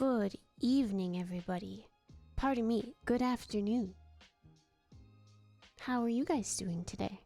Good evening, everybody. Pardon me, good afternoon. How are you guys doing today?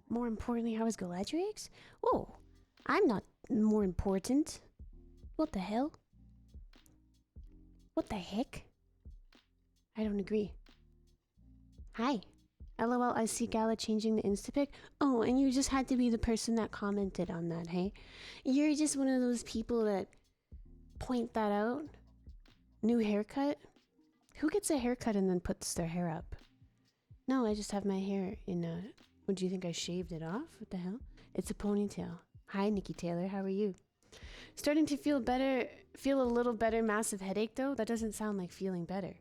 More importantly, how is Galadriex? Oh, I'm not more important. What the hell? What the heck? I don't agree. Hi. LOL, I see Gala changing the Instapic. Oh, and you just had to be the person that commented on that, hey? You're just one of those people that point that out. New haircut? Who gets a haircut and then puts their hair up? No, I just have my hair in a... What, do you think I shaved it off? What the hell? It's a ponytail. Hi, Nikki Taylor. How are you? Starting to feel better. Feel a little better. Massive headache, though? That doesn't sound like feeling better.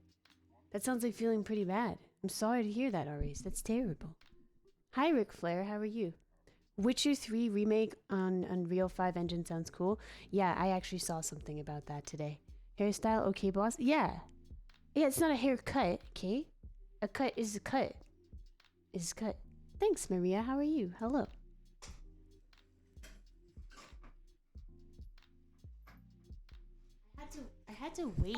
That sounds like feeling pretty bad. I'm sorry to hear that, Aries. That's terrible. Hi, Ric Flair. How are you? Witcher 3 remake on Unreal 5 engine sounds cool. Yeah, I actually saw something about that today. Hairstyle, okay, boss? Yeah. Yeah, it's not a haircut, okay? A cut is a cut. Is a cut. Thanks, Maria. How are you? Hello. I had to wait.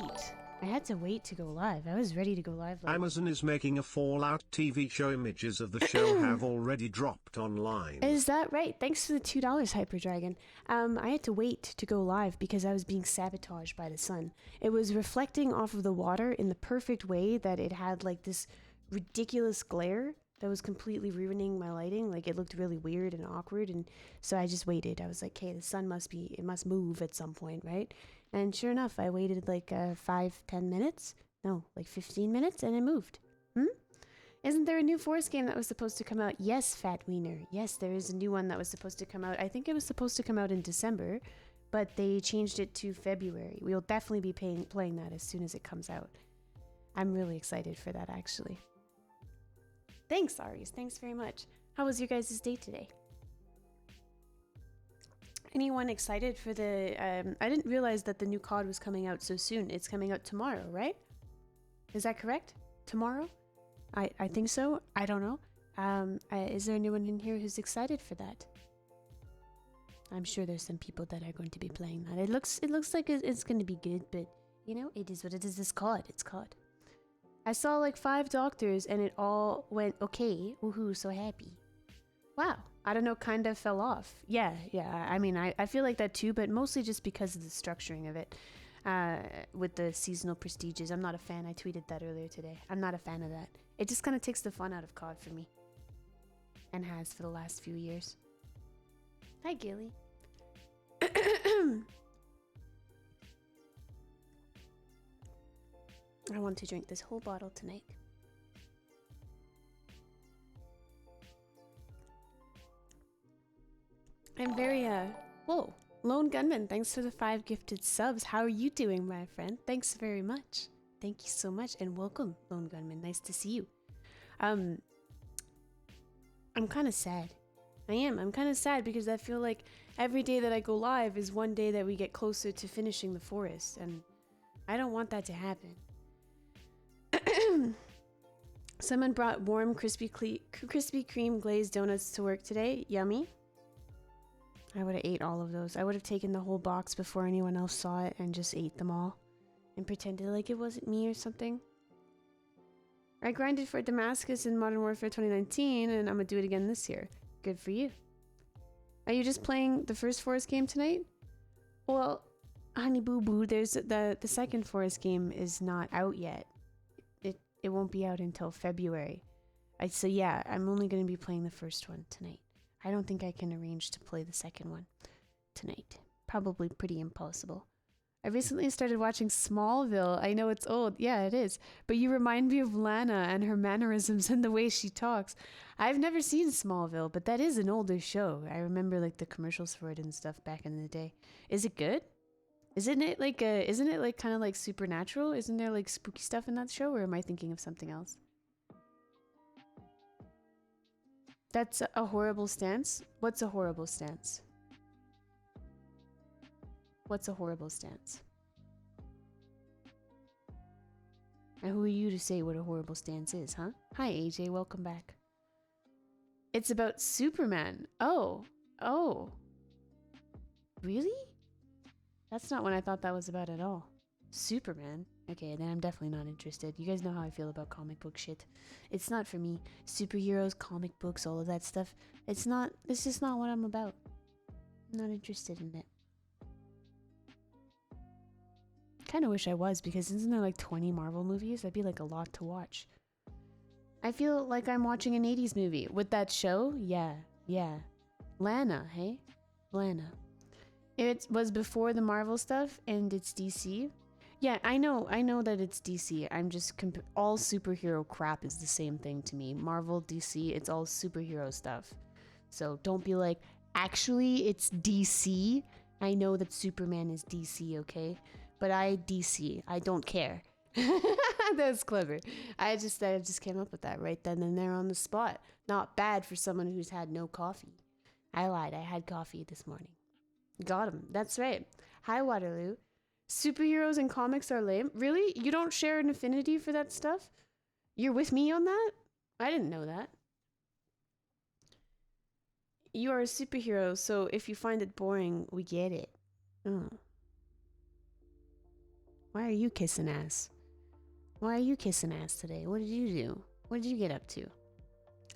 I had to wait to go live. I was ready to go live. Amazon is making a Fallout TV show. Images of the show have already dropped online. Is that right? Thanks for the $2, Hyper Dragon. I had to wait to go live because I was being sabotaged by the sun. It was reflecting off of the water in the perfect way that it had like this ridiculous glare that was completely ruining my lighting. Like, it looked really weird and awkward, and so I just waited. I was like, hey, the sun it must move at some point, right? And sure enough, I waited like 5-10 minutes. No, like 15 minutes, and it moved. Isn't there a new Forest game that was supposed to come out? Yes, Fat Wiener. Yes, there is a new one that was supposed to come out. I think it was supposed to come out in December, but they changed it to February. We'll definitely be playing that as soon as it comes out. I'm really excited for that, actually. Thanks, Aries. Thanks very much. How was your guys' day today? Anyone excited for the... I didn't realize that the new COD was coming out so soon. It's coming out tomorrow, right? Is that correct? Tomorrow? I think so. I don't know. Is there anyone in here who's excited for that? I'm sure there's some people that are going to be playing that. It looks like it's going to be good, but, you know, it is what it is. It's COD. It's COD. I saw like 5 doctors and it all went okay. Woohoo, so happy. Wow. I don't know, kind of fell off. Yeah. I mean, I feel like that too, but mostly just because of the structuring of it. With the seasonal prestiges. I'm not a fan. I tweeted that earlier today. I'm not a fan of that. It just kind of takes the fun out of COD for me. And has for the last few years. Hi, Gilly. I want to drink this whole bottle tonight. I'm very, whoa. Lone Gunman, thanks for the 5 gifted subs. How are you doing, my friend? Thanks very much. Thank you so much, and welcome, Lone Gunman. Nice to see you. I'm kind of sad. I am. I'm kind of sad because I feel like every day that I go live is one day that we get closer to finishing the forest, and I don't want that to happen. Someone brought warm Krispy Kreme glazed donuts to work today. Yummy. I would have ate all of those. I would have taken the whole box before anyone else saw it and just ate them all. And pretended like it wasn't me or something. I grinded for Damascus in Modern Warfare 2019 and I'm gonna do it again this year. Good for you. Are you just playing the first Forest game tonight? Well, honey boo boo, there's the second Forest game is not out yet. It won't be out until February. So yeah, I'm only going to be playing the first one tonight. I don't think I can arrange to play the second one tonight. Probably pretty impossible. I recently started watching Smallville. I know it's old. Yeah, it is. But you remind me of Lana and her mannerisms and the way she talks. I've never seen Smallville, but that is an older show. I remember like the commercials for it and stuff back in the day. Is it good? Isn't it like kind of like supernatural? Isn't there like spooky stuff in that show, or am I thinking of something else? That's a horrible stance. What's a horrible stance? What's a horrible stance? And who are you to say what a horrible stance is, huh? Hi AJ, welcome back. It's about Superman. Oh. Really? That's not what I thought that was about at all. Superman? Okay, then I'm definitely not interested. You guys know how I feel about comic book shit. It's not for me. Superheroes, comic books, all of that stuff. It's just not what I'm about. I'm not interested in it. Kind of wish I was, because isn't there like 20 Marvel movies? That'd be like a lot to watch. I feel like I'm watching an 80s movie. With that show? Yeah. Lana, hey? Lana. It was before the Marvel stuff, and it's DC. Yeah, I know that it's DC. I'm just all superhero crap is the same thing to me. Marvel, DC, it's all superhero stuff. So don't be like, actually, it's DC. I know that Superman is DC, okay? But DC. I don't care. That's clever. I just came up with that right then and there on the spot. Not bad for someone who's had no coffee. I lied. I had coffee this morning. Got him. That's right. Hi, Waterloo. Superheroes and comics are lame. Really? You don't share an affinity for that stuff? You're with me on that? I didn't know that. You are a superhero, so if you find it boring, we get it. Oh. Why are you kissing ass? Why are you kissing ass today? What did you do? What did you get up to?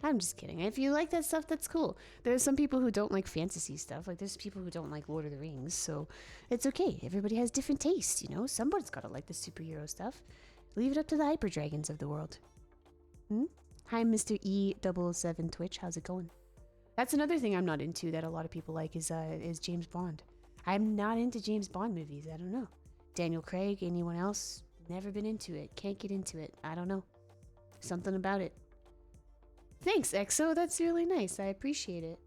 I'm just kidding. If you like that stuff, that's cool. There's some people who don't like fantasy stuff. Like, there's people who don't like Lord of the Rings, so it's okay. Everybody has different tastes, you know? Somebody's gotta like the superhero stuff. Leave it up to the hyper dragons of the world. Hi, Mr. E007 Twitch. How's it going? That's another thing I'm not into that a lot of people like is James Bond. I'm not into James Bond movies. I don't know. Daniel Craig, anyone else? Never been into it. Can't get into it. I don't know. Something about it. Thanks, EXO. That's really nice. I appreciate it.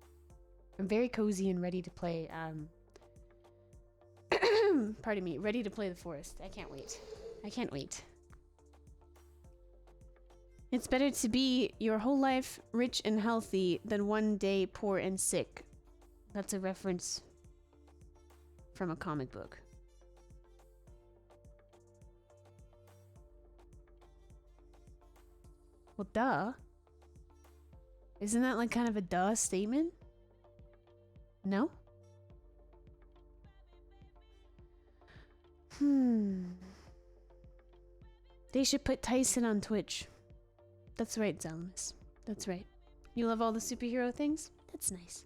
I'm very cozy and ready to play. Pardon me. Ready to play The Forest. I can't wait. I can't wait. It's better to be your whole life rich and healthy than one day poor and sick. That's a reference from a comic book. Well, duh. Isn't that like kind of a duh statement? No? They should put Tyson on Twitch. That's right, Zalmus. That's right. You love all the superhero things? That's nice.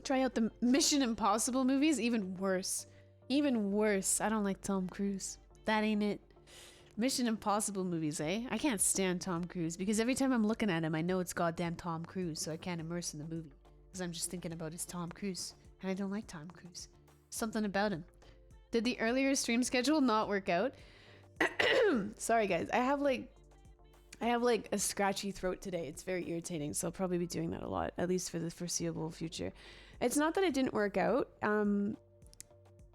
Try out the Mission Impossible movies? Even worse. Even worse. I don't like Tom Cruise. That ain't it. Mission Impossible movies, eh? I can't stand Tom Cruise because every time I'm looking at him, I know it's goddamn Tom Cruise, so I can't immerse in the movie. Because I'm just thinking about his Tom Cruise. And I don't like Tom Cruise. Something about him. Did the earlier stream schedule not work out? Sorry, guys. I have like a scratchy throat today. It's very irritating, so I'll probably be doing that a lot, at least for the foreseeable future. It's not that it didn't work out.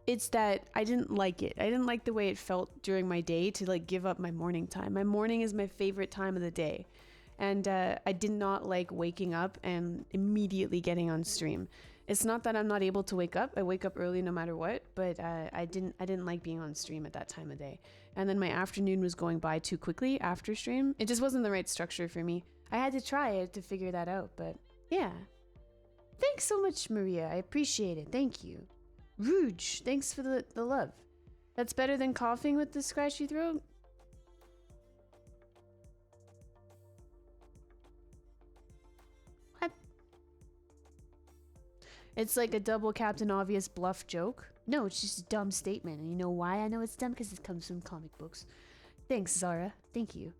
It's that I didn't like it. I didn't like the way it felt during my day to like give up my morning time. My morning is my favorite time of the day. And I did not like waking up and immediately getting on stream. It's not that I'm not able to wake up. I wake up early no matter what, but I didn't like being on stream at that time of day. And then my afternoon was going by too quickly after stream. It just wasn't the right structure for me. I had to try it to figure that out, but yeah. Thanks so much, Maria. I appreciate it. Thank you. Rouge, thanks for the love. That's better than coughing with the scratchy throat? What? It's like a double Captain Obvious bluff joke. No, it's just a dumb statement. And you know why I know it's dumb? Because it comes from comic books. Thanks, Zara. Thank you.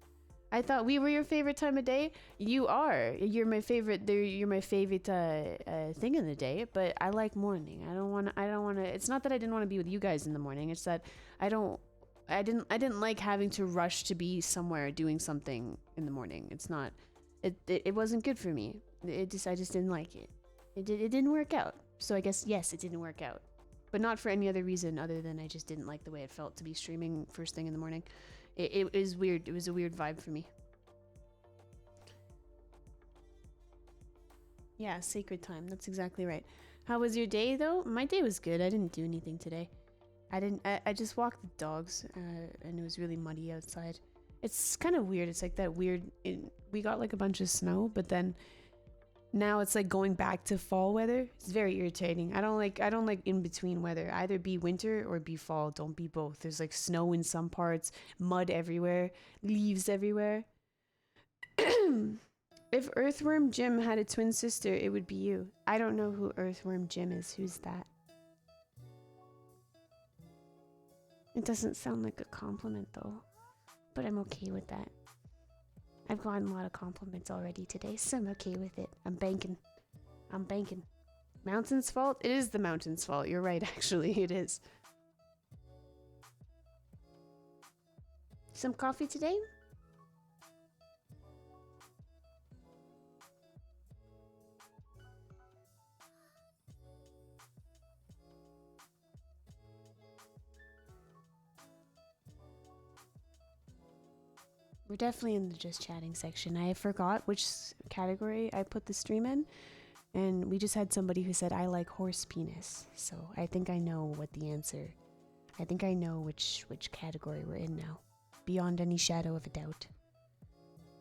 I thought we were your favorite time of day. You are. You're my favorite. You're my favorite thing in the day. But I like morning. I don't want to. It's not that I didn't want to be with you guys in the morning. It's that I didn't like having to rush to be somewhere doing something in the morning. It's not. It wasn't good for me. I just didn't like it. It didn't work out. So I guess yes, it didn't work out. But not for any other reason other than I just didn't like the way it felt to be streaming first thing in the morning. It was weird. It was a weird vibe for me. Yeah, sacred time. That's exactly right. How was your day though? My day was good. I didn't do anything today. I just walked the dogs and it was really muddy outside. It's kind of weird. It's like that weird. We got like a bunch of snow, but then now it's like going back to fall weather. It's very irritating. I don't like in between weather. Either be winter or be fall. Don't be both. There's like snow in some parts, mud everywhere, leaves everywhere. If Earthworm Jim had a twin sister, it would be you. I don't know who Earthworm Jim is. Who's that? It doesn't sound like a compliment though, but I'm okay with that. I've gotten a lot of compliments already today, so I'm okay with it. I'm banking. Mountain's fault? It is the mountain's fault. You're right, actually. It is. Some coffee today? We're definitely in the just chatting section. I forgot which category I put the stream in, and we just had somebody who said I like horse penis. So I think I know what the answer. I think I know which category we're in now, beyond any shadow of a doubt.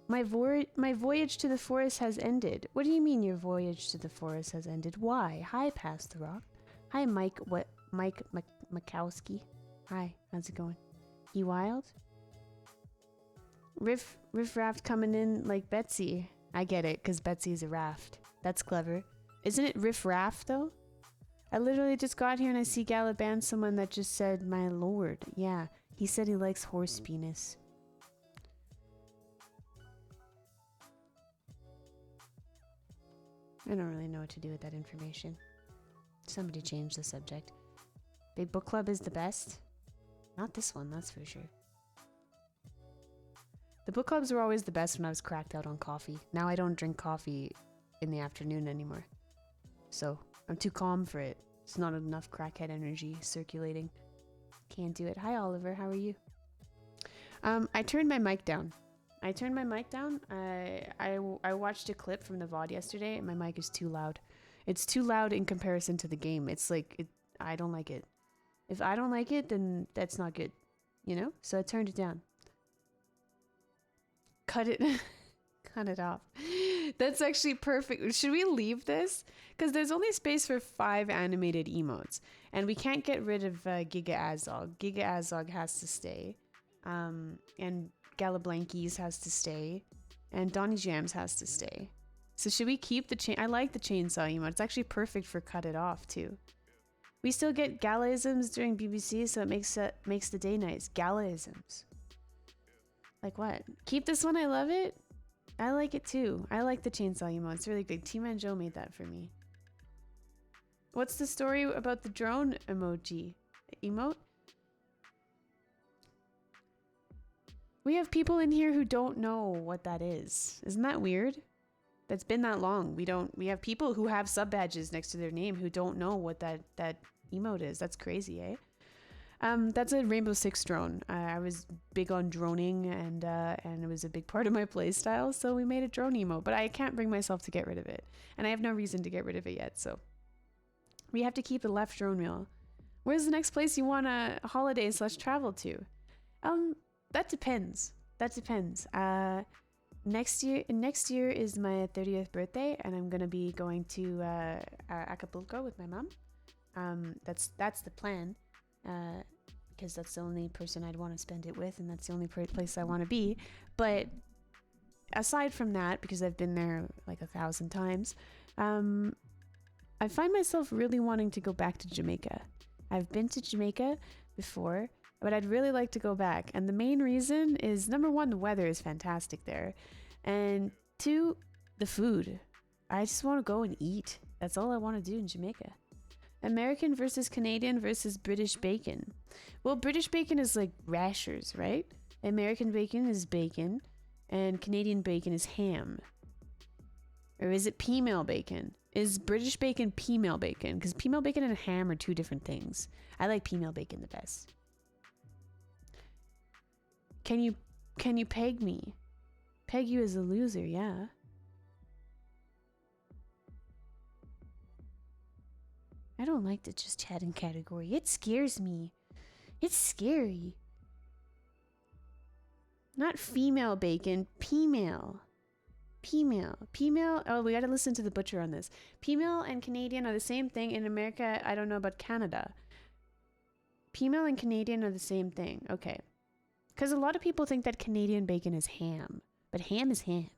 My voyage to the forest has ended. What do you mean your voyage to the forest has ended? Why? Hi, Past the Rock. Hi, Mike. What? Mike Makowski. Hi. How's it going? You wild? Riff Raft coming in like Betsy. I get it, because Betsy's a raft. That's clever. Isn't it Riff Raft, though? I literally just got here and I see Gala banned someone that just said, my lord. Yeah, he said he likes horse penis. I don't really know what to do with that information. Somebody change the subject. Big Book Club is the best? Not this one, that's for sure. The book clubs were always the best when I was cracked out on coffee. Now I don't drink coffee in the afternoon anymore. So, I'm too calm for it. It's not enough crackhead energy circulating. Can't do it. Hi Oliver, how are you? I turned my mic down. I watched a clip from the VOD yesterday and my mic is too loud. It's too loud in comparison to the game. It's like, I don't like it. If I don't like it, then that's not good. You know? So I turned it down. Cut it off. That's actually perfect. Should we leave this? Because there's only space for 5 animated emotes. And we can't get rid of Giga Azog. Giga Azog has to stay. And Galablanquis has to stay. And Donny Jams has to stay. So should we keep the chain? I like the chainsaw emote. It's actually perfect for cut it off too. We still get Galaisms during BBC, so it makes the day nice. Galaisms. Like what? Keep this one, I love it. I like it too. I like the chainsaw emote. It's really good. T-Man Joe made that for me. What's the story about the drone emoji? Emote? We have people in here who don't know what that is. Isn't that weird? That's been that long. We have people who have sub badges next to their name who don't know what that emote is. That's crazy, eh? That's a Rainbow Six drone. I was big on droning and it was a big part of my playstyle, so we made a drone emote, but I can't bring myself to get rid of it. And I have no reason to get rid of it yet, so We have to keep a left drone wheel. Where's the next place you want to holiday / travel to? That depends. That depends. Next year is my 30th birthday, and I'm gonna be going to Acapulco with my mom. That's the plan. Because that's the only person I'd want to spend it with, and that's the only place I want to be. But aside from that, because I've been there like 1,000 times, I find myself really wanting to go back to Jamaica. I've been to Jamaica before, but I'd really like to go back. And the main reason is, number one, the weather is fantastic there. And two, the food. I just want to go and eat. That's all I want to do in Jamaica. American versus Canadian versus British bacon. Well, British bacon is like rashers, right? American bacon is bacon, and Canadian bacon is ham. Or is it female bacon? Is British bacon female bacon? Because female bacon and ham are two different things. I like female bacon the best. Can you peg me? Peg you as a loser, yeah. I don't like the just chatting category. It scares me. It's scary. Not female bacon, female. Female. Oh, we gotta listen to the butcher on this. Female and Canadian are the same thing. In America, I don't know about Canada. Female and Canadian are the same thing. Okay. Because a lot of people think that Canadian bacon is ham. But ham is ham.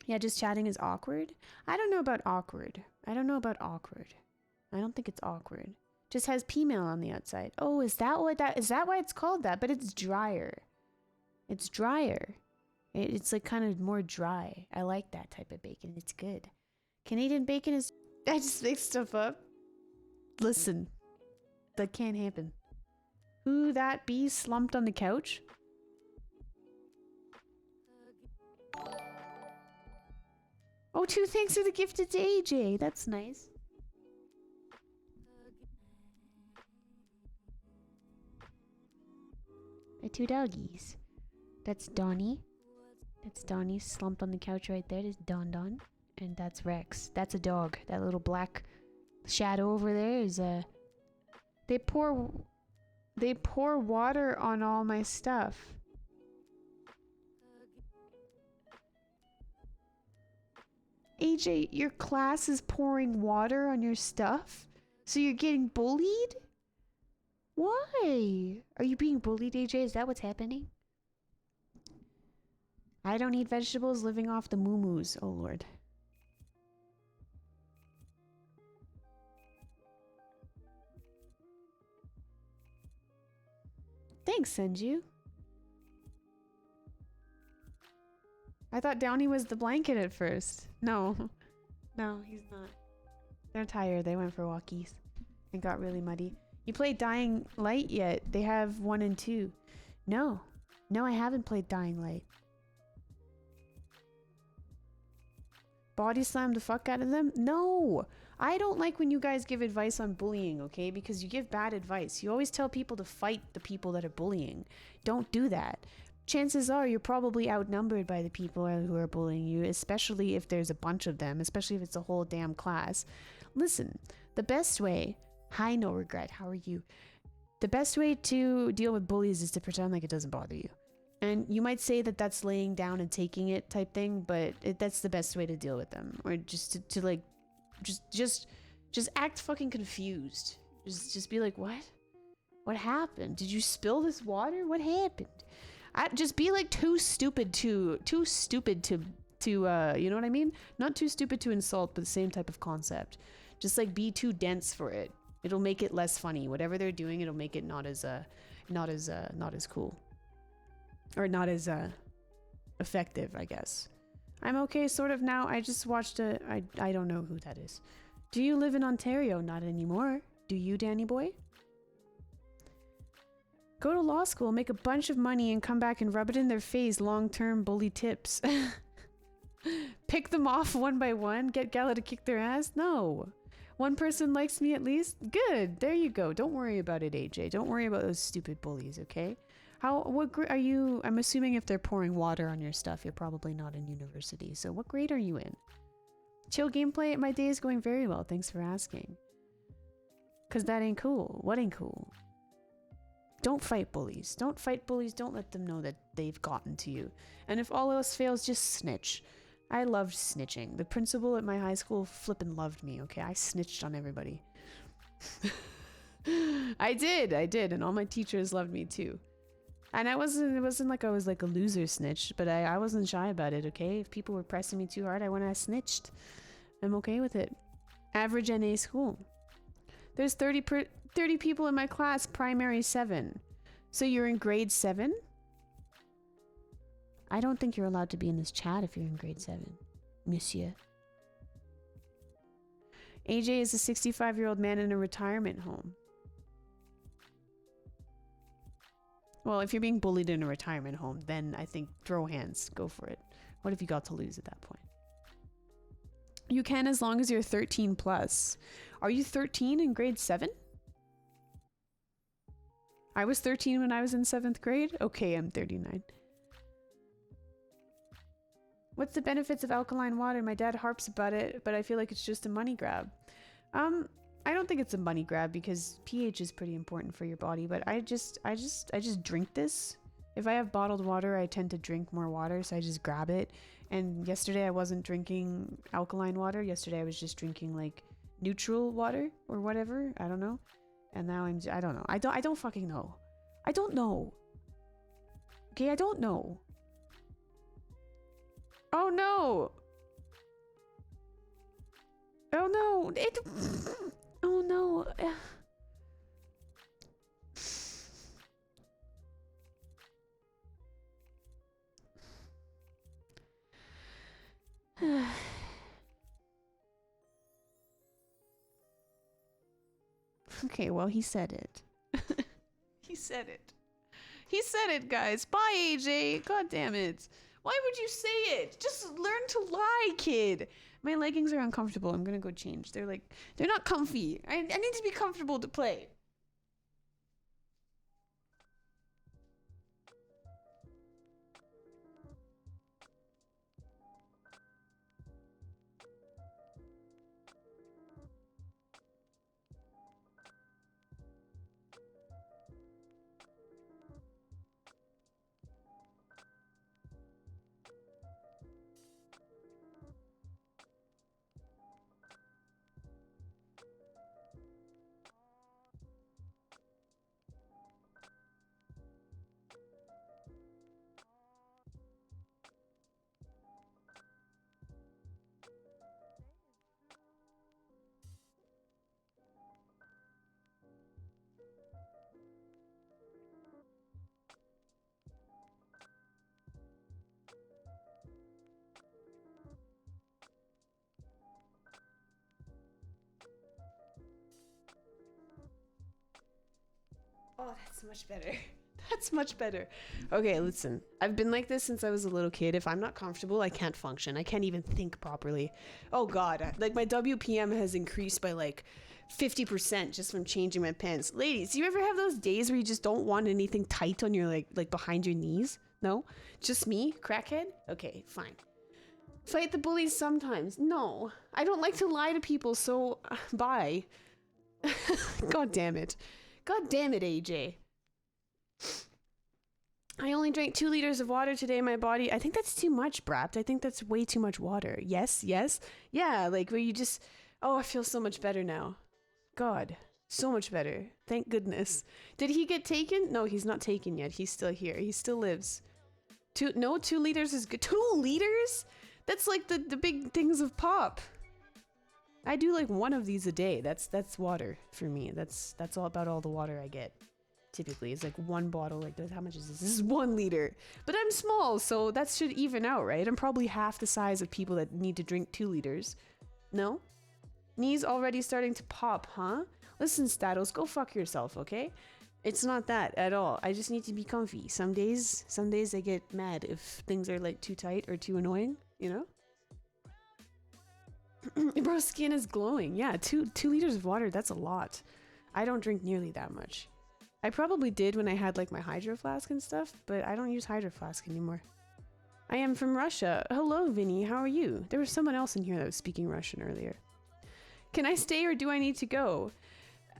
Yeah, just chatting is awkward. I don't know about awkward. I don't think it's awkward. Just has female on the outside. Oh, is that why it's called that? But it's drier. It's drier. It's like kind of more dry. I like that type of bacon. It's good. Canadian bacon is... I just make stuff up. Listen. That can't happen. Who that be slumped on the couch? Oh, 2 thanks for the gifted to AJ. That's nice. The 2 doggies. That's Donnie. That's Donnie slumped on the couch right there. There's Don. And that's Rex. That's a dog. That little black shadow over there is a... They pour water on all my stuff. AJ, your class is pouring water on your stuff? So you're getting bullied? Why? Are you being bullied, AJ? Is that what's happening? I don't eat vegetables, living off the moo-moos. Oh, Lord. Thanks, Senju. I thought Downey was the blanket at first. No, he's not. They're tired. They went for walkies. It got really muddy. You played Dying Light yet? They have 1 and 2. No, I haven't played Dying Light. Body slam the fuck out of them? No! I don't like when you guys give advice on bullying, okay? Because you give bad advice. You always tell people to fight the people that are bullying. Don't do that. Chances are you're probably outnumbered by the people who are bullying you, especially if there's a bunch of them, especially if it's a whole damn class. Listen, the best way... Hi, no regret. How are you? The best way to deal with bullies is to pretend like it doesn't bother you. And you might say that that's laying down and taking it type thing, but that's the best way to deal with them. Or just to like... Just act fucking confused. Just be like, what? What happened? Did you spill this water? What happened? Just be like too stupid to you know what I mean? Not too stupid to insult, but the same type of concept. Just like be too dense for it. It'll make it less funny. Whatever they're doing, it'll make it not as cool. Or not as effective, I guess. I'm okay sort of now. I just watched I don't know who that is. Do you live in Ontario? Not anymore. Do you, Danny boy? Go to law school, make a bunch of money, and come back and rub it in their face. Long-term bully tips. Pick them off one by one? Get Gala to kick their ass? No. One person likes me at least? Good. There you go. Don't worry about it, AJ. Don't worry about those stupid bullies, okay? What grade are you? I'm assuming if they're pouring water on your stuff, you're probably not in university. So what grade are you in? Chill gameplay. My day is going very well. Thanks for asking. Cause that ain't cool. What ain't cool? Don't fight bullies. Don't fight bullies. Don't let them know that they've gotten to you. And if all else fails, just snitch. I loved snitching. The principal at my high school flippin' loved me, okay? I snitched on everybody. I did, and all my teachers loved me too. And it wasn't like I was like a loser snitch, but I wasn't shy about it, okay? If people were pressing me too hard, I snitched. I'm okay with it. Average NA school. There's 30 people in my class, primary 7. So you're in grade 7? I don't think you're allowed to be in this chat if you're in grade 7, monsieur. AJ is a 65-year-old man in a retirement home. Well, if you're being bullied in a retirement home, then I think throw hands. Go for it. What have you got to lose at that point? You can as long as you're 13 plus. Are you 13 in grade 7? I was 13 when I was in 7th grade? Okay, I'm 39. What's the benefits of alkaline water? My dad harps about it, but I feel like it's just a money grab. I don't think it's a money grab because pH is pretty important for your body, but I just drink this. If I have bottled water, I tend to drink more water, so I just grab it. And yesterday I wasn't drinking alkaline water. Yesterday I was just drinking like neutral water or whatever. I don't know. And now I don't know. I don't fucking know. I don't know. Okay, I don't know. Oh no! Oh no! Oh no! Okay, well, he said it. He said it. He said it, guys. Bye, AJ. God damn it. Why would you say it? Just learn to lie, kid. My leggings are uncomfortable. I'm gonna go change. They're not comfy. I need to be comfortable to play. Oh, that's much better. That's much better. Okay, listen. I've been like this since I was a little kid. If I'm not comfortable, I can't function. I can't even think properly. Oh God, like my WPM has increased by like 50% just from changing my pants. Ladies, do you ever have those days where you just don't want anything tight on your like behind your knees? No? Just me? Crackhead? Okay, fine. Fight the bullies sometimes. No, I don't like to lie to people, so bye. God damn it. God damn it, AJ. I only drank 2 liters of water today. My body, I think that's too much, Brapt. I think that's way too much water. Yes. Yeah, like where you just, oh, I feel so much better now. God, so much better. Thank goodness. Did he get taken? No, he's not taken yet. He's still here. He still lives. 2 liters is good. 2 liters? That's like the big things of pop. I do like 1 of these a day. That's water for me. That's all about all the water I get. Typically, it's like 1 bottle. Like, how much is this? This is 1 liter. But I'm small, so that should even out, right? I'm probably half the size of people that need to drink 2 liters. No? Knees already starting to pop, huh? Listen, Statos, go fuck yourself, okay? It's not that at all. I just need to be comfy. Some days I get mad if things are like too tight or too annoying, you know? Bro, skin is glowing. Yeah, 2 liters of water, that's a lot. I don't drink nearly that much. I probably did when I had like my hydro flask and stuff, but I don't use hydro flask anymore. I am from Russia. Hello, Vinny. How are you? There was someone else in here that was speaking Russian earlier. Can I stay or do I need to go?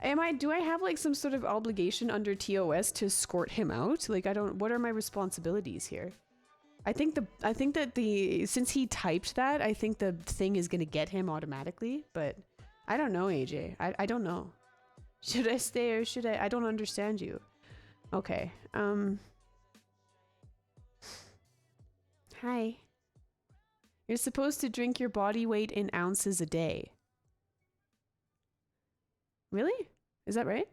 Do I have like some sort of obligation under TOS to escort him out? Like, what are my responsibilities here? I think that since he typed that, I think the thing is gonna get him automatically, but I don't know, AJ. I don't know. Should I stay or should I don't understand you. Okay. Hi. You're supposed to drink your body weight in ounces a day. Really? Is that right?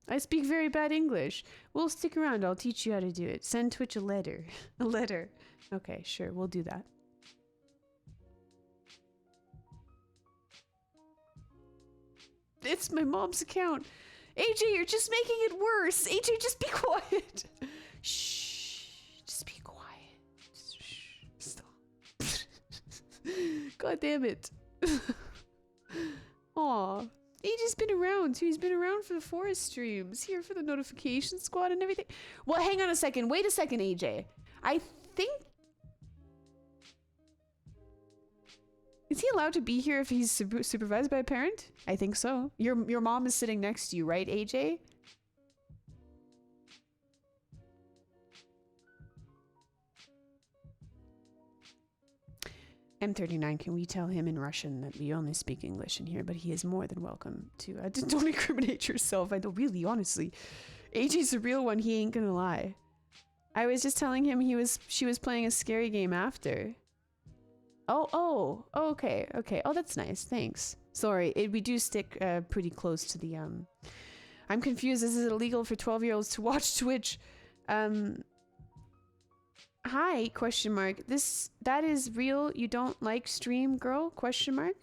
I speak very bad English. Well, stick around. I'll teach you how to do it. Send Twitch a letter. A letter. Okay, sure. We'll do that. It's my mom's account. AJ, you're just making it worse. AJ, just be quiet. Shh. Just be quiet. Shh. Stop. God damn it. Aw. AJ's been around too. He's been around for the forest streams, here for the notification squad and everything. Well, hang on a second. Wait a second, AJ. I think... Is he allowed to be here if he's supervised by a parent? I think so. Your mom is sitting next to you, right, AJ? M39, can we tell him in Russian that we only speak English in here, but he is more than welcome to... don't incriminate yourself. I don't really, honestly. AJ's a real one. He ain't gonna lie. I was just telling him she was playing a scary game after. Oh, okay. Oh, that's nice. Thanks. Sorry, we do stick pretty close to the... I'm confused. Is it illegal for 12-year-olds to watch Twitch? Hi, question mark. That is real. You don't like stream, girl? Question mark.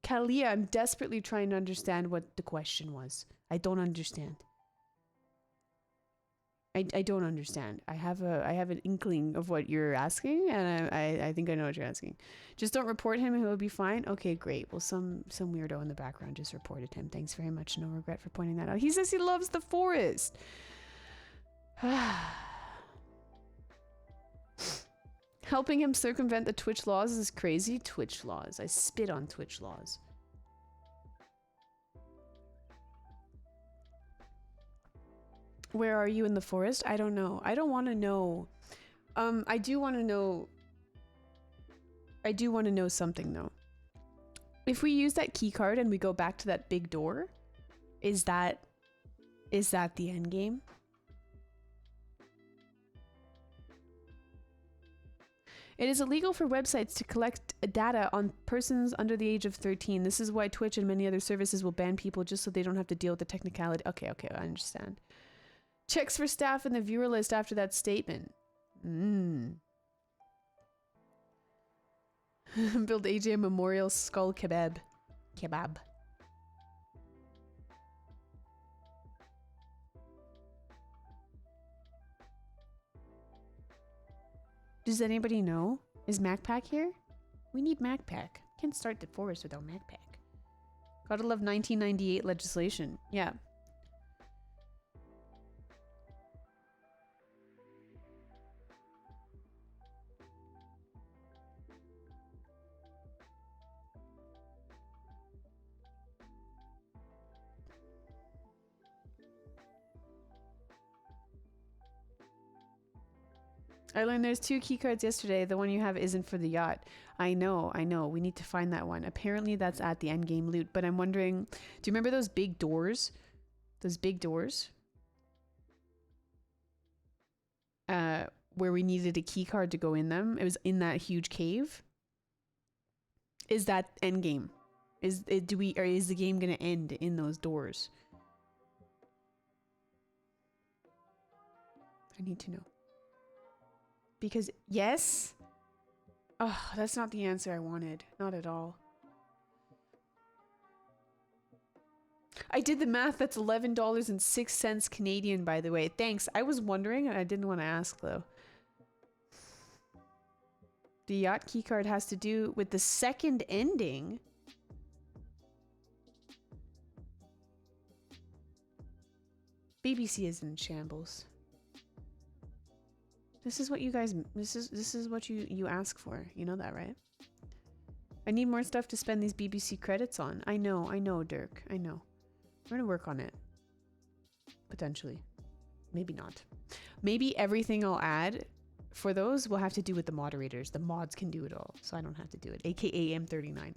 Kalia, I'm desperately trying to understand what the question was. I don't understand. I don't understand. I have an inkling of what you're asking, and I think I know what you're asking. Just don't report him and he'll be fine. Okay, great. Well, some weirdo in the background just reported him. Thanks very much. No regret for pointing that out. He says he loves the forest. Helping him circumvent the Twitch laws is crazy. Twitch laws. I spit on Twitch laws. Where are you in the forest? I don't know. I don't want to know. I do want to know. I do want to know something though. If we use that key card and we go back to that big door, is that the end game? It is illegal for websites to collect data on persons under the age of 13. This is why Twitch and many other services will ban people just so they don't have to deal with the technicality. Okay, I understand. Checks for staff in the viewer list after that statement. Build AJ Memorial Skull Kebab. Kebab. Does anybody know? Is MacPack here? We need MacPack. Can't start the forest without MacPack. Gotta love 1998 legislation. Yeah. I learned there's 2 key cards yesterday. The one you have isn't for the yacht. I know. We need to find that one. Apparently that's at the end game loot, but I'm wondering, do you remember those big doors? Those big doors? Where we needed a key card to go in them. It was in that huge cave. Is that end game? Is the game gonna end in those doors? I need to know. Because, yes? Oh, that's not the answer I wanted. Not at all. I did the math. That's $11.06 Canadian, by the way. Thanks. I was wondering, and I didn't want to ask, though. The yacht keycard has to do with the second ending. BBC is in shambles. This is what you guys, this is what you ask for. You know that, right? I need more stuff to spend these BBC credits on. I know, Dirk. I know. We're gonna work on it. Potentially. Maybe not. Maybe everything I'll add for those will have to do with the moderators. The mods can do it all, so I don't have to do it. AKA M39.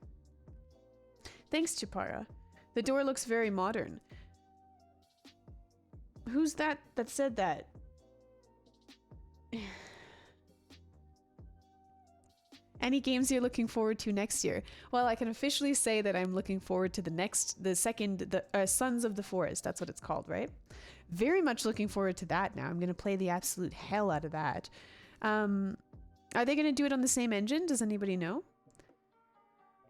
Thanks, Chapara. The door looks very modern. Who's that said that? Any games you're looking forward to next year? Well, I can officially say that I'm looking forward to the Sons of the Forest. That's what it's called, right? Very much looking forward to that now. I'm going to play the absolute hell out of that. Are they going to do it on the same engine? Does anybody know?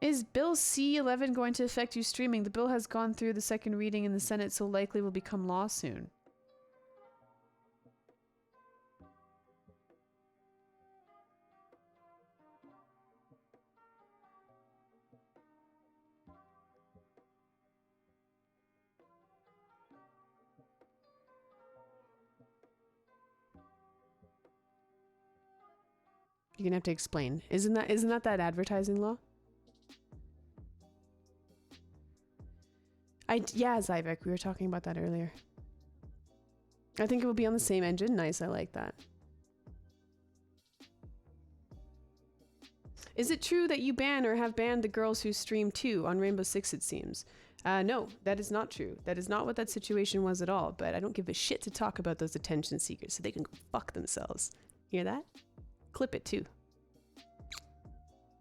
Is Bill C-11 going to affect you streaming? The bill has gone through the second reading in the Senate, so likely will become law soon. You're gonna have to explain. Isn't that advertising law? Yeah, Zyvek, we were talking about that earlier. I think it will be on the same engine. Nice, I like that. Is it true that you ban or have banned the girls who stream too on Rainbow Six, it seems? No, that is not true. That is not what that situation was at all, but I don't give a shit to talk about those attention seekers, so they can go fuck themselves. Hear that? Clip it too.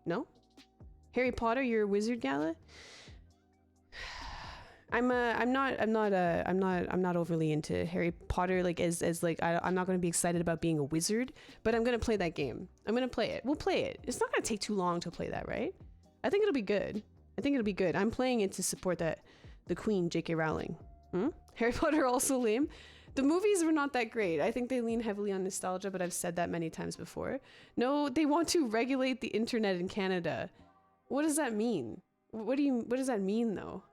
No? Harry Potter, you're a wizard, Gala? I'm not overly into Harry Potter, like I'm not going to be excited about being a wizard, but I'm going to play that game. I'm going to play it. We'll play it. It's not going to take too long to play that, right? I think it'll be good. I'm playing it to support the Queen, J.K. Rowling. Harry Potter also lame. The movies were not that great. I think they lean heavily on nostalgia, but I've said that many times before. No, they want to regulate the internet in Canada. What does that mean? What does that mean though?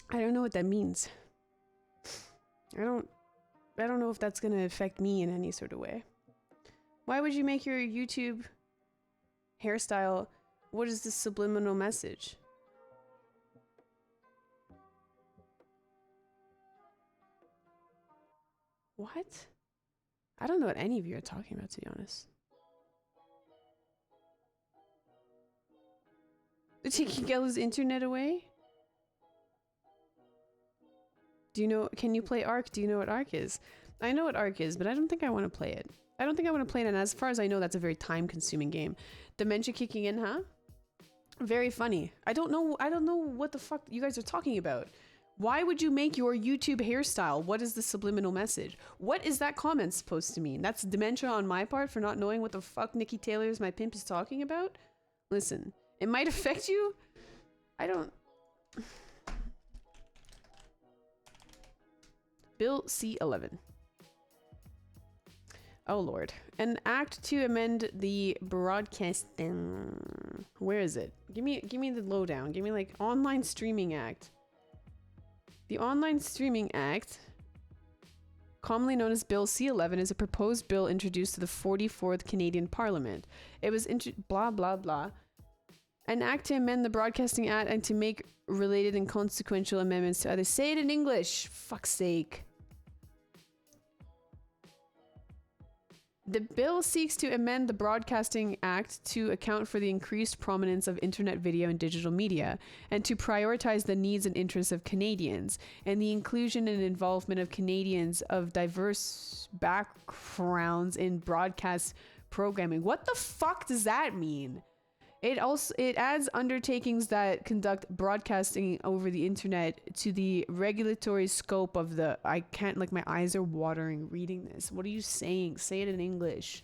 I don't know what that means. I don't know if that's going to affect me in any sort of way. Why would you make your YouTube hairstyle? What is the subliminal message? What? I don't know what any of you are talking about, to be honest. They're taking Gella's internet away? Do you know, can you play Ark? Do you know what Ark is? I know what Ark is, but I don't think I want to play it. I don't think I want to play it, and as far as I know, that's a very time-consuming game. Dementia kicking in, huh? Very funny. I don't know what the fuck you guys are talking about. Why would you make your YouTube hairstyle? What is the subliminal message? What is that comment supposed to mean? That's dementia on my part for not knowing what the fuck Nikki Taylor's My Pimp is talking about? Listen, it might affect you. I don't... Bill C-11. Oh lord. An act to amend the broadcasting. Where is it? Give me the lowdown. Give me like Online Streaming Act. The Online Streaming Act, commonly known as Bill C-11, is a proposed bill introduced to the 44th Canadian Parliament. It was blah blah blah. An act to amend the Broadcasting Act and to make related and consequential amendments to others. Say it in English. Fuck's sake. The bill seeks to amend the Broadcasting Act to account for the increased prominence of internet video and digital media, and to prioritize the needs and interests of Canadians, and the inclusion and involvement of Canadians of diverse backgrounds in broadcast programming. What the fuck does that mean? It adds undertakings that conduct broadcasting over the internet to the regulatory scope of the... I can't, like, my eyes are watering reading this. What are you saying? Say it in English.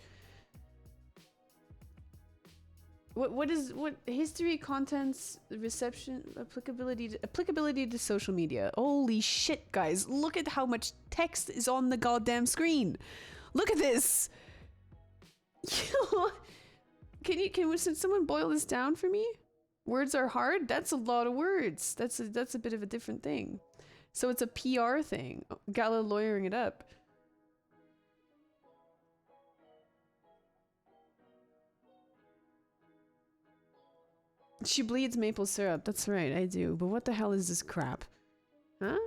What history, contents, reception, applicability to social media. Holy shit, guys. Look at how much text is on the goddamn screen. Look at this. Can someone boil this down for me? Words are hard? That's a lot of words. That's a bit of a different thing. So it's a PR thing. Gala lawyering it up. She bleeds maple syrup. That's right, I do. But what the hell is this crap? Huh?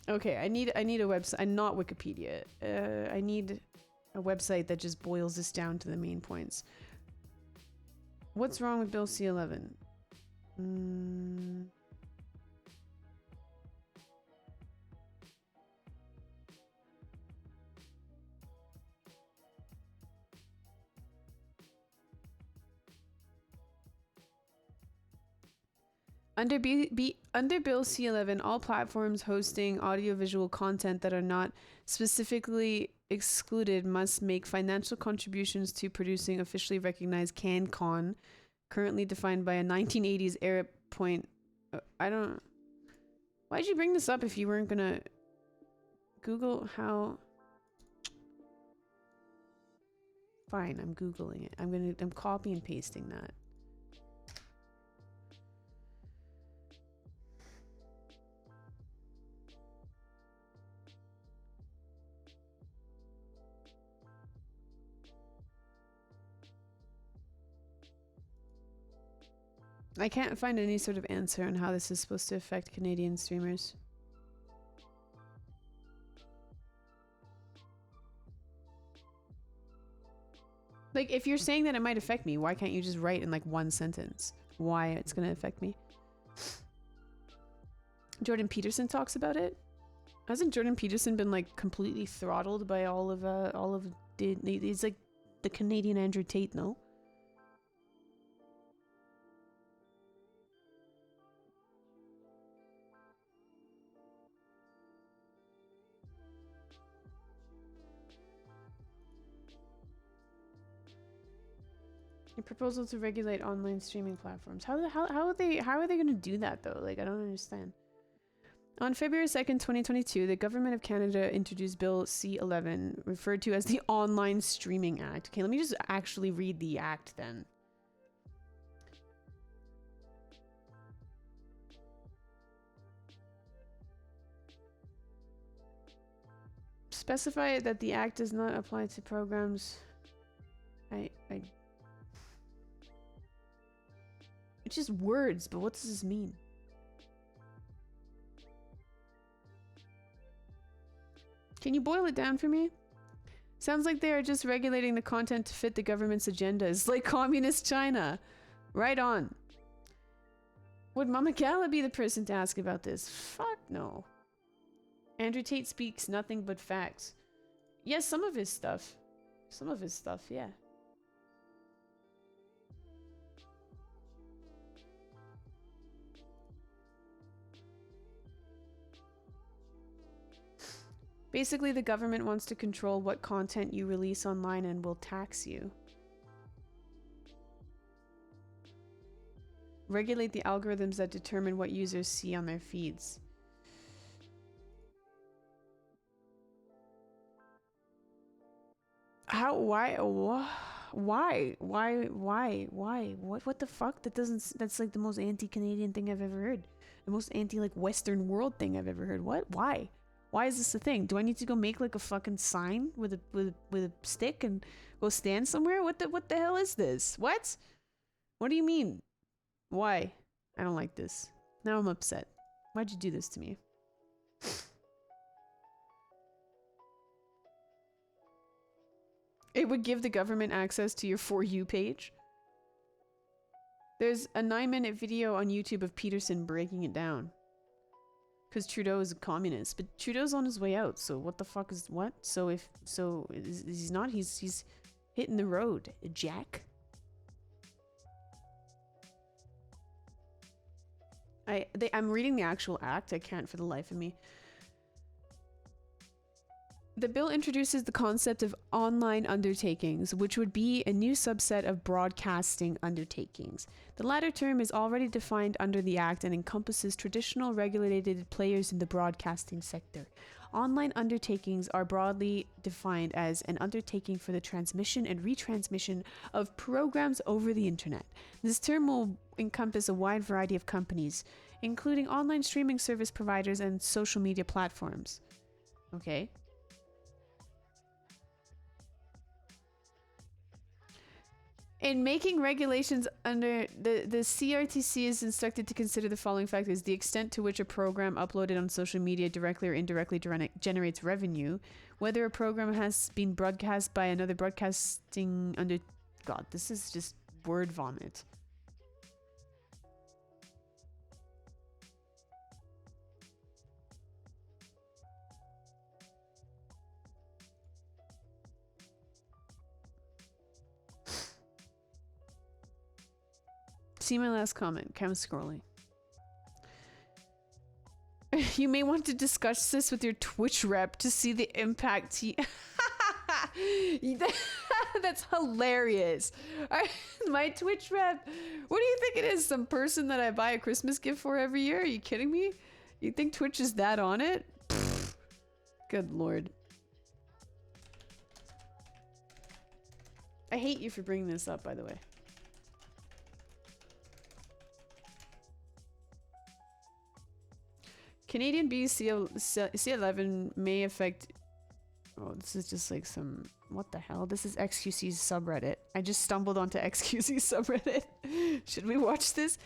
Okay, I need a website. I'm not Wikipedia. I need a website that just boils this down to the main points. What's wrong with Bill C-11? Under Bill C-11, all platforms hosting audiovisual content that are not specifically excluded must make financial contributions to producing officially recognized CanCon, currently defined by a 1980s era point. I don't... Why'd you bring this up if you weren't gonna... Google how... Fine, I'm Googling it. I'm copy and pasting that. I can't find any sort of answer on how this is supposed to affect Canadian streamers. Like, if you're saying that it might affect me, why can't you just write in like one sentence why it's going to affect me? Jordan Peterson talks about it. Hasn't Jordan Peterson been like completely throttled by all of he's like the Canadian Andrew Tate, no? A proposal to regulate online streaming platforms. How are they going to do that though? Like, I don't understand. On February 2nd, 2022, the Government of Canada introduced Bill C-11, referred to as the Online Streaming Act. Okay, let me just actually read the act then. Specify that the act does not apply to programs. It's just words, but what does this mean? Can you boil it down for me? Sounds like they are just regulating the content to fit the government's agendas, like communist China. Right on. Would Mama Gala be the person to ask about this? Fuck no. Andrew Tate speaks nothing but facts. Yes, some of his stuff. Some of his stuff, yeah. Basically, the government wants to control what content you release online and will tax you. Regulate the algorithms that determine what users see on their feeds. How? Why? What the fuck? That's like the most anti-Canadian thing I've ever heard. The most like Western world thing I've ever heard. What? Why? Why is this a thing? Do I need to go make like a fucking sign with a stick and go stand somewhere? What the hell is this? What? What do you mean? Why? I don't like this. Now I'm upset. Why'd you do this to me? It would give the government access to your For You page. There's a 9-minute video on YouTube of Peterson breaking it down. Because Trudeau is a communist, but Trudeau's on his way out, so what the fuck is what? So he's not, he's hitting the road, Jack. I'm reading the actual act. I can't for the life of me. The bill introduces the concept of online undertakings, which would be a new subset of broadcasting undertakings. The latter term is already defined under the Act and encompasses traditional regulated players in the broadcasting sector. Online undertakings are broadly defined as an undertaking for the transmission and retransmission of programs over the internet. This term will encompass a wide variety of companies, including online streaming service providers and social media platforms. Okay. In making regulations under the CRTC is instructed to consider the following factors: the extent to which a program uploaded on social media directly or indirectly generates revenue, whether a program has been broadcast by another broadcasting under... God, this is just word vomit. See my last comment. I'm scrolling. You may want to discuss this with your Twitch rep to see the impact That's hilarious. My Twitch rep. What do you think it is? Some person that I buy a Christmas gift for every year? Are you kidding me? You think Twitch is that on it? Pfft. Good lord. I hate you for bringing this up, by the way. Canadian C11 may affect... Oh, this is just like some... What the hell? This is XQC's subreddit. I just stumbled onto XQC's subreddit. Should we watch this?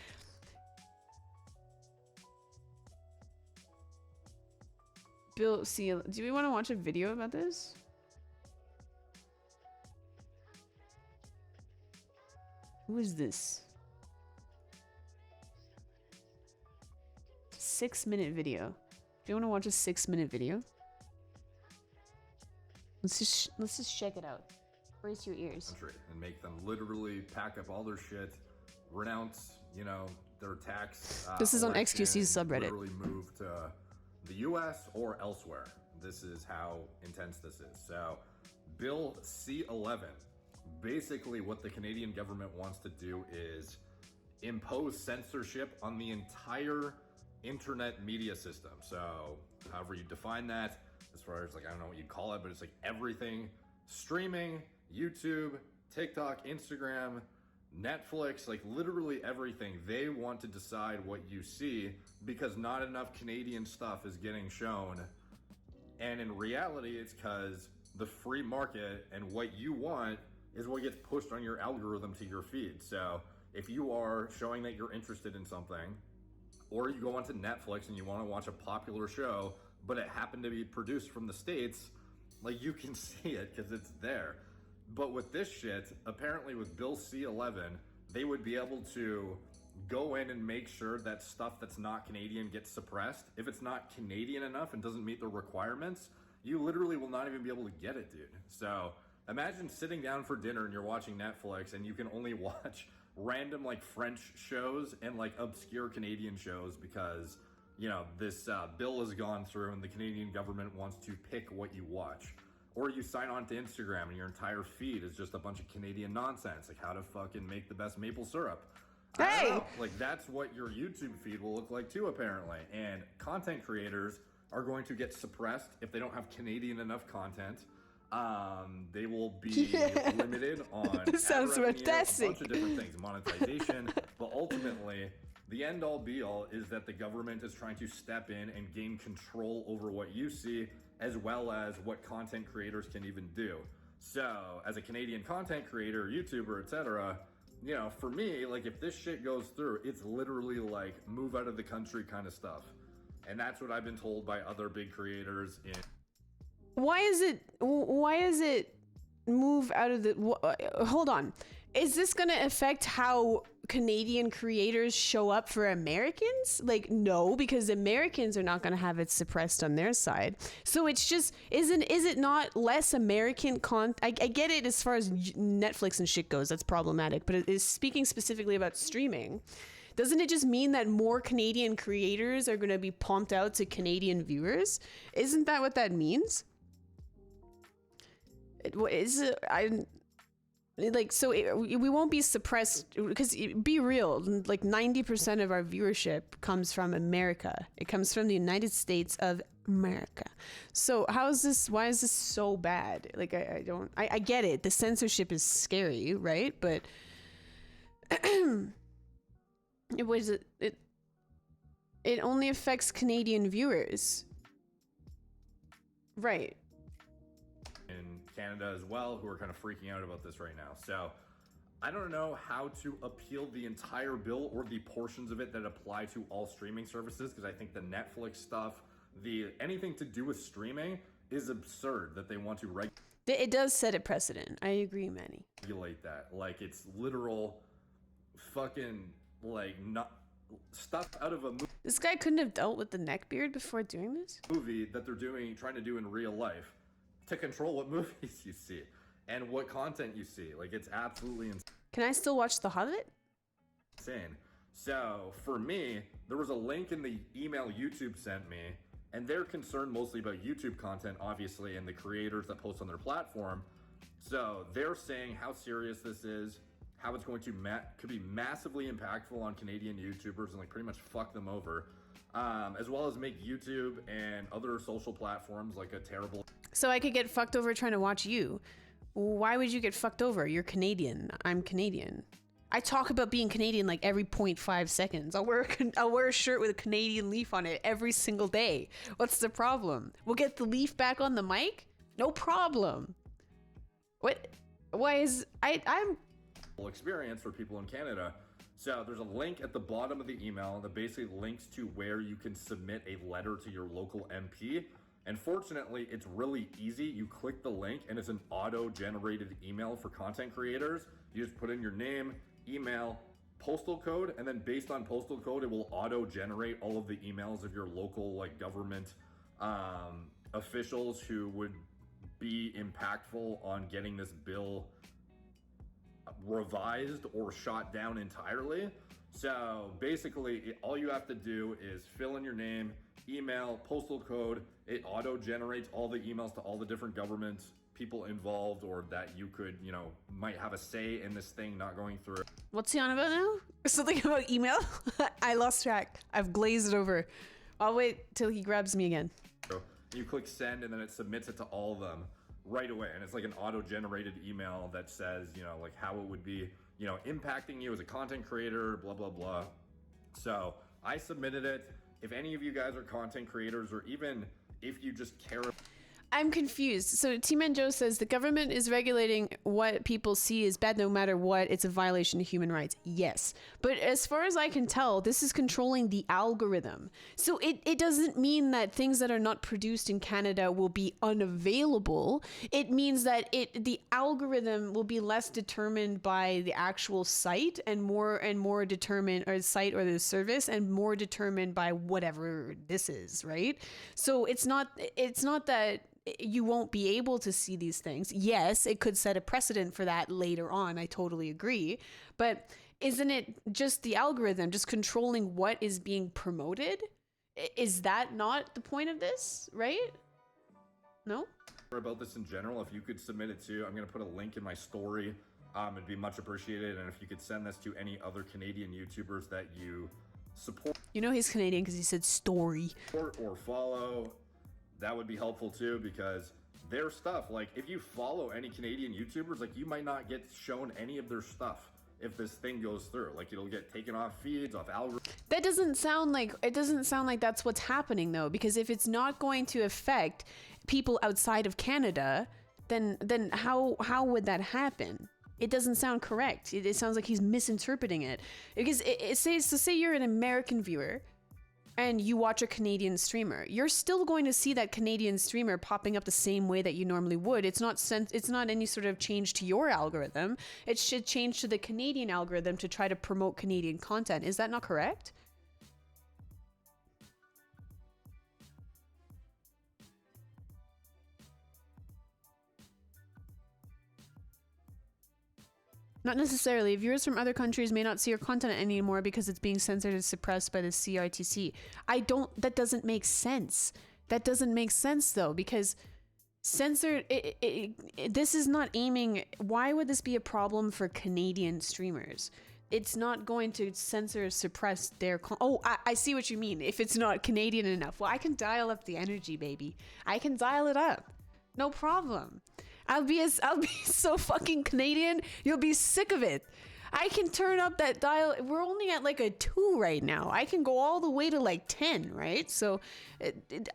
Bill C... Do we want to watch a video about this? Who is this? 6-minute video. Do you want to watch a 6-minute video? Let's just check it out. Brace your ears. And make them literally pack up all their shit, renounce, you know, their tax. This is on XQC's subreddit. Literally move to the U.S. or elsewhere. This is how intense this is. So, Bill C11. Basically, what the Canadian government wants to do is impose censorship on the entire internet media system. So however you define that, as far as like, I don't know what you'd call it, but it's like everything streaming, YouTube, TikTok, Instagram, Netflix, like literally everything. They want to decide what you see because not enough Canadian stuff is getting shown. And in reality, it's because the free market and what you want is what gets pushed on your algorithm to your feed. So if you are showing that you're interested in something, or you go onto Netflix and you want to watch a popular show, but it happened to be produced from the States, like you can see it because it's there. But with this shit, apparently with Bill C11, they would be able to go in and make sure that stuff that's not Canadian gets suppressed. If it's not Canadian enough and doesn't meet the requirements, you literally will not even be able to get it, dude. So imagine sitting down for dinner and you're watching Netflix and you can only watch random like French shows and like obscure Canadian shows because, you know, this bill has gone through and the Canadian government wants to pick what you watch. Or you sign on to Instagram and your entire feed is just a bunch of Canadian nonsense, like how to fucking make the best maple syrup. I don't know. Like that's what your YouTube feed will look like too, apparently. And content creators are going to get suppressed if they don't have Canadian enough content. They will be limited on this sounds fantastic. A bunch of different things, monetization, but ultimately the end all be all is that the government is trying to step in and gain control over what you see as well as what content creators can even do. So as a Canadian content creator, YouTuber, etc., you know, for me, like if this shit goes through, it's literally like move out of the country kind of stuff. And that's what I've been told by other big creators in... Why is it move out of the... hold on. Is this going to affect how Canadian creators show up for Americans? Like, no, because Americans are not going to have it suppressed on their side. So it's just, is it not less American content? I get it as far as Netflix and shit goes. That's problematic. But it is speaking specifically about streaming. Doesn't it just mean that more Canadian creators are going to be pumped out to Canadian viewers? Isn't that what that means? We won't be suppressed because be real, like 90% of our viewership comes from America. It comes from the United States of America. So why is this so bad? Like, I get it. The censorship is scary, right? But it only affects Canadian viewers. Right. In Canada as well, who are kind of freaking out about this right now. So I don't know how to appeal the entire bill or the portions of it that apply to all streaming services, because I think the Netflix stuff, anything to do with streaming is absurd that they want to It does set a precedent. I agree, Manny. regulate that. Like, it's literal fucking, like, not stuff out of a This guy couldn't have dealt with the neckbeard before doing this? movie that they're trying to do in real life to control what movies you see and what content you see. Like, it's absolutely Can I still watch The Hobbit? insane. So for me, there was a link in the email YouTube sent me, and they're concerned mostly about YouTube content, obviously, and the creators that post on their platform. So they're saying how serious this is, how it's going to could be massively impactful on Canadian YouTubers and like pretty much fuck them over, as well as make YouTube and other social platforms like a terrible. So I could get fucked over trying to watch you. Why would you get fucked over? You're Canadian. I'm Canadian. I talk about being Canadian like every 0.5 seconds. I'll wear a shirt with a Canadian leaf on it every single day. What's the problem? We'll get the leaf back on the mic? No problem. What? Why is I'm experience for people in Canada. So there's a link at the bottom of the email that basically links to where you can submit a letter to your local MP. And fortunately, it's really easy. You click the link and it's an auto-generated email for content creators. You just put in your name, email, postal code, and then based on postal code, it will auto-generate all of the emails of your local like government officials who would be impactful on getting this bill revised or shot down entirely. So basically, all you have to do is fill in your name, email, postal code. It auto generates all the emails to all the different government people involved, or that you could, might have a say in this thing not going through. What's he on about now? Something about email? I lost track. I've glazed it over. I'll wait till he grabs me again. You click send and then it submits it to all of them right away. And it's like an auto-generated email that says, like how it would be, impacting you as a content creator, blah, blah, blah. So I submitted it. If any of you guys are content creators, or even if you just care. I'm confused. So T-Man Joe says the government is regulating what people see as bad no matter what. It's a violation of human rights. Yes. But as far as I can tell, this is controlling the algorithm. So it doesn't mean that things that are not produced in Canada will be unavailable. It means that the algorithm will be less determined by the actual site and more determined, or the site or the service, and more determined by whatever this is, right? So it's not that you won't be able to see these things. Yes, it could set a precedent for that later on. I totally agree. But isn't it just the algorithm just controlling what is being promoted? Is that not the point of this, right? No? About this in general, if you could submit it to, I'm going to put a link in my story. It'd be much appreciated. And if you could send this to any other Canadian YouTubers that you support. He's Canadian because he said story. Or follow. That would be helpful too, because their stuff, like if you follow any Canadian YouTubers, like you might not get shown any of their stuff if this thing goes through. Like it'll get taken off feeds, off algorithms. That doesn't sound like that's what's happening though, because if it's not going to affect people outside of Canada, then how would that happen? It doesn't sound correct. It sounds like he's misinterpreting it, because it says, so say you're an American viewer and you watch a Canadian streamer, you're still going to see that Canadian streamer popping up the same way that you normally would. It's not any sort of change to your algorithm. It should change to the Canadian algorithm to try to promote Canadian content. Is that not correct? Not necessarily. Viewers from other countries may not see your content anymore because it's being censored and suppressed by the CRTC. That doesn't make sense. That doesn't make sense though, because censored, this is not aiming, why would this be a problem for Canadian streamers? it's not going to censor or suppress their I see what you mean. If it's not Canadian enough, well, I can dial up the energy, baby. I can dial it up, no problem. I'll be so fucking Canadian, you'll be sick of it. I can turn up that dial. We're only at like a 2 right now. I can go all the way to like 10, right? So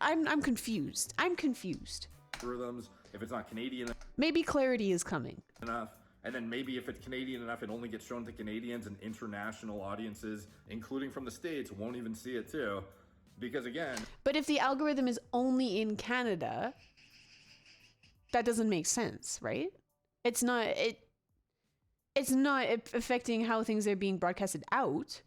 I'm confused. I'm confused. Algorithms, if it's not Canadian Maybe clarity is coming. enough, and then maybe if it's Canadian enough, it only gets shown to Canadians, and international audiences, including from the States, won't even see it too. Because again, But if the algorithm is only in Canada, that doesn't make sense, right? It's not affecting how things are being broadcasted out.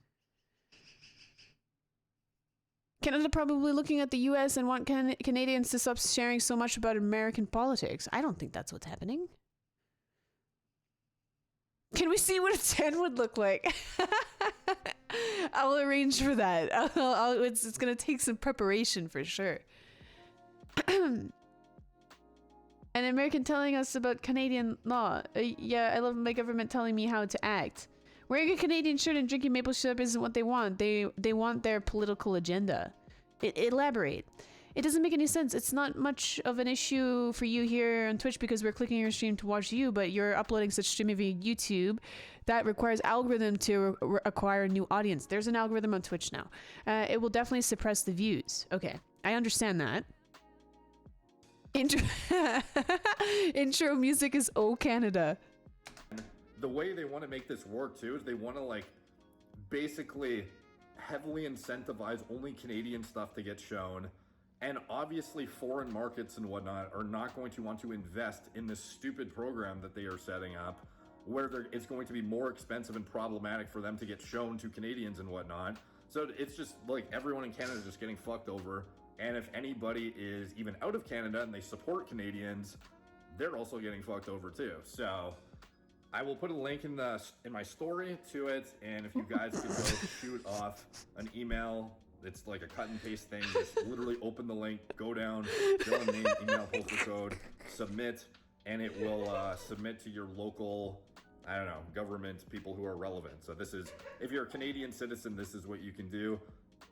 Canada probably looking at the US and want Canadians to stop sharing so much about American politics. I don't think that's what's happening. Can we see what a 10 would look like? I'll arrange for that. It's going to take some preparation for sure. An American telling us about Canadian law. Yeah, I love my government telling me how to act. Wearing a Canadian shirt and drinking maple syrup isn't what they want. They want their political agenda. Elaborate. It doesn't make any sense. It's not much of an issue for you here on Twitch because we're clicking your stream to watch you, but you're uploading such stream via YouTube that requires algorithm to acquire a new audience. There's an algorithm on Twitch now. It will definitely suppress the views. Okay, I understand that. Intro music is "Oh Canada." the way they want to make this work too is they want to like basically heavily incentivize only Canadian stuff to get shown. And obviously foreign markets and whatnot are not going to want to invest in this stupid program that they are setting up where it's going to be more expensive and problematic for them to get shown to Canadians and whatnot. So it's just like everyone in Canada is just getting fucked over. And if anybody is even out of Canada and they support Canadians, they're also getting fucked over too. So I will put a link in my story to it. And if you guys could go shoot off an email, it's like a cut and paste thing. Just literally open the link, go down, fill in name, email, postal code, submit, and it will submit to your local, I don't know, government people who are relevant. So this is, if you're a Canadian citizen, this is what you can do.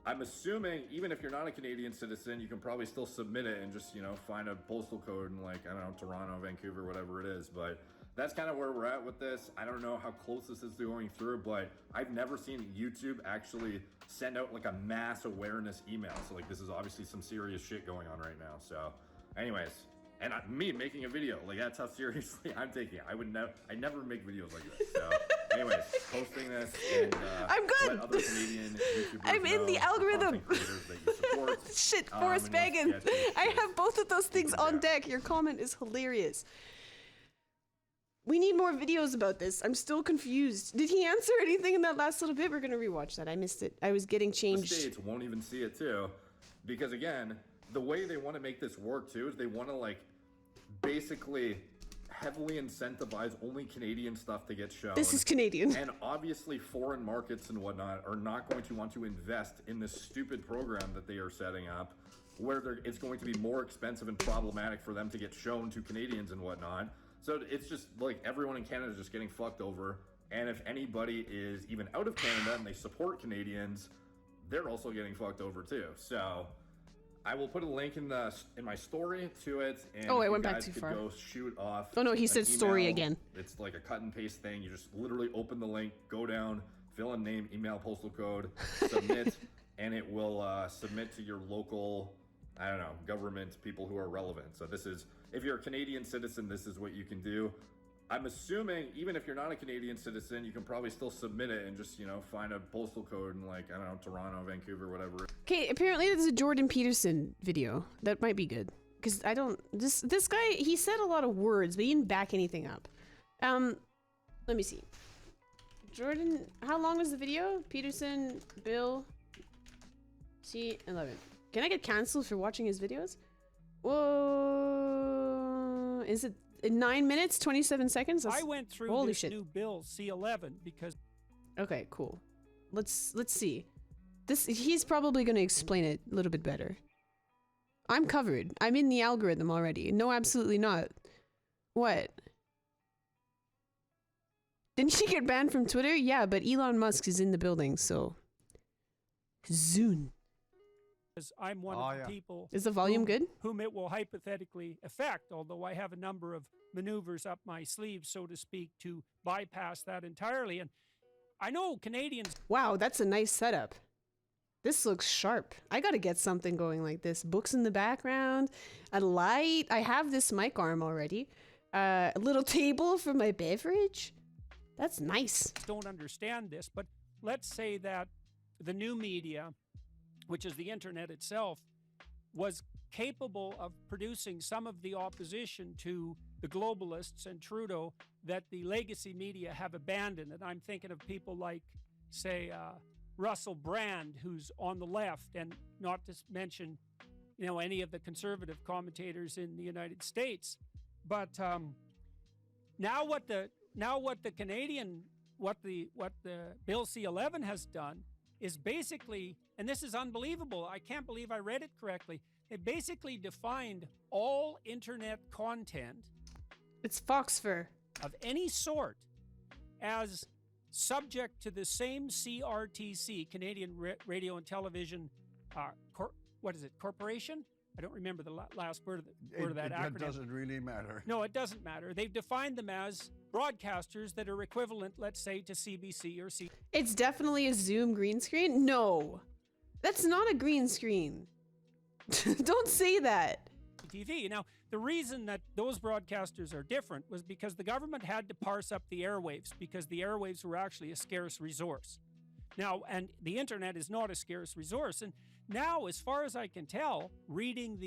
I'm assuming even if you're not a Canadian citizen, you can probably still submit it and just, you know, find a postal code in like, I don't know, Toronto, Vancouver, whatever it is. But that's kind of where we're at with this. I don't know how close this is going through, but I've never seen YouTube actually send out like a mass awareness email. So like this is obviously some serious shit going on right now. So anyways, and me making a video, like that's how seriously I'm taking it. I never make videos like this. So anyways, posting this and I'm good. let other Canadian YouTubers I'm in the know, algorithm. content creators that you support. Shit, and Forrest those Bagan. sketchy I shit. have both of those things on deck. Your comment is hilarious. We need more videos about this. I'm still confused. Did he answer anything in that last little bit? We're gonna rewatch that. I missed it. I was getting The changed. states won't even see it too, because again, the way they want to make this work too is they want to like basically heavily incentivize only Canadian stuff to get shown. This is Canadian. And obviously foreign markets and whatnot are not going to want to invest in this stupid program that they are setting up where it's going to be more expensive and problematic for them to get shown to Canadians and whatnot. So it's just like everyone in Canada is just getting fucked over. And if anybody is even out of Canada and they support Canadians, they're also getting fucked over too. So I will put a link in my story to it. And Oh, if I you went back guys too could far. Go shoot off. Oh, no, he an said story email. again. It's like a cut and paste thing. You just literally open the link, go down, fill in name, email, postal code, submit, and it will submit to your local, I don't know, government people who are relevant. So this is, if you're a Canadian citizen, this is what you can do. I'm assuming even if you're not a Canadian citizen, you can probably still submit it and just, you know, find a postal code in like, I don't know, Toronto, Vancouver, whatever. Okay, apparently there's a Jordan Peterson video. That might be good. Because I don't... This guy, he said a lot of words, but he didn't back anything up. Let me see. Jordan... How long was the video? Peterson, Bill... C11. Can I get canceled for watching his videos? Whoa... Is it 9 minutes, 27 seconds? I went through holy this shit. new bill C11 because Okay, cool. Let's see. He's probably going to explain it a little bit better. I'm covered. I'm in the algorithm already. No, absolutely not. What? Didn't she get banned from Twitter? Yeah, but Elon Musk is in the building, so. Zoom. I'm one of the people Is the volume good? whom it will hypothetically affect, although I have a number of maneuvers up my sleeve, so to speak, to bypass that entirely. And I know Canadians. Wow, that's a nice setup. This looks sharp. I gotta get something going like this. Books in the background, a light. I have this mic arm already. A little table for my beverage. That's nice. Don't understand this, but let's say that the new media, which is the internet itself, was capable of producing some of the opposition to the globalists and Trudeau that the legacy media have abandoned. And I'm thinking of people like, say, Russell Brand, who's on the left, and not to mention, any of the conservative commentators in the United States. But now what the Bill C-11 has done is basically, and this is unbelievable, I can't believe I read it correctly, they basically defined all internet content. It's Fox fur. Of any sort as subject to the same CRTC, Canadian Radio and Television, Corporation? I don't remember the last word of that acronym. It doesn't really matter. No, it doesn't matter. They've defined them as broadcasters that are equivalent, let's say, to CBC or C. It's definitely a Zoom green screen? No. That's not a green screen. Don't say that. TV. Now, the reason that those broadcasters are different was because the government had to parse up the airwaves because the airwaves were actually a scarce resource. Now, and the internet is not a scarce resource. And now, as far as I can tell, reading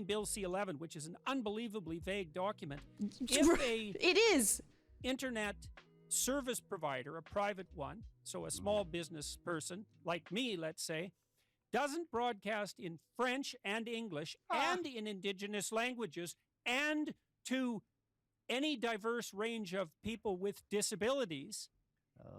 Bill C-11, which is an unbelievably vague document, It is. Internet service provider, a private one, so a small business person like me, let's say, doesn't broadcast in French and English and in indigenous languages and to any diverse range of people with disabilities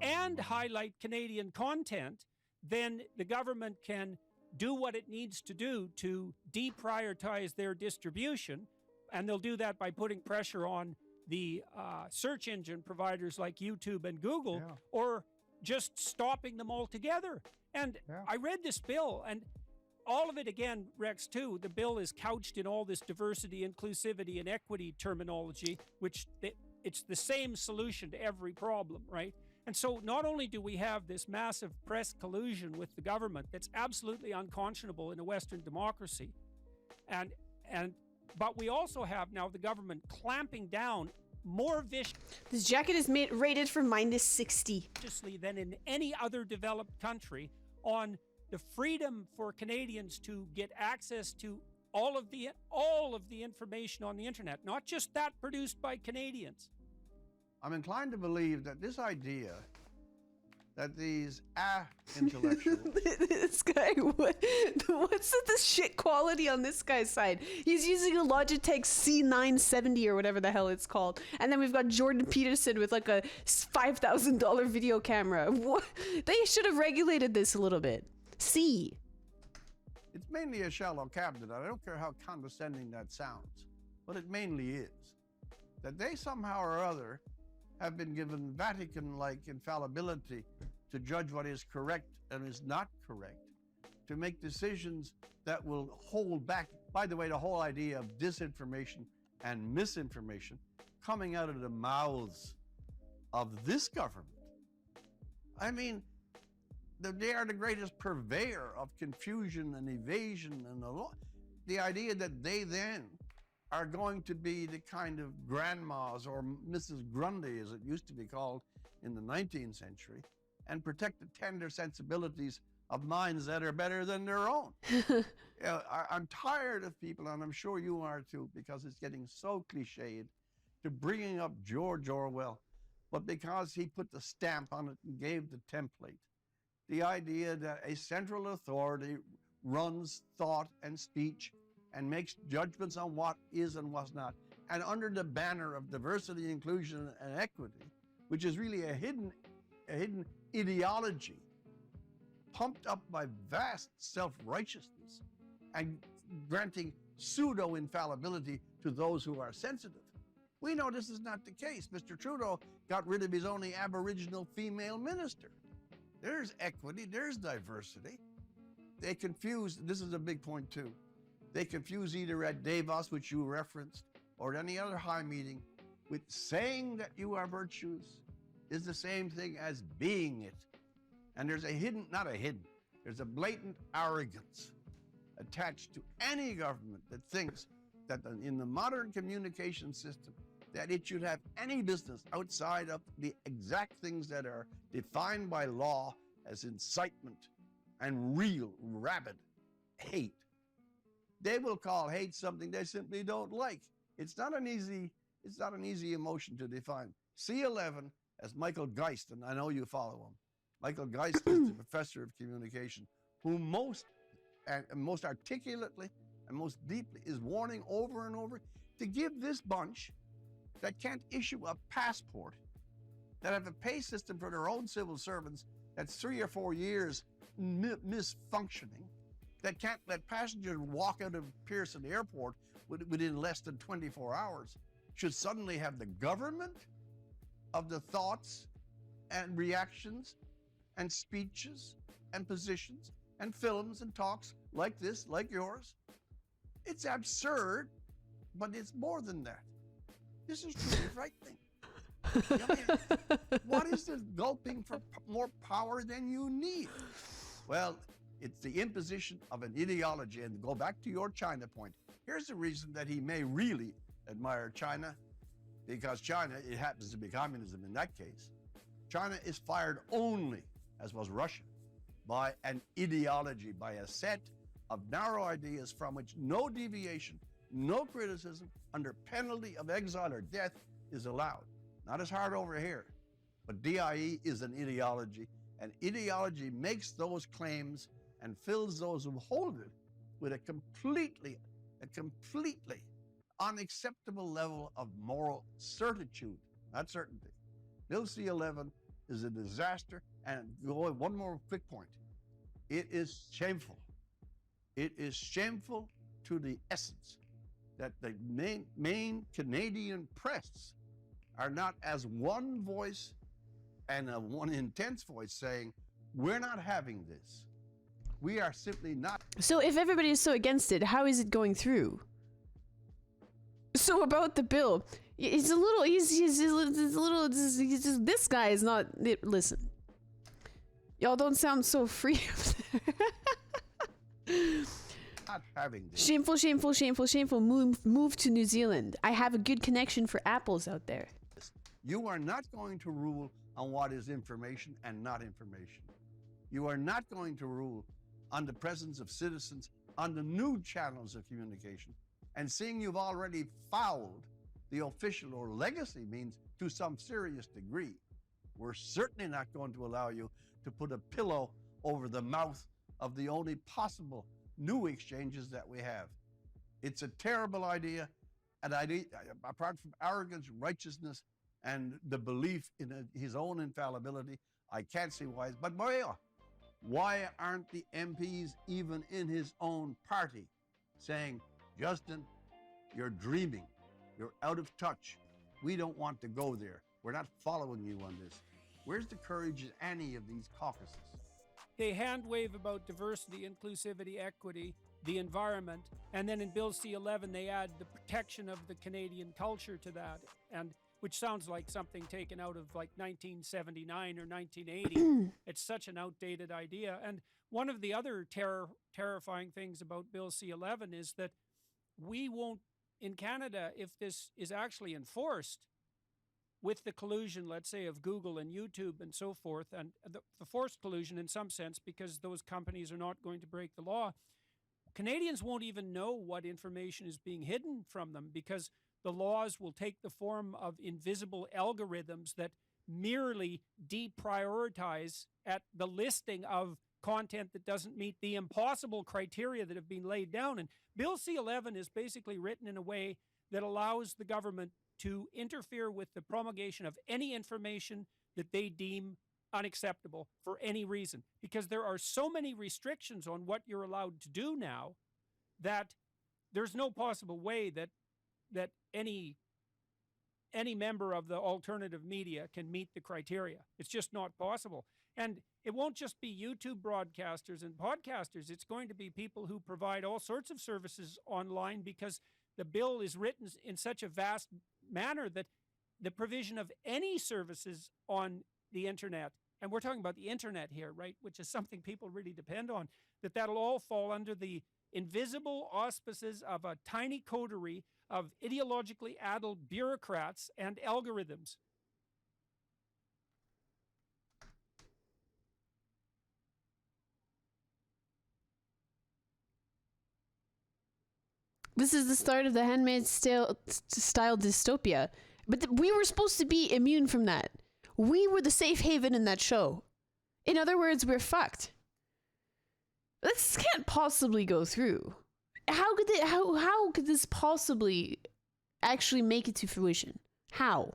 and highlight Canadian content, then the government can do what it needs to do to deprioritize their distribution. And they'll do that by putting pressure on the search engine providers like YouTube and Google, or just stopping them altogether. And I read this bill, and all of it, again, Rex, too, the bill is couched in all this diversity, inclusivity, and equity terminology, which it's the same solution to every problem, right? And so not only do we have this massive press collusion with the government that's absolutely unconscionable in a Western democracy, but we also have now the government clamping down more This jacket is rated for -60. viciously than in any other developed country on the freedom for Canadians to get access to all of the information on the internet, not just that produced by Canadians. I'm inclined to believe that this idea that these intellectuals This guy, what's the shit quality on this guy's side? He's using a Logitech C970 or whatever the hell it's called. And then we've got Jordan Peterson with like a $5,000 video camera. What? They should have regulated this a little bit. It's mainly a shallow cabinet. I don't care how condescending that sounds, but it mainly is. That they somehow or other have been given Vatican-like infallibility to judge what is correct and is not correct, to make decisions that will hold back. By the way, the whole idea of disinformation and misinformation coming out of the mouths of this government. I mean, they are the greatest purveyor of confusion and evasion and the idea that they then are going to be the kind of grandmas or Mrs. Grundy, as it used to be called in the 19th century, and protect the tender sensibilities of minds that are better than their own. I'm tired of people, and I'm sure you are too, because it's getting so cliched, to bringing up George Orwell, but because he put the stamp on it and gave the template. The idea that a central authority runs thought and speech and makes judgments on what is and what's not. And under the banner of diversity, inclusion, and equity, which is really a hidden ideology pumped up by vast self-righteousness and granting pseudo-infallibility to those who are sensitive. We know this is not the case. Mr. Trudeau got rid of his only Aboriginal female minister. There's equity, there's diversity. They confuse, this is a big point too, they confuse either at Davos, which you referenced, or at any other high meeting, with saying that you are virtuous is the same thing as being it. And there's a hidden, not a hidden, there's a blatant arrogance attached to any government that thinks that in the modern communication system, that it should have any business outside of the exact things that are defined by law as incitement and real rabid hate. They will call hate something they simply don't like. It's not an easy emotion to define. C11, as Michael Geist, and I know you follow him. Michael Geist is the professor of communication who most articulately and most deeply is warning over and over to give this bunch that can't issue a passport, that have a pay system for their own civil servants that's 3 or 4 years misfunctioning, that can't let passengers walk out of Pearson Airport within less than 24 hours, should suddenly have the government of the thoughts and reactions and speeches and positions and films and talks like this, like yours. It's absurd, but it's more than that. This is truly frightening. I mean, what is this gulping for more power than you need? Well, it's the imposition of an ideology. And go back to your China point. Here's the reason that he may really admire China, because China, it happens to be communism in that case. China is fired only, as was Russia, by an ideology, by a set of narrow ideas from which no deviation, no criticism, under penalty of exile or death is allowed. Not as hard over here, but DIE is an ideology, and ideology makes those claims and fills those who hold it with a completely unacceptable level of moral certitude, not certainty. Bill C-11 is a disaster, and one more quick point. It is shameful. It is shameful to the essence that the main Canadian press are not as one voice and one intense voice saying, we're not having this. We are simply not. So if everybody is so against it, how is it going through? So about the bill, it's a little easy. This guy is not. Listen, y'all don't sound so free. Not having this. Shameful, shameful, shameful, shameful. Move to New Zealand. I have a good connection for apples out there. You are not going to rule on what is information and not information. You are not going to rule on the presence of citizens on the new channels of communication. And seeing you've already fouled the official or legacy means to some serious degree, we're certainly not going to allow you to put a pillow over the mouth of the only possible new exchanges that we have. It's a terrible idea, and apart from arrogance, righteousness, and the belief in his own infallibility, I can't see why. But why aren't the MPs even in his own party saying, Justin, you're dreaming, you're out of touch, we don't want to go there, we're not following you on this? Where's the courage in any of these caucuses? They hand wave about diversity, inclusivity, equity, the environment, and then in Bill C-11 they add the protection of the Canadian culture to that, and which sounds like something taken out of like 1979 or 1980. It's such an outdated idea. And one of the other terrifying things about Bill C-11 is that we won't, in Canada, if this is actually enforced, with the collusion, let's say, of Google and YouTube and so forth, and the forced collusion in some sense, because those companies are not going to break the law, Canadians won't even know what information is being hidden from them, because the laws will take the form of invisible algorithms that merely deprioritize at the listing of content that doesn't meet the impossible criteria that have been laid down. And Bill C-11 is basically written in a way that allows the government to interfere with the promulgation of any information that they deem unacceptable for any reason. Because there are so many restrictions on what you're allowed to do now that there's no possible way that any any member of the alternative media can meet the criteria. It's just not possible. And it won't just be YouTube broadcasters and podcasters. It's going to be people who provide all sorts of services online, because the bill is written in such a vast manner that the provision of any services on the internet, and we're talking about the internet here, right, which is something people really depend on, that'll all fall under the invisible auspices of a tiny coterie of ideologically addled bureaucrats and algorithms. This is the start of the Handmaid's style dystopia. But we were supposed to be immune from that. We were the safe haven in that show. In other words, we're fucked. This can't possibly go through. How could this possibly actually make it to fruition? How?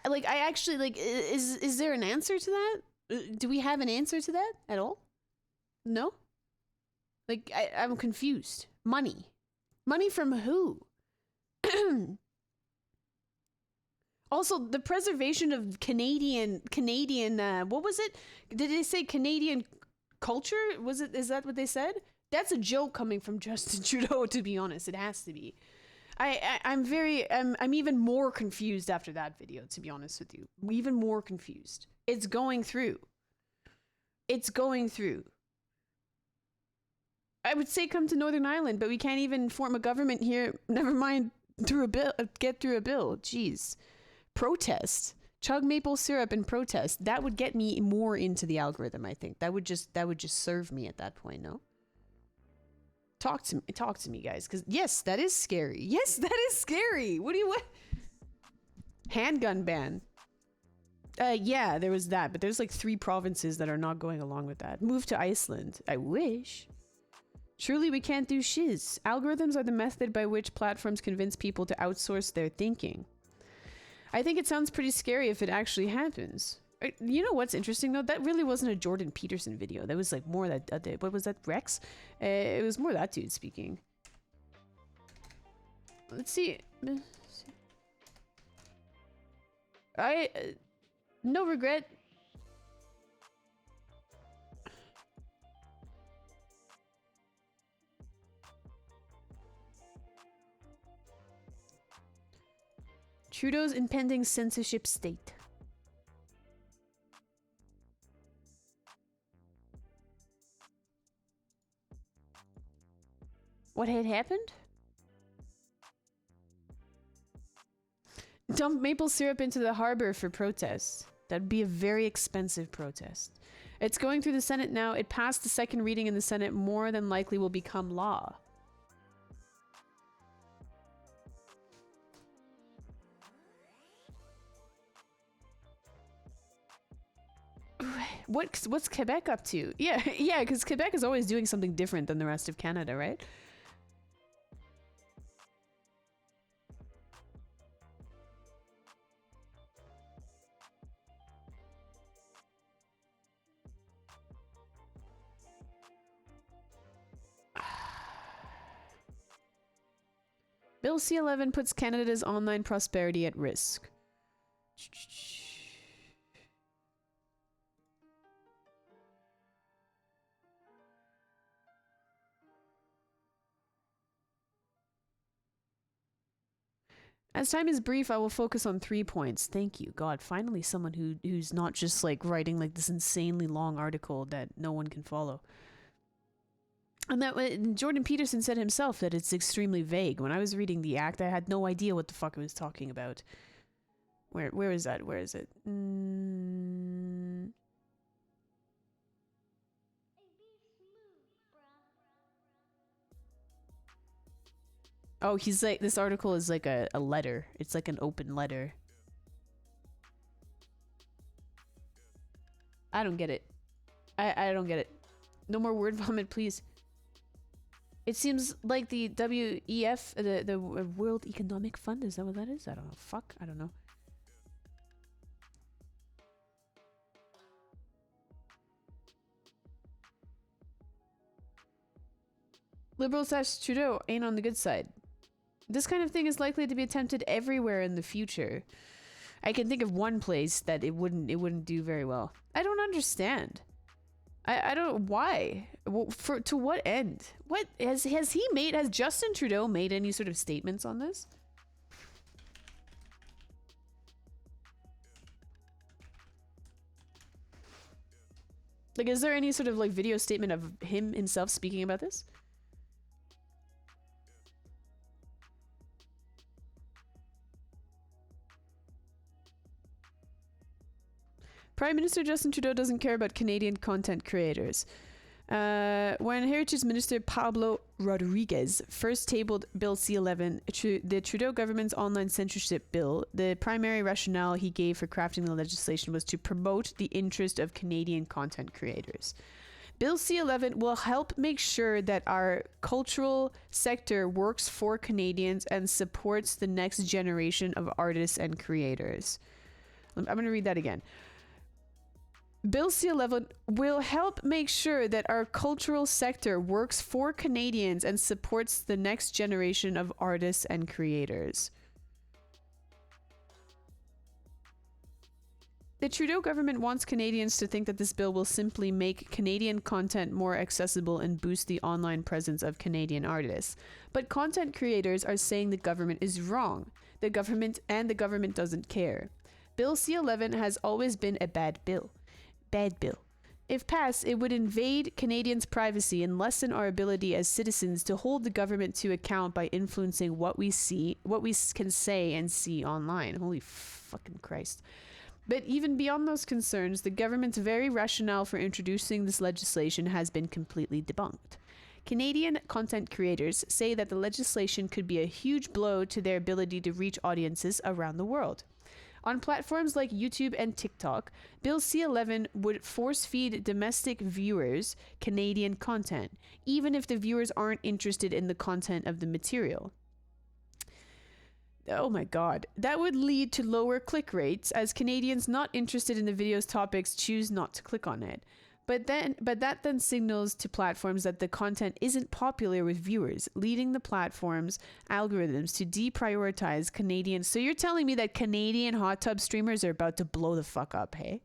Is there an answer to that? Do we have an answer to that at all? No? I'm confused. Money from who? Also, the preservation of Canadian, what was it? Did they say Canadian culture? Is that what they said? That's a joke coming from Justin Trudeau, to be honest. It has to be. I'm even more confused after that video, to be honest with you. Even more confused. It's going through. I would say come to Northern Ireland, but we can't even form a government here. Never mind get through a bill. Jeez. Protest. Chug maple syrup and protest. That would get me more into the algorithm, I think. That would just serve me at that point, no? Talk to me, guys, because yes, that is scary. Yes, that is scary. What? Handgun ban. Yeah, there was that, but there's like 3 provinces that are not going along with that. Move to Iceland. I wish. Truly, we can't do shiz. Algorithms are the method by which platforms convince people to outsource their thinking. I think it sounds pretty scary if it actually happens. You know what's interesting though? That really wasn't a Jordan Peterson video. That was like more that, what was that, Rex? It was more that dude speaking. Let's see. No regret. Trudeau's impending censorship state. What had happened? Dump maple syrup into the harbor for protests. That'd be a very expensive protest. It's going through the Senate now. It passed the second reading in the Senate. More than likely will become law. What's Quebec up to? Yeah, because Quebec is always doing something different than the rest of Canada, right? Bill C-11 puts Canada's online prosperity at risk. As time is brief, I will focus on 3 points. Thank you, God. Finally, someone who's not just like writing like this insanely long article that no one can follow. And that Jordan Peterson said himself that it's extremely vague. When I was reading the act, I had no idea what the fuck it was talking about. Where is that? Where is it? Oh, he's like, this article is like a letter. It's like an open letter. I don't get it. I don't get it. No more word vomit, please. It seems like the WEF, the World Economic Fund, is that what that is? I don't know. Fuck, I don't know. Liberal / Trudeau ain't on the good side. This kind of thing is likely to be attempted everywhere in the future. I can think of one place that it wouldn't do very well. I don't understand. I don't why. To what end? What has Justin Trudeau made any sort of statements on this? Like, is there any sort of like video statement of him himself speaking about this? Prime Minister Justin Trudeau doesn't care about Canadian content creators. When Heritage Minister Pablo Rodriguez first tabled Bill C-11, the Trudeau government's online censorship bill, the primary rationale he gave for crafting the legislation was to promote the interest of Canadian content creators. Bill C-11 will help make sure that our cultural sector works for Canadians and supports the next generation of artists and creators. I'm going to read that again. Bill C-11 will help make sure that our cultural sector works for Canadians and supports the next generation of artists and creators. The Trudeau government wants Canadians to think that this bill will simply make Canadian content more accessible and boost the online presence of Canadian artists. But content creators are saying the government is wrong. The government doesn't care. Bill C-11 has always been a bad bill. If passed, it would invade Canadians' privacy and lessen our ability as citizens to hold the government to account by influencing what we can say and see online. Holy fucking Christ. But even beyond those concerns, the government's very rationale for introducing this legislation has been completely debunked. Canadian content creators say that the legislation could be a huge blow to their ability to reach audiences around the world. On platforms like YouTube and TikTok, Bill C-11 would force-feed domestic viewers Canadian content, even if the viewers aren't interested in the content of the material. Oh my god. That would lead to lower click rates, as Canadians not interested in the video's topics choose not to click on it. But that then signals to platforms that the content isn't popular with viewers, leading the platform's algorithms to deprioritize Canadian. So you're telling me that Canadian hot tub streamers are about to blow the fuck up, hey?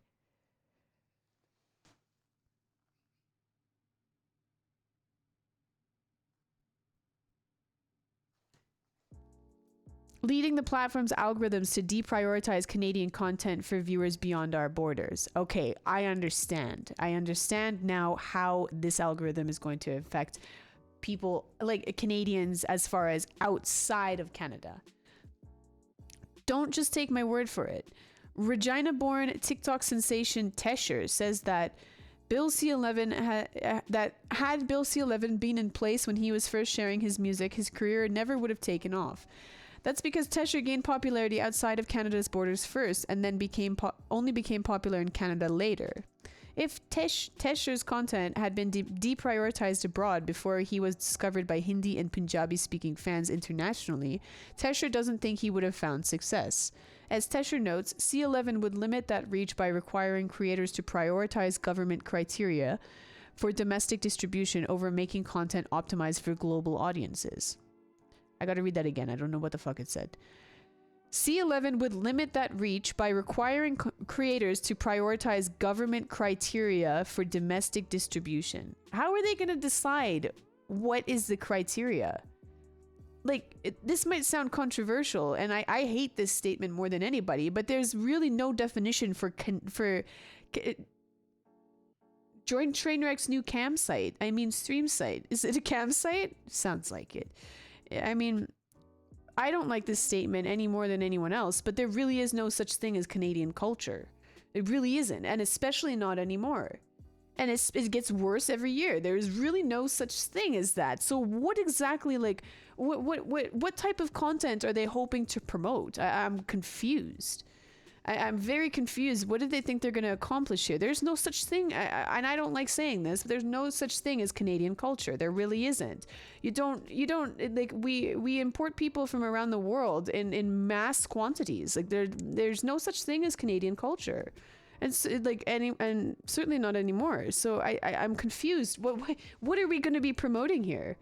Leading the platform's algorithms to deprioritize Canadian content for viewers beyond our borders. Okay, I understand. I understand now how this algorithm is going to affect people, like Canadians, as far as outside of Canada. Don't just take my word for it. Regina-born TikTok sensation Tesher says that Bill C-11 had Bill C-11 been in place when he was first sharing his music, his career never would have taken off. That's because Tesher gained popularity outside of Canada's borders first, and then only became popular in Canada later. If Tesher's content had been deprioritized abroad before he was discovered by Hindi and Punjabi-speaking fans internationally, Tesher doesn't think he would have found success. As Tesher notes, C-11 would limit that reach by requiring creators to prioritize government criteria for domestic distribution over making content optimized for global audiences. I gotta read that again. I don't know what the fuck it said. C-11 would limit that reach by requiring creators to prioritize government criteria for domestic distribution. How are they gonna decide what is the criteria? Like, this might sound controversial, and I hate this statement more than anybody, but there's really no definition for join Trainwreck's new stream site. Is it a cam site? Sounds like it. I mean, I don't like this statement any more than anyone else, but there really is no such thing as Canadian culture. It really isn't, and especially not anymore. And it gets worse every year. There's really no such thing as that. So what exactly, like, what type of content are they hoping to promote? I'm confused. I'm very confused. What do they think they're going to accomplish here? There's no such thing, and I don't like saying this, but there's no such thing as Canadian culture. There really isn't. You don't, like, we import people from around the world in mass quantities. Like, there's no such thing as Canadian culture. And and certainly not anymore. So I'm confused. What are we going to be promoting here?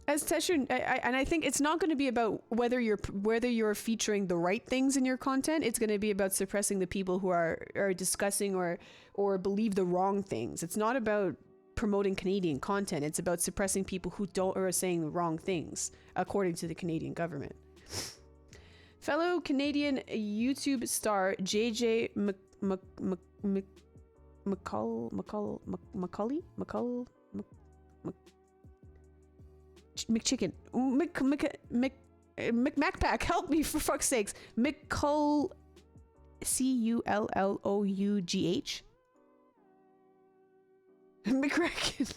As Tesher, and I think it's not going to be about whether you're featuring the right things in your content. It's going to be about suppressing the people who are discussing or believe the wrong things. It's not about promoting Canadian content. It's about suppressing people who don't or are saying the wrong things, according to the Canadian government. Fellow Canadian YouTube star JJ McChicken. McMacpack, help me for fuck's sakes. McCull, Cullough. McCracken.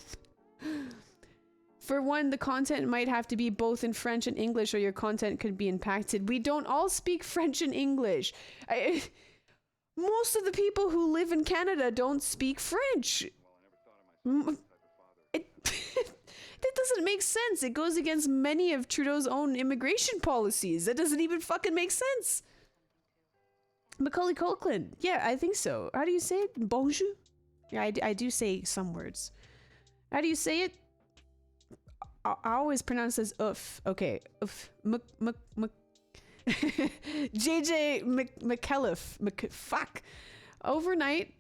For one, the content might have to be both in French and English, or your content could be impacted. We don't all speak French and English. Most of the people who live in Canada don't speak French. That doesn't make sense. It goes against many of Trudeau's own immigration policies. That doesn't even fucking make sense. Macaulay Culkin. Yeah, I think so. How do you say it? Bonjour? Yeah, I do say some words. How do you say it? I always pronounce it as oof. Okay. Oof. JJ McKelliff. Fuck. Overnight,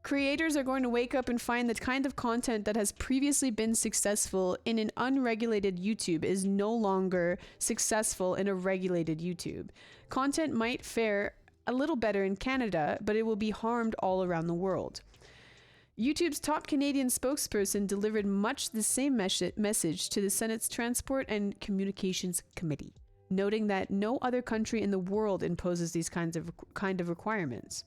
creators are going to wake up and find the kind of content that has previously been successful in an unregulated YouTube is no longer successful in a regulated YouTube. Content might fare a little better in Canada, but it will be harmed all around the world. YouTube's top Canadian spokesperson delivered much the same message to the Senate's Transport and Communications Committee, noting that no other country in the world imposes these kind of requirements.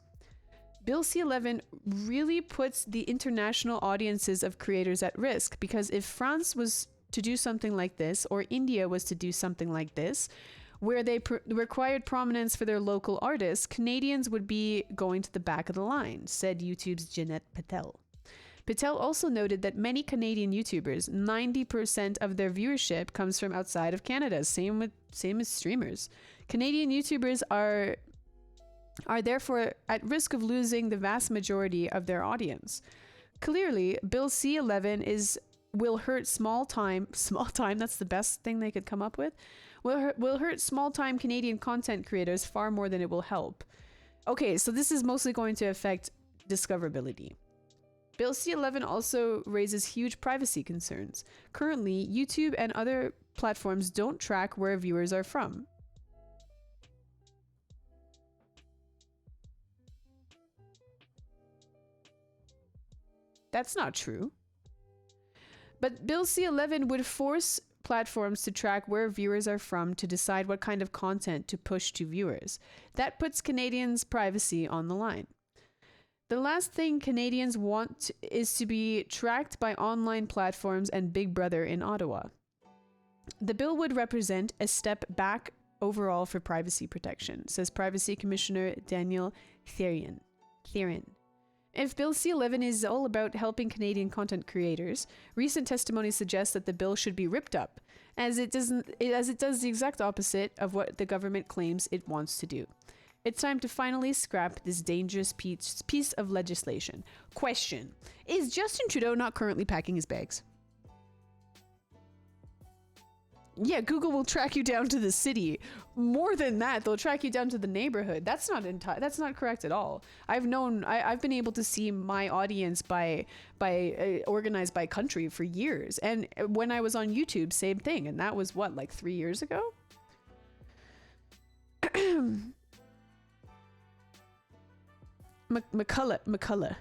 Bill C-11 really puts the international audiences of creators at risk, because if France was to do something like this, or India was to do something like this, where they required prominence for their local artists, Canadians would be going to the back of the line, said YouTube's Jeanette Patel. Patel also noted that many Canadian YouTubers, 90% of their viewership comes from outside of Canada, same as streamers. Canadian YouTubers are therefore at risk of losing the vast majority of their audience. Clearly, Bill C-11 will hurt small time, that's the best thing they could come up with, will hurt small-time Canadian content creators far more than it will help. Okay, so this is mostly going to affect discoverability. Bill C-11 also raises huge privacy concerns. Currently, YouTube and other platforms don't track where viewers are from. That's not true. But Bill C-11 would force platforms to track where viewers are from to decide what kind of content to push to viewers. That puts Canadians' privacy on the line. The last thing Canadians want is to be tracked by online platforms and Big Brother in Ottawa. The bill would represent a step back overall for privacy protection, says Privacy Commissioner Daniel Therian. If Bill C-11 is all about helping Canadian content creators, recent testimony suggests that the bill should be ripped up, as it does the exact opposite of what the government claims it wants to do. It's time to finally scrap this dangerous piece of legislation. Question: is Justin Trudeau not currently packing his bags? Yeah, Google will track you down to the city. More than that, they'll track you down to the neighborhood. That's not correct at all. I've been able to see my audience by organized by country for years. And when I was on YouTube, same thing. And that was what, like 3 years ago? McCullough.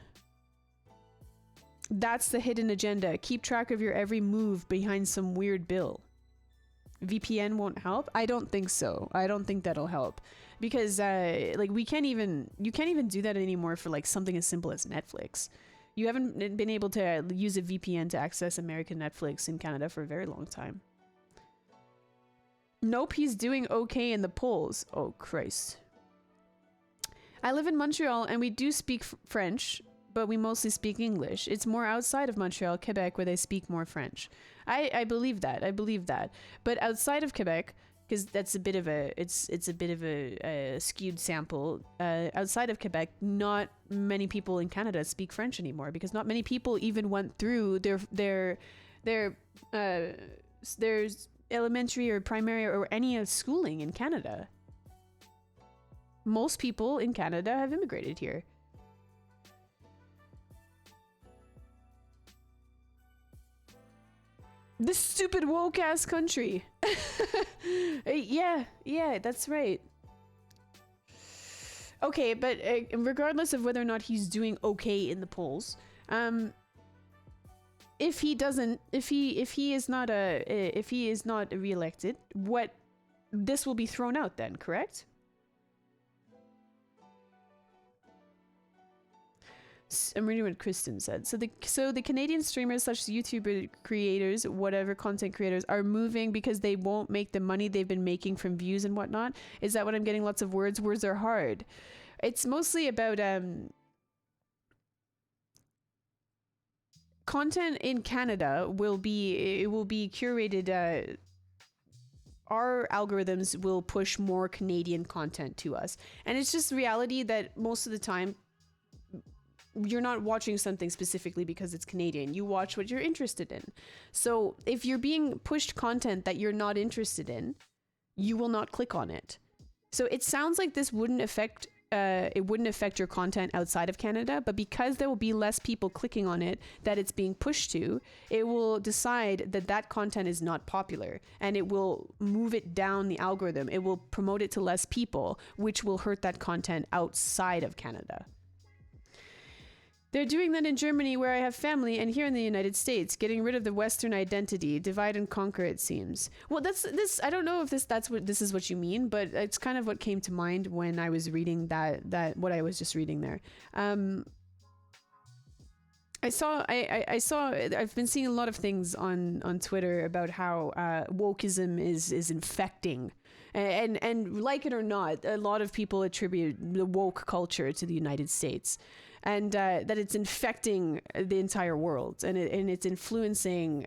That's the hidden agenda. Keep track of your every move behind some weird bill. VPN won't help? I don't think so. I don't think that'll help, because you can't even do that anymore for like something as simple as Netflix. You haven't been able to use a VPN to access American Netflix in Canada for a very long time. Nope, he's doing okay in the polls. Oh Christ. I live in Montreal and we do speak French, but we mostly speak English. It's more outside of Montreal, Quebec, where they speak more French. I believe that. But outside of Quebec, because that's a bit of a skewed sample. Outside of Quebec, not many people in Canada speak French anymore, because not many people even went through their elementary or primary or any schooling in Canada. Most people in Canada have immigrated here. This stupid woke ass country. Yeah, that's right. Okay, but regardless of whether or not he's doing okay in the polls, if he is not reelected, this will be thrown out then, correct? I'm reading what Kristen said. So the Canadian streamers such as YouTuber creators, whatever content creators, are moving because they won't make the money they've been making from views and whatnot. Is that what I'm getting? Lots of words. Words are hard. It's mostly about content in Canada will be curated. Our algorithms will push more Canadian content to us, and it's just reality that most of the time you're not watching something specifically because it's Canadian. You watch what you're interested in. So if you're being pushed content that you're not interested in, you will not click on it. So it sounds like this wouldn't affect your content outside of Canada, but because there will be less people clicking on it that it's being pushed to, it will decide that content is not popular, and it will move it down the algorithm. It will promote it to less people, which will hurt that content outside of Canada. They're doing that in Germany, where I have family, and here in the United States, getting rid of the Western identity, divide and conquer, it seems. Well, this. I don't know if this is what you mean, but it's kind of what came to mind when I was reading that what I was just reading there. I've been seeing a lot of things on Twitter about how wokeism is infecting. And like it or not, a lot of people attribute the woke culture to the United States. And that it's infecting the entire world, and it's influencing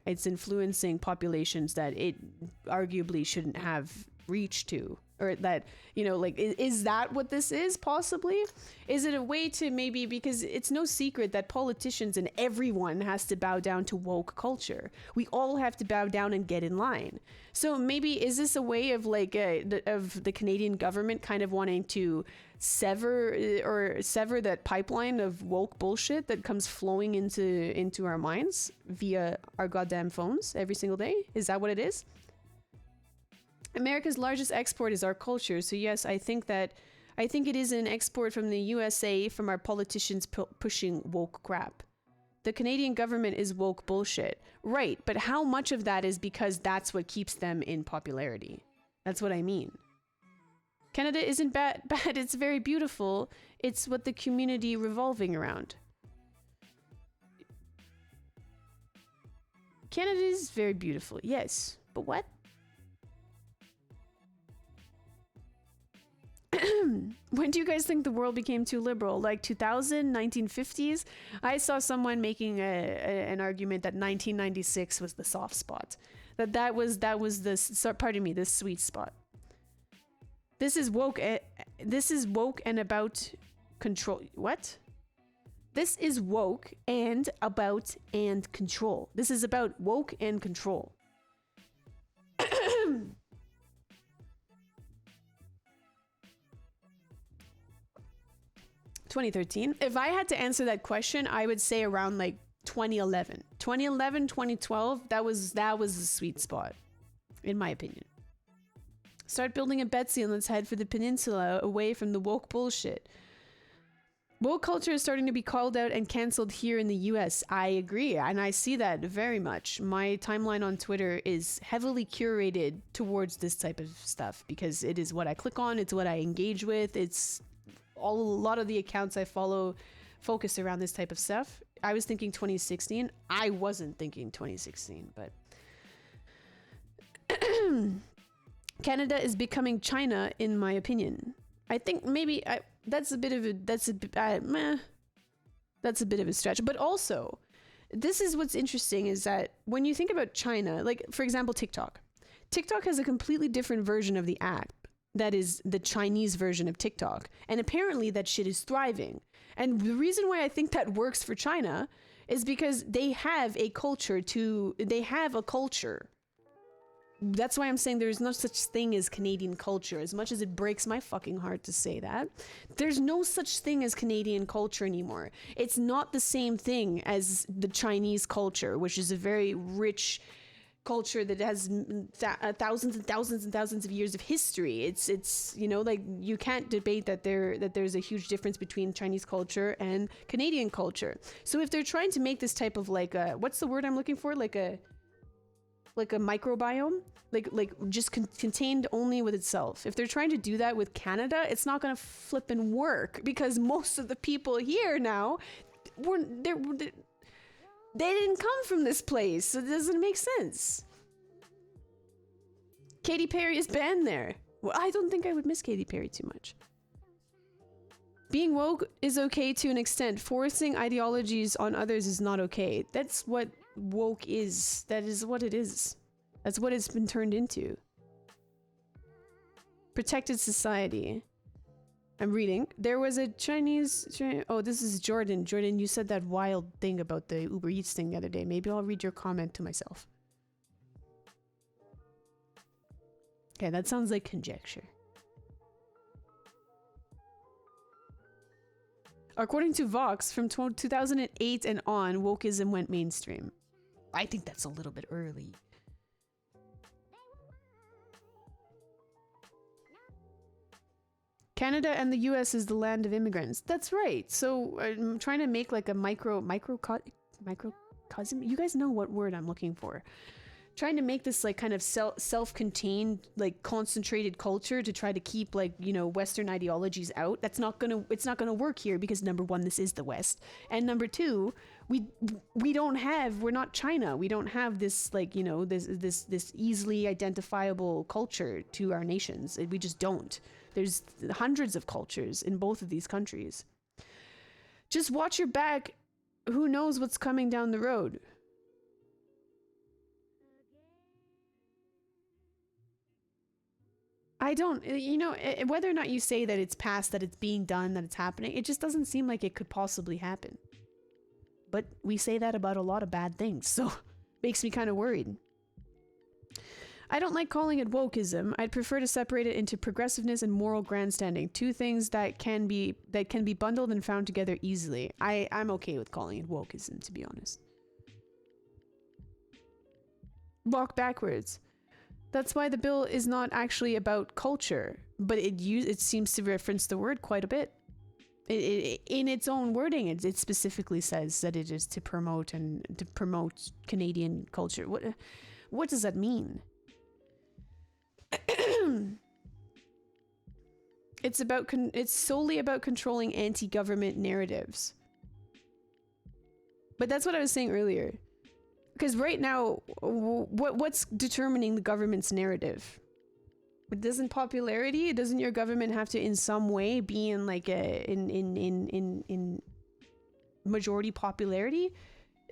populations that it arguably shouldn't have reached to, or that, is that what this is? Possibly, is it a way to maybe, because it's no secret that politicians and everyone has to bow down to woke culture. We all have to bow down and get in line. So maybe is this a way of of the Canadian government kind of wanting to sever that pipeline of woke bullshit that comes flowing into our minds via our goddamn phones every single day? Is that what it is? America's largest export is our culture. So yes, I think it is an export from the USA, from our politicians pushing woke crap. The Canadian government is woke bullshit. Right, but how much of that is because that's what keeps them in popularity? That's what I mean. Canada isn't bad, it's very beautiful. It's what the community revolving around. Canada is very beautiful, yes. But what? When do you guys think the world became too liberal? Like 2000, 1950s? I saw someone making an argument that 1996 was the soft spot. That was the sweet spot. This is woke and about control. What? This is woke and about and control. This is about woke and control. 2013. If I had to answer that question, I would say around like 2011. 2011, 2012, that was the sweet spot, in my opinion. Start building a Betsy and let's head for the peninsula, away from the woke bullshit. Woke culture is starting to be called out and canceled here in the US. I agree, and I see that very much. My timeline on Twitter is heavily curated towards this type of stuff because it is what I click on, it's what I engage with, a lot of the accounts I follow focus around this type of stuff. I was thinking 2016. I wasn't thinking 2016, but Canada is becoming China, in my opinion. I think maybe that's a bit of a stretch. But also, this is what's interesting is that when you think about China, like for example, TikTok has a completely different version of the app that is the Chinese version of TikTok. And apparently that shit is thriving. And the reason why I think that works for China is because they have a culture that's why I'm saying there's no such thing as Canadian culture. As much as it breaks my fucking heart to say that, there's no such thing as Canadian culture anymore. It's not the same thing as the Chinese culture, which is a very rich culture that has thousands and thousands and thousands of years of history. It's you know, like, you can't debate that there's a huge difference between Chinese culture and Canadian culture. So if they're trying to make this type of, like, what's the word I'm looking for, like a microbiome, like just contained only with itself. If they're trying to do that with Canada, it's not gonna flip and work, because most of the people here now they didn't come from this place, so it doesn't make sense. Katy Perry is banned there. Well, I don't think I would miss Katy Perry too much. Being woke is okay to an extent. Forcing ideologies on others is not okay. That's what woke is. That is what it is. That's what it's been turned into. Protected society. I'm reading. There was a oh, this is Jordan. Jordan, you said that wild thing about the Uber Eats thing the other day. Maybe I'll read your comment to myself. Okay, that sounds like conjecture. According to Vox, from 2008 and on, wokeism went mainstream. I think that's a little bit early. Canada and the US is the land of immigrants. That's right. So I'm trying to make like a microcosm. You guys know what word I'm looking for. Trying to make this like kind of self-contained, like concentrated culture to try to keep, like, you know, Western ideologies out. It's not gonna work here, because number one, this is the West, and number two, we're not China. We don't have this, like, you know, this easily identifiable culture to our nations. We just don't. There's hundreds of cultures in both of these countries. Just watch your back. Who knows what's coming down the road? I don't, you know, whether or not you say that it's past, that it's being done, that it's happening, it just doesn't seem like it could possibly happen. But we say that about a lot of bad things, so makes me kind of worried. I don't like calling it wokeism. I'd prefer to separate it into progressiveness and moral grandstanding, two things that can be bundled and found together easily. I'm okay with calling it wokeism, to be honest. Walk backwards. That's why the bill is not actually about culture, but it seems to reference the word quite a bit. In its own wording, it specifically says that it is to promote Canadian culture. What does that mean? It's solely about controlling anti-government narratives. But that's what I was saying earlier. Because right now, what's determining the government's narrative? Doesn't your government have to in some way be in like in majority popularity?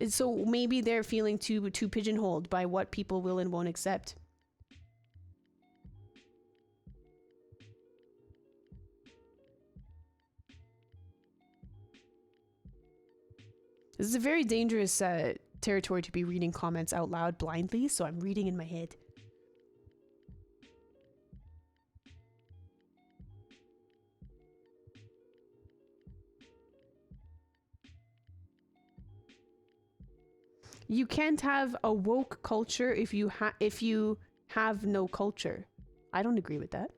So maybe they're feeling too pigeonholed by what people will and won't accept. This is a very dangerous territory to be reading comments out loud blindly, so I'm reading in my head. You can't have a woke culture if you have no culture. I don't agree with that.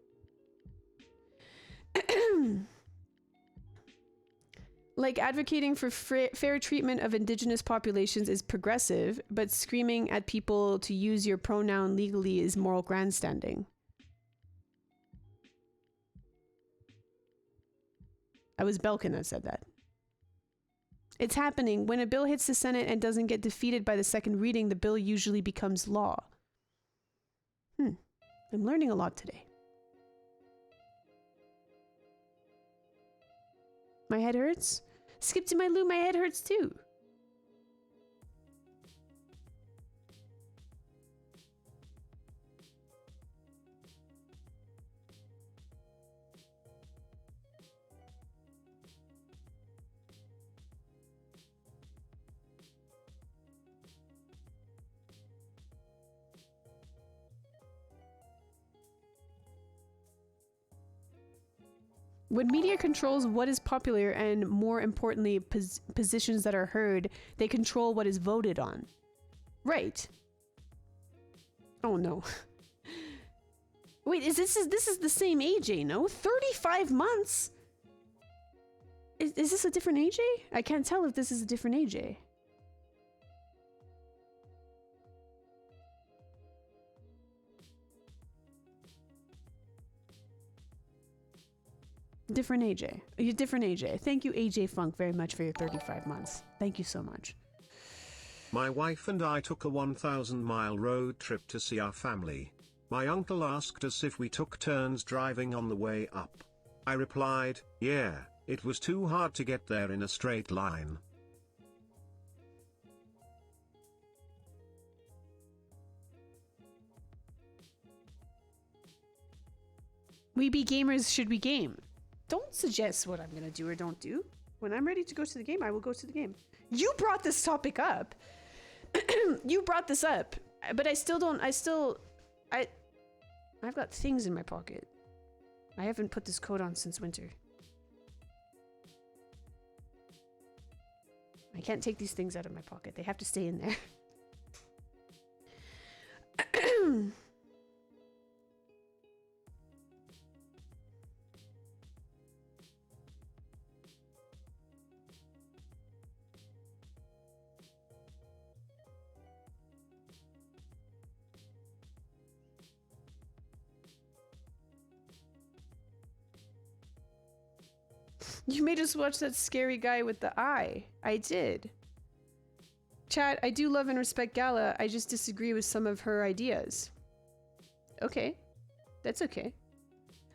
Like, advocating for fair treatment of indigenous populations is progressive, but screaming at people to use your pronoun legally is moral grandstanding. It was Belkin that said that. It's happening. When a bill hits the Senate and doesn't get defeated by the second reading, the bill usually becomes law. I'm learning a lot today. My head hurts? Skip to my loo, my head hurts too. When media controls what is popular and, more importantly, positions that are heard, they control what is voted on. Right. Oh no. Wait, this is the same AJ, no? 35 months? Is this a different AJ? I can't tell if this is a different AJ. Different AJ. You're different AJ. Thank you, AJ Funk, very much for your 35 months. Thank you so much. My wife and I took a 1,000-mile road trip to see our family. My uncle asked us if we took turns driving on the way up. I replied, yeah, it was too hard to get there in a straight line. We be gamers, should we game? Don't suggest what I'm gonna do or don't do. When I'm ready to go to the game, I will go to the game. You brought this topic up. You brought this up, but I've got things in my pocket. I haven't put this coat on since winter. I can't take these things out of my pocket. They have to stay in there. You made us watch that scary guy with the eye. I did. Chat, I do love and respect Gala. I just disagree with some of her ideas. Okay. That's okay.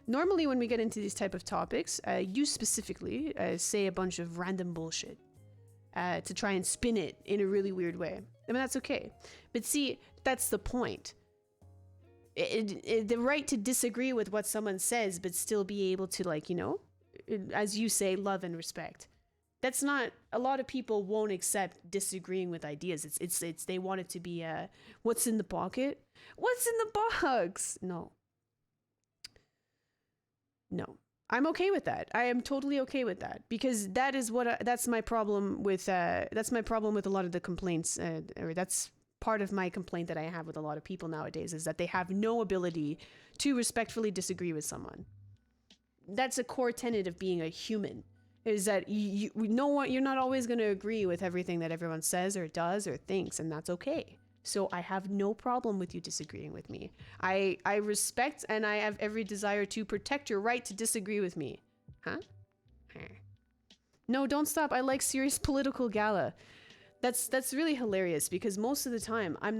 Normally when we get into these type of topics, you specifically say a bunch of random bullshit to try and spin it in a really weird way. I mean, that's okay. But see, that's the point. The right to disagree with what someone says, but still be able to, like, you know, as you say, love and respect. That's not, a lot of people won't accept disagreeing with ideas. It's they want it to be what's in the pocket? What's in the box? No. I'm okay with that. I am totally okay with that, because that is what that's my problem with a lot of the complaints, or that's part of my complaint that I have with a lot of people nowadays, is that they have no ability to respectfully disagree with someone. That's a core tenet of being a human, is that you're not always going to agree with everything that everyone says or does or thinks, and that's okay. So I have no problem with you disagreeing with me. I respect and I have every desire to protect your right to disagree with me. Huh? No, don't stop. I like serious political Gala. That's really hilarious, because most of the time I've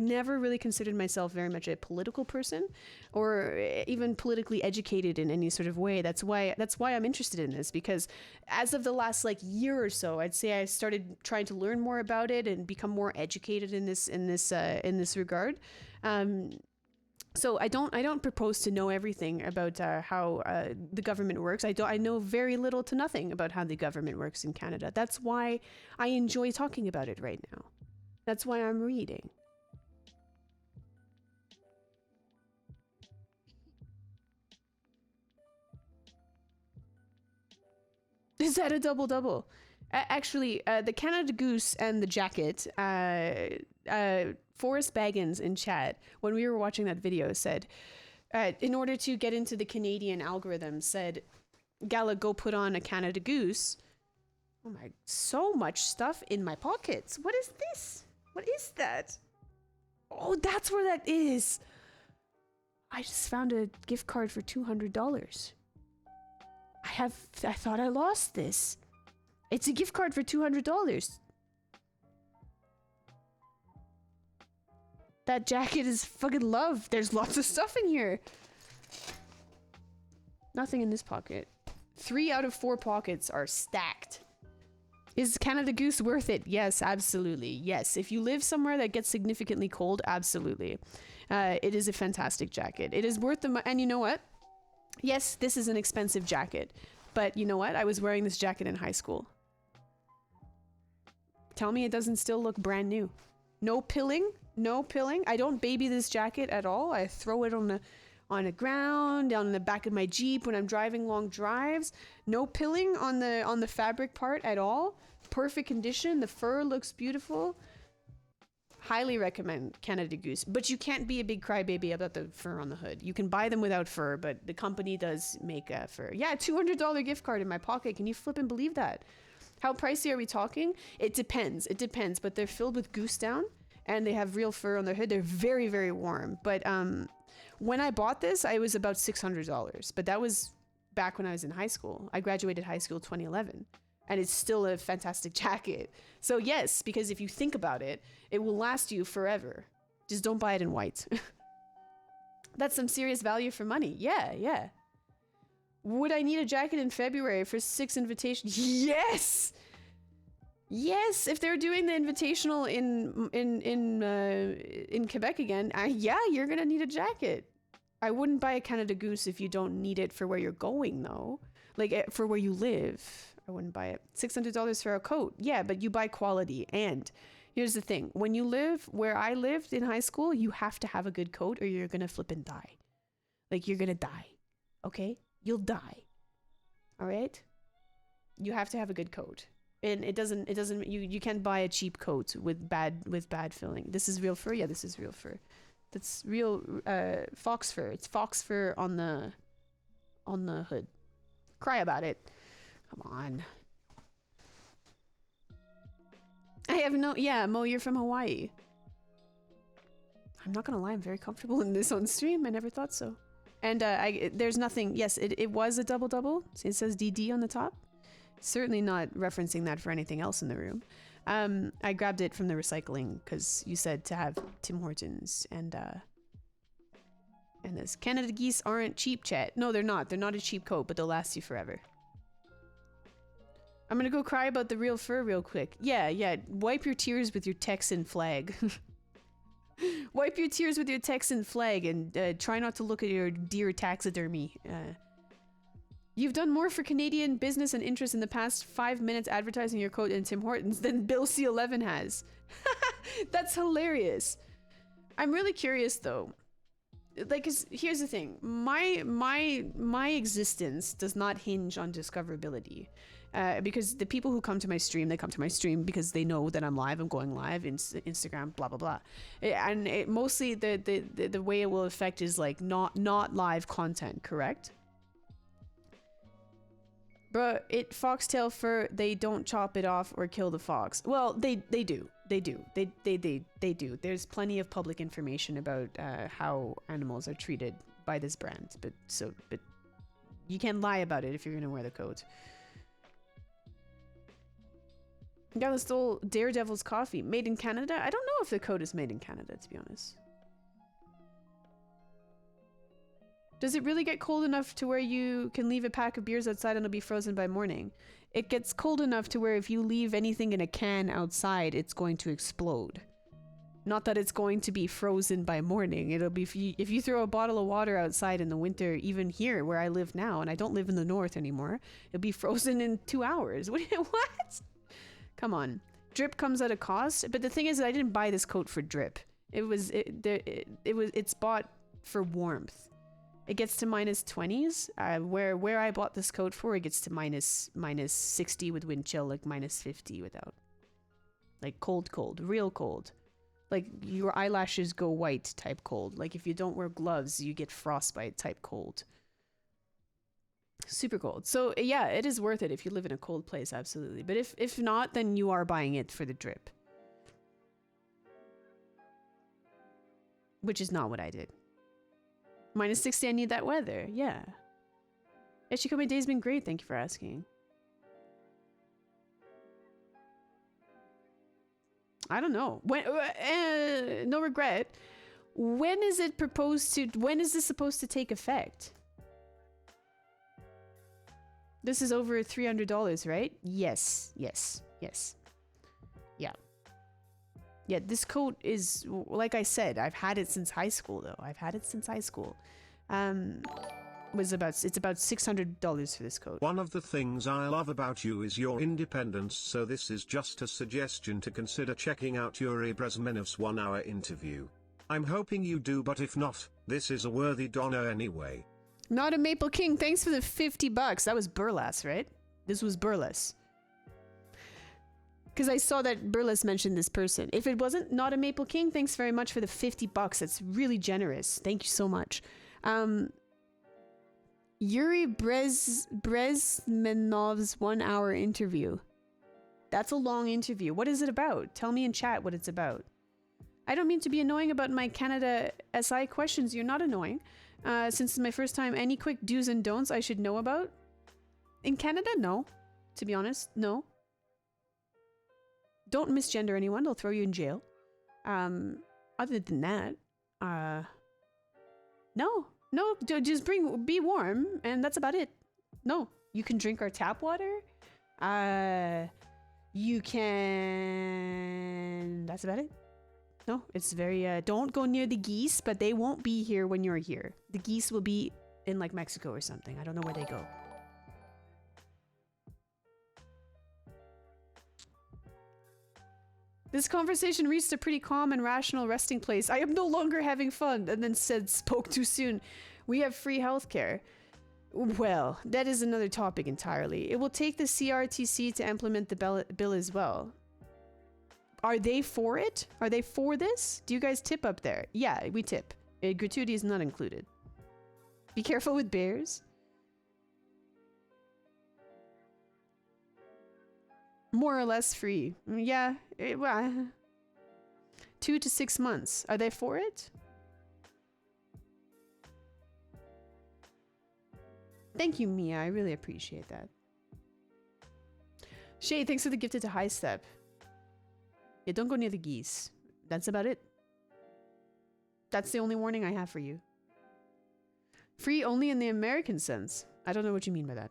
never really considered myself very much a political person, or even politically educated in any sort of way. That's why I'm interested in this, because as of the last year or so, I'd say I started trying to learn more about it and become more educated in this regard. So I don't propose to know everything about how the government works. I know very little to nothing about how the government works in Canada. That's why I enjoy talking about it right now. That's why I'm reading. Is that a double-double? Actually, the Canada Goose and the jacket, Forrest Baggins in chat, when we were watching that video, said, in order to get into the Canadian algorithm, said, Gala, go put on a Canada Goose. Oh my, so much stuff in my pockets. What is this? What is that? Oh, that's where that is. I just found a gift card for $200. I thought I lost this. It's a gift card for $200. That jacket is fucking love. There's lots of stuff in here. Nothing in this pocket. 3 out of 4 pockets are stacked. Is Canada Goose worth it? Yes, absolutely. Yes. If you live somewhere that gets significantly cold, absolutely. It is a fantastic jacket. It is worth the money. And you know what? Yes, this is an expensive jacket. But you know what? I was wearing this jacket in high school. Tell me it doesn't still look brand new. No pilling. No pilling. I don't baby this jacket at all. I throw it on on the ground, on the back of my Jeep when I'm driving long drives. No pilling on the fabric part at all. Perfect condition. The fur looks beautiful. Highly recommend Canada Goose. But you can't be a big crybaby about the fur on the hood. You can buy them without fur, but the company does make fur. Yeah, $200 gift card in my pocket. Can you flip and believe that? How pricey are we talking? It depends. It depends. But they're filled with goose down, and they have real fur on their hood. They're very, very warm. But when I bought this, I was about $600. But that was back when I was in high school. I graduated high school 2011. And it's still a fantastic jacket. So yes, because if you think about it, it will last you forever. Just don't buy it in white. That's some serious value for money. Yeah, yeah. Would I need a jacket in February for 6 invitations? Yes! Yes, if they're doing the invitational in Quebec again, yeah, you're gonna need a jacket. I wouldn't buy a Canada Goose if you don't need it for where you're going, though. Like, for where you live. I wouldn't buy it. $600 for a coat. Yeah, but you buy quality. And here's the thing. When you live where I lived in high school, you have to have a good coat or you're going to flip and die. Like, you're going to die. Okay? You'll die. All right? You have to have a good coat. And you can't buy a cheap coat with bad filling. This is real fur. Yeah, this is real fur. That's real fox fur. It's fox fur on the hood. Cry about it. Come on. I have no... Yeah, Mo, you're from Hawaii. I'm not gonna lie, I'm very comfortable in this on stream. I never thought so. And there's nothing... Yes, it was a double-double. It says DD on the top. Certainly not referencing that for anything else in the room. I grabbed it from the recycling because you said to have Tim Hortons and this. Canada Geese aren't cheap, chat. No, they're not. They're not a cheap coat, but they'll last you forever. I'm gonna go cry about the real fur real quick. Yeah. Wipe your tears with your Texan flag. Wipe your tears with your Texan flag and try not to look at your deer taxidermy. You've done more for Canadian business and interest in the past 5 minutes advertising your coat in Tim Hortons than Bill C11 has. That's hilarious. I'm really curious though. Like, 'cause here's the thing. My existence does not hinge on discoverability. Because the people who come to my stream, they come to my stream because they know that I'm live, I'm going live, Instagram, blah, blah, blah. And mostly the way it will affect is like not live content, correct? But foxtail fur, they don't chop it off or kill the fox. Well, they do. They do. They do. There's plenty of public information about how animals are treated by this brand. But you can't lie about it if you're gonna wear the coat. Gala stole Daredevil's coffee. Made in Canada? I don't know if the coat is made in Canada, to be honest. Does it really get cold enough to where you can leave a pack of beers outside and it'll be frozen by morning? It gets cold enough to where if you leave anything in a can outside, it's going to explode. Not that it's going to be frozen by morning. It'll be if you throw a bottle of water outside in the winter, even here where I live now, and I don't live in the north anymore, it'll be frozen in 2 hours. What? Come on. Drip comes at a cost, but the thing is that I didn't buy this coat for drip. It's bought for warmth. It gets to minus 20s. Where I bought this coat for, it gets to minus 60 with wind chill, like minus 50 without. Like cold, real cold. Like your eyelashes go white type cold. Like if you don't wear gloves, you get frostbite type cold. Super cold. So yeah, it is worth it if you live in a cold place, absolutely. But if not, then you are buying it for the drip. Which is not what I did. Minus 60, I need that weather. Yeah. Chico, my day's been great. Thank you for asking. I don't know. When no regret. When is this supposed to take effect? This is over $300, right? Yes. Yeah, this coat is, like I said, I've had it since high school, though. It's about $600 for this coat. One of the things I love about you is your independence, so this is just a suggestion to consider checking out Yuri Brezmenov's 1-hour interview. I'm hoping you do, but if not, this is a worthy donor anyway. Not a Maple King, thanks for the $50. That was Burles, right? This was Burles. Because I saw that Burles mentioned this person. If it wasn't Not a Maple King, thanks very much for the $50. That's really generous. Thank you so much. Yuri Brezmenov's 1 hour interview. That's a long interview. What is it about? Tell me in chat what it's about. I don't mean to be annoying about my Canada SI questions. You're not annoying. Since it's my first time, any quick do's and don'ts I should know about? In Canada, no. To be honest, no. Don't misgender anyone. They'll throw you in jail. Other than that, no. No, just be warm, and that's about it. No, you can drink our tap water. You can... That's about it. No, it's very... don't go near the geese, but they won't be here when you're here. The geese will be in, like, Mexico or something. I don't know where they go. This conversation reached a pretty calm and rational resting place. I am no longer having fun, and then said, spoke too soon. We have free healthcare. Well, that is another topic entirely. It will take the CRTC to implement the bill as well. Are they for it? Are they for this? Do you guys tip up there? Yeah, we tip. Gratuity is not included. Be careful with bears. More or less free. Yeah. Well, 2 to 6 months. Are they for it? Thank you, Mia. I really appreciate that. Shay, thanks for the gifted to High Step. Yeah, don't go near the geese. That's about it. That's the only warning I have for you. Free only in the American sense. I don't know what you mean by that.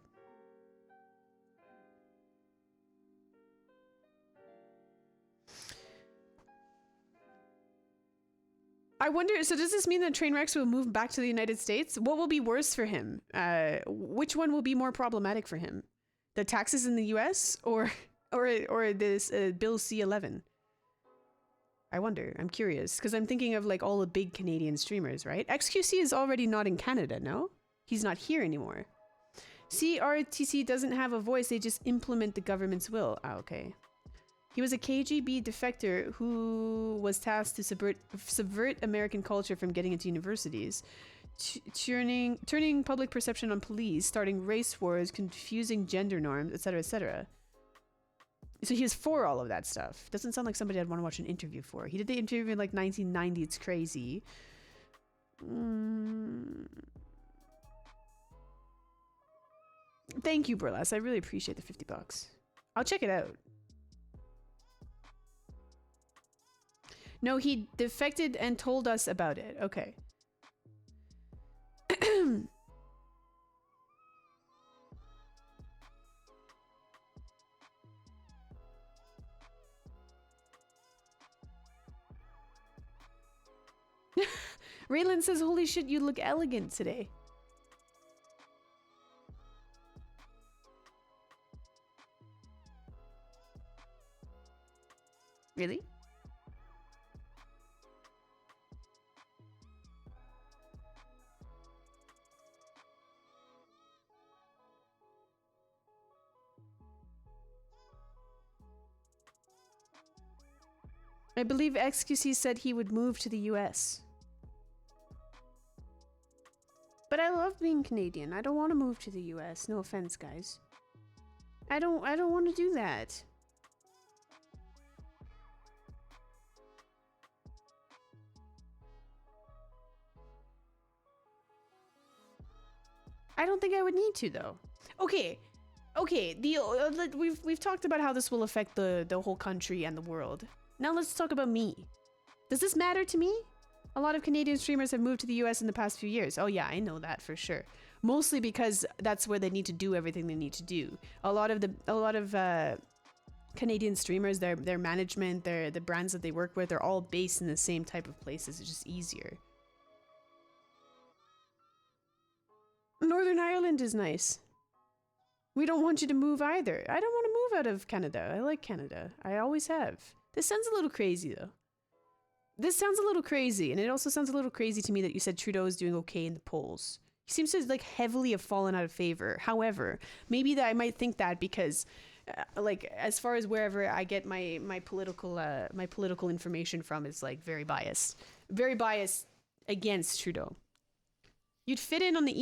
I wonder, so does this mean that Trainwrecks will move back to the United States? What will be worse for him? Which one will be more problematic for him? The taxes in the US or this Bill C-11? I wonder. I'm curious because I'm thinking of like all the big Canadian streamers, right? XQC is already not in Canada, no? He's not here anymore. CRTC doesn't have a voice. They just implement the government's will. Ah, okay. He was a KGB defector who was tasked to subvert American culture from getting into universities, turning public perception on police, starting race wars, confusing gender norms, etc., etc. So he was for all of that stuff. Doesn't sound like somebody I'd want to watch an interview for. He did the interview in like 1990. It's crazy. Thank you, Burles. I really appreciate the $50. I'll check it out. No, he defected and told us about it. Okay. Raylan says, holy shit, you look elegant today. Really? I believe XQC said he would move to the US. But I love being Canadian. I don't want to move to the US. No offense, guys. I don't want to do that. I don't think I would need to though. Okay. We've talked about how this will affect the whole country and the world. Now let's talk about me. Does this matter to me? A lot of Canadian streamers have moved to the US in the past few years. Oh yeah, I know that for sure. Mostly because that's where they need to do everything they need to do. A lot of Canadian streamers, their management, the brands that they work with are all based in the same type of places. It's just easier. Northern Ireland is nice. We don't want you to move either. I don't want to move out of Canada. I like Canada. I always have. This sounds a little crazy though. This sounds a little crazy, and it also sounds a little crazy to me that you said Trudeau is doing okay in the polls. He seems to like heavily have fallen out of favor. However, maybe that I might think that because, like, as far as wherever I get my political information from is like very biased against Trudeau. You'd fit in on the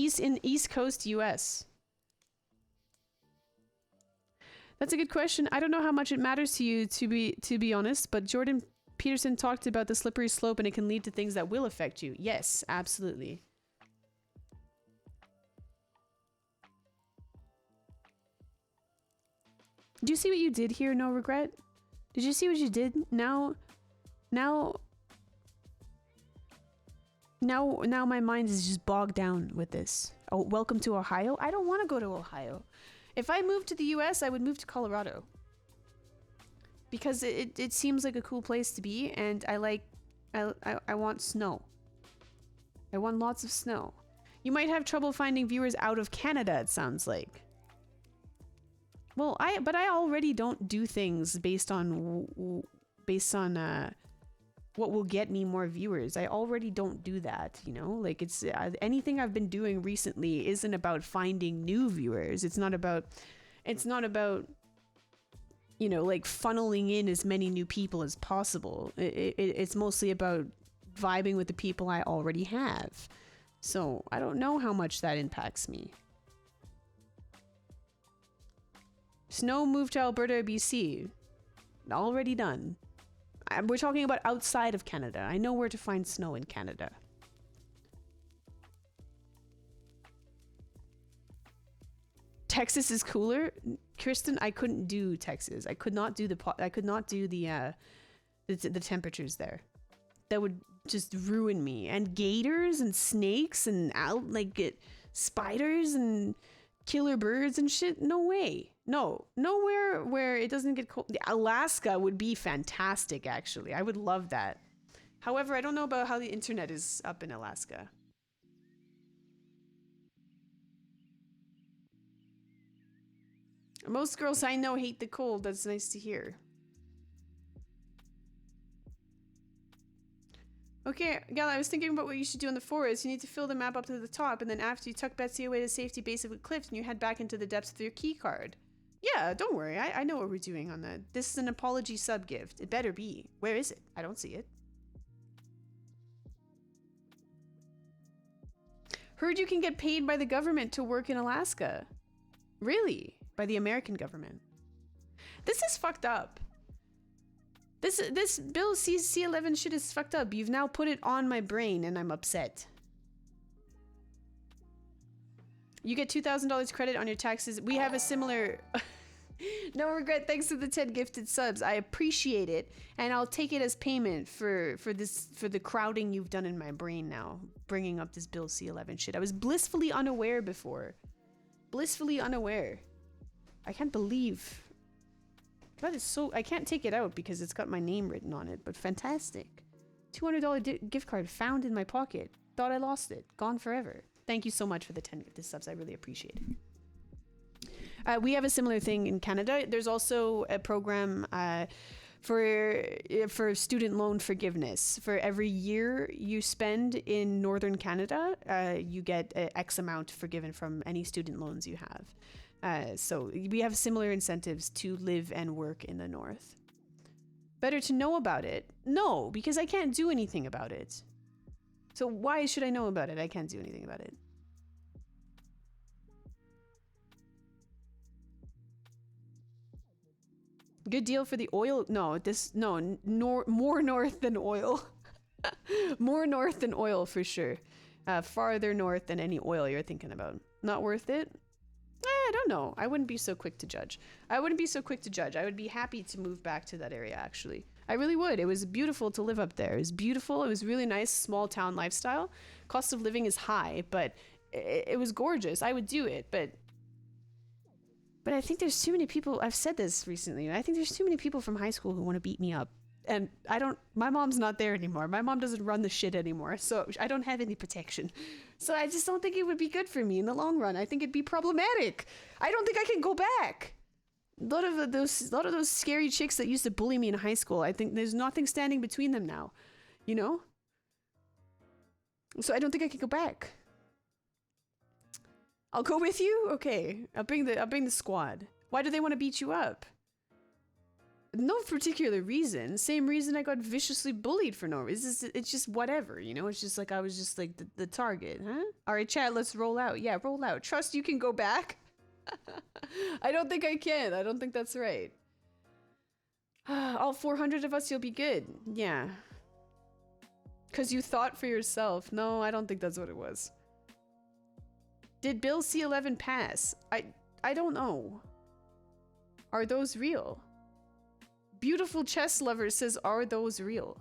East Coast U.S. That's a good question. I don't know how much it matters to you, to be honest, but Jordan Peterson talked about the slippery slope and it can lead to things that will affect you. Yes, absolutely. Did you see what you did here, No Regret? Did you see what you did? Now my mind is just bogged down with this. Oh, welcome to Ohio? I don't want to go to Ohio. If I moved to the US, I would move to Colorado. Because it seems like a cool place to be, and I want snow. I want lots of snow. You might have trouble finding viewers out of Canada, it sounds like. Well, I already don't do things based on what will get me more viewers. I already don't do that, you know? Like, it's anything I've been doing recently isn't about finding new viewers. It's not about you know, like funneling in as many new people as possible. It's mostly about vibing with the people I already have. So I don't know how much that impacts me. Snow moved to Alberta, BC. Already done. We're talking about outside of Canada. I know where to find snow in Canada. Texas is cooler, Kristen. I couldn't do Texas. I could not do the temperatures there. That would just ruin me. And gators and snakes and spiders and killer birds and shit. No way. No, nowhere where it doesn't get cold. Alaska would be fantastic, actually. I would love that. However, I don't know about how the internet is up in Alaska. Most girls I know hate the cold. That's nice to hear. Okay, Gala, I was thinking about what you should do in the forest. You need to fill the map up to the top, and then after you tuck Betsy away to safety base of the cliffs, and you head back into the depths with your key card. Yeah, don't worry. I know what we're doing on that. This is an apology sub-gift. It better be. Where is it? I don't see it. Heard you can get paid by the government to work in Alaska. Really? By the American government. This is fucked up. This Bill C11 shit is fucked up. You've now put it on my brain and I'm upset. You get $2,000 credit on your taxes. We have a similar... No regret. Thanks to the 10 gifted subs. I appreciate it. And I'll take it as payment for the crowding you've done in my brain now. Bringing up this Bill C11 shit. I was blissfully unaware before. Blissfully unaware. I can't believe... That is so... I can't take it out because it's got my name written on it, but fantastic. $200 gift card found in my pocket. Thought I lost it. Gone forever. Thank you so much for the 10 gifted subs. I really appreciate it. We have a similar thing in Canada. There's also a program for student loan forgiveness. For every year you spend in Northern Canada, you get X amount forgiven from any student loans you have. So we have similar incentives to live and work in the North. Better to know about it? No, because I can't do anything about it. So why should I know about it? I can't do anything about it. Good deal for the oil. No, more north than oil. More north than oil for sure. Farther north than any oil you're thinking about. Not worth it? I don't know. I wouldn't be so quick to judge. I would be happy to move back to that area, actually. I really would. It was beautiful to live up there. It was beautiful. It was really nice, small town lifestyle. Cost of living is high, but it was gorgeous. I would do it, but I think there's too many people. I've said this recently. I think there's too many people from high school who want to beat me up. And my mom's not there anymore. My mom doesn't run the shit anymore. So I don't have any protection. So I just don't think it would be good for me in the long run. I think it'd be problematic. I don't think I can go back. A lot of those scary chicks that used to bully me in high school, I think there's nothing standing between them now. you know? So I don't think I can go back. I'll go with you? Okay. I'll bring the squad. Why do they want to beat you up? No particular reason. Same reason I got viciously bullied for no reason. It's just whatever, you know? It's just like I was just like the target, huh? Alright, chat, let's roll out. Yeah, roll out. Trust you can go back? I don't think I can. I don't think that's right. All 400 of us, you'll be good. Yeah. Because you thought for yourself. No, I don't think that's what it was. Did Bill C-11 pass? I don't know. Are those real? Beautiful chess lover says, are those real?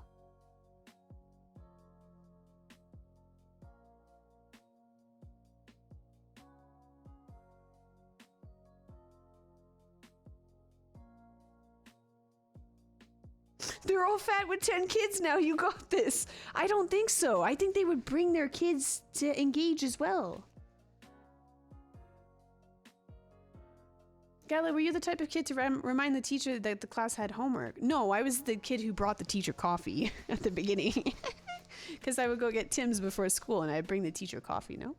They're all fat with 10 kids now. You got this. I don't think so. I think they would bring their kids to engage as well. Gala, were you the type of kid to remind the teacher that the class had homework? No, I was the kid who brought the teacher coffee at the beginning. Because I would go get Tim's before school and I'd bring the teacher coffee, no?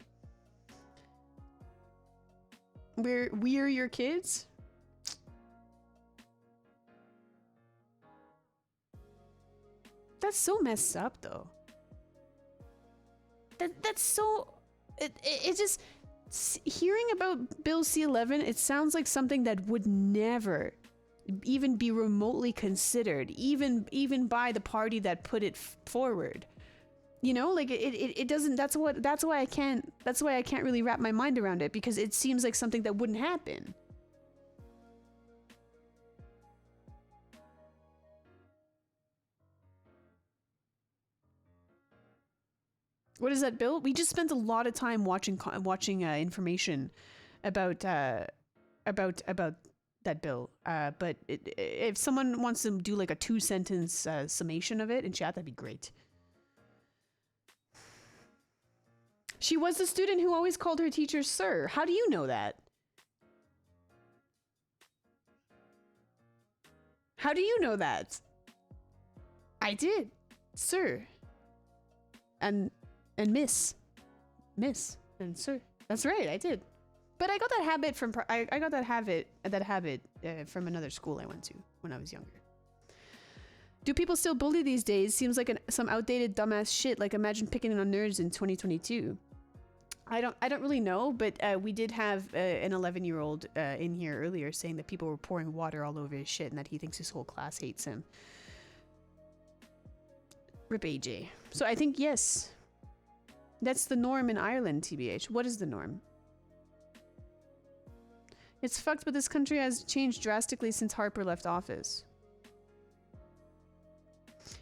We're your kids? That's so messed up, though. That's so... It just... Hearing about Bill C-11, it sounds like something that would never even be remotely considered, even by the party that put it forward. You know, like it doesn't. That's why I can't really wrap my mind around it, because it seems like something that wouldn't happen. What is that, Bill? We just spent a lot of time watching information about that bill. But if someone wants to do like a 2-sentence summation of it in chat, that'd be great. She was the student who always called her teacher sir. How do you know that? How do you know that? I did, sir. And miss and sir. That's right, I did. But I got that habit from I got that habit from another school I went to when I was younger. Do people still bully these days? Seems like some outdated dumbass shit. Like imagine picking on nerds in 2022. I don't really know, but we did have an 11-year-old in here earlier saying that people were pouring water all over his shit and that he thinks his whole class hates him. Rip AJ. So I think yes. That's the norm in Ireland, TBH. What is the norm? It's fucked, but this country has changed drastically since Harper left office.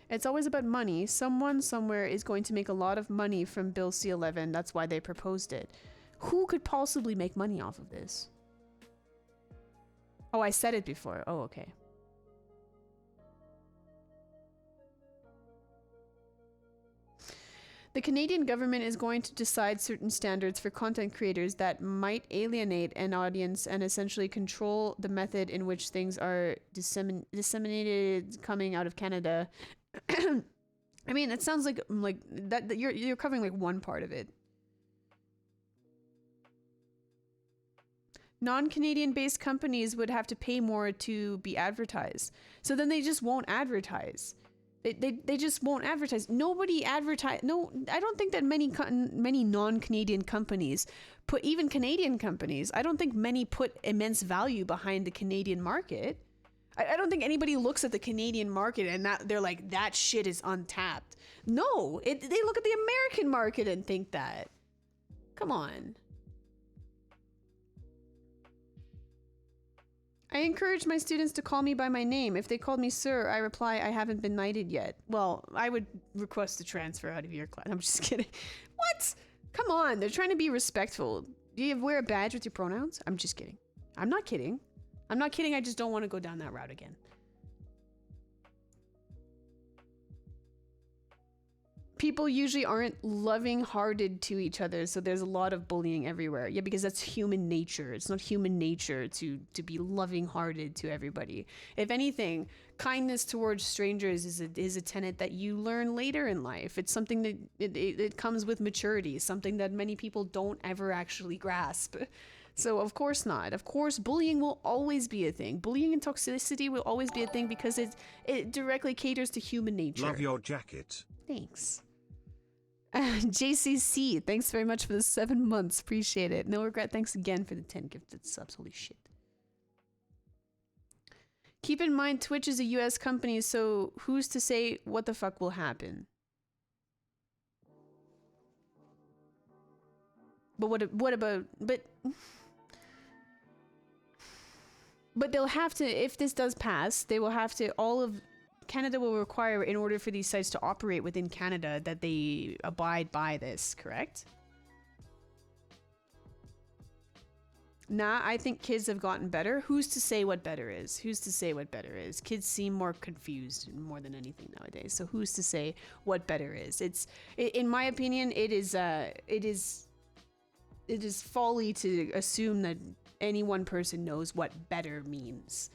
It's always about money. Someone somewhere is going to make a lot of money from Bill C-11. That's why they proposed it. Who could possibly make money off of this? Oh, I said it before. Oh, okay. The Canadian government is going to decide certain standards for content creators that might alienate an audience and essentially control the method in which things are disseminated coming out of Canada. I mean, it sounds like that you're covering like one part of it. Non-Canadian based companies would have to pay more to be advertised. So then they just won't advertise. They just won't advertise. Nobody advertise. No, I don't think that many non-Canadian companies put, even Canadian companies, I don't think many put immense value behind the Canadian market. I don't think anybody looks at the Canadian market and they're like, that shit is untapped. No, they look at the American market and think that. Come on. I encourage my students to call me by my name. If they called me sir, I reply, I haven't been knighted yet. Well, I would request a transfer out of your class. I'm just kidding. What? Come on, they're trying to be respectful. Do you wear a badge with your pronouns? I'm just kidding. I'm not kidding. I'm not kidding, I just don't want to go down that route again. people usually aren't loving-hearted to each other, so there's a lot of bullying everywhere. Yeah, because that's human nature. It's not human nature to be loving-hearted to everybody. If anything, kindness towards strangers is a tenet that you learn later in life. It's something that it comes with maturity, something that many people don't ever actually grasp. So of course not. Of course, bullying will always be a thing. Bullying and toxicity will always be a thing because it directly caters to human nature. Love your jacket. Thanks. JCC, thanks very much for the 7 months. Appreciate it. No regret. Thanks again for the 10 gifted subs. Holy shit. Keep in mind, Twitch is a US company, so who's to say what the fuck will happen? But what about, but they'll have to, if this does pass, they will have to, Canada will require, in order for these sites to operate within Canada, that they abide by this, correct? Nah, I think kids have gotten better. Who's to say what better is? Who's to say what better is? Kids seem more confused more than anything nowadays. So who's to say what better is? In my opinion, it is folly to assume that any one person knows what better means.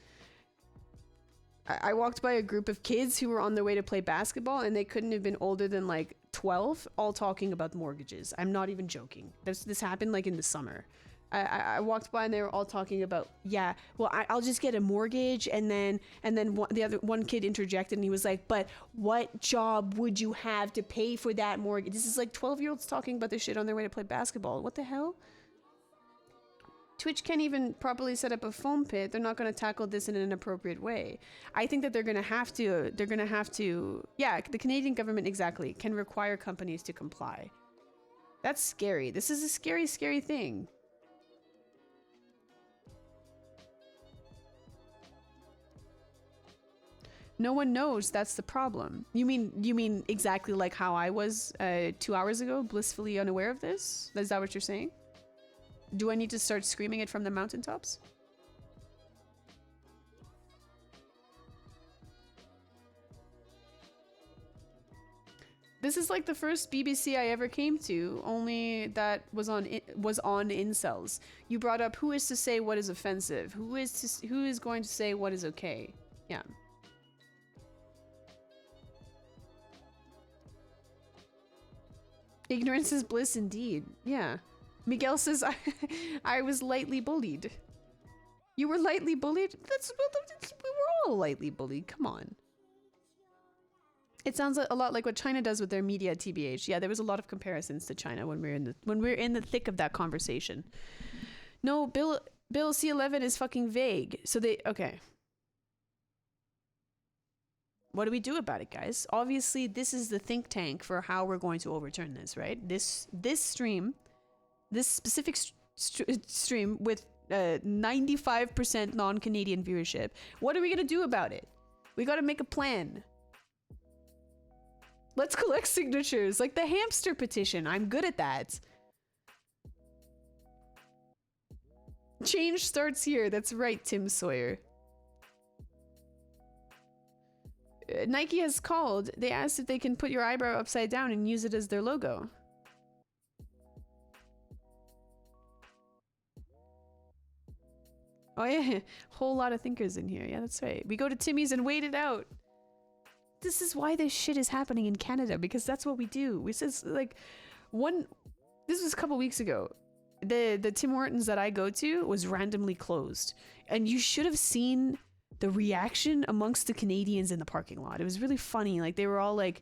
I walked by a group of kids who were on their way to play basketball, and they couldn't have been older than like 12, all talking about mortgages. I'm not even joking. This happened like in the summer. I walked by and they were all talking about, yeah, well, I'll just get a mortgage, and then one kid interjected and he was like, but what job would you have to pay for that mortgage? This is like 12-year-olds talking about this shit on their way to play basketball. What the hell? Twitch can't even properly set up a foam pit. They're not going to tackle this in an appropriate way. I think that they're going to have to, yeah, the Canadian government exactly can require companies to comply. That's scary. This is a scary, scary thing. No one knows. That's the problem. You mean exactly like how I was 2 hours ago, blissfully unaware of this? Is that what you're saying? Do I need to start screaming it from the mountaintops? This is like the first BBC I ever came to, only that was on incels. You brought up, who is to say what is offensive? Who is going to say what is okay? Yeah. Ignorance is bliss indeed. Yeah. Miguel says, I was lightly bullied. You were lightly bullied? We were all lightly bullied. Come on. It sounds a lot like what China does with their media, TBH. Yeah, there was a lot of comparisons to China when we're in the thick of that conversation. No, Bill C11 is fucking vague. So okay. What do we do about it, guys? Obviously, this is the think tank for how we're going to overturn this, right? This stream, this specific stream with 95% non-Canadian viewership. What are we gonna do about it? We gotta make a plan. Let's collect signatures, like the hamster petition. I'm good at that. Change starts here. That's right, Tim Sawyer. Nike has called. They asked if they can put your eyebrow upside down and use it as their logo. Oh yeah, whole lot of thinkers in here. Yeah, that's right. We go to Timmy's and wait it out. This is why this shit is happening in Canada, because that's what we do. We says like this was a couple weeks ago. The Tim Hortons that I go to was randomly closed, and you should have seen the reaction amongst the Canadians in the parking lot. It was really funny. Like they were all like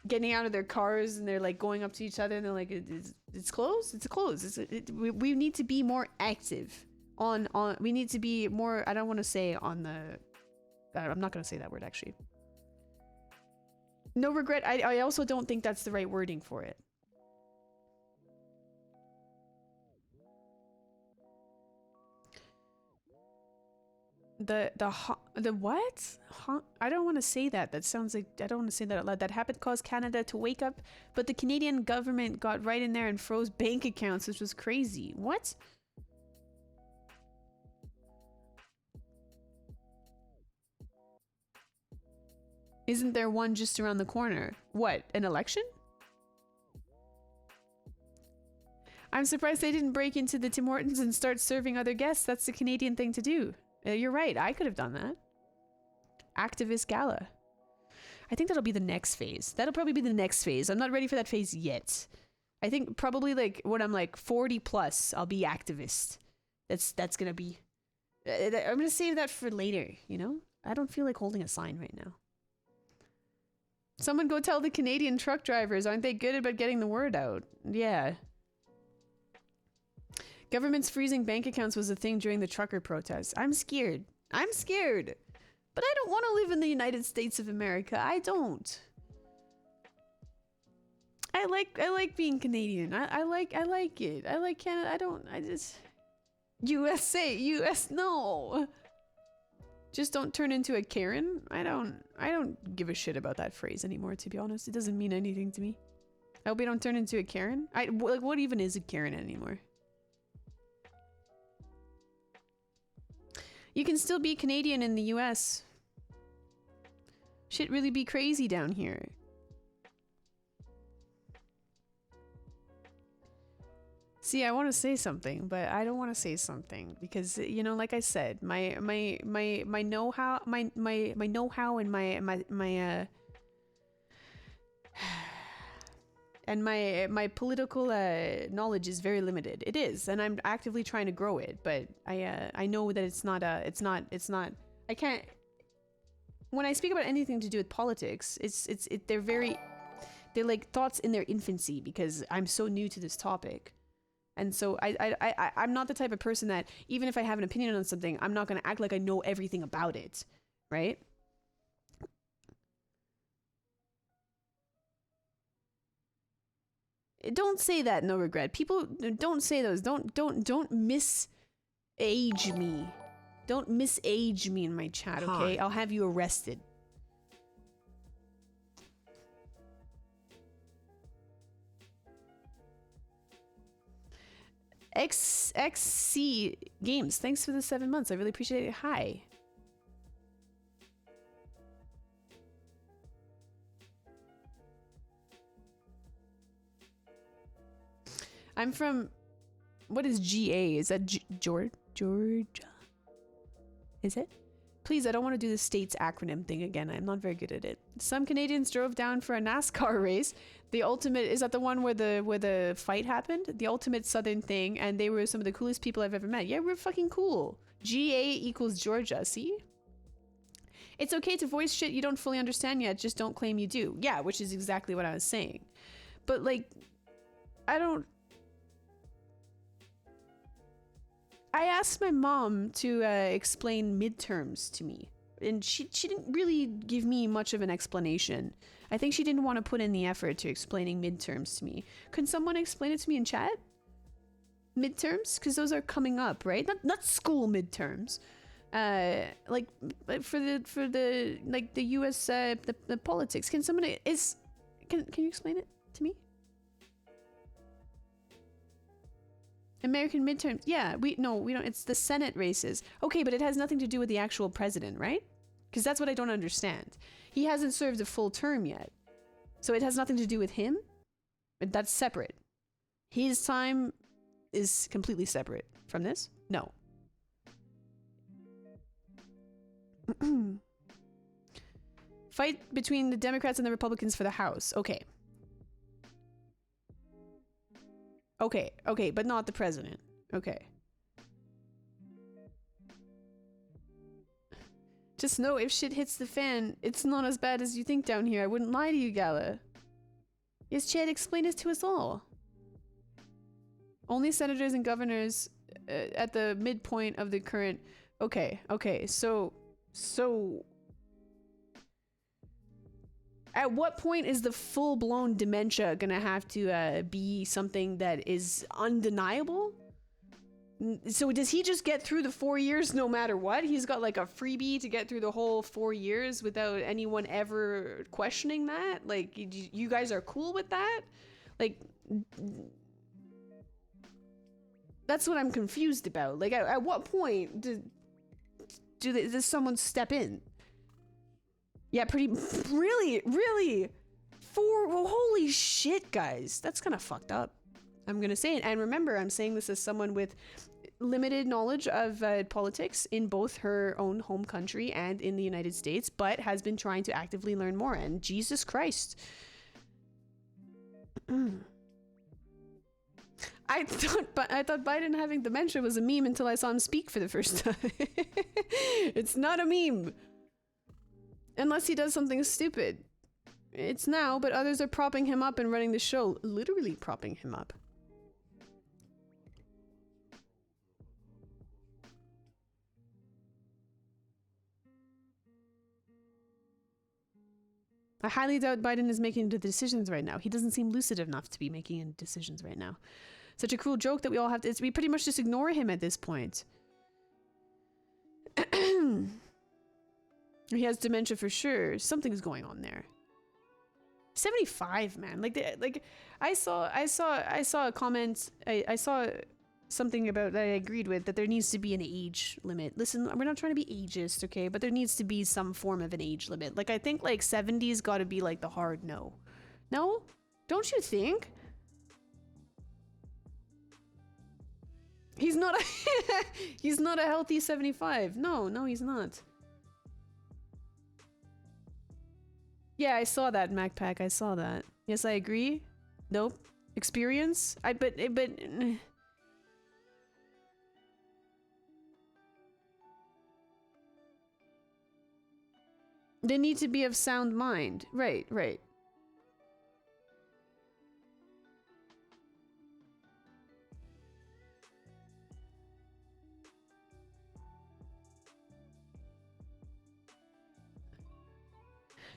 getting out of their cars and they're like going up to each other and they're like, it's closed. It's closed. We need to be more active on. We need to be more. I don't want to say on the. I'm not going to say that word actually. No regret. I also don't think that's the right wording for it. The what? I don't want to say that. That sounds like I don't want to say that out loud. That happened caused Canada to wake up, but the Canadian government got right in there and froze bank accounts, which was crazy. What? Isn't there one just around the corner? What, an election? I'm surprised they didn't break into the Tim Hortons and start serving other guests. That's the Canadian thing to do. You're right, I could have done that. Activist gala. I think that'll be the next phase. That'll probably be the next phase. I'm not ready for that phase yet. I think probably like when I'm like 40 plus, I'll be activist. That's gonna be... I'm gonna save that for later, you know? I don't feel like holding a sign right now. Someone go tell the Canadian truck drivers, aren't they good about getting the word out? Yeah. Government's freezing bank accounts was a thing during the trucker protests. I'm scared. I'm scared. But I don't want to live in the United States of America. I don't. I like being Canadian. I like it. I like Canada. I just USA, US, no. Just don't turn into a Karen. I don't give a shit about that phrase anymore, to be honest. It doesn't mean anything to me. I hope we don't turn into a Karen. Like, what even is a Karen anymore? You can still be Canadian in the US. Shit really be crazy down here. See, I want to say something, but I don't want to say something because, you know, like I said, my know-how, my know-how and my political knowledge is very limited. It is, and I'm actively trying to grow it. But I know that it's not. I can't. When I speak about anything to do with politics, they're like thoughts in their infancy because I'm so new to this topic, and so I'm not the type of person that even if I have an opinion on something, I'm not going to act like I know everything about it, right? Don't say that, no regret. People don't say those. Don't misage me. Don't misage me in my chat, okay? Hi. I'll have you arrested. XC Games, thanks for the 7 months. I really appreciate it. Hi. I'm from... What is GA? Is that Georgia? Is it? Please, I don't want to do the state's acronym thing again. I'm not very good at it. Some Canadians drove down for a NASCAR race. The ultimate... Is that the one where the fight happened? The ultimate southern thing. And they were some of the coolest people I've ever met. Yeah, we're fucking cool. GA equals Georgia. See? It's okay to voice shit you don't fully understand yet. Just don't claim you do. Yeah, which is exactly what I was saying. But, like... I don't... I asked my mom to explain midterms to me, and she didn't really give me much of an explanation. I think she didn't want to put in the effort to explaining midterms to me. Can someone explain it to me in chat? Midterms? Because those are coming up, right? Not school midterms. Like for the like the US the politics. Can someone can you explain it to me? American midterms. Yeah, we don't. It's the Senate races. Okay, but it has nothing to do with the actual president, right? Because that's what I don't understand. He hasn't served a full term yet. So it has nothing to do with him? That's separate. His time is completely separate from this? No. Fight between the Democrats and the Republicans for the House. Okay. Okay, but not the president. Okay. Just know if shit hits the fan, it's not as bad as you think down here. I wouldn't lie to you, Gala. Yes, Chad, explain it to us all. Only senators and governors at the midpoint of the current... Okay, so... At what point is the full-blown dementia gonna have to be something that is undeniable? So does he just get through the 4 years no matter what? He's got like a freebie to get through the whole 4 years without anyone ever questioning that? Like, you guys are cool with that? Like, that's what I'm confused about. Like, at what point does someone step in? Yeah, really, really. Well, holy shit, guys. That's kind of fucked up. I'm going to say it. And remember, I'm saying this as someone with limited knowledge of politics in both her own home country and in the United States, but has been trying to actively learn more. And Jesus Christ. I thought Biden having dementia was a meme until I saw him speak for the first time. It's not a meme. Unless he does something stupid. It's now, but others are propping him up and running the show. Literally propping him up. I highly doubt Biden is making the decisions right now. He doesn't seem lucid enough to be making any decisions right now. Such a cruel joke that we all have to... we pretty much just ignore him at this point. He has dementia for sure. Something's going on there. 75, man. I saw a comment. I saw something about that I agreed with, that there needs to be an age limit. Listen, we're not trying to be ageist, okay? But there needs to be some form of an age limit. Like, I think like 70's got to be like the hard no. No? Don't you think? He's not a he's not a healthy 75. No, he's not. Yeah, I saw that, MacPack. I saw that. Yes, I agree. Nope. Experience? But they need to be of sound mind. Right.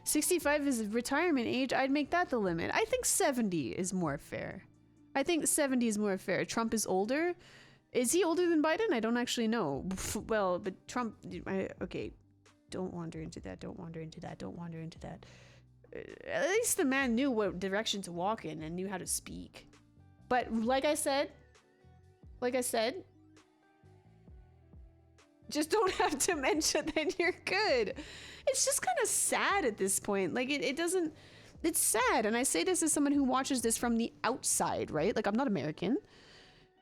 65 is retirement age. I'd make that the limit. I think 70 is more fair. Trump is older. Is he older than Biden? I don't actually know. Well, but Trump... okay. Don't wander into that. At least the man knew what direction to walk in and knew how to speak. But like I said, just don't have dementia, then you're good. It's just kind of sad at this point. Like, it doesn't... It's sad, and I say this as someone who watches this from the outside, right? Like, I'm not American.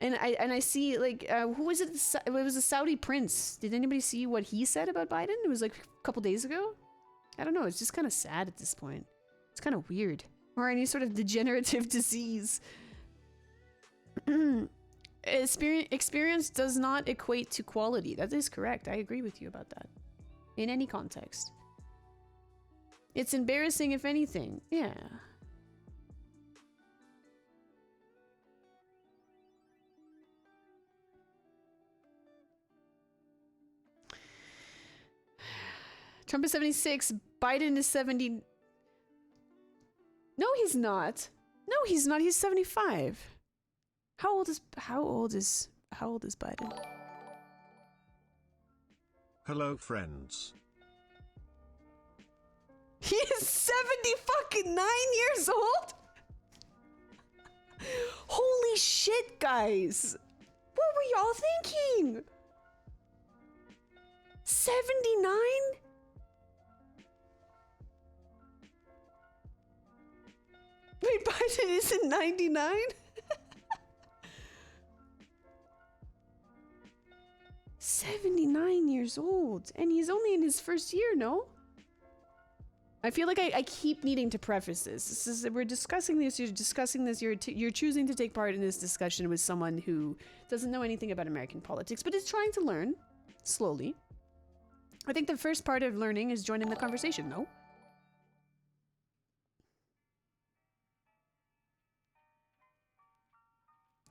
And I see, like, who was it? It was a Saudi prince. Did anybody see what he said about Biden? It was like a couple days ago. I don't know. It's just kind of sad at this point. It's kind of weird. Or any sort of degenerative disease. Experience does not equate to quality. That is correct. I agree with you about that. In any context. It's embarrassing, if anything. Yeah. Trump is 76. Biden is 70. No, he's not. He's 75. How old is Biden? Hello, friends. He is 79 years old? Holy shit, guys. What were y'all thinking? 79? Wait, Biden isn't 99? $79 years old, and he's only in his first year, no? I feel like I keep needing to preface this. We're discussing this, you're discussing this, you're choosing to take part in this discussion with someone who doesn't know anything about American politics, but is trying to learn, slowly. I think the first part of learning is joining the conversation, no?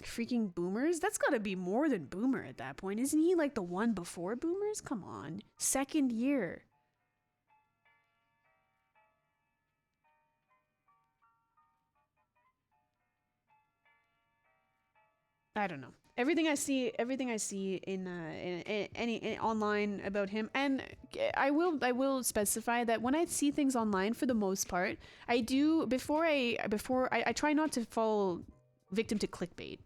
Freaking boomers? That's gotta be more than boomer at that point. Isn't he like the one before boomers? Come on. Second year. I don't know. Everything I see in any online about him, and I will specify that when I see things online, for the most part, I do before I try not to fall victim to clickbait.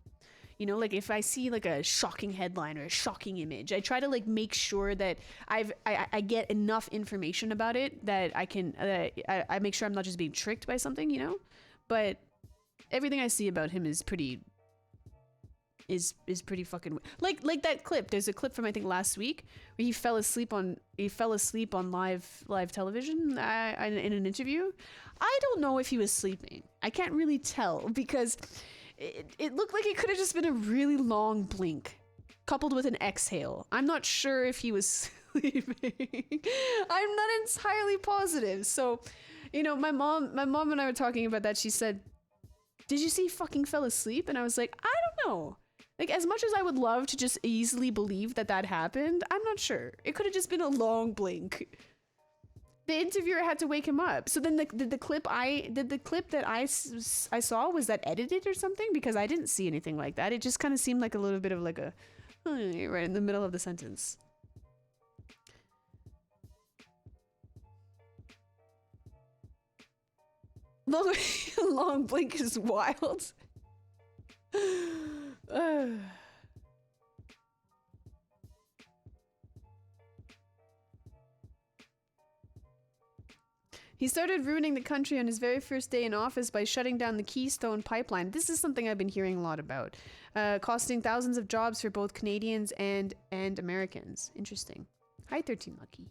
You know, like if I see like a shocking headline or a shocking image, I try to like make sure that I get enough information about it that I can I make sure I'm not just being tricked by something, you know. But everything I see about him is pretty pretty fucking like that clip. There's a clip from I think last week where he fell asleep on live television in an interview. I don't know if he was sleeping. I can't really tell because it looked like it could have just been a really long blink coupled with an exhale. I'm not sure if he was sleeping. I'm not entirely positive. So, you know, my mom and I were talking about that. She said, "Did you see he fucking fell asleep?" And I was like, I don't know. Like, as much as I would love to just easily believe that happened, I'm not sure. It could have just been a long blink. The interviewer had to wake him up. So then the clip that I saw, was that edited or something? Because I didn't see anything like that. It just kind of seemed like a little bit of like a right in the middle of the sentence. Long blink is wild. He started ruining the country on his very first day in office by shutting down the Keystone Pipeline. This is something I've been hearing a lot about, costing thousands of jobs for both Canadians and Americans. Interesting. Hi, 13 Lucky.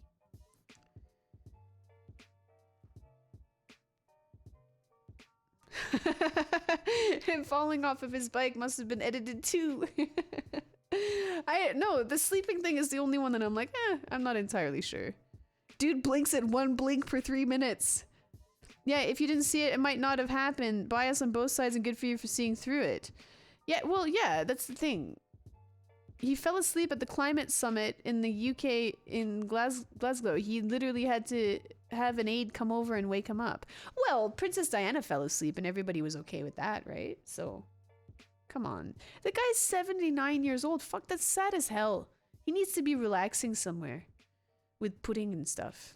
Him falling off of his bike must have been edited too. No, the sleeping thing is the only one that I'm like, I'm not entirely sure. Dude blinks at one blink per 3 minutes. Yeah, if you didn't see it, it might not have happened. Bias on both sides and good for you for seeing through it. Yeah, well, yeah, that's the thing. He fell asleep at the climate summit in the UK in Glasgow. He literally had to have an aide come over and wake him up. Well, Princess Diana fell asleep and everybody was okay with that, right? So, come on. The guy's 79 years old. Fuck, that's sad as hell. He needs to be relaxing somewhere with pudding and stuff.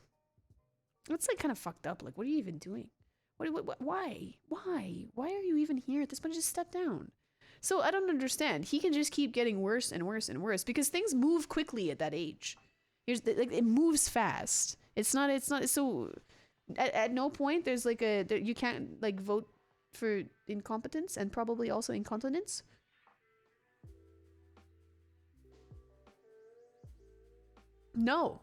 That's like kind of fucked up. Like, what are you even doing? Why? Why are you even here at this point? Just step down. So I don't understand. He can just keep getting worse and worse and worse because things move quickly at that age. It moves fast. It's not so at no point there's like you can't like vote for incompetence and probably also incontinence. No.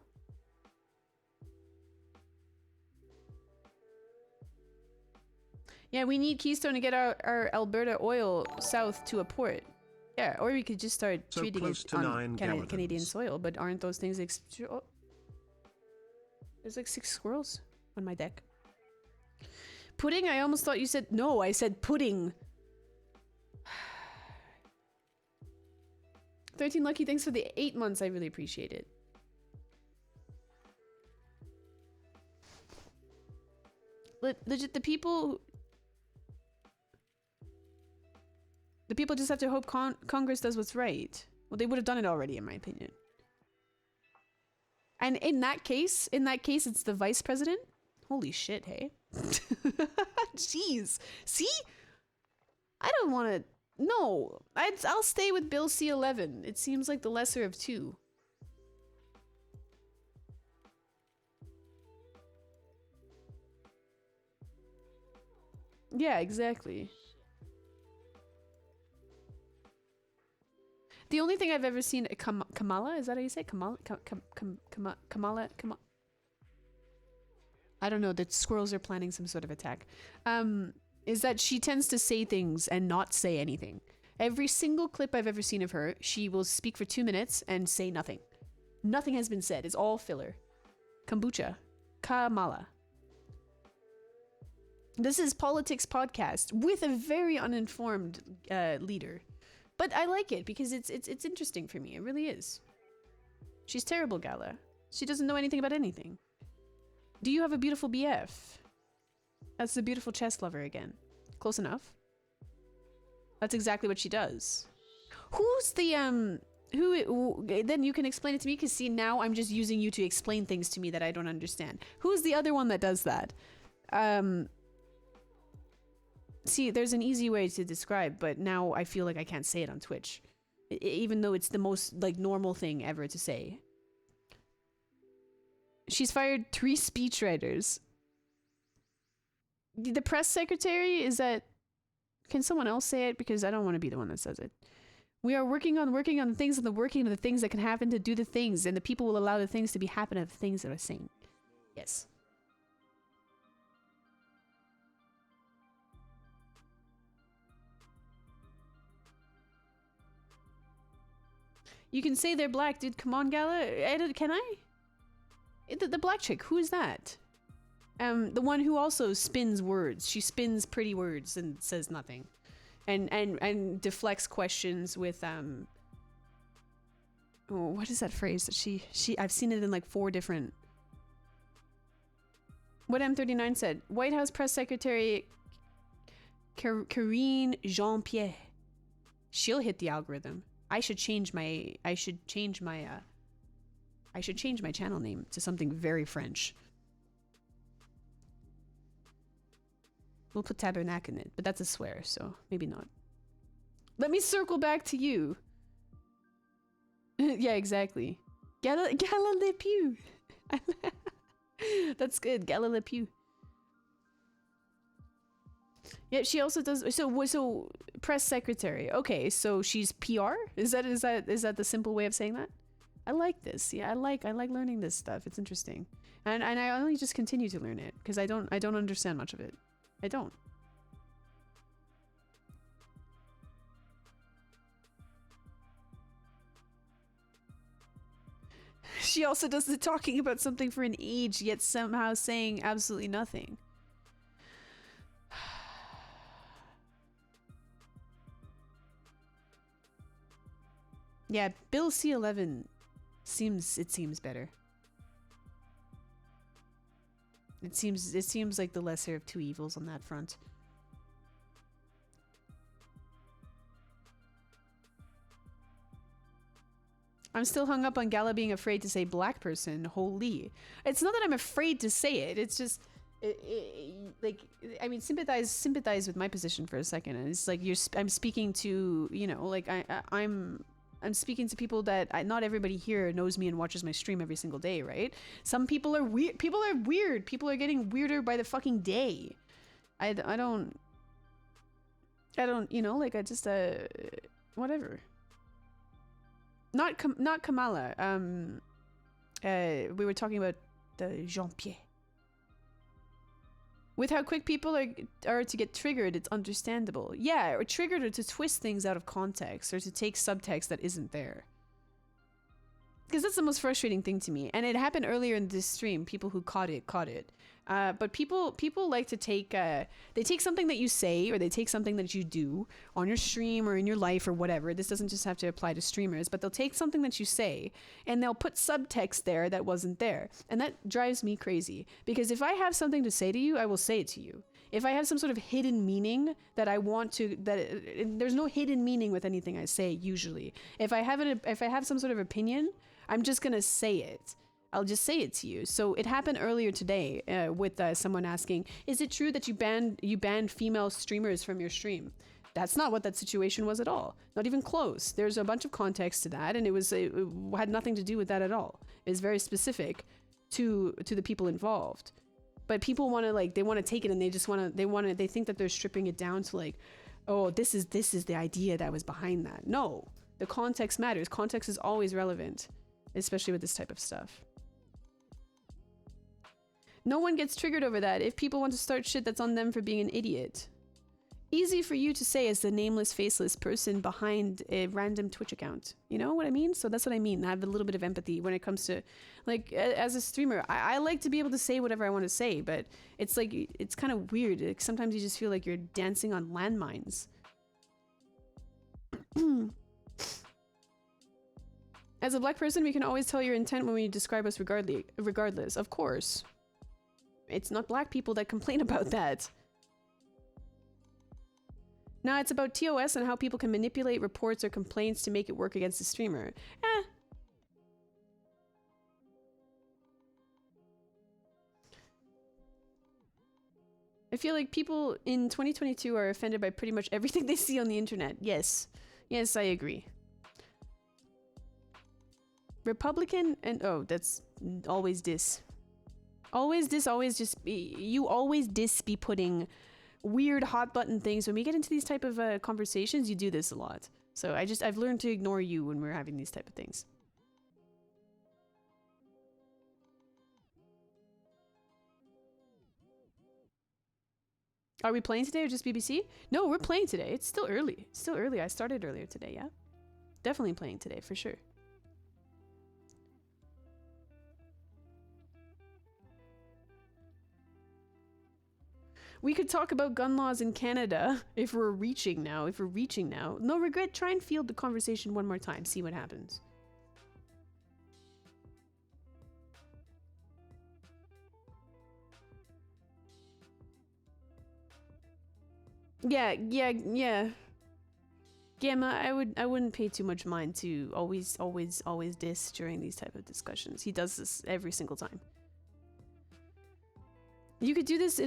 Yeah, we need Keystone to get our Alberta oil south to a port. Yeah, or we could just start So treating close it to on 9 Canadian gallons. soil, but aren't those things oh. There's like 6 squirrels on my deck. Pudding? I almost thought you said no, I said pudding. 13 Lucky, thanks for the 8 months. I really appreciate it. Legit, the people just have to hope Congress does what's right. Well, they would have done it already, in my opinion. And in that case, it's the vice president. Holy shit, hey. Jeez. See? I don't want to... No. I'll stay with Bill C-11. It seems like the lesser of two. Yeah, exactly. The only thing I've ever seen Kamala, is that how you say Kamala? Kamala. I don't know. The squirrels are planning some sort of attack. Is that she tends to say things and not say anything. Every single clip I've ever seen of her, she will speak for 2 minutes and say nothing. Nothing has been said. It's all filler. Kombucha. Kamala. This is Politics Podcast with a very uninformed leader. But I like it because it's interesting for me. It really is. She's terrible, Gala. She doesn't know anything about anything. Do you have a beautiful BF? That's the beautiful chess lover again. Close enough. That's exactly what she does. Who's the who then you can explain it to me, because see, now I'm just using you to explain things to me that I don't understand. Who's the other one that does that? See, there's an easy way to describe, but now I feel like I can't say it on Twitch. Even though it's the most, like, normal thing ever to say. She's fired 3 speechwriters. The press secretary is that... Can someone else say it? Because I don't want to be the one that says it. We are working on the things and the working on the things that can happen to do the things, and the people will allow the things to be happen of the things that are saying. Yes. You can say they're black, dude. Come on, Gala. Can I? The black chick. Who is that? The one who also spins words. She spins pretty words and says nothing, and deflects questions with Oh, what is that phrase that she? I've seen it in like 4 different. What M39 said. White House press secretary Karine Jean-Pierre. She'll hit the algorithm. I should change my channel name to something very French. We'll put tabernacle in it, but that's a swear, so maybe not. Let me circle back to you. Yeah, exactly. Gala Le Pew. That's good. Gala Le Pew. Yeah, she also does. So press secretary. Okay, so she's PR. Is that the simple way of saying that? I like this. Yeah, I like learning this stuff. It's interesting, and I only just continue to learn it because I don't understand much of it. I don't. She also does the talking about something for an age, yet somehow saying absolutely nothing. Yeah, Bill C11 seems better. It seems like the lesser of 2 evils on that front. I'm still hung up on Gala being afraid to say black person. Holy. It's not that I'm afraid to say it. It's just like, I mean, sympathize with my position for a second. And it's like I'm speaking to, you know, like I'm speaking to people that not everybody here knows me and watches my stream every single day, right? Some people are weird. People are weird. People are getting weirder by the fucking day. I don't, you know, like I just, whatever. Not Kamala. We were talking about Jean-Pierre. With how quick people are to get triggered, it's understandable. Yeah, or triggered or to twist things out of context or to take subtext that isn't there. Because that's the most frustrating thing to me. And it happened earlier in this stream. People who caught it. But people like to take, they take something that you say or they take something that you do on your stream or in your life or whatever. This doesn't just have to apply to streamers, but they'll take something that you say and they'll put subtext there that wasn't there. And that drives me crazy because if I have something to say to you, I will say it to you. If I have some sort of hidden meaning that I want to, there's no hidden meaning with anything I say usually. If I have some sort of opinion, I'm just gonna say it. I'll just say it to you. So it happened earlier today with someone asking, "Is it true that you banned female streamers from your stream?" That's not what that situation was at all. Not even close. There's a bunch of context to that, and it had nothing to do with that at all. It's very specific to the people involved. But people want to they want to take it and they think that they're stripping it down to like, oh, this is the idea that was behind that. No, the context matters. Context is always relevant, especially with this type of stuff. No one gets triggered over that. If people want to start shit, that's on them for being an idiot. Easy for you to say as the nameless, faceless person behind a random Twitch account. You know what I mean? So that's what I mean. I have a little bit of empathy when it comes to, like, as a streamer, I like to be able to say whatever I want to say, but it's like, it's kind of weird. Like, sometimes you just feel like you're dancing on landmines. As a black person, we can always tell your intent when we describe us regardless. Of course. It's not black people that complain about that. Now it's about TOS and how people can manipulate reports or complaints to make it work against the streamer. feel like people in 2022 are offended by pretty much everything they see on the internet. Yes. Yes, I agree. Republican and oh, that's always dis. Always dis, always just be, you always be putting weird hot button things. When we get into these type of conversations, you do this a lot. So I've learned to ignore you when we're having these type of things. Are we playing today or just BBC? No, we're playing today. It's still early. It's still early. I started earlier today, yeah? Definitely playing today, for sure. We could talk about gun laws in Canada if we're reaching now. No regret, try and field the conversation one more time. See what happens. Yeah. Gamma, I wouldn't pay too much mind to always diss during these type of discussions. He does this every single time. You could do this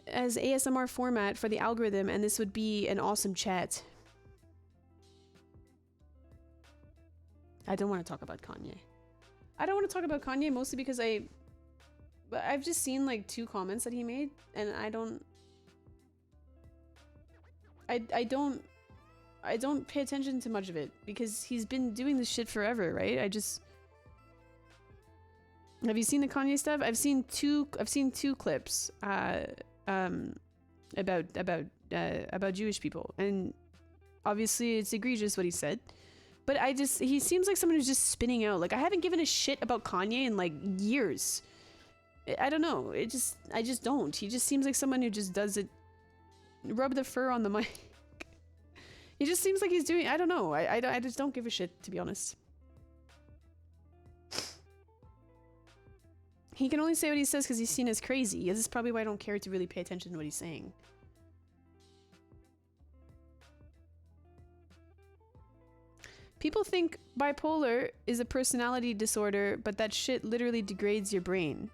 as ASMR format for the algorithm, and this would be an awesome chat. I don't want to talk about Kanye. I don't want to talk about Kanye mostly because I've just seen like 2 comments that he made, and I don't pay attention to much of it because he's been doing this shit forever, right? Have you seen the Kanye stuff? I've seen two clips about Jewish people, and obviously it's egregious what he said. But he seems like someone who's just spinning out. Like, I haven't given a shit about Kanye in like years. I don't know. I just don't. He just seems like someone who just does it. Rub the fur on the mic. He just seems like he's doing. I don't know. I just don't give a shit, to be honest. He can only say what he says because he's seen as crazy. This is probably why I don't care to really pay attention to what he's saying. People think bipolar is a personality disorder, but that shit literally degrades your brain.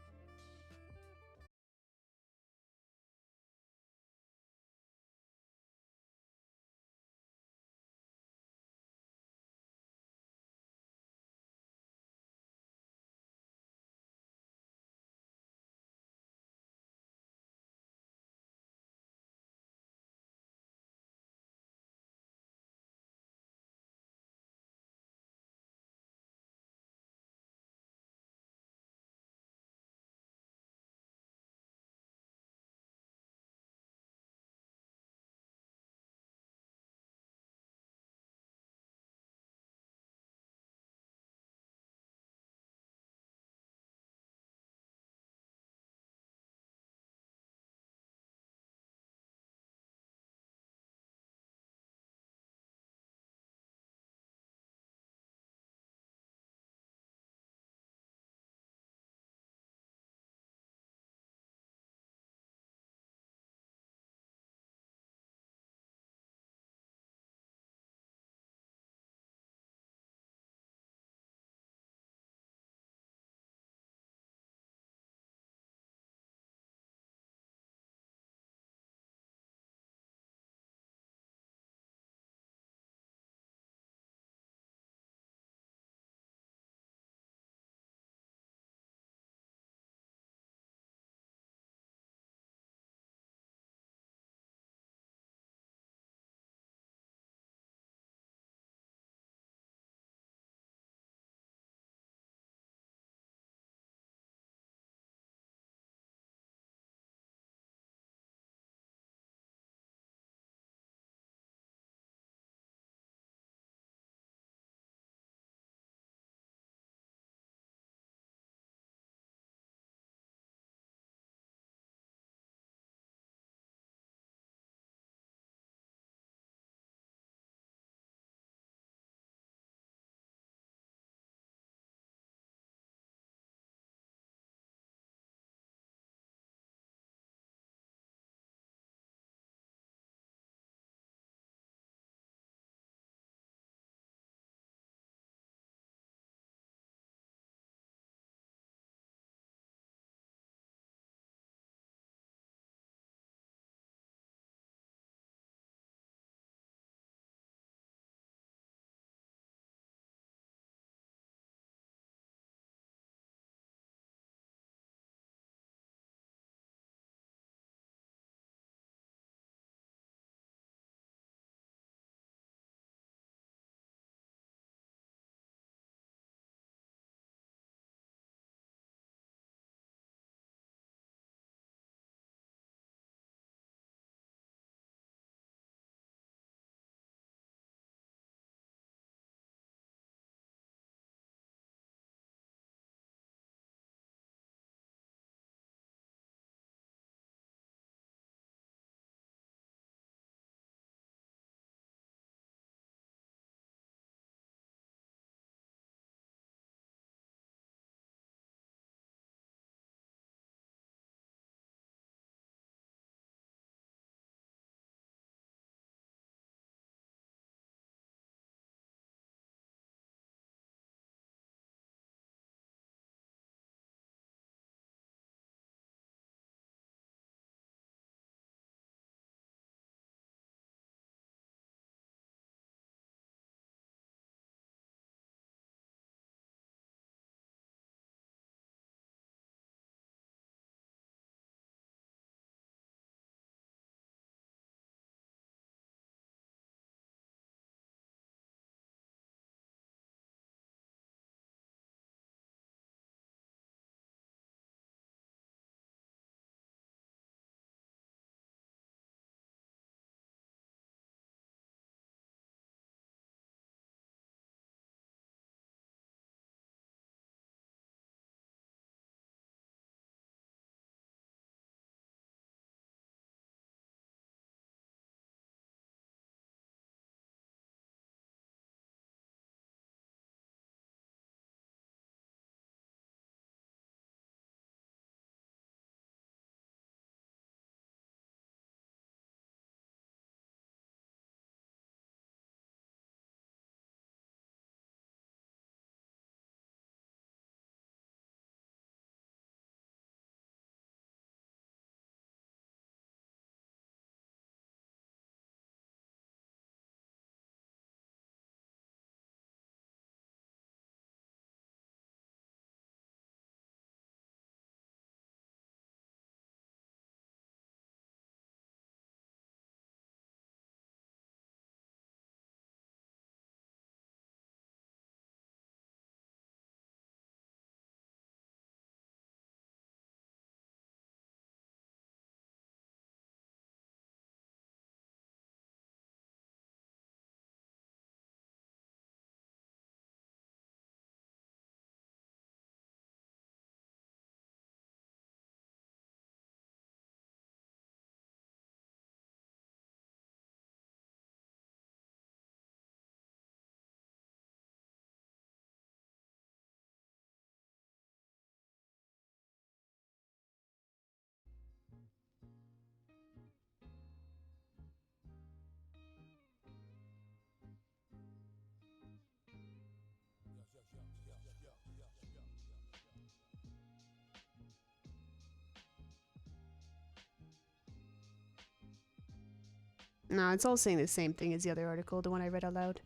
No, it's all saying the same thing as the other article, the one I read out loud.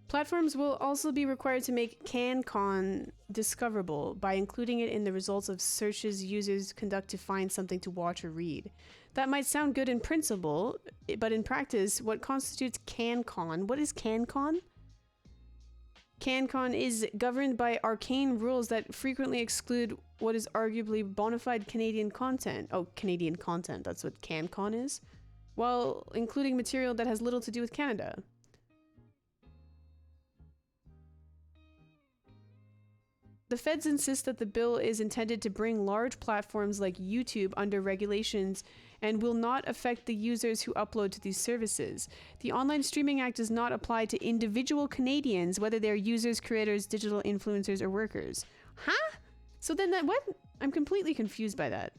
Platforms will also be required to make CanCon discoverable by including it in the results of searches users conduct to find something to watch or read. That might sound good in principle, but in practice, what constitutes CanCon? What is CanCon? CanCon is governed by arcane rules that frequently exclude what is arguably bona fide Canadian content. Oh, Canadian content, that's what CanCon is? While including material that has little to do with Canada. The feds insist that the bill is intended to bring large platforms like YouTube under regulations and will not affect the users who upload to these services. The Online Streaming Act does not apply to individual Canadians, whether they're users, creators, digital influencers, or workers. Huh? So then that what? I'm completely confused by that.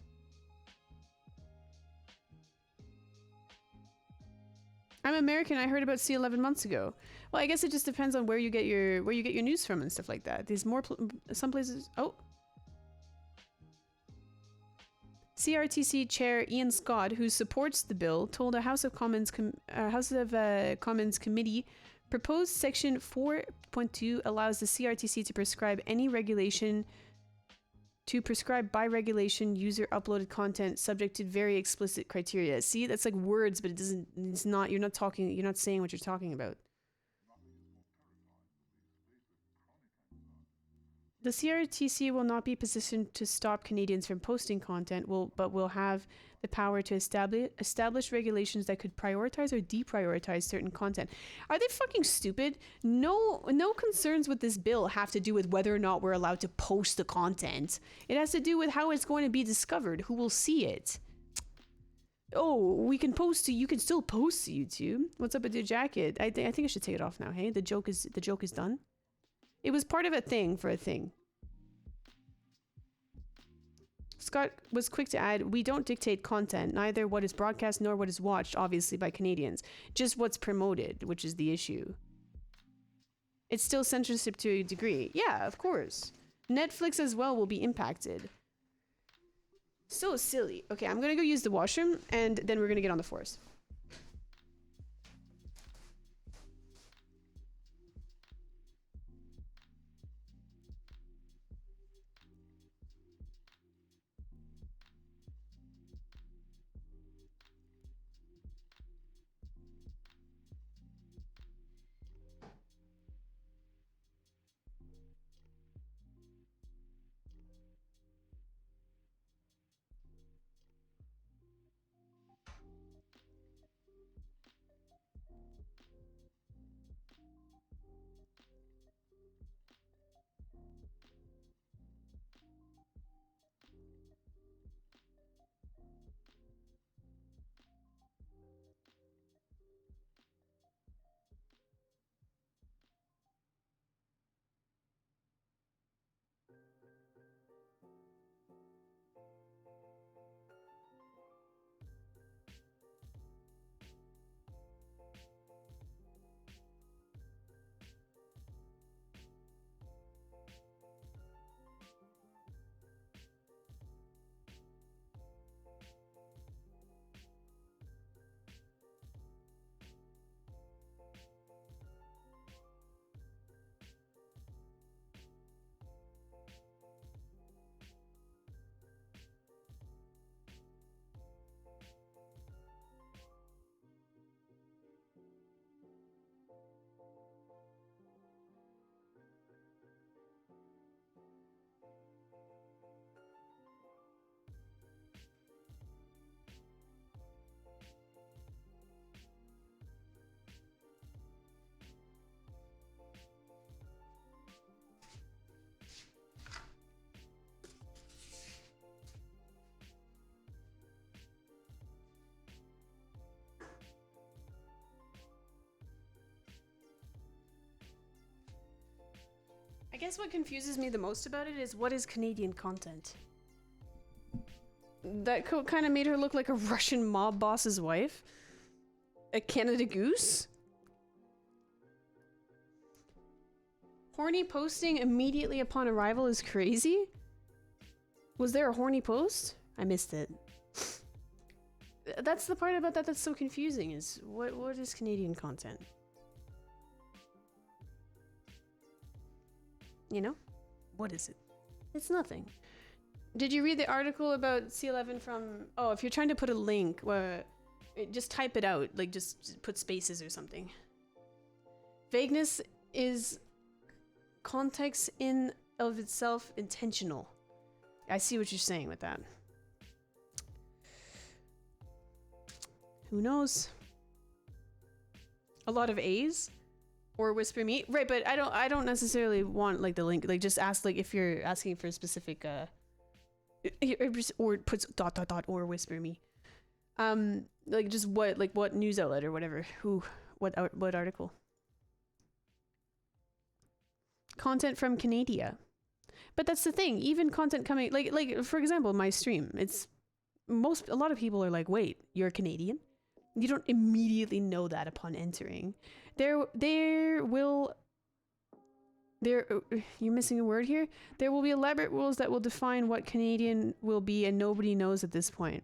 I'm American. I heard about C11 months ago. Well, I guess it just depends on where you get your news from and stuff like that. There's more some places. Oh, CRTC Chair Ian Scott, who supports the bill, told a House of Commons committee proposed Section 4.2 allows the CRTC to prescribe by regulation user uploaded content subject to very explicit criteria. See, that's like words, but it's not, you're not saying what you're talking about. The CRTC will not be positioned to stop Canadians from posting content, but will have the power to establish regulations that could prioritize or deprioritize certain content. Are they fucking stupid? No concerns with this bill have to do with whether or not we're allowed to post the content. It has to do with how it's going to be discovered, who will see it. Oh, you can still post to YouTube. What's up with your jacket? I think I should take it off now, hey? The joke is done. It was part of a thing for a thing. Scott was quick to add, we don't dictate content, neither what is broadcast nor what is watched, obviously, by Canadians. Just what's promoted, which is the issue. It's still censorship to a degree. Yeah, of course. Netflix as well will be impacted. So silly. Okay, I'm gonna go use the washroom, and then we're gonna get on the forest. I guess what confuses me the most about it is what is Canadian content? That coat kind of made her look like a Russian mob boss's wife. A Canada Goose? Horny posting immediately upon arrival is crazy? Was there a horny post? I missed it. That's the part about that that's so confusing, is what is Canadian content? You know? What is it? It's nothing. Did you read the article about C11 from... Oh, if you're trying to put a link, just type it out. Like, just put spaces or something. Vagueness is context in of itself intentional. I see what you're saying with that. Who knows? A lot of A's or whisper me, right? But I don't necessarily want like the link. Like just ask like if you're asking for a specific or puts ... or whisper me. Like just what news outlet or whatever. What article? Content from Canada. But that's the thing. Even content coming like for example, my stream. It's a lot of people are like, wait, you're Canadian? You don't immediately know that upon entering. You're missing a word here. There will be elaborate rules that will define what Canadian will be, and nobody knows at this point.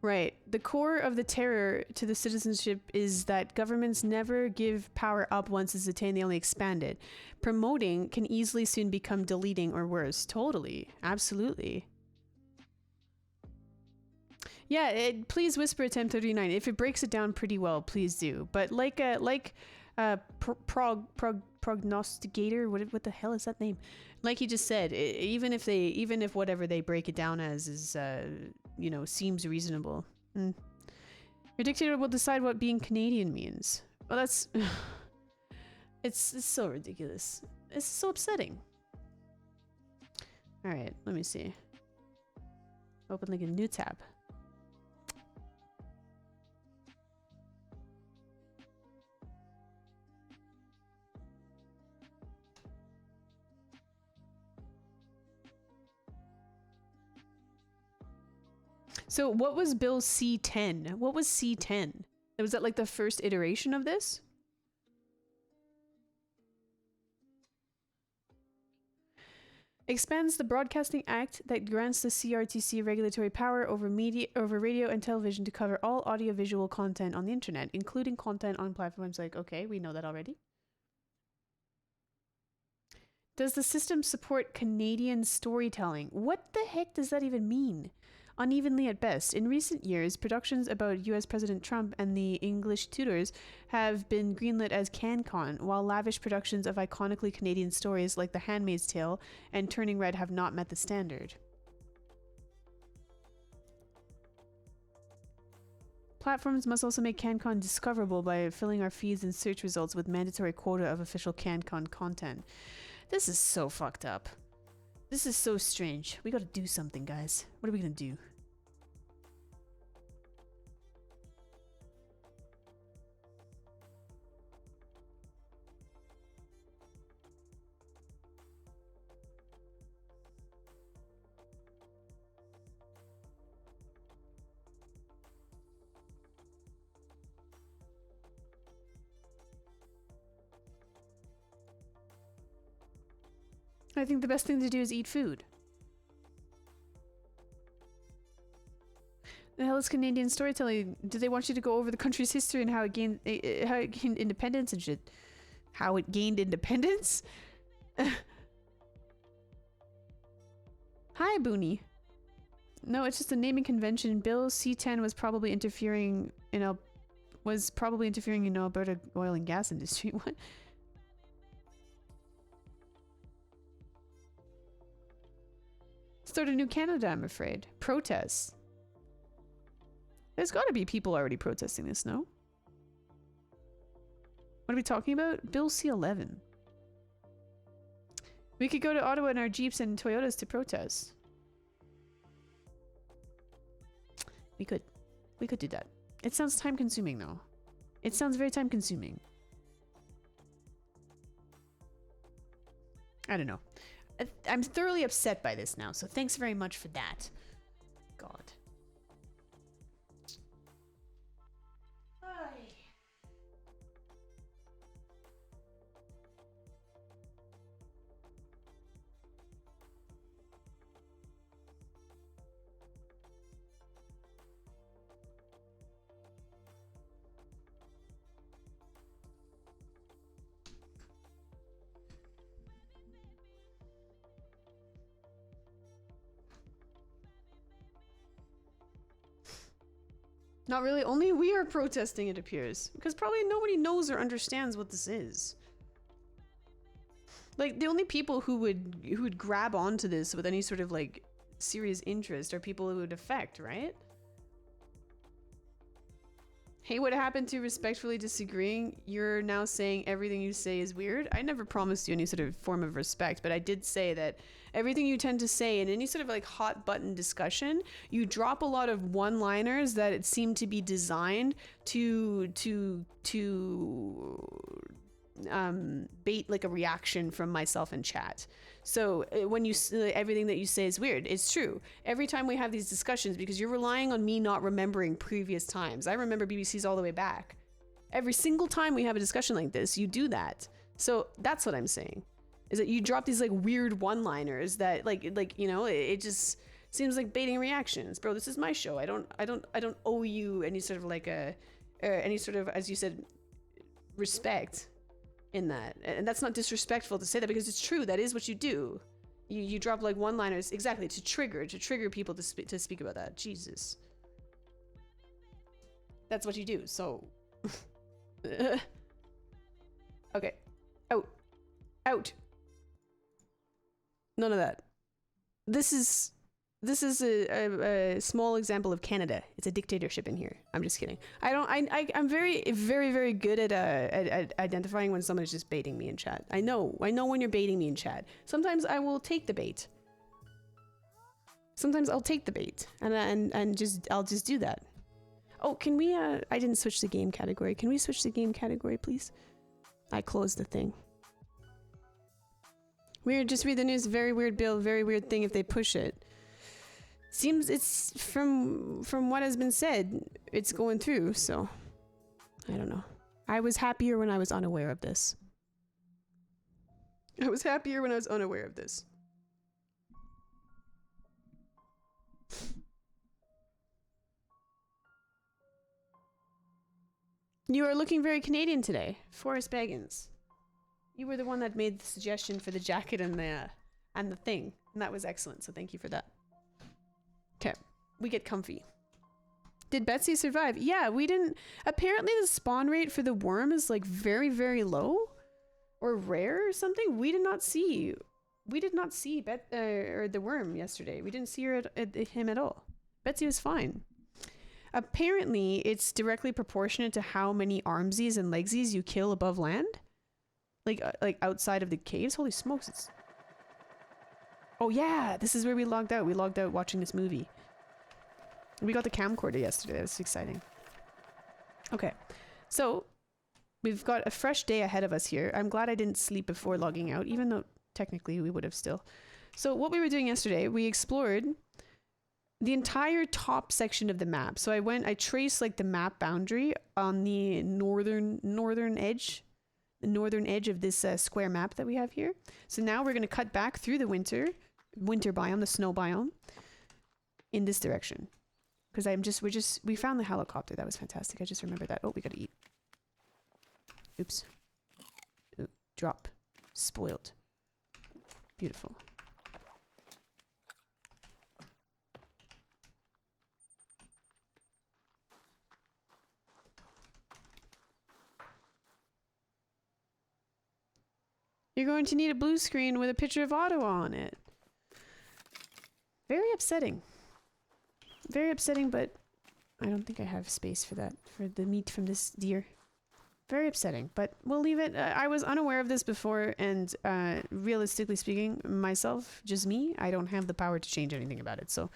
Right. The core of the terror to the citizenship is that governments never give power up once it's attained, they only expand it. Promoting can easily soon become deleting or worse. Totally. Absolutely. Yeah, please whisper at 1039. If it breaks it down pretty well, please do. But prognosticator, what the hell is that name? Like he just said, even if whatever they break it down as is seems reasonable. Your dictator will decide what being Canadian means. Well, that's it's so ridiculous. It's so upsetting. All right, let me see. Open like a new tab. So what was Bill C10? What was C10? Was that like the first iteration of this? Expands the Broadcasting Act that grants the CRTC regulatory power over radio and television to cover all audiovisual content on the internet, including content on platforms like, okay, we know that already. Does the system support Canadian storytelling? What the heck does that even mean? Unevenly at best. In recent years, productions about US President Trump and the English Tudors have been greenlit as CanCon, while lavish productions of iconically Canadian stories like The Handmaid's Tale and Turning Red have not met the standard. Platforms must also make CanCon discoverable by filling our feeds and search results with mandatory quota of official CanCon content. This is so fucked up. This is so strange. We gotta do something, guys. What are we gonna do? I think the best thing to do is eat food. The hell is Canadian storytelling? Do they want you to go over the country's history and how it gained independence and shit? How it gained independence? Hi, Booney. No, it's just a naming convention. Bill C-10 was probably interfering in Alberta oil and gas industry. What? Start a new Canada, I'm afraid. Protests. There's got to be people already protesting this, no? What are we talking about? Bill C-11. We could go to Ottawa in our Jeeps and Toyotas to protest. We could do that. It sounds time consuming though. It sounds very time consuming. I don't know. I'm thoroughly upset by this now, so thanks very much for that. God. Not really. Only we are protesting, it appears. Because probably nobody knows or understands what this is. Like, the only people who would grab onto this with any sort of, like, serious interest are people it would affect, right? Hey, what happened to respectfully disagreeing? You're now saying everything you say is weird? I never promised you any sort of form of respect, but I did say that everything you tend to say in any sort of like hot button discussion, you drop a lot of one-liners that it seem to be designed to bait like a reaction from myself in chat. So when you everything that you say is weird, it's true. Every time we have these discussions, because you're relying on me not remembering previous times. I remember BBC's all the way back. Every single time we have a discussion like this, you do that. So that's what I'm saying, is that you drop these like weird one-liners that like you know, it just seems like baiting reactions. Bro, this is my show. I don't owe you any sort of like any sort of, as you said, respect in that. And that's not disrespectful to say that, because it's true. That is what you do. You drop like one-liners exactly to trigger people to speak about that. Jesus, that's what you do. So okay, out, none of that. This is a small example of Canada. It's a dictatorship in here. I'm just kidding. I'm very, very, very good at identifying when someone is just baiting me in chat. I know when you're baiting me in chat. Sometimes I will take the bait. Sometimes I'll take the bait and I'll just do that. Oh, can we, I didn't switch the game category. Can we switch the game category, please? I closed the thing. Weird, just read the news. Very weird bill, very weird thing if they push it. Seems it's from what has been said, it's going through, so I don't know. I was happier when I was unaware of this. I was happier when I was unaware of this. You are looking very Canadian today, Forrest Baggins. You were the one that made the suggestion for the jacket and the thing, and that was excellent, so thank you for that. Okay, we get comfy. Did Betsy survive? Yeah, we didn't. Apparently the spawn rate for the worm is like very, very low or rare or something. We did not see or the worm yesterday. We didn't see him at all. Betsy was fine. Apparently it's directly proportionate to how many armsies and legsies you kill above land. Like outside of the caves. Holy smokes, it's... Oh yeah, this is where we logged out. We logged out watching this movie. We got the camcorder yesterday. That was exciting. Okay, so we've got a fresh day ahead of us here. I'm glad I didn't sleep before logging out, even though technically we would have still. So what we were doing yesterday, we explored the entire top section of the map. So I traced like the map boundary on the northern edge. The northern edge of this square map that we have here. So now we're going to cut back through the winter biome, the snow biome, in this direction. Because we found the helicopter. That was fantastic. I just remembered that. Oh, we got to eat. Oops. Ooh, drop. Spoiled. Beautiful. You're going to need a blue screen with a picture of Ottawa on it. Very upsetting. Very upsetting, but I don't think I have space for that, for the meat from this deer. Very upsetting, but we'll leave it. I was unaware of this before, and realistically speaking, myself, just me, I don't have the power to change anything about it. So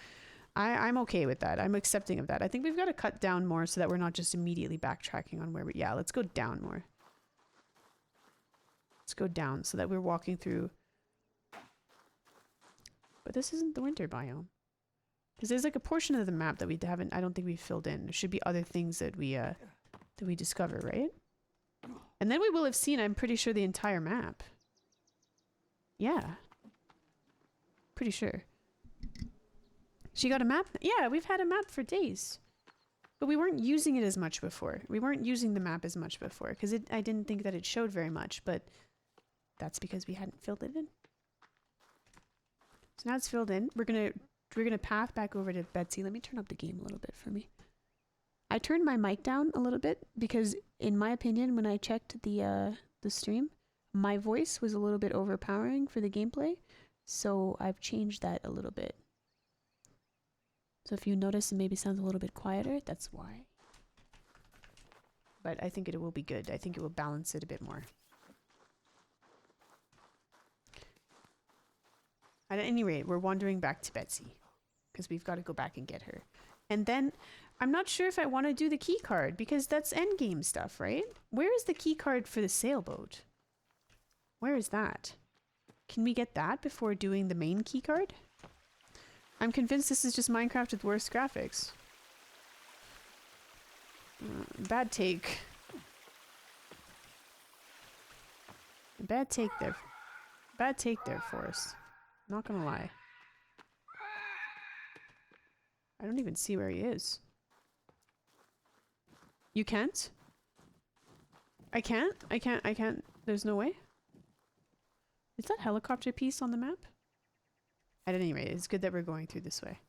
I'm okay with that. I'm accepting of that. I think we've got to cut down more so that we're not just immediately backtracking on where we... Yeah, let's go down more. Let's go down so that we're walking through. But this isn't the winter biome. Because there's like a portion of the map that we haven't, I don't think we've filled in. There should be other things that we discover, right? And then we will have seen, I'm pretty sure, the entire map. Yeah. Pretty sure. She got a map? Yeah, we've had a map for days. But we weren't using it as much before. We weren't using the map as much before. Because I didn't think that it showed very much. But that's because we hadn't filled it in. So now it's filled in. We're gonna path back over to Betsy. Let me turn up the game a little bit for me. I turned my mic down a little bit because, in my opinion, when I checked the stream, my voice was a little bit overpowering for the gameplay. So I've changed that a little bit. So if you notice it maybe sounds a little bit quieter, that's why. But I think it will be good. I think it will balance it a bit more. At any rate, we're wandering back to Betsy because we've got to go back and get her. And then I'm not sure if I want to do the key card because that's endgame stuff, right? Where is the key card for the sailboat? Where is that? Can we get that before doing the main key card? I'm convinced this is just Minecraft with worse graphics. Bad take. Bad take there. Bad take there, Forrest. Not gonna lie. I don't even see where he is. You can't? I can't? I can't. There's no way? Is that helicopter piece on the map? At any rate, it's good that we're going through this way.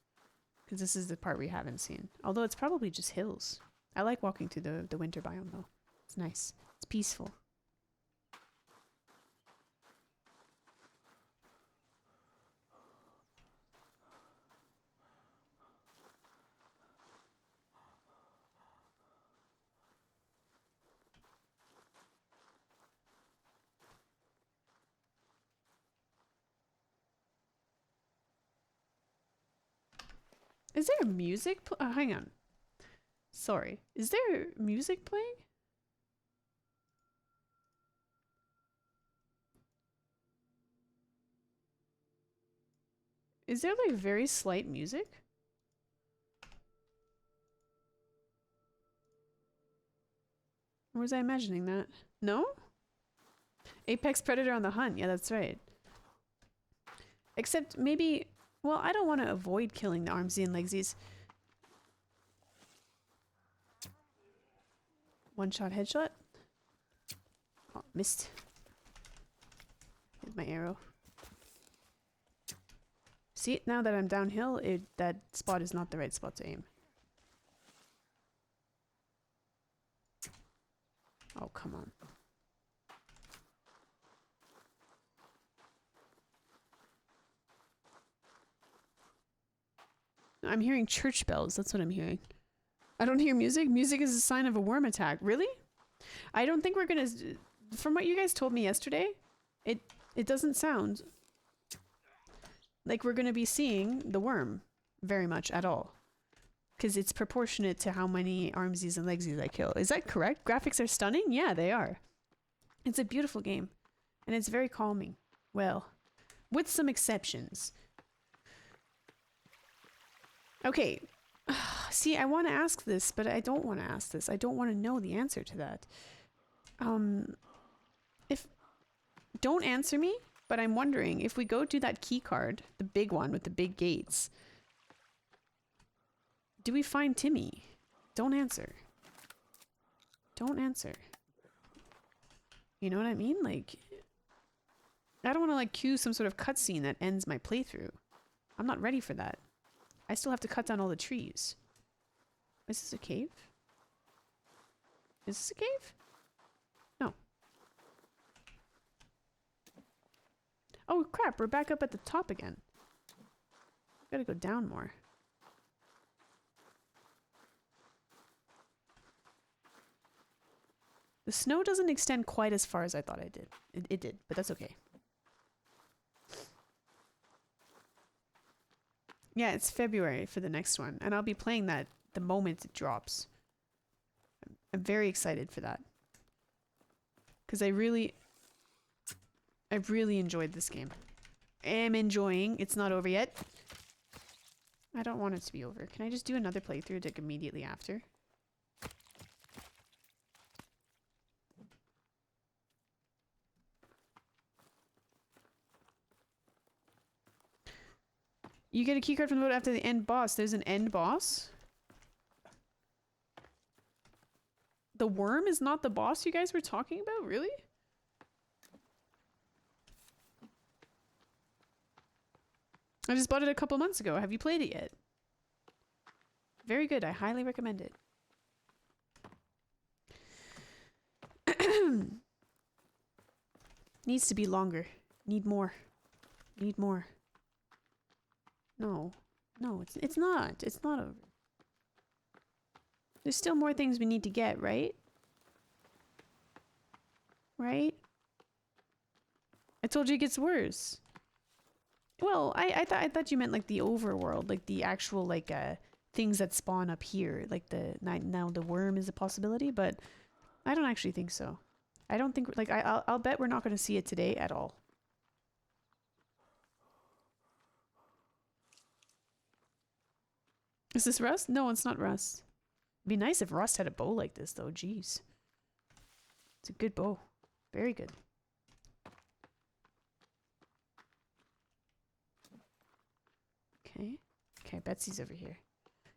Because this is the part we haven't seen. Although it's probably just hills. I like walking through the winter biome though. It's nice. It's peaceful. Is there music? Hang on. Sorry. Is there music playing? Is there like very slight music? Or was I imagining that? No? Apex Predator on the hunt. Yeah, that's right. Except maybe... Well, I don't want to avoid killing the armsy and legsies. One shot headshot. Oh, missed. Hit my arrow. See, now that I'm downhill, that spot is not the right spot to aim. Oh, come on. I'm hearing church bells. That's what I'm hearing. I don't hear music. Music is a sign of a worm attack. Really? I don't think we're gonna... From what you guys told me yesterday, it doesn't sound like we're gonna be seeing the worm very much at all. Because it's proportionate to how many armsies and legsies I kill. Is that correct? Graphics are stunning? Yeah, they are. It's a beautiful game. And it's very calming. Well, with some exceptions. Okay, see, I want to ask this, but I don't want to ask this. I don't want to know the answer to that. Don't answer me, but I'm wondering, if we go do that key card, the big one with the big gates, do we find Timmy? Don't answer. Don't answer. You know what I mean? Like, I don't want to like cue some sort of cutscene that ends my playthrough. I'm not ready for that. I still have to cut down all the trees. Is this a cave? Is this a cave? No. Oh crap, we're back up at the top again. Gotta go down more. The snow doesn't extend quite as far as I thought it did. It did, but that's okay. Yeah, it's February for the next one, and I'll be playing that the moment it drops. I'm very excited for that. Because I really enjoyed this game. Am enjoying. It's not over yet. I don't want it to be over. Can I just do another playthrough like immediately after? You get a keycard from the boat after the end boss. There's an end boss? The worm is not the boss you guys were talking about? Really? I just bought it a couple months ago. Have you played it yet? Very good. I highly recommend it. Needs to be longer. Need more. Need more. No. No, it's not. It's not over. There's still more things we need to get, right? Right? I told you it gets worse. Well, I thought you meant like the overworld, like the actual like things that spawn up here, like now the worm is a possibility, but I don't actually think so. I don't think like I'll bet we're not going to see it today at all. Is this Rust? No, it's not Rust. It'd be nice if Rust had a bow like this though. Jeez. It's a good bow. Very good. Okay. Okay, Betsy's over here.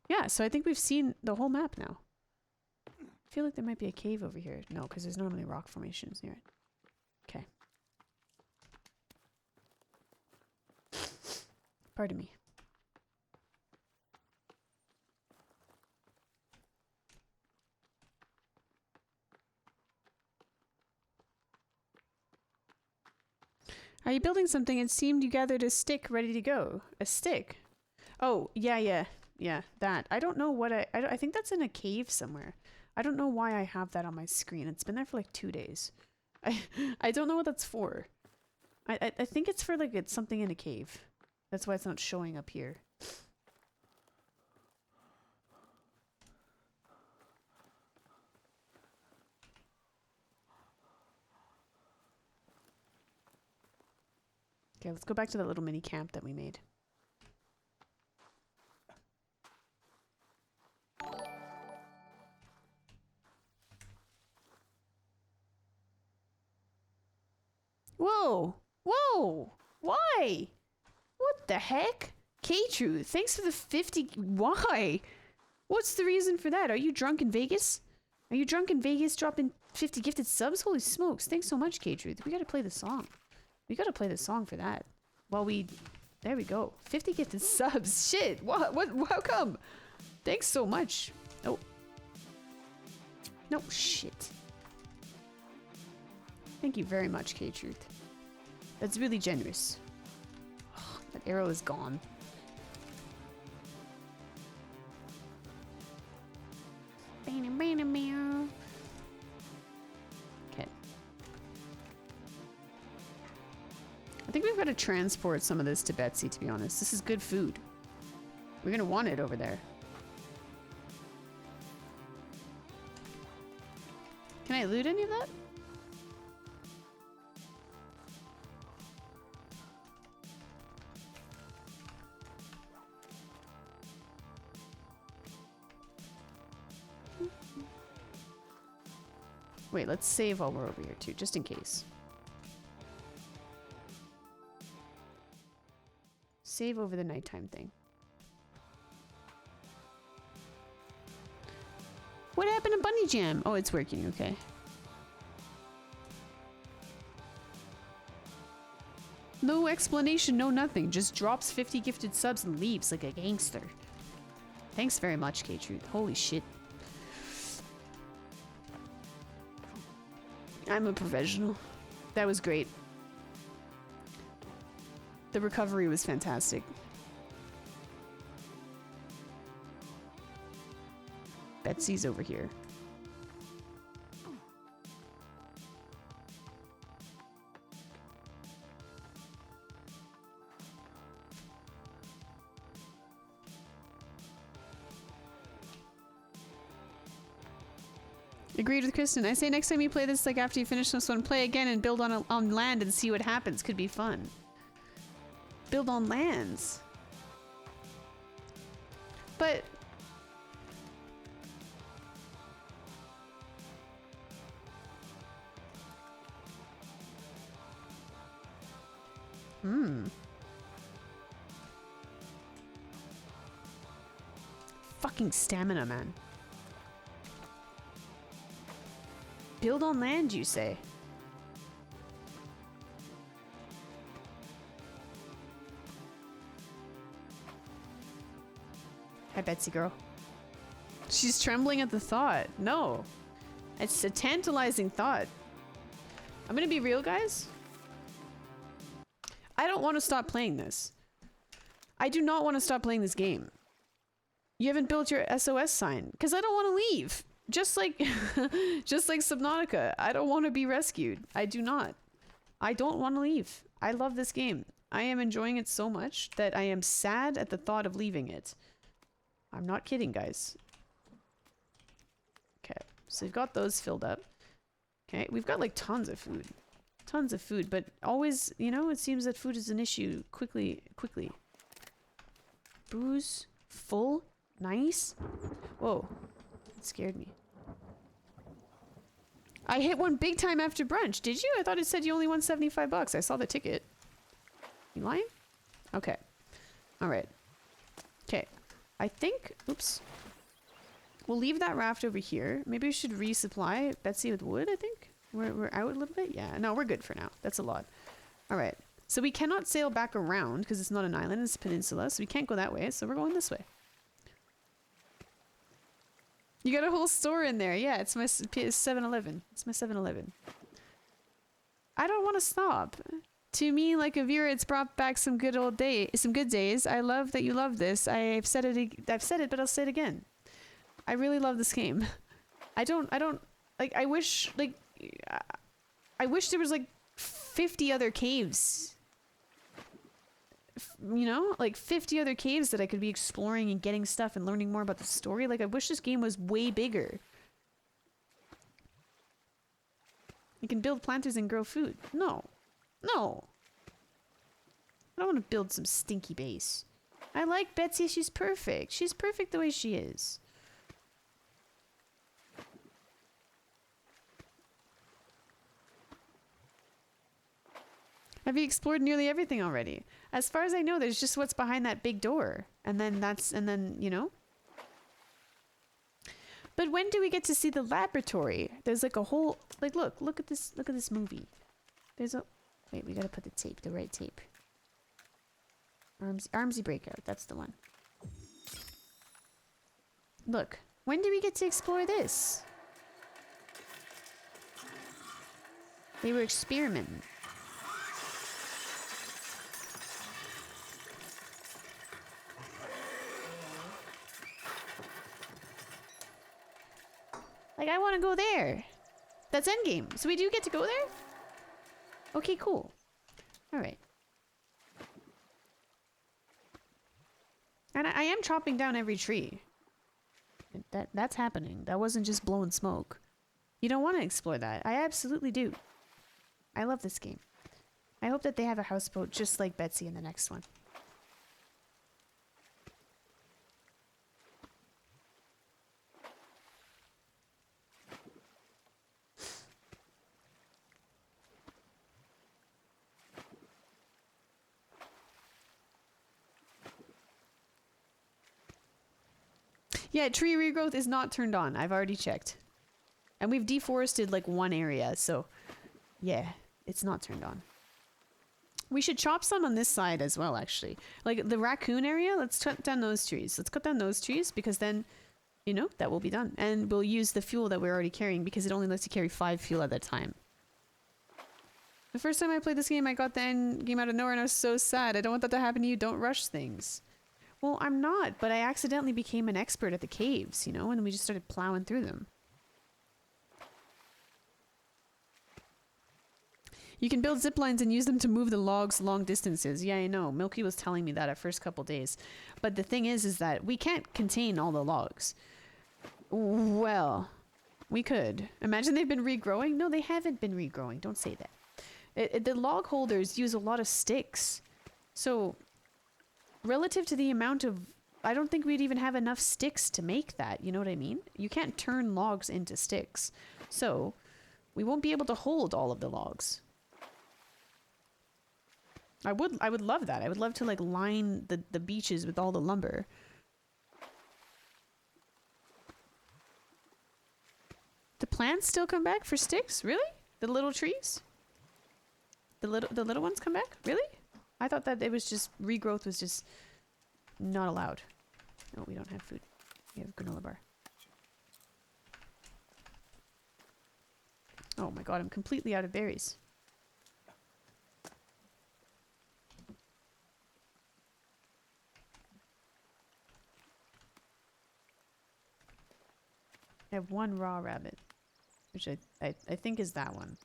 Yeah, so I think we've seen the whole map now. I feel like there might be a cave over here. No, because there's normally rock formations near it. Okay. Pardon me. Are you building something? It seemed you gathered a stick ready to go. A stick? Oh, yeah, that. I don't know what I think that's in a cave somewhere. I don't know why I have that on my screen. It's been there for like 2 days. I don't know what that's for. I think it's for like it's something in a cave. That's why it's not showing up here. Okay, let's go back to that little mini camp that we made. Whoa! Whoa! Why? What the heck? K-Truth, thanks for the 50... Why? What's the reason for that? Are you drunk in Vegas? Are you drunk in Vegas dropping 50 gifted subs? Holy smokes, thanks so much, K-Truth. We gotta play the song. We gotta play the song for that. Well, there we go. 50 gifted subs. Shit. What? How come? Thanks so much. Oh. No, shit. Thank you very much, K-Truth. That's really generous. Oh, that arrow is gone. Okay. I think we've got to transport some of this to Betsy, to be honest. This is good food. We're going to want it over there. Can I loot any of that? Wait, let's save while we're over here too, just in case. Save over the nighttime thing. What happened to Bunny Jam? Oh, it's working, okay. No explanation, no nothing. Just drops 50 gifted subs and leaves like a gangster. Thanks very much, K-Truth. Holy shit. I'm a professional. That was great. The recovery was fantastic. Betsy's over here. Agreed with Kristen. I say next time you play this, like after you finish this one, play again and build on land and see what happens. Could be fun. Build on lands. But fucking stamina, man. Build on land, you say? Hi, Betsy girl. She's trembling at the thought. No. It's a tantalizing thought. I'm gonna be real, guys. I don't want to stop playing this. I do not want to stop playing this game. You haven't built your SOS sign because I don't want to leave. Just like just like Subnautica, I don't want to be rescued. I do not. I don't want to leave. I love this game. I am enjoying it so much that I am sad at the thought of leaving it. I'm not kidding, guys. Okay, so we've got those filled up. Okay, we've got like tons of food. Tons of food, but always, you know, it seems that food is an issue quickly. Booze, full, nice. Whoa, it scared me. I hit one big time after brunch. Did you? I thought it said you only won 75 bucks. I saw the ticket. You lying? Okay. All right. Okay. I think, oops. We'll leave that raft over here. Maybe we should resupply Betsy with wood, I think. We're out a little bit? Yeah. No, we're good for now. That's a lot. All right. So we cannot sail back around because it's not an island, it's a peninsula. So we can't go that way. So we're going this way. You got a whole store in there. Yeah, it's my 7-Eleven. It's my 7-Eleven. I don't want to stop. To me, like a viewer, it's brought back some good days. I love that you love this. I've said it, but I'll say it again. I really love this game. I wish there was like 50 other caves. You know, like 50 other caves that I could be exploring and getting stuff and learning more about the story. Like, I wish this game was way bigger. You can build planters and grow food. No. No. I don't want to build some stinky base. I like Betsy. She's perfect. She's perfect the way she is. Have you explored nearly everything already? As far as I know, there's just what's behind that big door. And then, you know. But when do we get to see the laboratory? There's like a whole, like, look at this movie. There's a, wait, we gotta put the right tape. Armsy Breakout, that's the one. Look, when do we get to explore this? They were experimenting. Like, I want to go there. That's endgame. So we do get to go there? Okay, cool. Alright. And I am chopping down every tree. That's happening. That wasn't just blowing smoke. You don't want to explore that. I absolutely do. I love this game. I hope that they have a houseboat just like Betsy in the next one. Yeah, tree regrowth is not turned on. I've already checked. And we've deforested like one area, so yeah, it's not turned on. We should chop some on this side as well, actually. Like the raccoon area, let's cut down those trees. Let's cut down those trees because then, you know, that will be done. And we'll use the fuel that we're already carrying because it only lets you carry 5 fuel at a time. The first time I played this game, I got the end game out of nowhere and I was so sad. I don't want that to happen to you. Don't rush things. Well, I'm not, but I accidentally became an expert at the caves, you know, and we just started plowing through them. You can build zip lines and use them to move the logs long distances. Yeah, I know. Milky was telling me that at first couple days. But the thing is that we can't contain all the logs. Well, we could. Imagine they've been regrowing. No, they haven't been regrowing. Don't say that. The log holders use a lot of sticks. So relative to the amount of, I don't think we'd even have enough sticks to make that. You know what I mean? You can't turn logs into sticks. So we won't be able to hold all of the logs. I would love that. I would love to like line the beaches with all the lumber. The plants still come back for sticks? Really? The little trees? The little ones come back? Really? I thought that it was just regrowth was just not allowed. No, we don't have food. We have a granola bar. Oh my god, I'm completely out of berries. I have one raw rabbit, which I think is that one.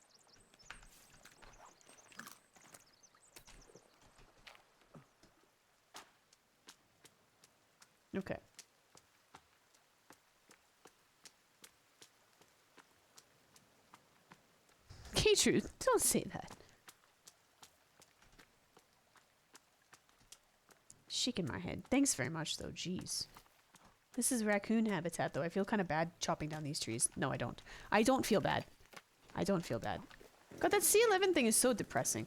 Okay. K-Truth, don't say that. Shaking my head. Thanks very much, though. Jeez. This is raccoon habitat, though. I feel kind of bad chopping down these trees. No, I don't. I don't feel bad. I don't feel bad. God, that C11 thing is so depressing.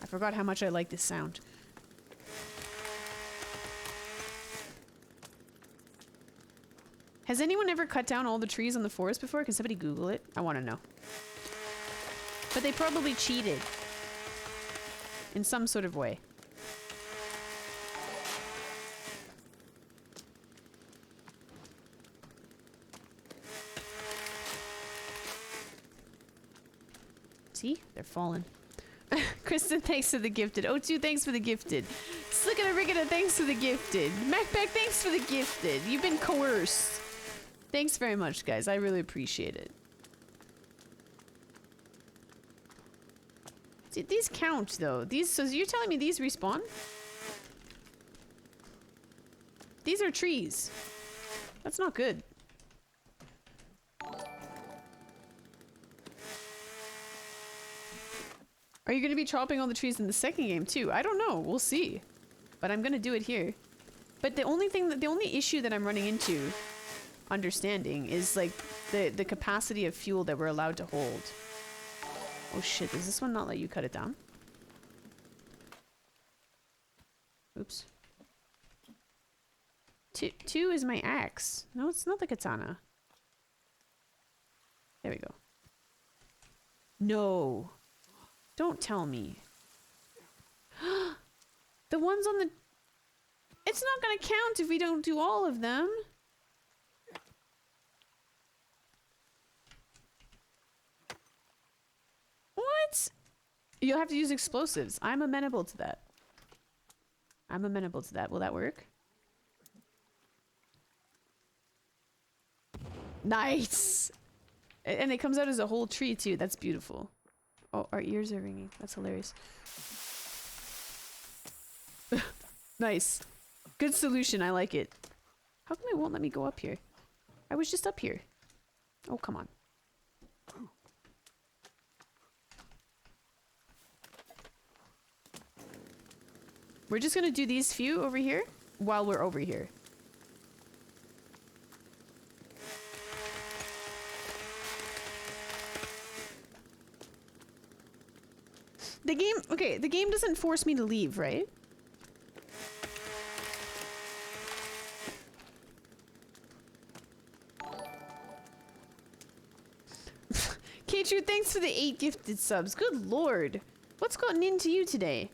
I forgot how much I like this sound. Has anyone ever cut down all the trees in the forest before? Can somebody Google it? I want to know. But they probably cheated. In some sort of way. See? They're falling. Kristen, thanks for the gifted. O2, thanks for the gifted. Slickada Riggada, thanks for the gifted. Macback, thanks for the gifted. You've been coerced. Thanks very much, guys. I really appreciate it. See, these count, though. These, so you're telling me these respawn? These are trees. That's not good. Are you going to be chopping all the trees in the second game, too? I don't know. We'll see. But I'm going to do it here. But the only issue that I'm running into, understanding, is like the capacity of fuel that we're allowed to hold. Oh shit, does this one not let you cut it down? Oops. Two is my axe. No, it's not the katana. There we go. No. Don't tell me. The ones on the... It's not gonna count if we don't do all of them. What? You'll have to use explosives. I'm amenable to that. I'm amenable to that. Will that work? Nice! And it comes out as a whole tree too. That's beautiful. Oh, our ears are ringing. That's hilarious. Nice. Good solution. I like it. How come it won't let me go up here? I was just up here. Oh, come on. We're just gonna do these few over here while we're over here. The game, okay, the game doesn't force me to leave, right? K-True, thanks for the 8 gifted subs. Good lord. What's gotten into you today?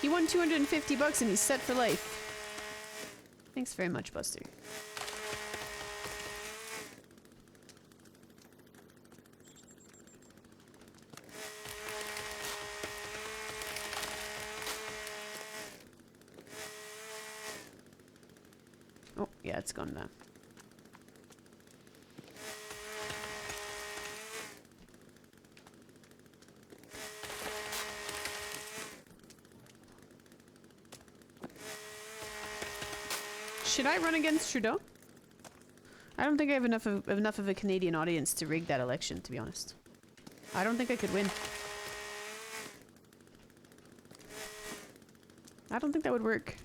He won 250 bucks and he's set for life. Thanks very much, Buster. Oh, yeah, it's gone now. Should I run against Trudeau? I don't think I have enough of a Canadian audience to rig that election, to be honest. I don't think I could win. I don't think that would work.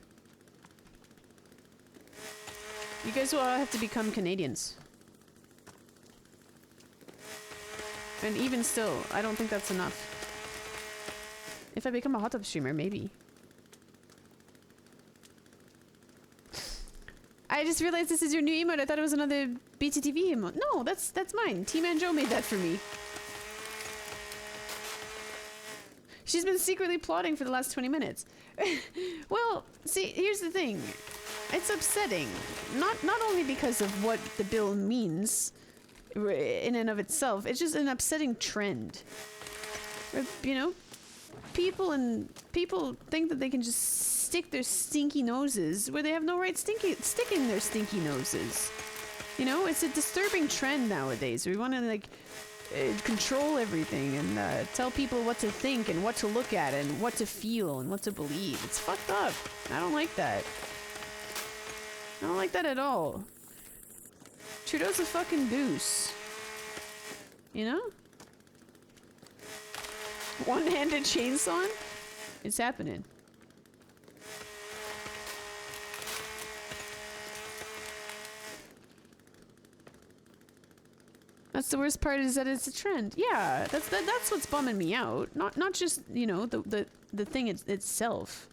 You guys will all have to become Canadians. And even still, I don't think that's enough. If I become a hot tub streamer, maybe. I just realized this is your new emote. I thought it was another BTTV emote. No, that's mine. T-Man Joe made that for me. She's been secretly plotting for the last 20 minutes. Well, see, here's the thing. It's upsetting. Not only because of what the bill means in and of itself. It's just an upsetting trend. You know, people think that they can just stick their stinky noses where they have no right sticking their stinky noses. You know, it's a disturbing trend nowadays. We want to like control everything and tell people what to think and what to look at and what to feel and what to believe. It's fucked up. I don't like that. I don't like that at all. Trudeau's a fucking goose. You know? One-handed chainsaw? It's happening. That's the worst part, is that it's a trend. Yeah, that's what's bumming me out. Not just, you know, the thing itself.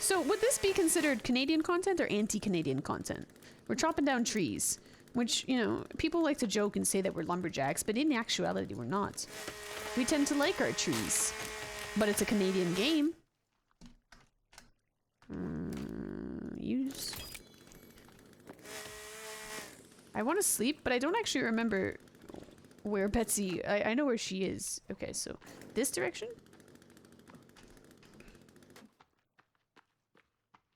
So would this be considered Canadian content or anti-Canadian content? We're chopping down trees, which, you know, people like to joke and say that we're lumberjacks, but in actuality we're not. We tend to like our trees, but it's a Canadian game. Use. I want to sleep, but I don't actually remember where Betsy... I know where she is. Okay, so this direction?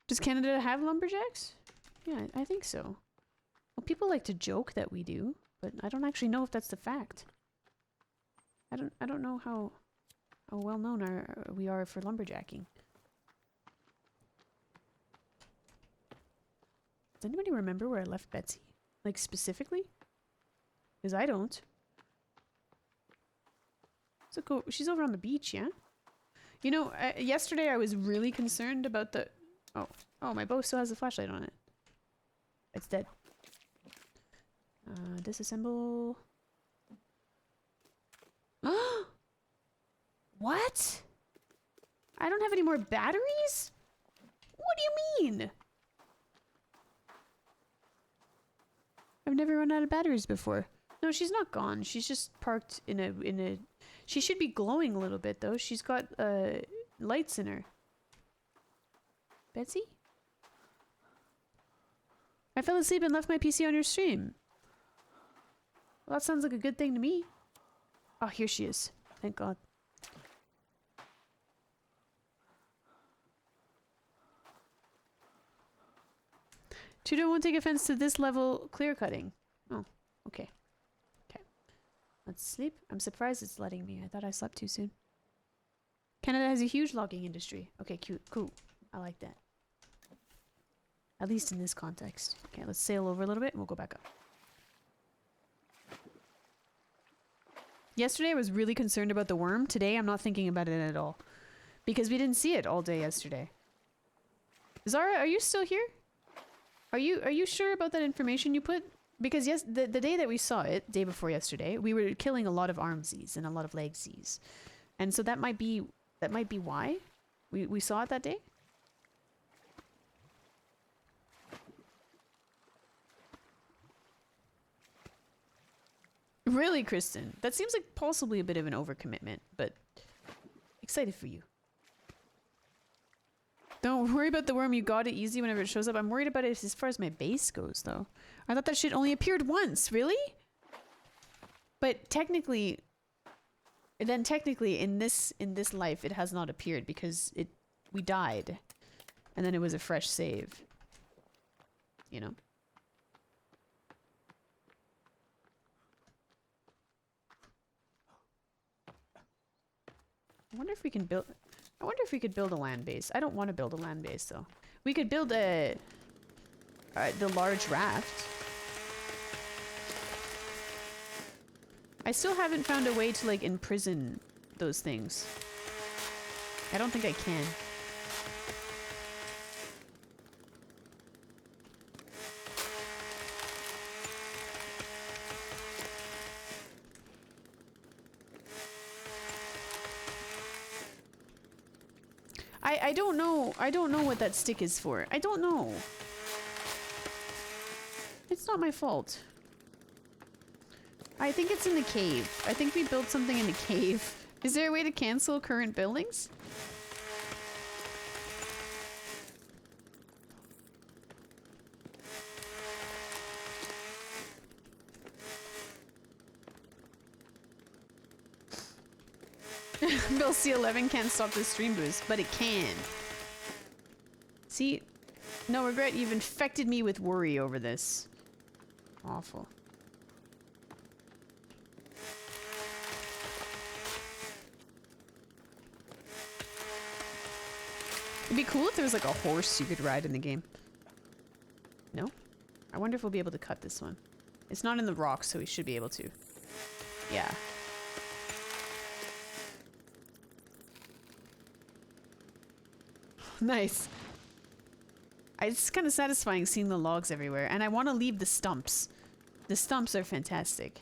Does Canada have lumberjacks? Yeah, I think so. Well, people like to joke that we do, but I don't actually know if that's the fact. I don't know how well known we are for lumberjacking. Does anybody remember where I left Betsy? Like, specifically? Because I don't. So cool. She's over on the beach, yeah? You know, yesterday I was really concerned about the... Oh, my bow still has a flashlight on it. It's dead. Disassemble. What? I don't have any more batteries? What do you mean? I've never run out of batteries before. No, she's not gone. She's just parked in a... She should be glowing a little bit, though. She's got, lights in her. Betsy? I fell asleep and left my PC on your stream. Well, that sounds like a good thing to me. Oh, here she is. Thank God. Trudeau won't take offense to this level clear cutting. Oh, okay. Okay. Let's sleep. I'm surprised it's letting me. I thought I slept too soon. Canada has a huge logging industry. Okay, cute. Cool. I like that. At least in this context. Okay, let's sail over a little bit and we'll go back up. Yesterday I was really concerned about the worm. Today I'm not thinking about it at all. Because we didn't see it all day yesterday. Zara, are you still here? Are you sure about that information you put? Because yes, the day that we saw it, day before yesterday, we were killing a lot of armsies and a lot of legsies. And so that might be why we saw it that day? Really, Kristen? That seems like possibly a bit of an overcommitment, but excited for you. Don't worry about the worm, you got it easy whenever it shows up. I'm worried about it as far as my base goes, though. I thought that shit only appeared once, really? But technically... Then technically, in this life, it has not appeared because we died. And then it was a fresh save. You know? I wonder if we can build... I wonder if we could build a land base. I don't want to build a land base, though. We could build the large raft. I still haven't found a way to, like, imprison those things. I don't think I can. I don't know what that stick is for. I don't know. It's not my fault. I think it's in the cave. I think we built something in the cave. Is there a way to cancel current buildings? Bill C11 can't stop the stream boost, but it can. See? No regret, you've infected me with worry over this. Awful. It'd be cool if there was like a horse you could ride in the game. No? I wonder if we'll be able to cut this one. It's not in the rocks, so we should be able to. Yeah. Nice. It's kind of satisfying seeing the logs everywhere, and I want to leave the stumps. The stumps are fantastic.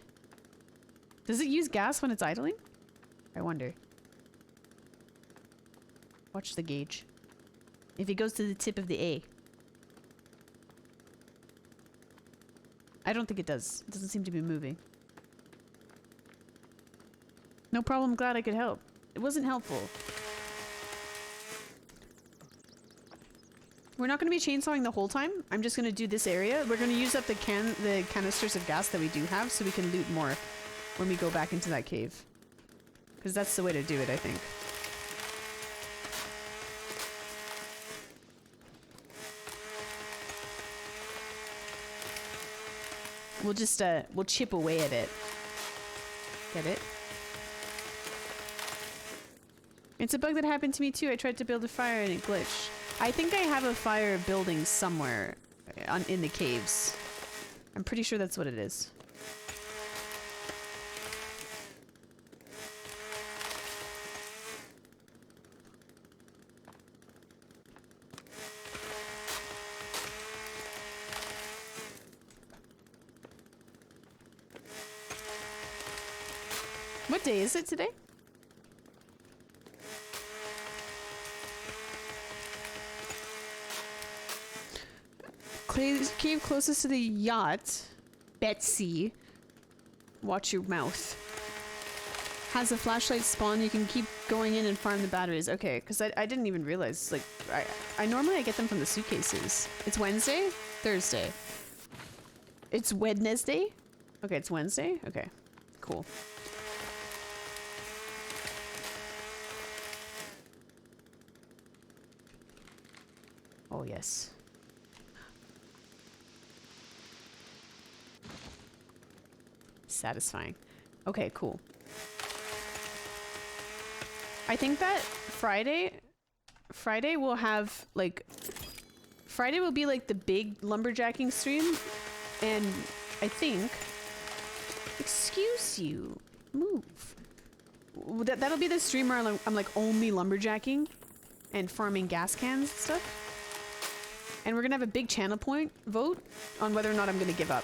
Does it use gas when it's idling? I wonder. Watch the gauge. If it goes to the tip of the A. I don't think it does. It doesn't seem to be moving. No problem, glad I could help. It wasn't helpful. We're not going to be chainsawing the whole time. I'm just going to do this area. We're going to use up the canisters of gas that we do have so we can loot more when we go back into that cave. Because that's the way to do it, I think. We'll just, we'll chip away at it. Get it? It's a bug that happened to me too. I tried to build a fire and it glitched. I think I have a fire building somewhere in the caves. I'm pretty sure that's what it is. What day is it today? Cave closest to the yacht, Betsy. Watch your mouth. Has a flashlight spawn. You can keep going in and farm the batteries. Okay, because I didn't even realize. Like, I normally get them from the suitcases. It's Wednesday? Thursday. It's Wednesday? Okay, it's Wednesday? Okay, cool. Oh, yes. Satisfying. Okay, cool. I think that Friday will have, like... Friday will be, like, the big lumberjacking stream. And I think... Excuse you. Move. That'll be the stream where I'm like, only lumberjacking and farming gas cans and stuff. And we're gonna have a big channel point vote on whether or not I'm gonna give up.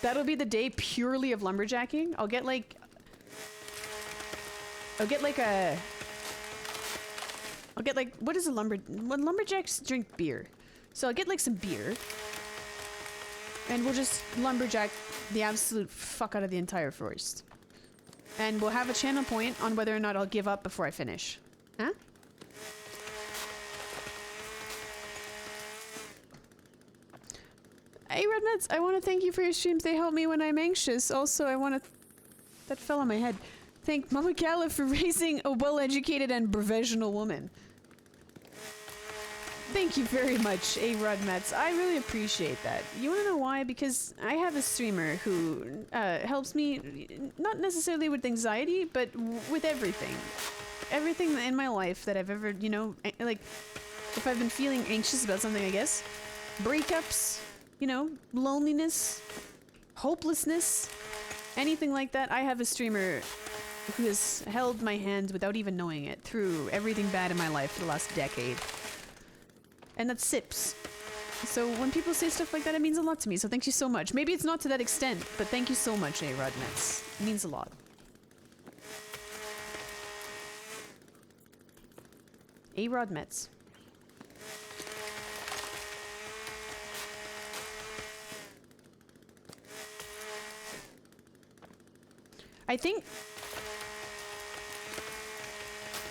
That'll be the day purely of lumberjacking. I'll get like what is a when lumberjacks drink beer. So I'll get like some beer. And we'll just lumberjack the absolute fuck out of the entire forest. And we'll have a channel point on whether or not I'll give up before I finish. Huh? Hey, Redmets, I want to thank you for your streams. They help me when I'm anxious. Also, I want to... That fell on my head. Thank Mama Calla for raising a well-educated and professional woman. Thank you very much, A-Rod Mets. I really appreciate that. You want to know why? Because I have a streamer who helps me, not necessarily with anxiety, but with everything. Everything in my life that I've ever, you know, like, if I've been feeling anxious about something, I guess. Breakups, you know, loneliness, hopelessness, anything like that. I have a streamer who has held my hand without even knowing it through everything bad in my life for the last decade. And that's Sips. So when people say stuff like that, it means a lot to me. So thank you so much. Maybe it's not to that extent, but thank you so much, A-Rod Mets. It means a lot. A-Rod Mets. I think...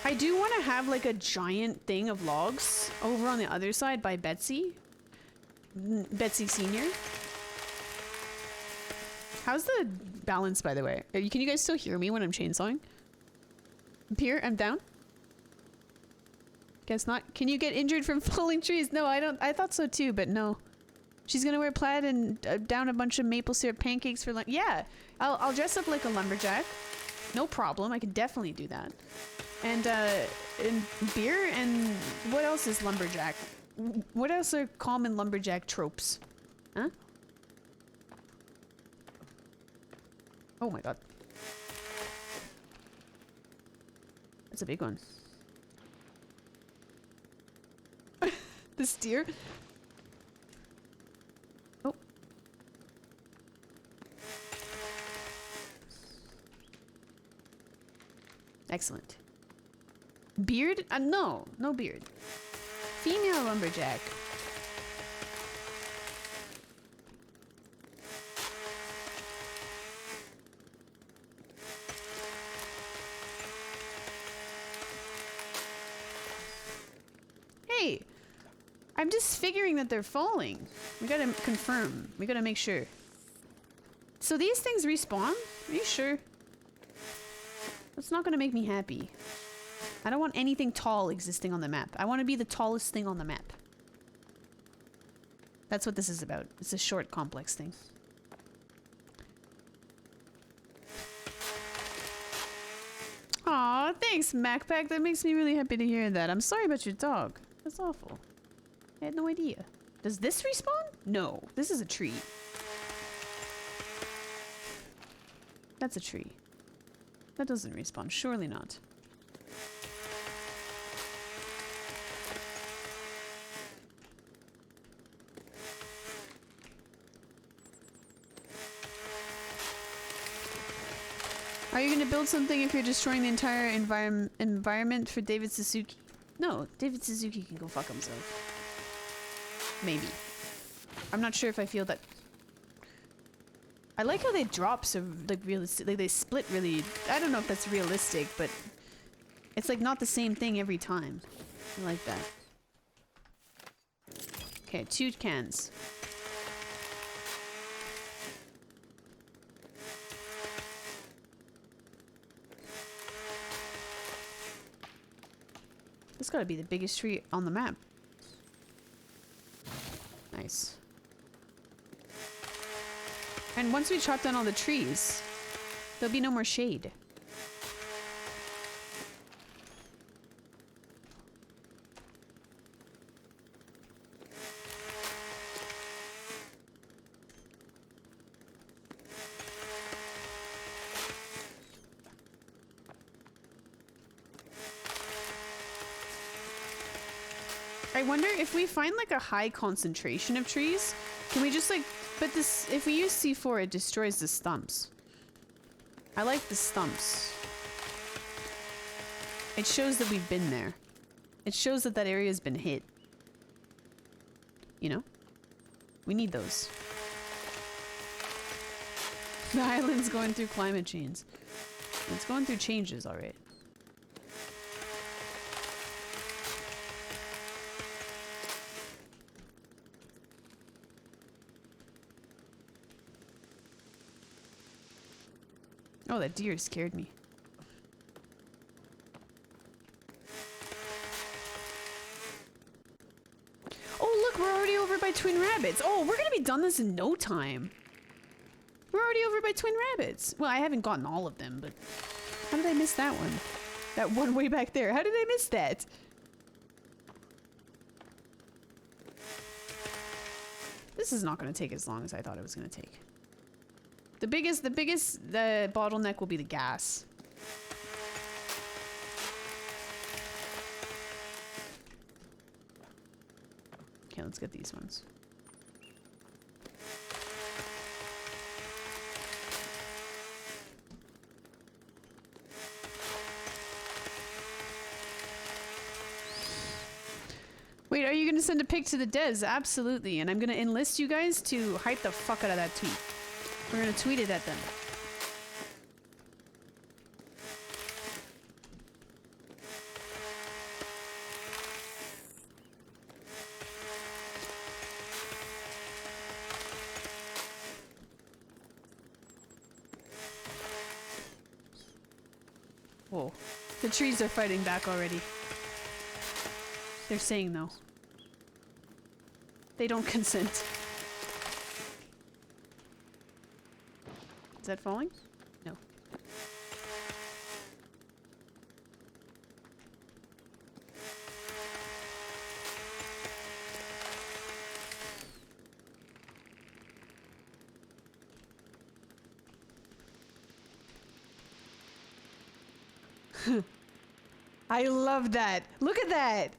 I do want to have like a giant thing of logs over on the other side by Betsy. Betsy Senior. How's the balance, by the way? Can you guys still hear me when I'm chainsawing? Here, I'm down. Guess not. Can you get injured from falling trees? No, I don't. I thought so too, but no. She's gonna wear plaid and down a bunch of maple syrup pancakes for lunch. Yeah, I'll dress up like a lumberjack. No problem. I can definitely do that. And beer and what else is lumberjack? What else are common lumberjack tropes? Huh? Oh my god. That's a big one. The steer? Oh. Excellent. Beard? No. No beard. Female lumberjack. Hey! I'm just figuring that they're falling. We gotta confirm. We gotta make sure. So these things respawn? Are you sure? That's not gonna make me happy. I don't want anything tall existing on the map. I want to be the tallest thing on the map. That's what this is about. It's a short, complex thing. Aw, thanks, MacPack. That makes me really happy to hear that. I'm sorry about your dog. That's awful. I had no idea. Does this respawn? No. This is a tree. That's a tree. That doesn't respawn. Surely not. Are you going to build something if you're destroying the entire environment for David Suzuki? No, David Suzuki can go fuck himself. Maybe. I'm not sure if I feel that. I like how they drop so like realistic, like they split really. I don't know if that's realistic, but it's like not the same thing every time. I like that. Okay, 2 cans. This gotta be the biggest tree on the map. Nice. And once we chop down all the trees, there'll be no more shade. I wonder if we find like a high concentration of trees, can we just like, but this, if we use C4, it destroys the stumps. I like the stumps. It shows that we've been there. It shows that that area's been hit. You know? We need those. The island's going through climate change. It's going through changes, alright. Oh, that deer scared me. Oh, look, we're already over by Twin Rabbits. Oh, we're gonna be done this in no time. We're already over by Twin Rabbits. Well, I haven't gotten all of them, but how did I miss that one? That one way back there. How did I miss that? This is not gonna take as long as I thought it was gonna take. The biggest bottleneck will be the gas. Okay, let's get these ones. Wait, are you gonna send a pic to the Des? Absolutely, and I'm gonna enlist you guys to hype the fuck out of that tweet. We're gonna tweet it at them. Whoa. The trees are fighting back already. They're saying no. They don't consent. Is that falling? No. I love that. Look at that.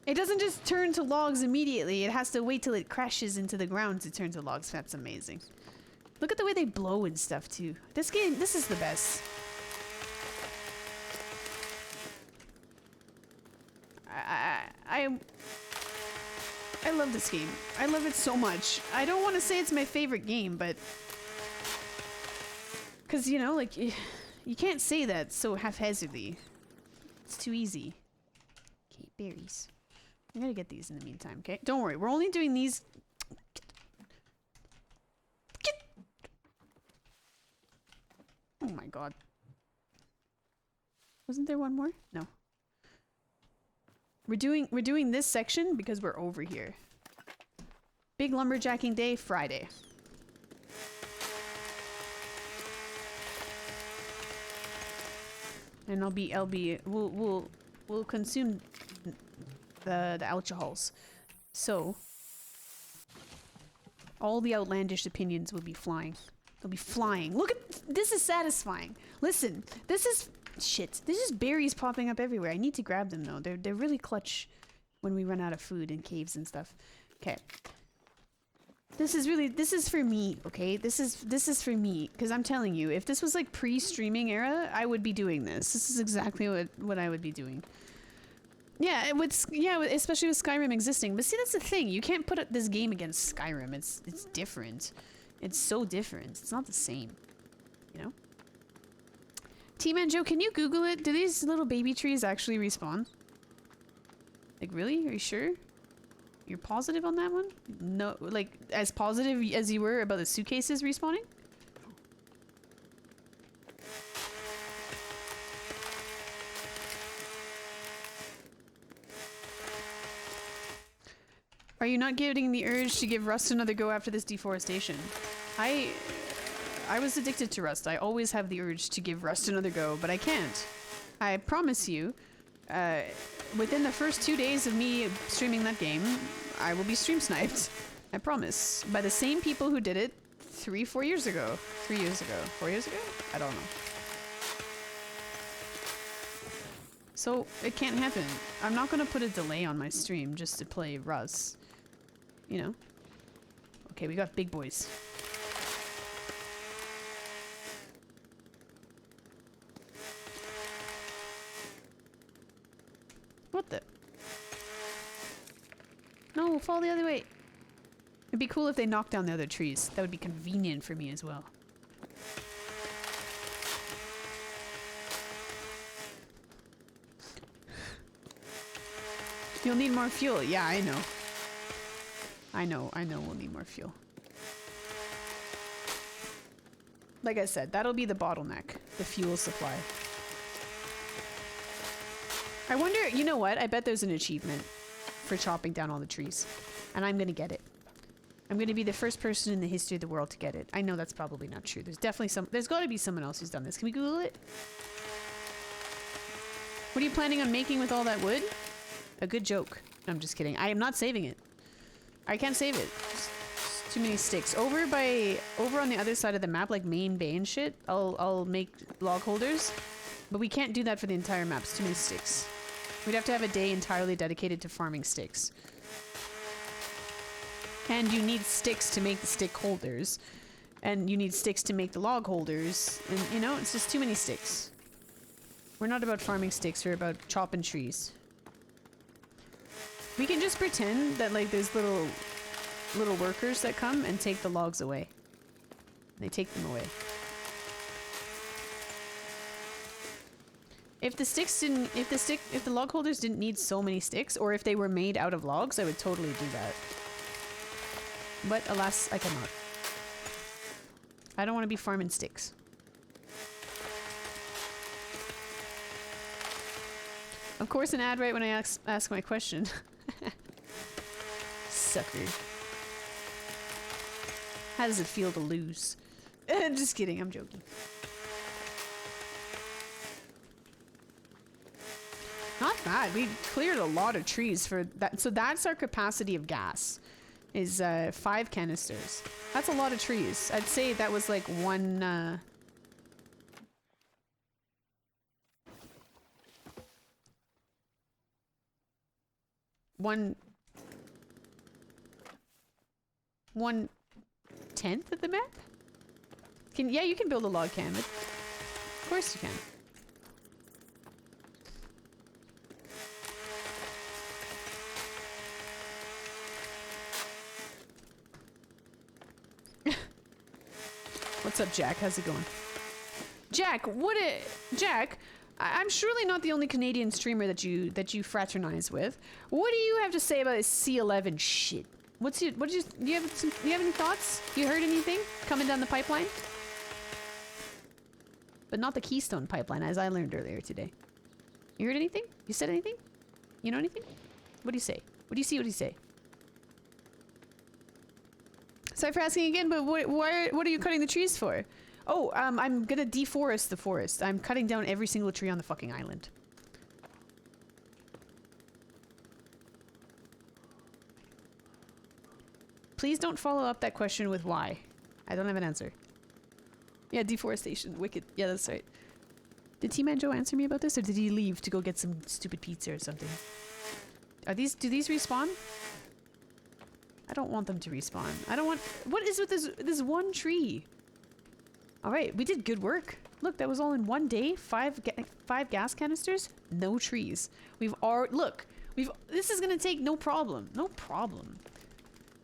It doesn't just turn to logs immediately. It has to wait till it crashes into the ground to turn to logs. That's amazing. Look at the way they blow and stuff too. This game, this is the best. I love this game. I love it so much. I don't want to say it's my favorite game, but because you know, like you can't say that so haphazardly. It's too easy. Okay, berries. I'm gonna get these in the meantime, okay? Don't worry, we're only doing these. Oh my god. Wasn't there one more? No. We're doing this section because we're over here. Big lumberjacking day, Friday. And we'll consume the alcohols. So all the outlandish opinions will be flying. They'll be flying. Look at this is satisfying. Listen, this is shit. There's just berries popping up everywhere. I need to grab them though. They're really clutch when we run out of food in caves and stuff. Okay. This is for me, okay? This is for me, because I'm telling you, if this was like pre-streaming era, I would be doing this. This is exactly what I would be doing. Yeah, especially with Skyrim existing. But see, that's the thing. You can't put this game against Skyrim. It's different. It's so different. It's not the same. You know? T-Man Joe, can you Google it? Do these little baby trees actually respawn? Like, really? Are you sure? You're positive on that one? No, like, as positive as you were about the suitcases respawning? Are you not getting the urge to give Rust another go after this deforestation? I was addicted to Rust. I always have the urge to give Rust another go, but I can't. I promise you, within the first 2 days of me streaming that game, I will be stream sniped. I promise. By the same people who did it 4 years ago. 3 years ago. 4 years ago? I don't know. So, it can't happen. I'm not gonna put a delay on my stream just to play Rust. You know? Okay, we got big boys. What the? No, fall the other way. It'd be cool if they knocked down the other trees. That would be convenient for me as well. You'll need more fuel. Yeah, I know. I know we'll need more fuel. Like I said, that'll be the bottleneck. The fuel supply. I wonder, you know what? I bet there's an achievement for chopping down all the trees. And I'm gonna get it. I'm gonna be the first person in the history of the world to get it. I know that's probably not true. There's gotta be someone else who's done this. Can we Google it? What are you planning on making with all that wood? A good joke. No, I'm just kidding. I am not saving it. I can't save it. Just too many sticks. Over on the other side of the map, like main bay and shit, I'll make log holders. But we can't do that for the entire map. It's too many sticks. We'd have to have a day entirely dedicated to farming sticks. And you need sticks to make the stick holders. And you need sticks to make the log holders. And, you know, it's just too many sticks. We're not about farming sticks. We're about chopping trees. We can just pretend that, like, there's little workers that come and take the logs away. They take them away. If the log holders didn't need so many sticks, or if they were made out of logs, I would totally do that. But alas, I cannot. I don't want to be farming sticks. Of course, an ad right when I ask my question. Sucker. How does it feel to lose? Just kidding, I'm joking. Not bad. We cleared a lot of trees for that. So that's our capacity of gas. Is 5 canisters. That's a lot of trees. I'd say that was like one one tenth of the map? Yeah, you can build a log cabin. Of course you can. What's up, Jack? How's it going? Jack, Jack, I'm surely not the only Canadian streamer that you fraternize with. What do you have to say about this C11 shit? Do you have any thoughts? You heard anything coming down the pipeline? But not the Keystone pipeline, as I learned earlier today. You heard anything? You said anything? You know anything? What do you say? What do you see? What do you say? Sorry for asking again, but what are you cutting the trees for? Oh, I'm gonna deforest the forest. I'm cutting down every single tree on the fucking island. Please don't follow up that question with why. I don't have an answer. Yeah, deforestation. Wicked. Yeah, that's right. Did T-Man Joe answer me about this, or did he leave to go get some stupid pizza or something? Do these respawn? I don't want them to respawn. I don't want... What is with this one tree? Alright, we did good work. Look, that was all in one day. 5 gas canisters. No trees. This is gonna take no problem. No problem.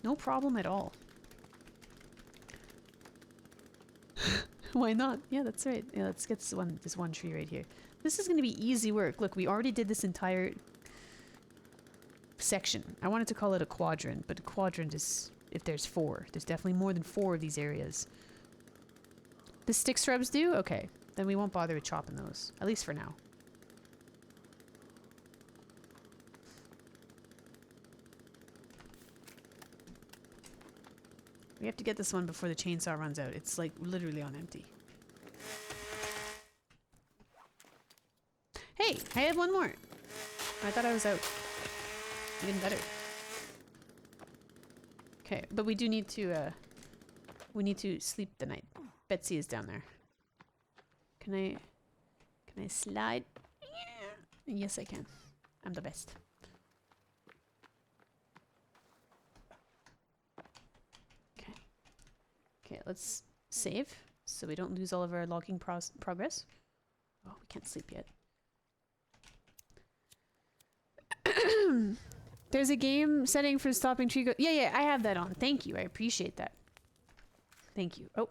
No problem at all. Why not? Yeah, that's right. Yeah, let's get this one tree right here. This is gonna be easy work. Look, we already did this entire section. I wanted to call it a quadrant, but a quadrant is if there's 4. There's definitely more than 4 of these areas. The stick shrubs do? Okay. Then we won't bother with chopping those. At least for now. We have to get this one before the chainsaw runs out. It's like literally on empty. Hey, I had one more. I thought I was out. Even better. Okay, but we do need to sleep the night. Betsy is down there. Can I slide? Yeah. Yes, I can. I'm the best. Okay. Okay, let's save so we don't lose all of our logging progress. Oh, we can't sleep yet. There's a game setting for stopping tree yeah, I have that on. Thank you. I appreciate that. Thank you. Oh,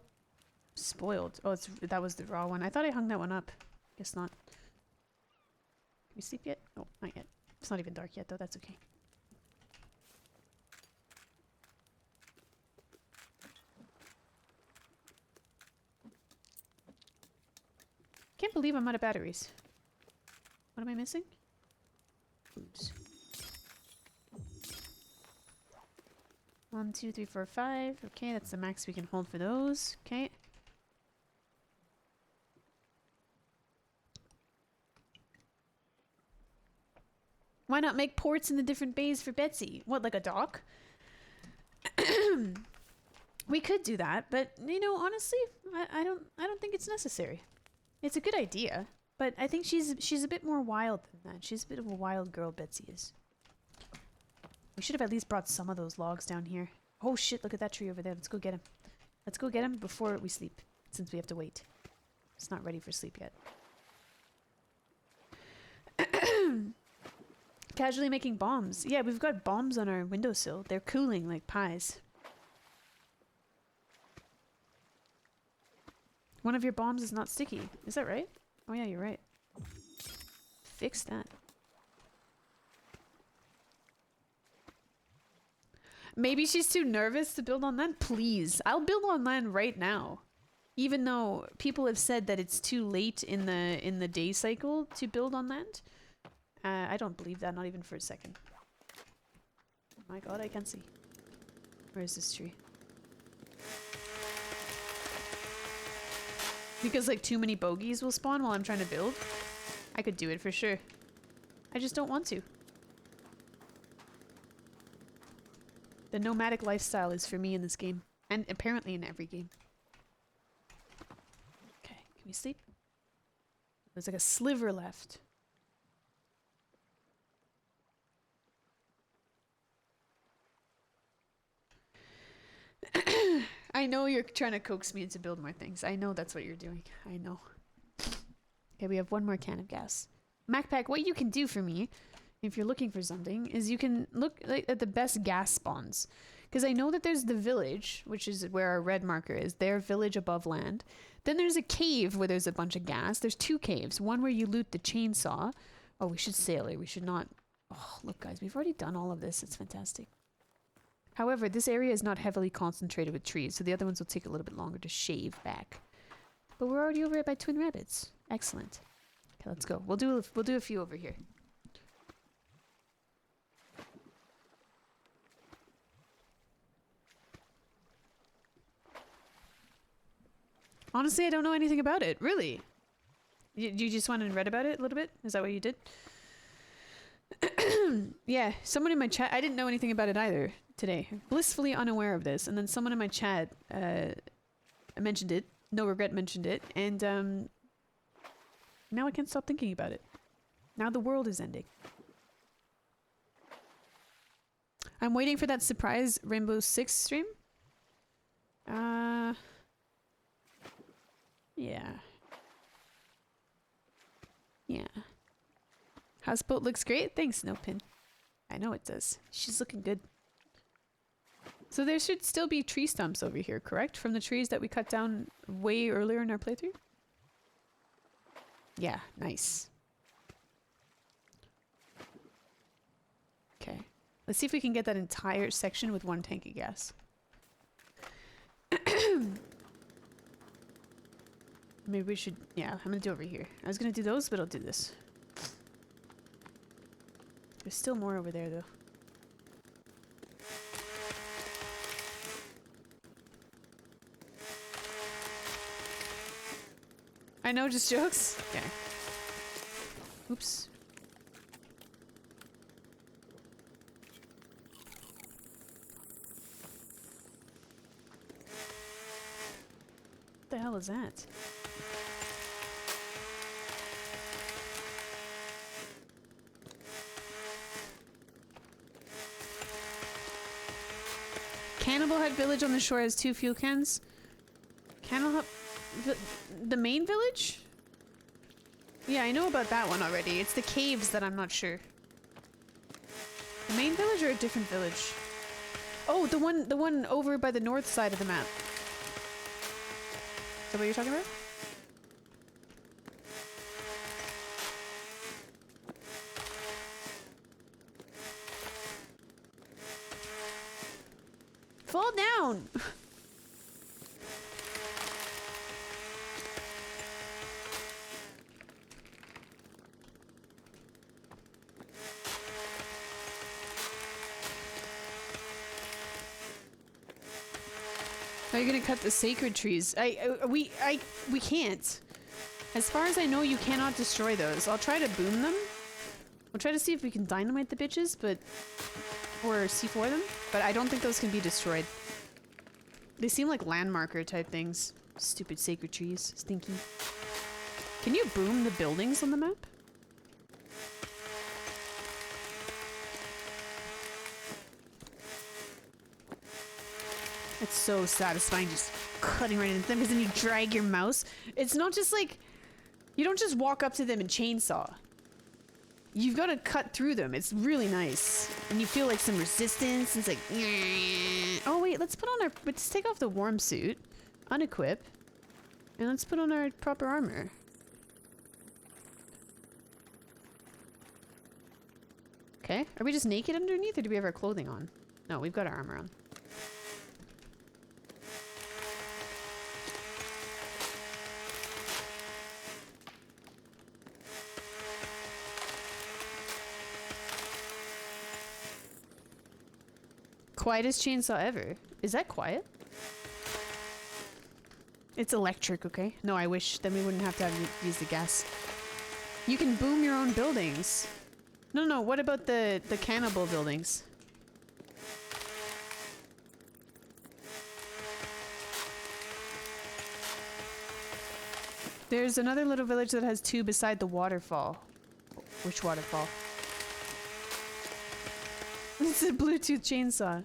spoiled. Oh, that was the raw one. I thought I hung that one up. Guess not. Can we sleep yet? Oh, not yet. It's not even dark yet, though. That's okay. Can't believe I'm out of batteries. What am I missing? Oops. 1, 2, 3, 4, 5. Okay, that's the max we can hold for those. Okay. Why not make ports in the different bays for Betsy? What, like a dock? We could do that, but you know, honestly, I don't think it's necessary. It's a good idea, but I think she's a bit more wild than that. She's a bit of a wild girl, Betsy is. We should have at least brought some of those logs down here. Oh shit, look at that tree over there. Let's go get him. Let's go get him before we sleep, since we have to wait. It's not ready for sleep yet. Casually making bombs. Yeah, we've got bombs on our windowsill. They're cooling like pies. One of your bombs is not sticky. Is that right? Oh yeah, you're right. Fix that. Maybe she's too nervous to build on land? Please. I'll build on land right now. Even though people have said that it's too late in the day cycle to build on land. I don't believe that, not even for a second. Oh my god, I can't see. Where is this tree? Because like too many bogeys will spawn while I'm trying to build. I could do it for sure. I just don't want to. The nomadic lifestyle is for me in this game. And apparently in every game. Okay, can we sleep? There's like a sliver left. I know you're trying to coax me into build more things. I know that's what you're doing. I know. Okay, we have one more can of gas. MacPack, what you can do for me, if you're looking for something, is you can look at the best gas spawns. Because I know that there's the village, which is where our red marker is. Their village above land. Then there's a cave where there's a bunch of gas. There's two caves. One where you loot the chainsaw. Oh, we should sail it. We should not... Oh, look guys, we've already done all of this. It's fantastic. However, this area is not heavily concentrated with trees, so the other ones will take a little bit longer to shave back. But we're already over it by Twin Rabbits. Excellent. Okay, let's go. We'll do a few over here. Honestly, I don't know anything about it. Really? You just went and read about it a little bit? Is that what you did? Yeah, someone in my chat... I didn't know anything about it either today. Blissfully unaware of this. And then someone in my chat mentioned it. No Regret mentioned it. And now I can't stop thinking about it. Now the world is ending. I'm waiting for that surprise Rainbow Six stream. Yeah. Yeah. Houseboat looks great. Thanks, Snowpin. I know it does. She's looking good. So there should still be tree stumps over here, correct? From the trees that we cut down way earlier in our playthrough? Yeah, nice. Okay. Let's see if we can get that entire section with one tank of gas. Maybe we should... Yeah, I'm gonna do over here. I was gonna do those, but I'll do this. There's still more over there, though. I know, just jokes? Okay. Oops. What the hell is that? Cannibal Hut village on the shore has 2 fuel cans. Cannibal Hut... The main village? Yeah, I know about that one already. It's the caves that I'm not sure. The main village or a different village? Oh, the one over by the north side of the map. Is that what you're talking about? Fall down! Are you gonna cut the sacred trees? We can't. As far as I know, you cannot destroy those. I'll try to boom them. We'll try to see if we can dynamite the bitches, but... Or C4 them, but I don't think those can be destroyed. They seem like landmarker type things. Stupid sacred trees. Stinky. Can you boom the buildings on the map? It's so satisfying just cutting right into them because then you drag your mouse. It's not just like... You don't just walk up to them and chainsaw. You've got to cut through them. It's really nice. And you feel like some resistance. It's like... Oh wait, let's put on our... Let's take off the warm suit. Unequip. And let's put on our proper armor. Okay. Are we just naked underneath or do we have our clothing on? No, we've got our armor on. Quietest chainsaw ever. Is that quiet? It's electric, okay? No, I wish. Then we wouldn't have to use the gas. You can boom your own buildings. No, no, what about the cannibal buildings? There's another little village that has 2 beside the waterfall. Which waterfall? It's a Bluetooth chainsaw.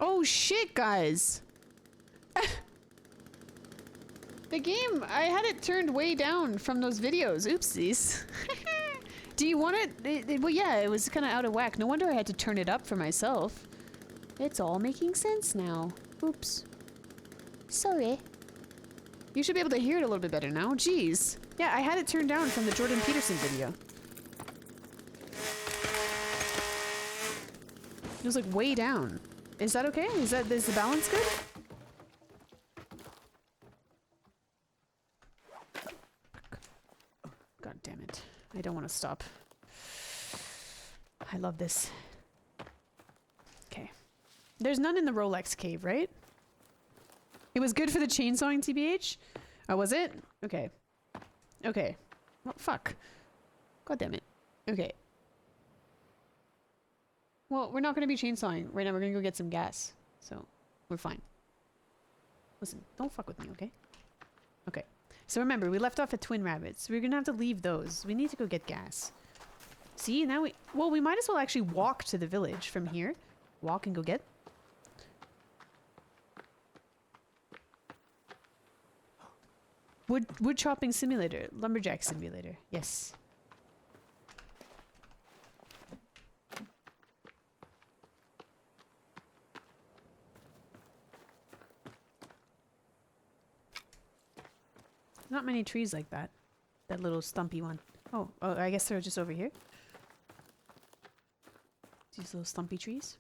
Oh shit, guys! The game, I had it turned way down from those videos. Oopsies. Do you want it? Well, yeah, it was kind of out of whack. No wonder I had to turn it up for myself. It's all making sense now. Oops. Sorry. You should be able to hear it a little bit better now. Jeez. Yeah, I had it turned down from the Jordan Peterson video. It was like way down. Is that okay? Is the balance good? God damn it. I don't want to stop. I love this. Okay. There's none in the Rolex cave, right? It was good for the chainsawing, TBH? Oh, was it? Okay. Okay. Well, fuck. God damn it. Okay. Well, we're not going to be chainsawing right now. We're going to go get some gas. So, we're fine. Listen, don't fuck with me, okay? Okay. So remember, we left off at Twin Rabbits. We're going to have to leave those. We need to go get gas. See, now well, we might as well actually walk to the village from here. Walk and go get. Wood chopping simulator. Lumberjack simulator. Yes. Not many trees like that. That little stumpy one. Oh, I guess they're just over here. These little stumpy trees.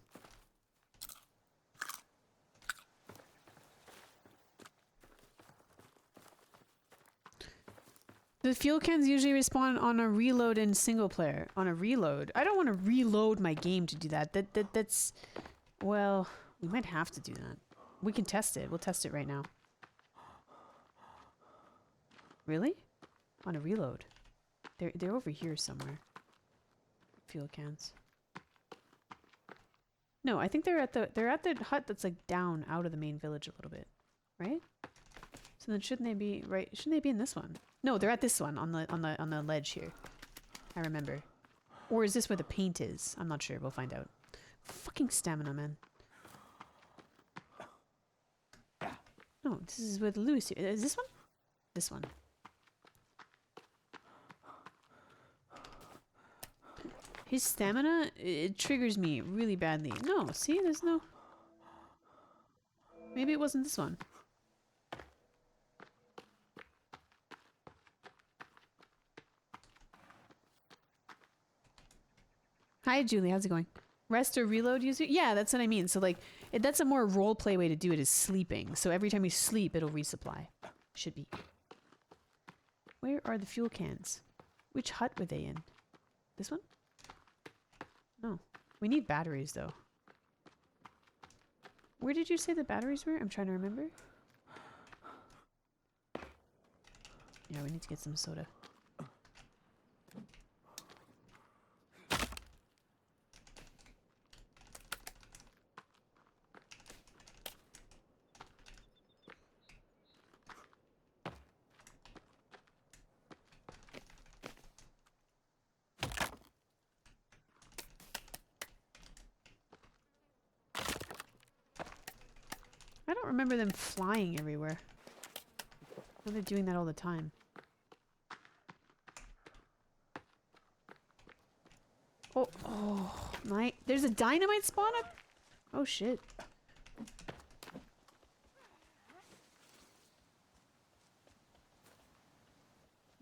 The fuel cans usually respawn on a reload in single player. On a reload? I don't want to reload my game to do that. That's... Well, we might have to do that. We can test it. We'll test it right now. Really? On a reload. They're over here somewhere. Fuel cans. No, I think they're at the hut that's like down out of the main village a little bit. Right? So then shouldn't they be right? Shouldn't they be in this one? No, they're at this one on the ledge here. I remember. Or is this where the paint is? I'm not sure. We'll find out. Fucking stamina, man. No, this is with Lewis here. Is this one? This one. His stamina, it triggers me really badly. No, see, there's no... Maybe it wasn't this one. Hi, Julie. How's it going? Rest or reload user? Yeah, that's what I mean. So, like, that's a more roleplay way to do it is sleeping. So every time you sleep, it'll resupply. Should be. Where are the fuel cans? Which hut were they in? This one? No. We need batteries, though. Where did you say the batteries were? I'm trying to remember. Yeah, we need to get some soda. I don't remember them flying everywhere. Well, they're doing that all the time. Oh, there's a dynamite spawn up? Oh shit.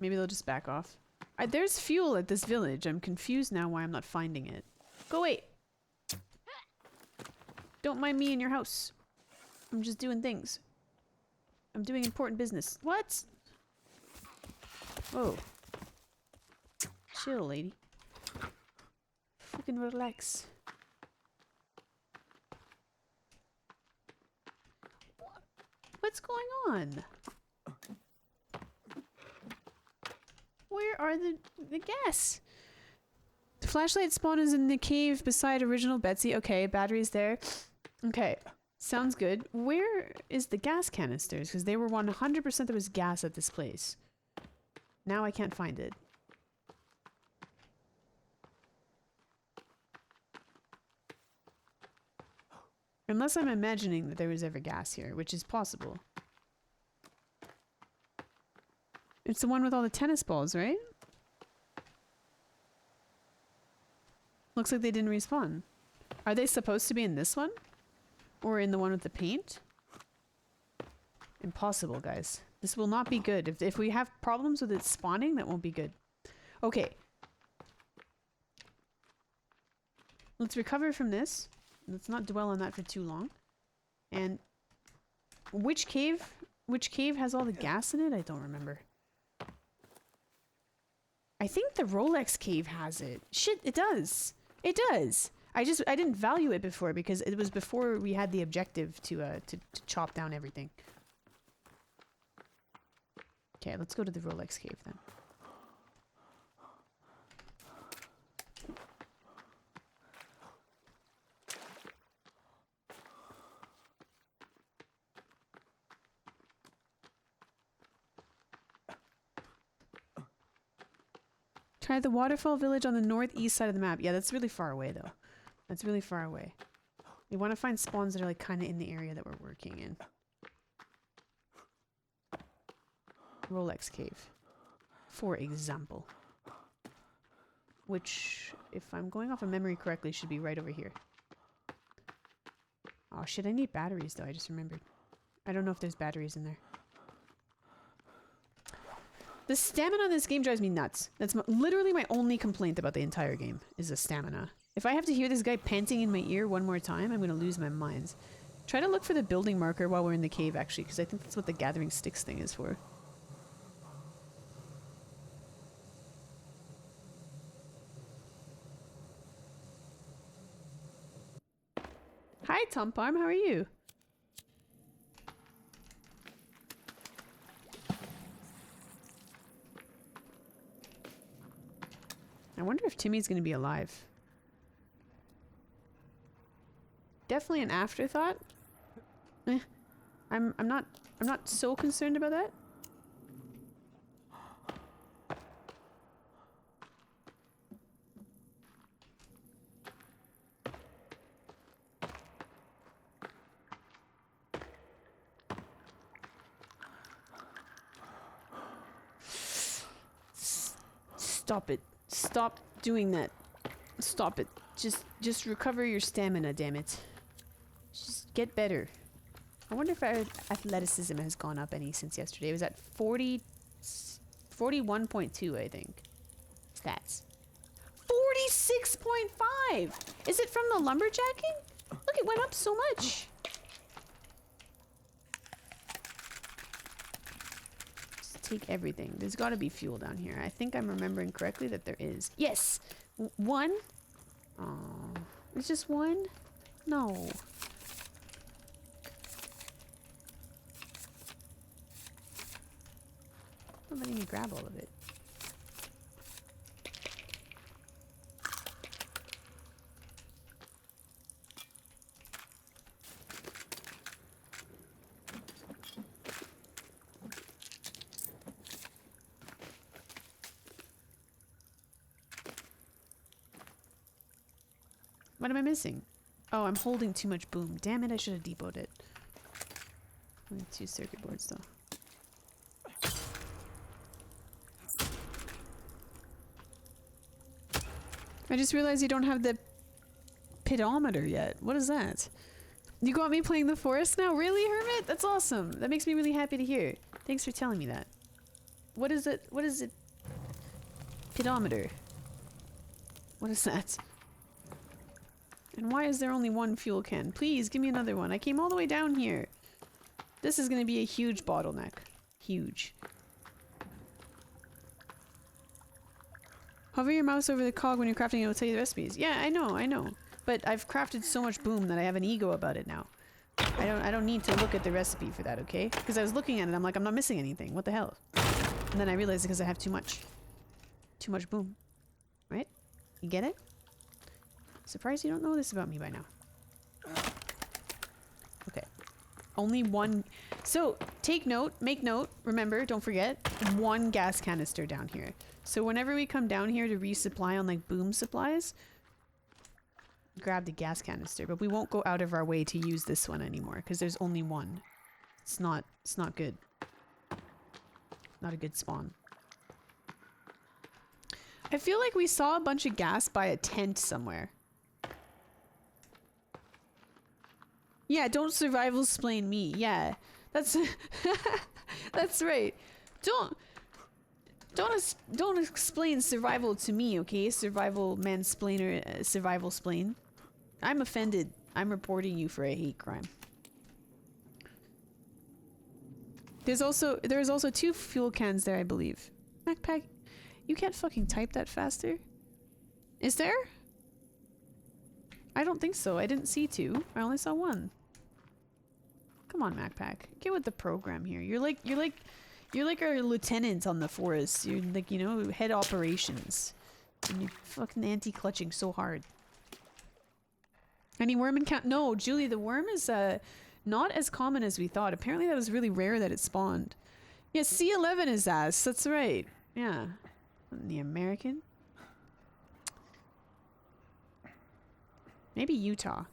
Maybe they'll just back off. There's fuel at this village. I'm confused now why I'm not finding it. Go away. Don't mind me in your house. I'm just doing things. I'm doing important business. What? Whoa. Chill, lady. Fucking relax. What's going on? Where are the gas? The flashlight spawn is in the cave beside original Betsy. Okay, batteries there. Okay, sounds good. Where is the gas canisters? Because they were 100% there was gas at this place. Now I can't find it. Unless I'm imagining that there was ever gas here, which is possible. It's the one with all the tennis balls, right? Looks like they didn't respawn. Are they supposed to be in this one? Or in the one with the paint? Impossible, guys. This will not be good. If we have problems with it spawning, that won't be good. Okay. Let's recover from this. Let's not dwell on that for too long. And which cave has all the gas in it? I don't remember. I think the Rolex cave has it. Shit, it does. It does. I didn't value it before because it was before we had the objective to chop down everything. Okay, let's go to the Rolex cave then. Try the waterfall village on the northeast side of the map. Yeah, that's really far away though. That's really far away. We want to find spawns that are like kind of in the area that we're working in. Rolex cave, for example. Which, if I'm going off of memory correctly, should be right over here. Oh shit, I need batteries though, I just remembered. I don't know if there's batteries in there. The stamina on this game drives me nuts. That's literally my only complaint about the entire game, is the stamina. If I have to hear this guy panting in my ear one more time, I'm going to lose my mind. Try to look for the building marker while we're in the cave, actually, because I think that's what the gathering sticks thing is for. Hi, Tom Parm, how are you? I wonder if Timmy's gonna be alive. Definitely an afterthought. I'm not so concerned about that. Stop it. Stop doing that. Stop it. Just recover your stamina, damn it. Just get better. I wonder if our athleticism has gone up any since yesterday. It was at 41.2, I think. Stats. 46.5! Is it from the lumberjacking? Look, it went up so much. Just take everything. There's got to be fuel down here. I think I'm remembering correctly that there is. Yes! One? Oh, it's just one? No. I'm letting me grab all of it. What am I missing? Oh, I'm holding too much boom. Damn it, I should have depoted it. Only 2 circuit boards though. I just realized you don't have the pedometer yet. What is that? You got me playing the forest now? Really, Hermit? That's awesome. That makes me really happy to hear. Thanks for telling me that. What is it? What is it? Pedometer. What is that? And why is there only one fuel can? Please, give me another one. I came all the way down here. This is going to be a huge bottleneck. Huge. Hover your mouse over the cog when you're crafting, it'll tell you the recipes. Yeah, I know. But I've crafted so much boom that I have an ego about it now. I don't need to look at the recipe for that, okay? Because I was looking at it, I'm like, I'm not missing anything. What the hell? And then I realized because I have too much. Too much boom. Right? You get it? Surprised you don't know this about me by now. Okay. Only one. So, take note, make note, remember, don't forget, one gas canister down here. So whenever we come down here to resupply on like boom supplies, grab the gas canister, but we won't go out of our way to use this one anymore because there's only one. It's not good. Not a good spawn. I feel like we saw a bunch of gas by a tent somewhere. Yeah, don't survival explain me. Yeah, that's that's right. Don't explain survival to me, okay? Survival mansplainer, survival splain. I'm offended. I'm reporting you for a hate crime. There's also 2 fuel cans there, I believe. Backpack, you can't fucking type that faster. Is there? I don't think so. I didn't see 2. I only saw 1. Come on, MacPack. Get with the program here. You're like our lieutenant on the forest. You're like, you know, head operations. And you're fucking anti-clutching so hard. Any worm encounter? No, Julie, the worm is not as common as we thought. Apparently that was really rare that it spawned. Yeah, C11 is ass. That's right. Yeah. The American? Maybe Utah.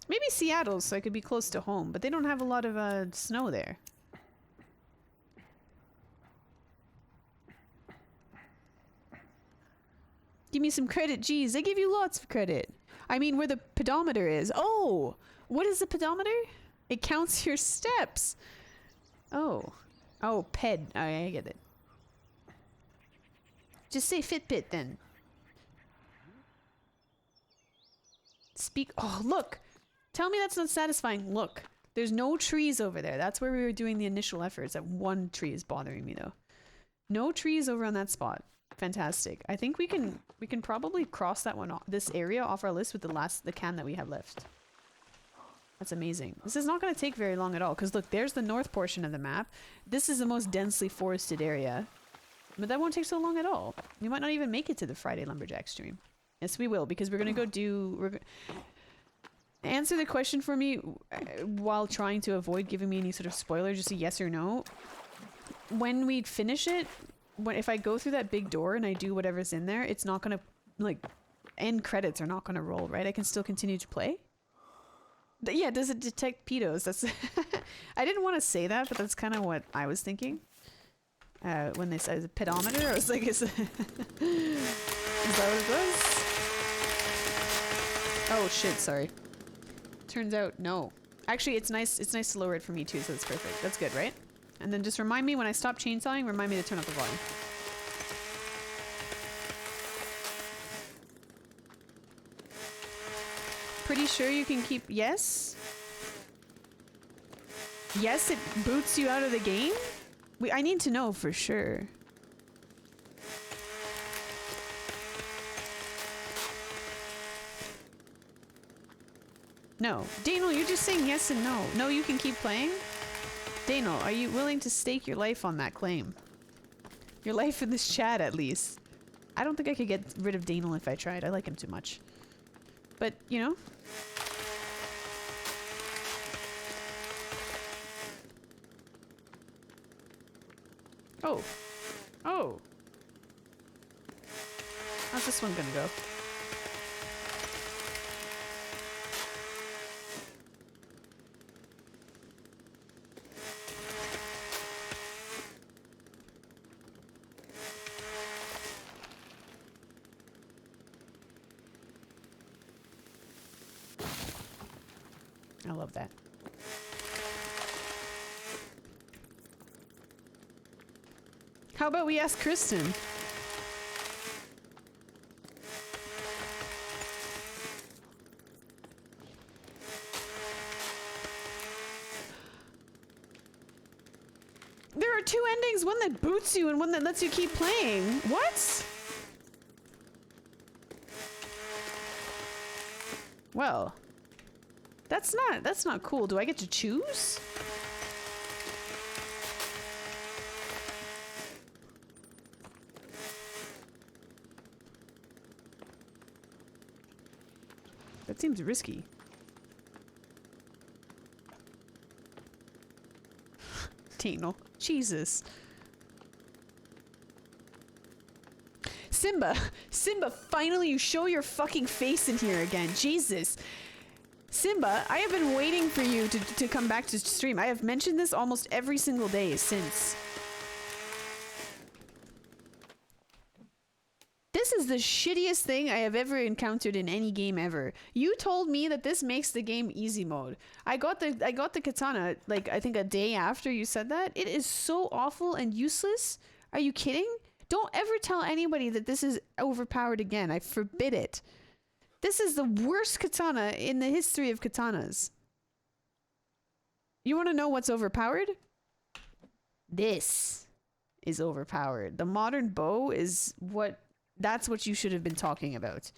Maybe Seattle, so I could be close to home, but they don't have a lot of snow there. Give me some credit. Geez, they give you lots of credit. I mean, where the pedometer is. Oh, what is the pedometer? It counts your steps. Oh. Oh, ped. I get it. Just say Fitbit then. Speak. Oh, look. Tell me that's not satisfying. Look. There's no trees over there. That's where we were doing the initial efforts. That one tree is bothering me though. No trees over on that spot. Fantastic. I think we can probably cross that one off, this area off our list with the can that we have left. That's amazing. This is not going to take very long at all because look, there's the north portion of the map. This is the most densely forested area. But that won't take so long at all. We might not even make it to the Friday Lumberjack stream. Yes, we will because we're going to go do... Answer the question for me while trying to avoid giving me any sort of spoiler, just a yes or no. When we finish it, if I go through that big door and I do whatever's in there, it's not gonna, like, end credits are not gonna roll, right? I can still continue to play. Yeah, does it detect pedos? That's I didn't want to say that, but that's kind of what I was thinking. When they said pedometer, I was like, is that what it was? Oh shit, sorry. Turns out, no. Actually, it's nice to lower it for me too, so that's perfect. That's good, right? And then just remind me when I stop chainsawing, remind me to turn up the volume. Pretty sure you can keep... Yes? Yes, it boots you out of the game? I need to know for sure. No. Daniel, you're just saying yes and no. No, you can keep playing? Daniel, are you willing to stake your life on that claim? Your life in this chat, at least. I don't think I could get rid of Daniel if I tried. I like him too much. But, you know. Oh. Oh. How's this one gonna go? I love that. How about we ask Kristen? There are two endings, one that boots you and one that lets you keep playing. What? Well, that's not cool. Do I get to choose? That seems risky. Tingle. Jesus. Simba! Simba, finally you show your fucking face in here again. Jesus. Simba, I have been waiting for you to come back to stream. I have mentioned this almost every single day since. This is the shittiest thing I have ever encountered in any game ever. You told me that this makes the game easy mode. I got the katana like I think a day after you said that. It is so awful and useless. Are you kidding? Don't ever tell anybody that this is overpowered again. I forbid it. This is the worst katana in the history of katanas. You want to know what's overpowered? This is overpowered. The modern bow is that's what you should have been talking about.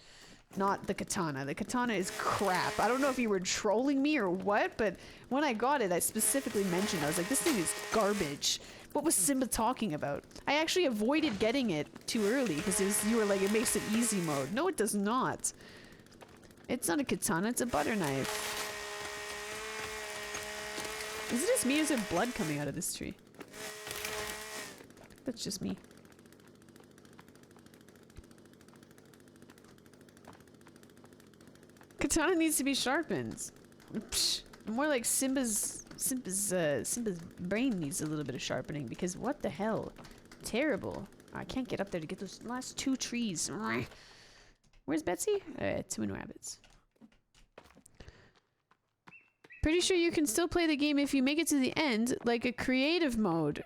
Not the katana. The katana is crap. I don't know if you were trolling me or what, but when I got it, I specifically mentioned, I was like, this thing is garbage. What was Simba talking about? I actually avoided getting it too early because you were like, it makes it easy mode. No, it does not. It's not a katana, it's a butter knife. Is it just me or is there blood coming out of this tree? That's just me. Katana needs to be sharpened. Psh, more like Simba's brain needs a little bit of sharpening because what the hell? Terrible. I can't get up there to get those last two trees. Where's Betsy? Twin rabbits. Pretty sure you can still play the game if you make it to the end, like a creative mode.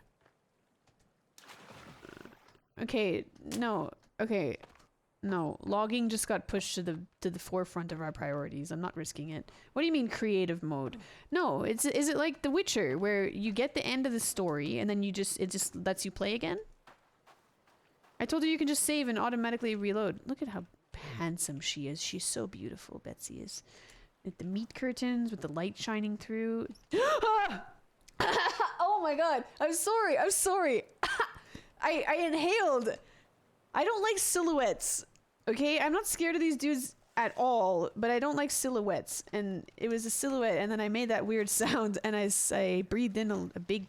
Okay, no. Okay. No, logging just got pushed to the forefront of our priorities. I'm not risking it. What do you mean creative mode? No, is it like The Witcher where you get the end of the story and then it just lets you play again? I told you can just save and automatically reload. Look at how handsome she is. She's so beautiful, Betsy is. With the meat curtains, with the light shining through. Oh my god. I'm sorry. I inhaled. I don't like silhouettes. Okay? I'm not scared of these dudes at all, but I don't like silhouettes. And it was a silhouette, and then I made that weird sound, and I breathed in a big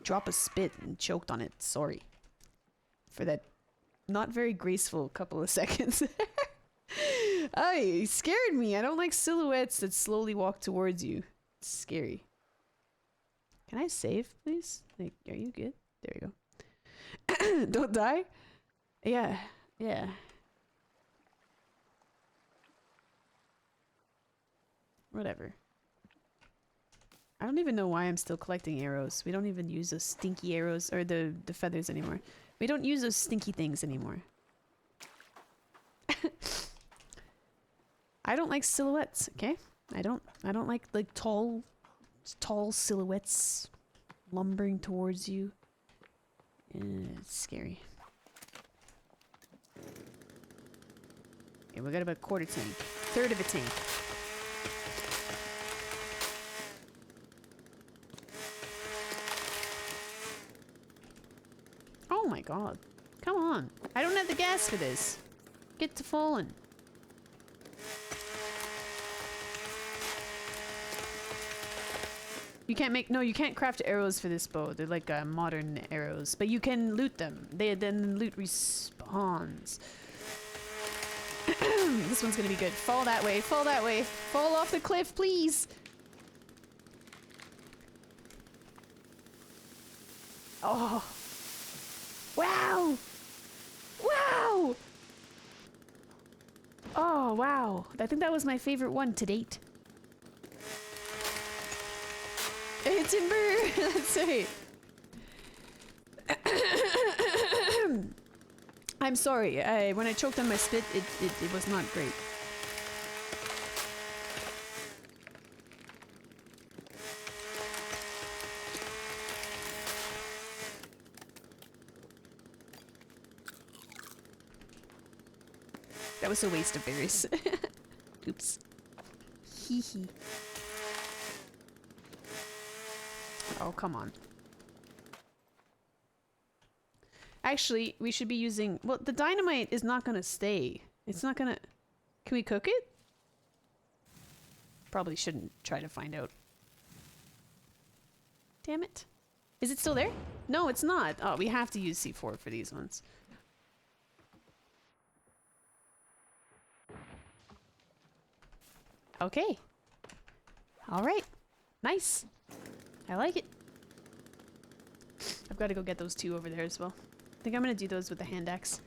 drop of spit and choked on it. Sorry. For that not very graceful couple of seconds. It scared me. I don't like silhouettes that slowly walk towards you. It's scary. Can I save, please? Like, are you good? There you go. Don't die? Yeah. Whatever. I don't even know why I'm still collecting arrows. We don't even use those stinky arrows or the feathers anymore. We don't use those stinky things anymore. I don't like silhouettes, okay? I don't like tall silhouettes lumbering towards you. It's scary. Okay, we got about a quarter tank. Third of a tank. Oh my god. Come on. I don't have the gas for this. Get to falling. You can't you can't craft arrows for this bow. They're like modern arrows, but you can loot them. Then loot respawns. This one's gonna be good. Fall that way, fall that way. Fall off the cliff, please. Oh. Wow. Wow. Oh, wow. I think that was my favorite one to date. Hey, Timber! That's right. I'm sorry. When I choked on my spit, it was not great. That was a waste of berries. Oops. Hee hee. Oh, come on. Actually, we should be using... Well, the dynamite is not gonna stay. It's not gonna... Can we cook it? Probably shouldn't try to find out. Damn it. Is it still there? No, it's not. Oh, we have to use C4 for these ones. Okay. Alright. Nice. I like it. I've got to go get those two over there as well. I think I'm going to do those with the hand axe.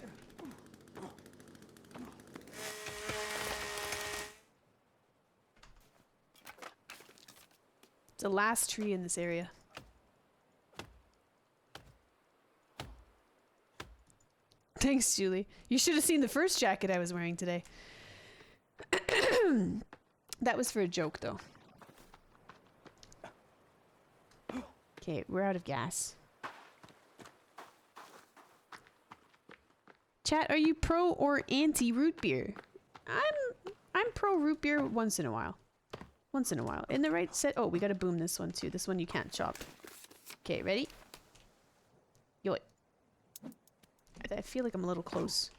It's the last tree in this area. Thanks, Julie. You should have seen the first jacket I was wearing today. That was for a joke, though. Okay, we're out of gas. Chat, are you pro or anti root beer? I'm pro root beer once in a while. Once in a while. In the right set. Oh, we gotta boom this one too. This one you can't chop. Okay, ready? Yo. I feel like I'm a little close.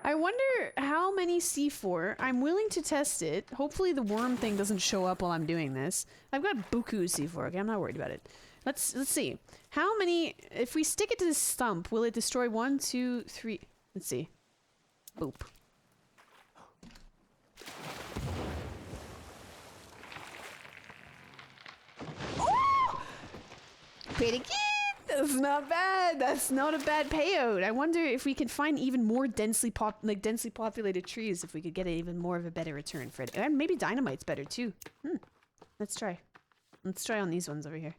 I wonder how many C4. I'm willing to test it. Hopefully the worm thing doesn't show up while I'm doing this. I've got buku C4. Okay, I'm not worried about it. Let's see. How many... If we stick it to this stump, will it destroy 1, 2, 3... Let's see. Boop. Oh! Pretty good! That's not bad. That's not a bad payout. I wonder if we can find even more densely populated trees, if we could get even more of a better return for it. And maybe dynamite's better too. Let's try. Let's try on these ones over here.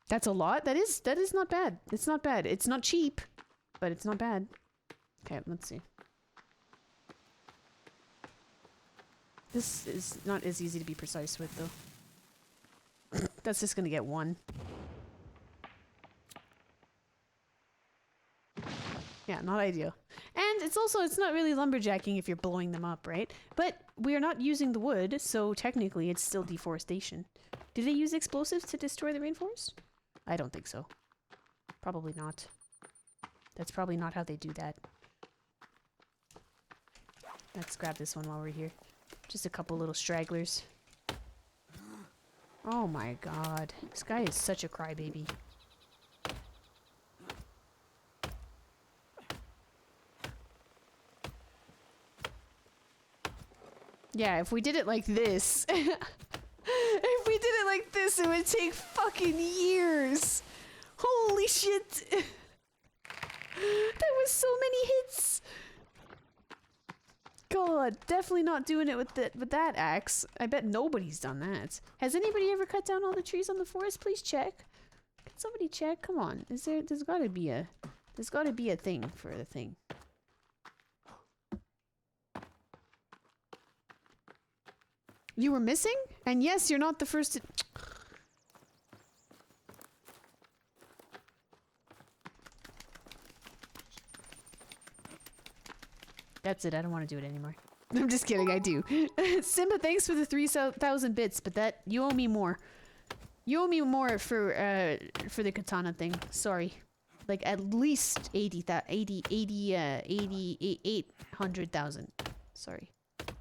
That's a lot. That is not bad. It's not bad. It's not cheap, but it's not bad. Okay, let's see. This is not as easy to be precise with though. That's just gonna get 1. Yeah, not ideal. And it's not really lumberjacking if you're blowing them up, right? But we are not using the wood, so technically it's still deforestation. Do they use explosives to destroy the rainforest? I don't think so. Probably not. That's probably not how they do that. Let's grab this one while we're here. Just a couple little stragglers. Oh my god. This guy is such a crybaby. Yeah, if we did it like this... If we did it like this, it would take fucking years! Holy shit! That was so many hits! God, definitely not doing it with that axe. I bet nobody's done that. Has anybody ever cut down all the trees on the forest? Please check. Can somebody check? Come on. There's gotta be a thing for the thing. You were missing? And yes, you're not the first to... That's it, I don't want to do it anymore. I'm just kidding, I do. Simba, thanks for the 3,000 bits, but that... You owe me more. You owe me more for the katana thing. Sorry. Like, at least 800,000. Sorry.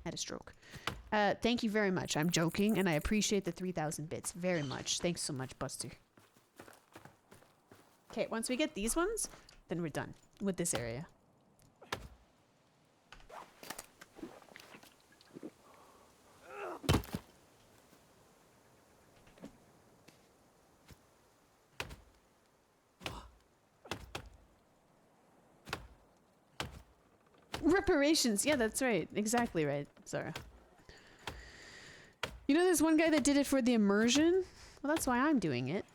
Had a stroke. Thank you very much. I'm joking, and I appreciate the 3,000 bits very much. Thanks so much, Buster. Okay, once we get these ones, then we're done with this area. Reparations. Yeah, that's right. Exactly right, Zara. You know there's one guy that did it for the immersion? Well, that's why I'm doing it.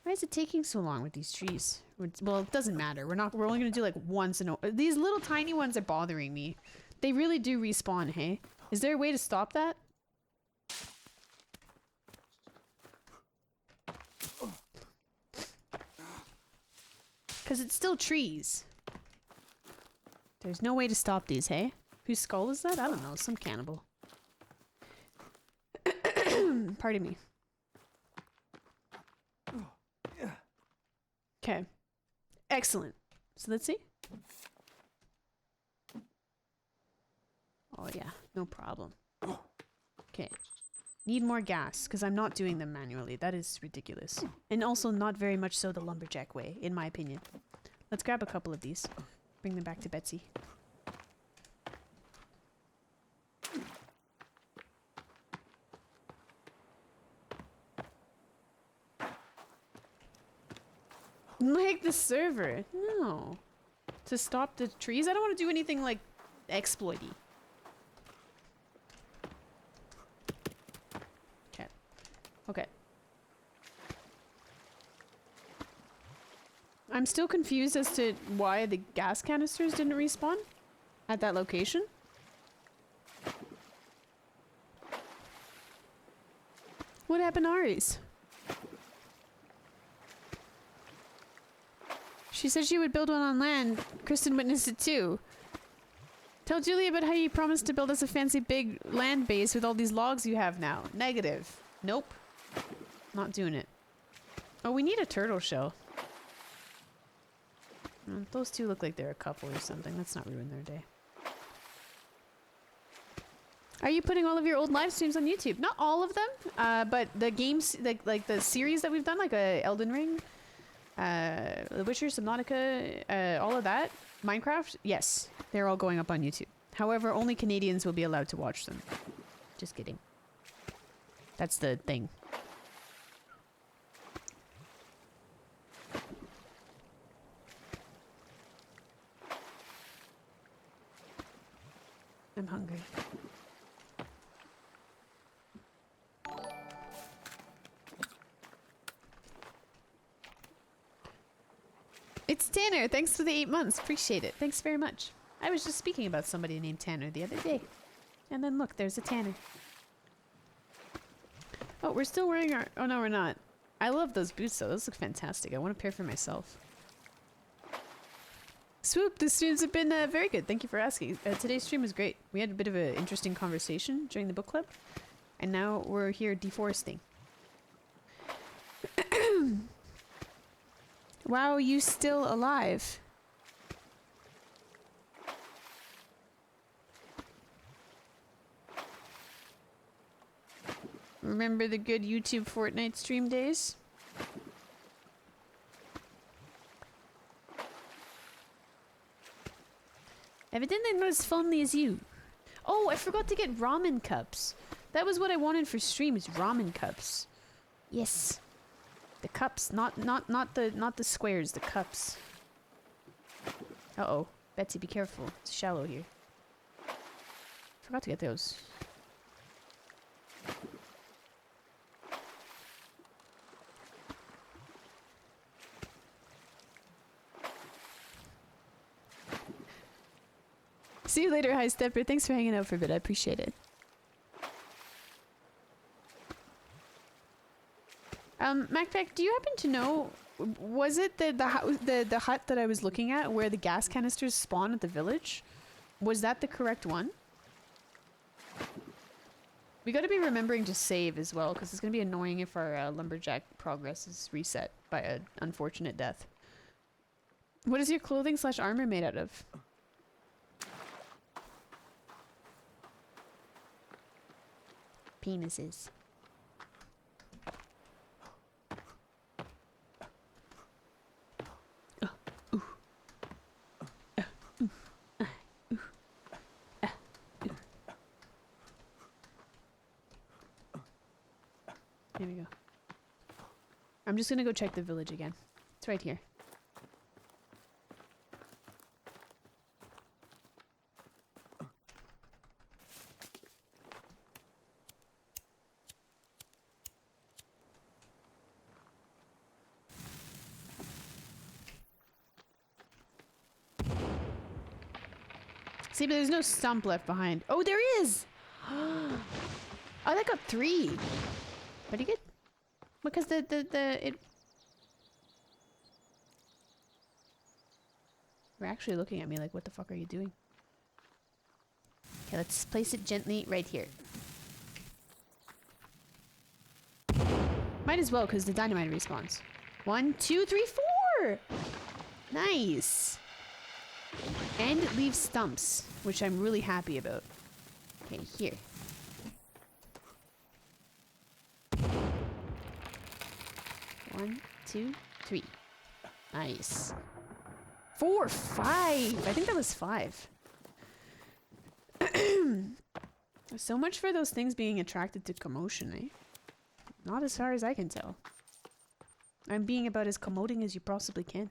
Why is it taking so long with these trees? Well, it doesn't matter. We're only gonna do like once in a... These little tiny ones are bothering me. They really do respawn, hey? Is there a way to stop that? Because it's still trees. There's no way to stop these, hey? Whose skull is that? I don't know. Some cannibal. Pardon me. Okay. Excellent. So let's see. Oh yeah, no problem. Okay. Need more gas, because I'm not doing them manually. That is ridiculous. And also not very much so the lumberjack way, in my opinion. Let's grab a couple of these. Bring them back to Betsy. Like the server. No. To stop the trees? I don't want to do anything like exploity. Okay. Okay. I'm still confused as to why the gas canisters didn't respawn at that location. What happened to Ari's? She said she would build one on land. Kristen witnessed it too. Tell Julie about how you promised to build us a fancy big land base with all these logs you have now. Negative. Nope. Not doing it. Oh, we need a turtle shell. Those two look like they're a couple or something. Let's not ruin their day. Are you putting all of your old live streams on YouTube? Not all of them, but the games, like the series that we've done, like Elden Ring, The Witcher, Subnautica, all of that, Minecraft, yes, they're all going up on YouTube. However, only Canadians will be allowed to watch them. Just kidding. That's the thing. I'm hungry. It's Tanner. Thanks for the 8 months. Appreciate it. Thanks very much. I was just speaking about somebody named Tanner the other day. And then look, there's a Tanner. Oh, we're still wearing our... Oh, no, we're not. I love those boots, though. Those look fantastic. I want a pair for myself. Swoop, the streams have been very good. Thank you for asking. Today's stream was great. We had a bit of an interesting conversation during the book club. And now we're here deforesting. Wow, you still alive? Remember the good YouTube Fortnite stream days? Evidently not as fondly as you. Oh, I forgot to get ramen cups. That was what I wanted for stream, is ramen cups. Yes. The cups, not the squares, the cups. Uh-oh. Betsy, be careful. It's shallow here. Forgot to get those. See you later, High Stepper. Thanks for hanging out for a bit. I appreciate it. MacPack, do you happen to know, was it the hut that I was looking at where the gas canisters spawn at the village? Was that the correct one? We gotta be remembering to save as well, because it's gonna be annoying if our lumberjack progress is reset by an unfortunate death. What is your clothing / armor made out of? Penises. Here we go. I'm just gonna go check the village again. It's right here. See, but there's no stump left behind. Oh, there is! Oh, that got 3. Pretty good. Because it... We're actually looking at me like, what the fuck are you doing? Okay, let's place it gently right here. Might as well, because the dynamite respawns. 1, 2, 3, 4! Nice! And it leaves stumps, which I'm really happy about. Okay, here. One, 2, 3. Nice. 4, 5! I think that was 5. So much for those things being attracted to commotion, eh? Not as far as I can tell. I'm being about as commoding as you possibly can.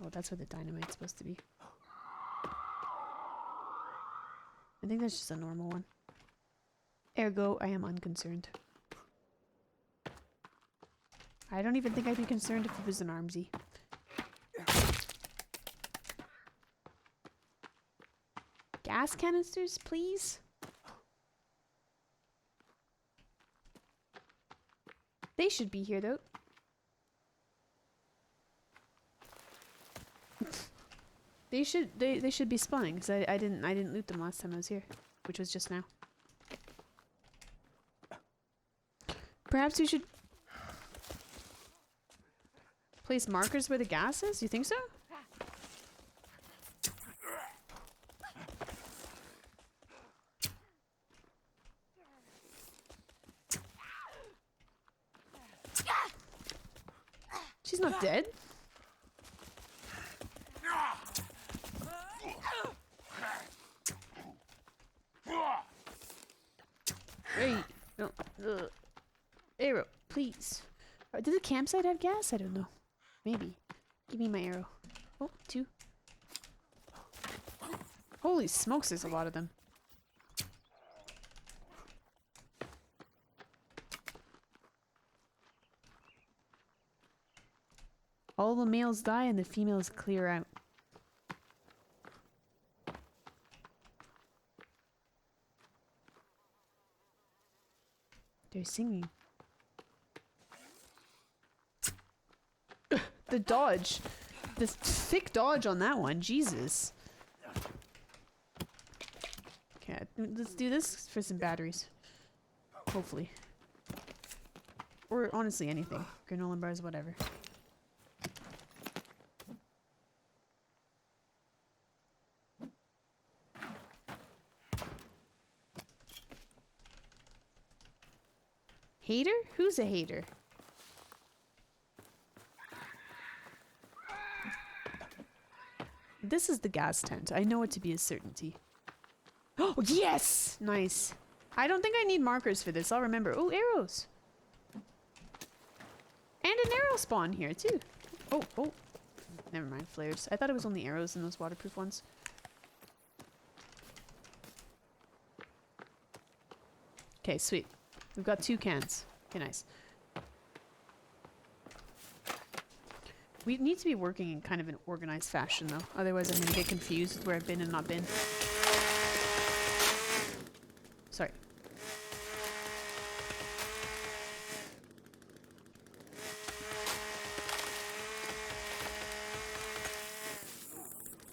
Oh, that's where the dynamite's supposed to be. I think that's just a normal one. Ergo, I am unconcerned. I don't even think I'd be concerned if it was an armsy. Gas canisters, please? They should be here, though. They should be spawning, because I didn't loot them last time I was here, which was just now. Perhaps we should place markers where the gas is? You think so? She's not dead. Hey, no. Arrow, please. Did the campsite have gas? I don't know. Maybe. Give me my arrow. Oh, 2. Holy smokes, there's a lot of them. All the males die and the females clear out. They're singing. The dodge. The thick dodge on that one. Jesus. Okay, let's do this for some batteries. Hopefully. Or honestly anything. Granola bars, whatever. Hater? Who's a hater? This is the gas tent. I know it to be a certainty. Oh, yes! Nice. I don't think I need markers for this. I'll remember. Oh, arrows. And an arrow spawn here, too. Oh, oh. Never mind, flares. I thought it was only arrows in those waterproof ones. Okay, sweet. We've got 2 cans. Okay, nice. We need to be working in kind of an organized fashion, though. Otherwise, I'm going to get confused with where I've been and not been. Sorry.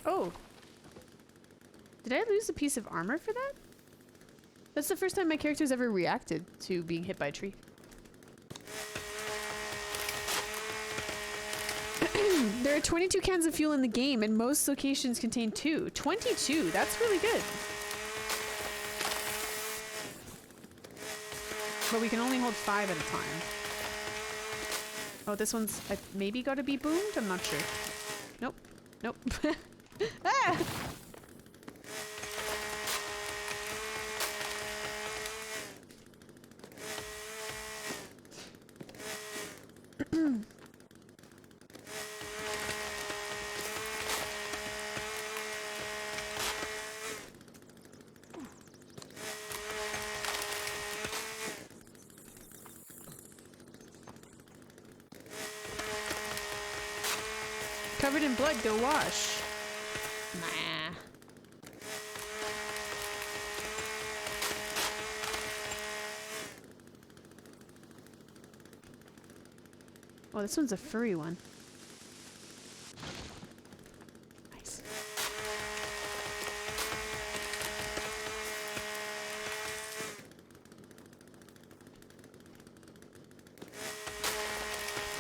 Oh. Did I lose a piece of armor for that? That's the first time my character's ever reacted to being hit by a tree. There are 22 cans of fuel in the game, and most locations contain 2. 22! That's really good. But we can only hold 5 at a time. Oh, this one's maybe gotta be boomed? I'm not sure. Nope. Nope. Ah! Covered in blood, go wash. Nah. Oh, this one's a furry one. Nice.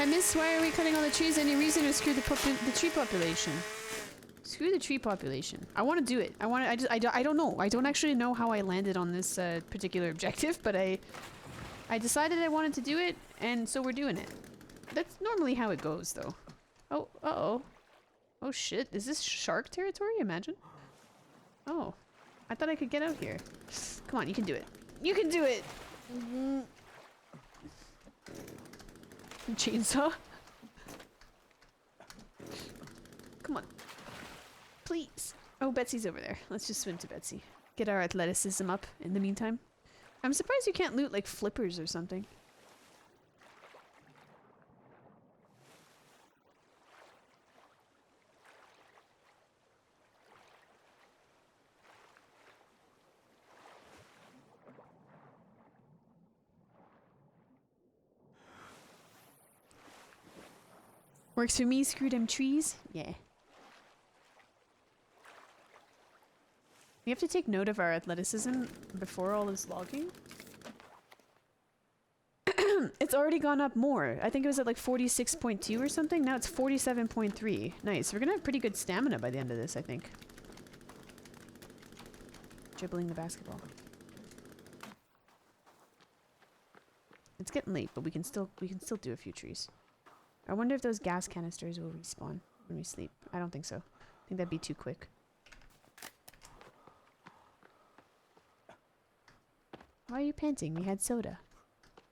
I miss, why are we cutting all the trees? Any reason to screw the tree population? Screw the tree population. I want to do it. I don't know. I don't actually know how I landed on this particular objective, but I decided I wanted to do it, and so we're doing it. That's normally how it goes, though. Oh, uh-oh. Oh shit, is this shark territory? Imagine. Oh, I thought I could get out here. Come on, you can do it. You can do it! Chainsaw? Come on. Please. Oh, Betsy's over there. Let's just swim to Betsy. Get our athleticism up in the meantime. I'm surprised you can't loot like flippers or something. Works for me, screw them trees. Yeah. We have to take note of our athleticism before all this logging. It's already gone up more. I think it was at like 46.2 or something. Now it's 47.3. Nice. We're gonna have pretty good stamina by the end of this, I think. Dribbling the basketball. It's getting late, but we can still do a few trees. I wonder if those gas canisters will respawn when we sleep. I don't think so. I think that'd be too quick. Why are you panting? We had soda.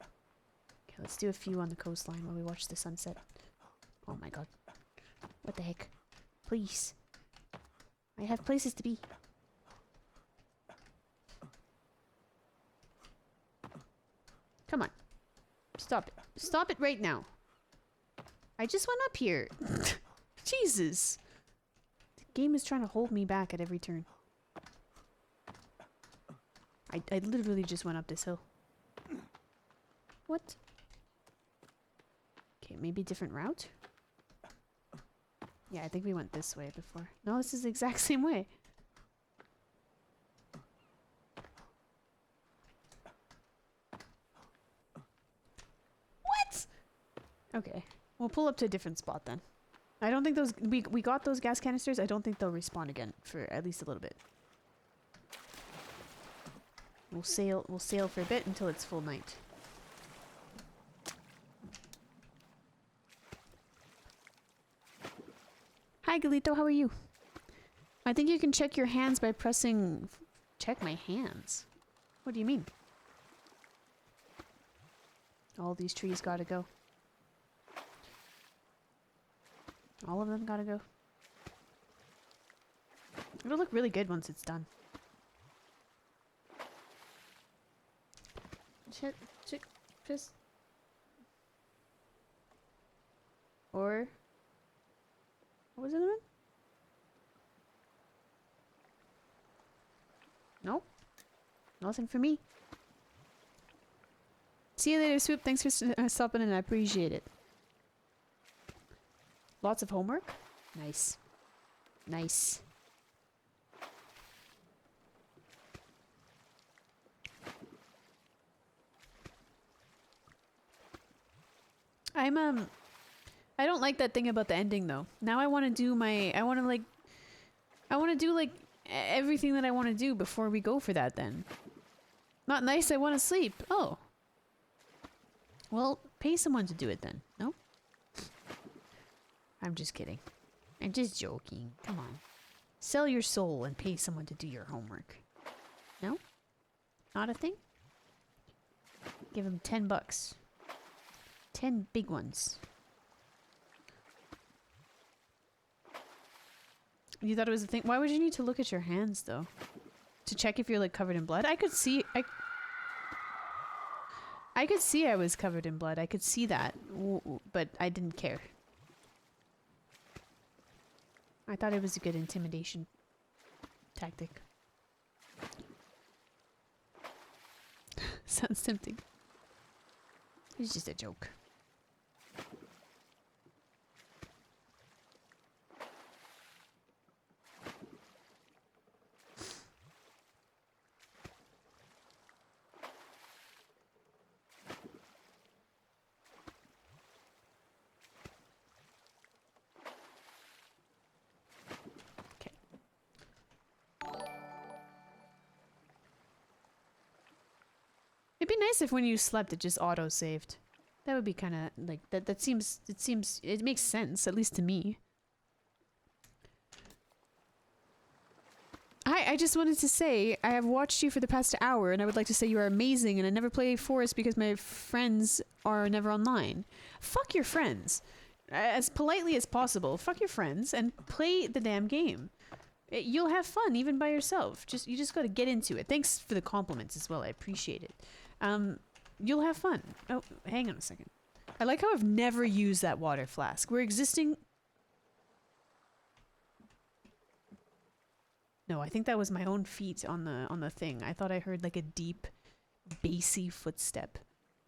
Okay, let's do a few on the coastline while we watch the sunset. Oh my god. What the heck? Please. I have places to be. Come on. Stop it. Stop it right now. I just went up here. Jesus. The game is trying to hold me back at every turn. I literally just went up this hill. What? Okay, maybe different route? Yeah, I think we went this way before. No, this is the exact same way. What? Okay. We'll pull up to a different spot then. I don't think those... We got those gas canisters. I don't think they'll respawn again for at least a little bit. We'll sail for a bit until it's full night. Hi Galito, how are you? I think you can check your hands by pressing... Check my hands? What do you mean? All these trees gotta go. All of them gotta go. It'll look really good once it's done. Chick, piss. Or... What was the other one? Nope. Nothing for me. See you later, Swoop. Thanks for stopping in. I appreciate it. Lots of homework? Nice. Nice. I don't like that thing about the ending though. Now I want to do my, I want to do like everything that I want to do before we go for that then. Not nice, I want to sleep. Oh. Well, pay someone to do it then. No? I'm just kidding. I'm just joking. Come on. Sell your soul and pay someone to do your homework. No? Not a thing? Give him $10. 10 big ones. You thought it was a thing? Why would you need to look at your hands though? To check if you're like covered in blood? I could see I could see I was covered in blood. I could see that. But I didn't care. I thought it was a good intimidation tactic. Sounds tempting. It's just a joke. be nice if when you slept it just auto-saved. That would be kind of like it makes sense, at least to me. Hi, I just wanted to say I have watched you for the past hour and I would like to say you are amazing and I never play Forest because my friends are never online. Fuck your friends. As politely as possible, fuck your friends and play the damn game. You'll have fun even by yourself. You just gotta get into it. Thanks for the compliments as well, I appreciate it. You'll have fun. Oh, hang on a second. I like how I've never used that water flask. We're existing... No, I think that was my own feet on the thing. I thought I heard like a deep, bassy footstep.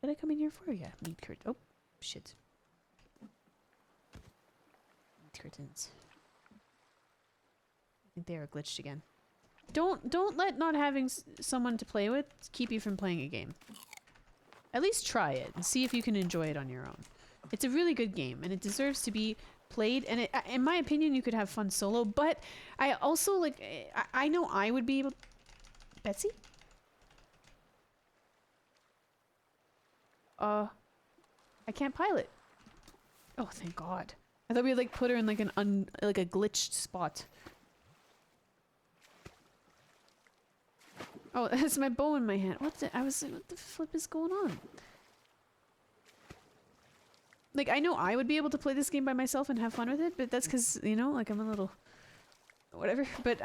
What did I come in here for? Yeah, meat curtains. Oh, shit. Meat curtains. I think they are glitched again. Don't let not having someone to play with keep you from playing a game. At least try it and see if you can enjoy it on your own. It's a really good game and it deserves to be played, and in my opinion you could have fun solo, but I also like I know I would be able... Betsy? I can't pilot. Oh, thank God. I thought we'd like put her in like like a glitched spot. Oh, that's my bow in my hand. What the flip is going on? Like, I know I would be able to play this game by myself and have fun with it, but that's because, you know, like I'm a little... whatever. But,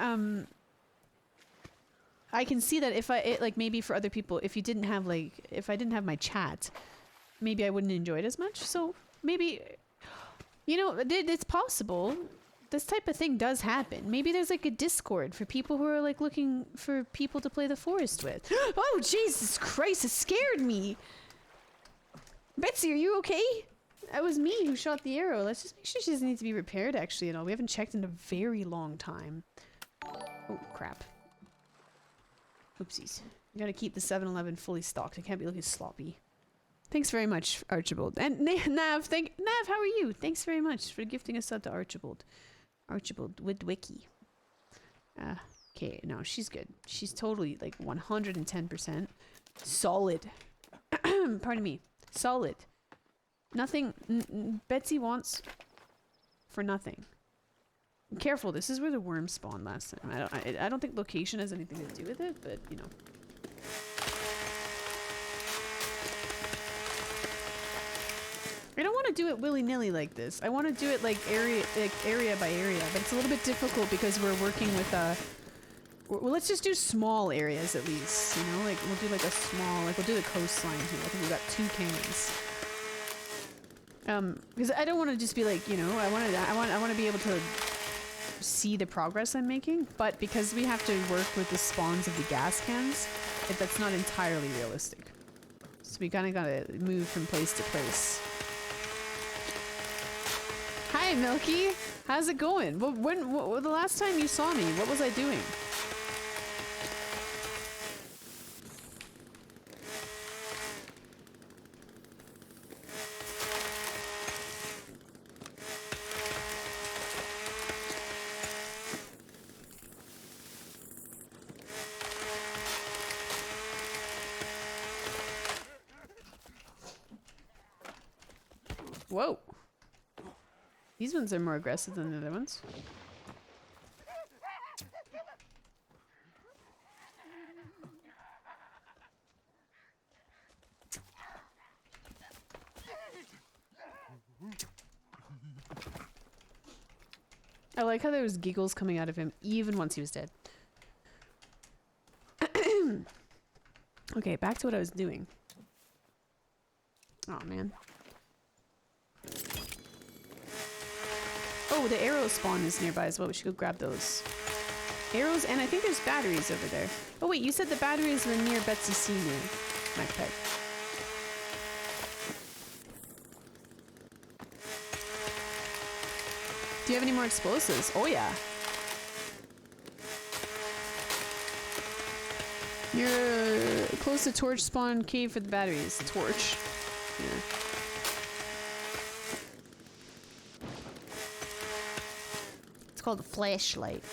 I can see that if like maybe for other people, if I didn't have my chat, maybe I wouldn't enjoy it as much. So, maybe, you know, it's possible. This type of thing does happen. Maybe there's like a Discord for people who are like looking for people to play the Forest with. Oh, Jesus Christ, it scared me! Betsy, are you okay? That was me who shot the arrow. Let's just make sure she doesn't need to be repaired actually at all. We haven't checked in a very long time. Oh, crap. Oopsies. You gotta keep the 7-Eleven fully stocked. I can't be looking sloppy. Thanks very much, Archibald. And Nav, Nav, how are you? Thanks very much for gifting a sub to Archibald. Archibald Woodwicky. Okay, no, she's good. She's totally like 110% solid. Pardon me. Solid. Nothing Betsy wants for nothing. Careful, this is where the worms spawned last time. I don't think location has anything to do with it, but you know. I don't want to do it willy-nilly like this. I want to do it like area by area, but it's a little bit difficult because we're working with well, let's just do small areas at least, you know? Like we'll do like a small, like we'll do the coastline here. I think we've got 2 canyons. Because I don't want to just be like, you know, I want to be able to see the progress I'm making, but because we have to work with the spawns of the gas cans, that's not entirely realistic. So we kind of gotta move from place to place. Hi, Milky. How's it going? Well, the last time you saw me, what was I doing? Whoa. These ones are more aggressive than the other ones. I like how there was giggles coming out of him even once he was dead. Okay, back to what I was doing. Oh man. Oh, the arrow spawn is nearby as well. We should go grab those. Arrows, and I think there's batteries over there. Oh wait, you said the batteries were near Betsy Senior, my pet. Do you have any more explosives? Oh yeah. You're close to torch spawn cave for the batteries. Torch. Yeah. It's called a flashlight.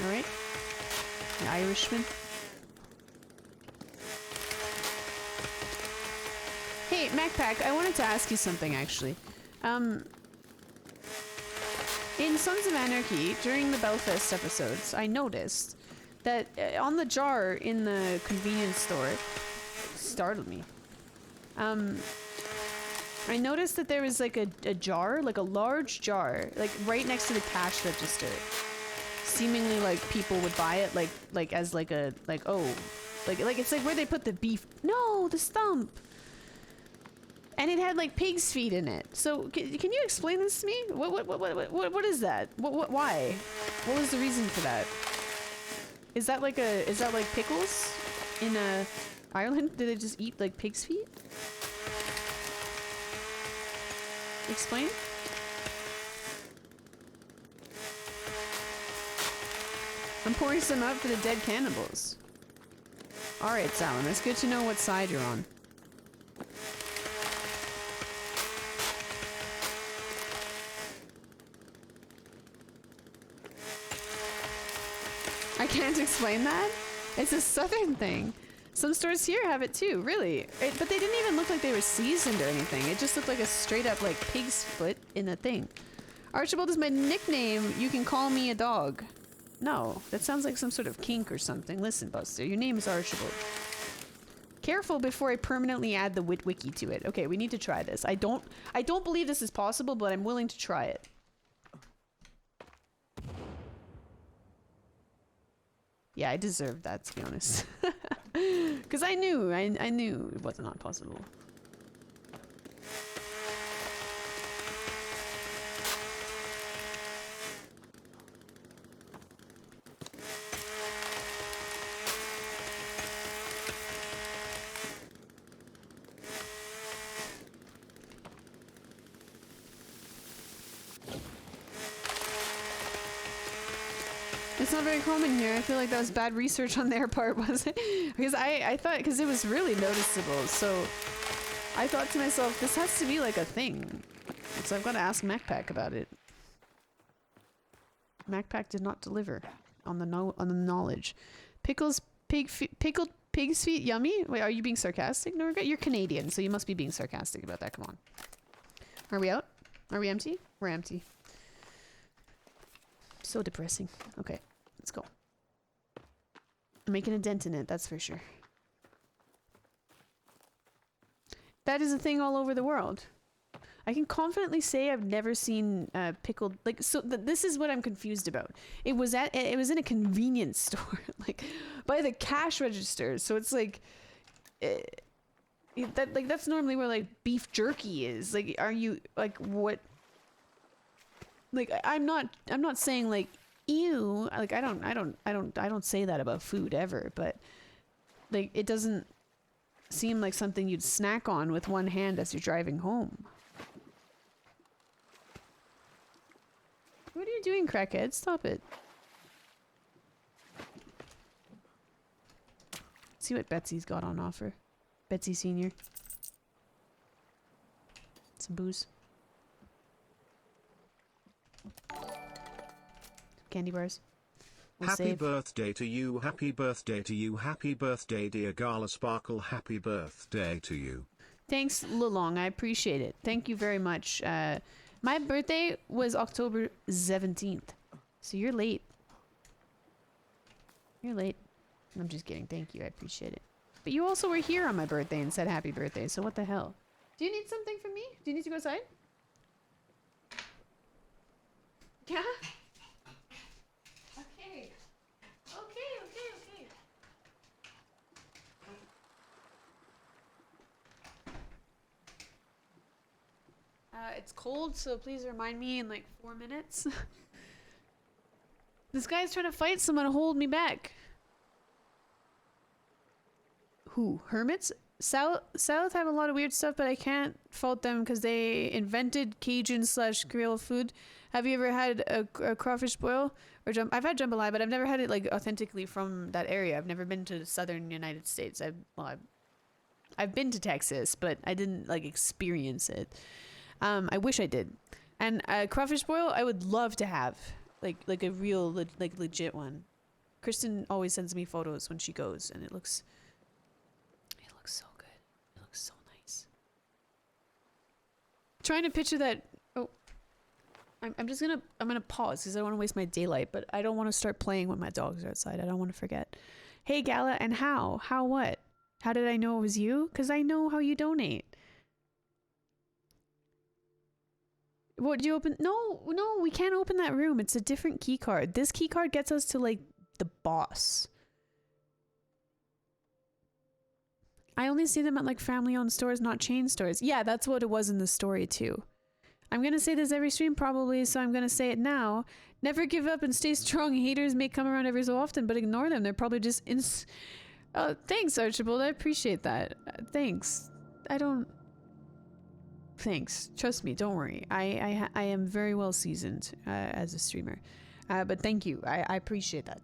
Alright. The Irishman. Hey, MacPack, I wanted to ask you something actually. In Sons of Anarchy, during the Belfast episodes, I noticed that on the jar in the convenience store, startled me. I noticed that there was like a jar, like a large jar, like right next to the cash register. Seemingly like people would buy it like as like a, like, oh, like it's like where they put the beef. No, the stump. And it had like pig's feet in it. So can you explain this to me? What is that? Why? What was the reason for that? Is that like pickles in Ireland? Do they just eat like pig's feet? Explain? I'm pouring some out for the dead cannibals. Alright, Salem, it's good to know what side you're on. I can't explain that? It's a southern thing. Some stores here have it too, really. But they didn't even look like they were seasoned or anything. It just looked like a straight up like pig's foot in a thing. Archibald is my nickname. You can call me a dog. No, that sounds like some sort of kink or something. Listen, Buster, your name is Archibald. Careful before I permanently add the Witwiki to it. Okay, we need to try this. I don't believe this is possible, but I'm willing to try it. Yeah, I deserved that, to be honest. Because I knew it was not possible. It's not very common here. I feel like that was bad research on their part, was it? Because I thought, because it was really noticeable, so I thought to myself, this has to be like a thing. So I've got to ask MacPack about it. MacPack did not deliver on the knowledge. Pickled pig's feet, yummy? Wait, are you being sarcastic, Norga? You're Canadian, so you must be being sarcastic about that. Come on. Are we out? Are we empty? We're empty. So depressing. Okay, let's go. I'm making a dent in it, that's for sure. That is a thing all over the world. I can confidently say I've never seen pickled, like, so this is what I'm confused about. It was in a convenience store, like by the cash register. So it's like that's normally where like beef jerky is. Like, are you like what? Like, I'm not saying like ew. Like, I don't say that about food ever. But like, it doesn't seem like something you'd snack on with one hand as you're driving home. What are you doing, crackhead? Stop it. See what Betsy's got on offer. Betsy Senior. Some booze. Candy bars. We'll Happy save. birthday to you, happy birthday to you, happy birthday dear Gala Sparkle, happy birthday to you. Thanks, Lulong. I appreciate it. Thank you very much. My birthday was October 17th. So you're late. You're late. I'm just kidding. Thank you. I appreciate it. But you also were here on my birthday and said happy birthday. So what the hell? Do you need something from me? Do you need to go outside? Yeah? Okay. Okay. It's cold, so please remind me in like 4 minutes. This guy's trying to fight someone to hold me back. Who? Hermits? South have a lot of weird stuff, but I can't fault them because they invented Cajun/Creole food. Have you ever had a crawfish boil or I've had jambalaya, but I've never had it like authentically from that area. I've never been to the southern United States. I've been to Texas, but I didn't like experience it. I wish I did. And crawfish boil, I would love to have like a real like legit one. Kristen always sends me photos when she goes, and it looks so good. It looks so nice. Trying to picture that. Oh, I'm gonna pause because I don't want to waste my daylight, but I don't want to start playing when my dogs are outside. I don't want to forget. Hey Gala, and how what? How did I know it was you? Because I know how you donate. What, do you open? No, we can't open that room. It's a different key card. This key card gets us to like the boss. I only see them at like family-owned stores, not chain stores. Yeah, that's what it was in the story too. I'm gonna say this every stream probably, so I'm gonna say it now. Never give up and stay strong. Haters may come around every so often, but ignore them. They're probably just thanks, Archibald. I appreciate that. Thanks. Thanks. Trust me. Don't worry. I am very well seasoned as a streamer. But thank you. I appreciate that.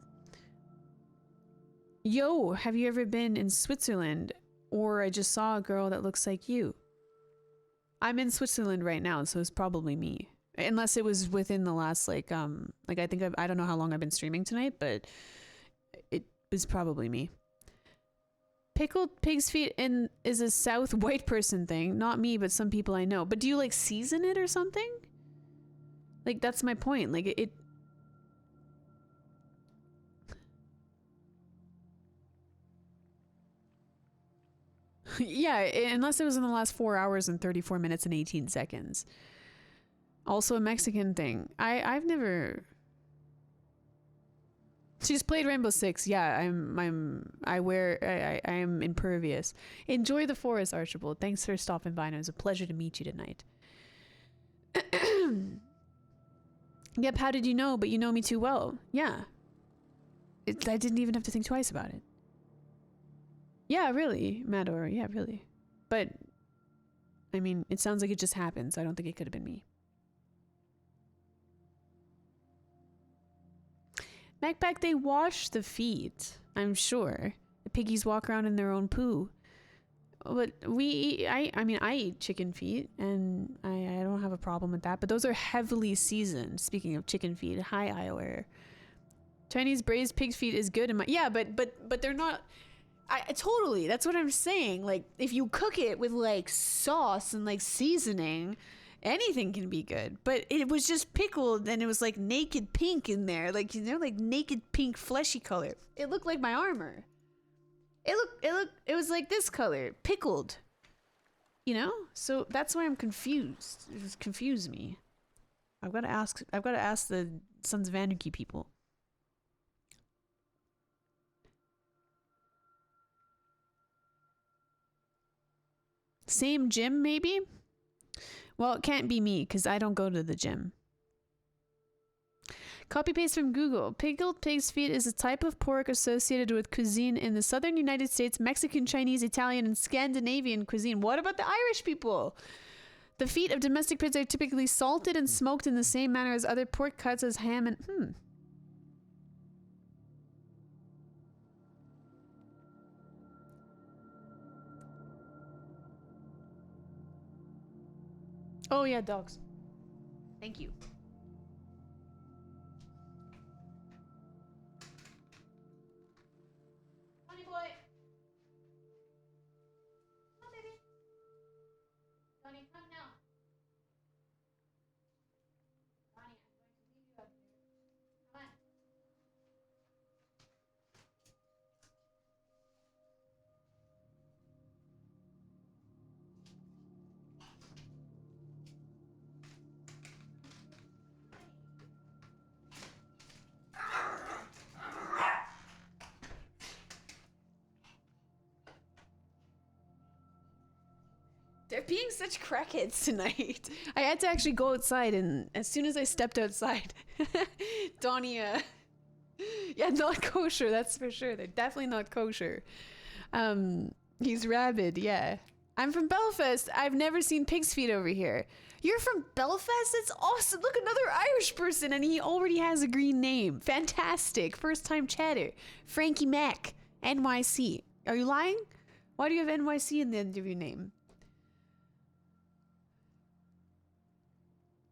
Yo, have you ever been in Switzerland? Or I just saw a girl that looks like you. I'm in Switzerland right now, so it's probably me. Unless it was within the last I think I don't know how long I've been streaming tonight, but it was probably me. Pickled pig's feet is a South white person thing. Not me, but some people I know. But do you like season it or something? Like, that's my point. Like, it yeah, unless it was in the last 4 hours and 34 minutes and 18 seconds. Also a Mexican thing. I've never... She's played Rainbow Six. Yeah, I am impervious. Enjoy the forest, Archibald. Thanks for stopping by, and it was a pleasure to meet you tonight. Yep, how did you know? But you know me too well. Yeah. I didn't even have to think twice about it. Yeah, really, Mador. Yeah, really. But, I mean, it sounds like it just happened, so I don't think it could have been me. Backpack, they wash the feet, I'm sure. The piggies walk around in their own poo. But I mean, I eat chicken feet, and I don't have a problem with that. But those are heavily seasoned, speaking of chicken feet. Hi, Iowa. Chinese braised pig's feet is good in my... Yeah, but they're not... totally, that's what I'm saying. Like, if you cook it with, like, sauce and, like, seasoning... Anything can be good, but it was just pickled and it was like naked pink in there, like, you know, like naked pink fleshy color. It looked like my armor. It was like this color, pickled. You know? So that's why I'm confused. It just confused me. I've got to ask the Sons of Anarchy people. Same gym, maybe? Well, it can't be me, because I don't go to the gym. Copy paste from Google. Pickled pig's feet is a type of pork associated with cuisine in the southern United States, Mexican, Chinese, Italian, and Scandinavian cuisine. What about the Irish people? The feet of domestic pigs are typically salted and smoked in the same manner as other pork cuts as ham and... Oh yeah, dogs. Thank you. Honey boy. Come on, baby. Honey, come now. Honey, I'm going to leave you up here. Come on. They're being such crackheads tonight. I had to actually go outside, and as soon as I stepped outside, Donnie, yeah, not kosher, that's for sure. They're definitely not kosher. He's rabid, yeah. I'm from Belfast. I've never seen pig's feet over here. You're from Belfast? That's awesome. Look, another Irish person, and he already has a green name. Fantastic. First time chatter. Frankie Mac, NYC. Are you lying? Why do you have NYC in the end of your name?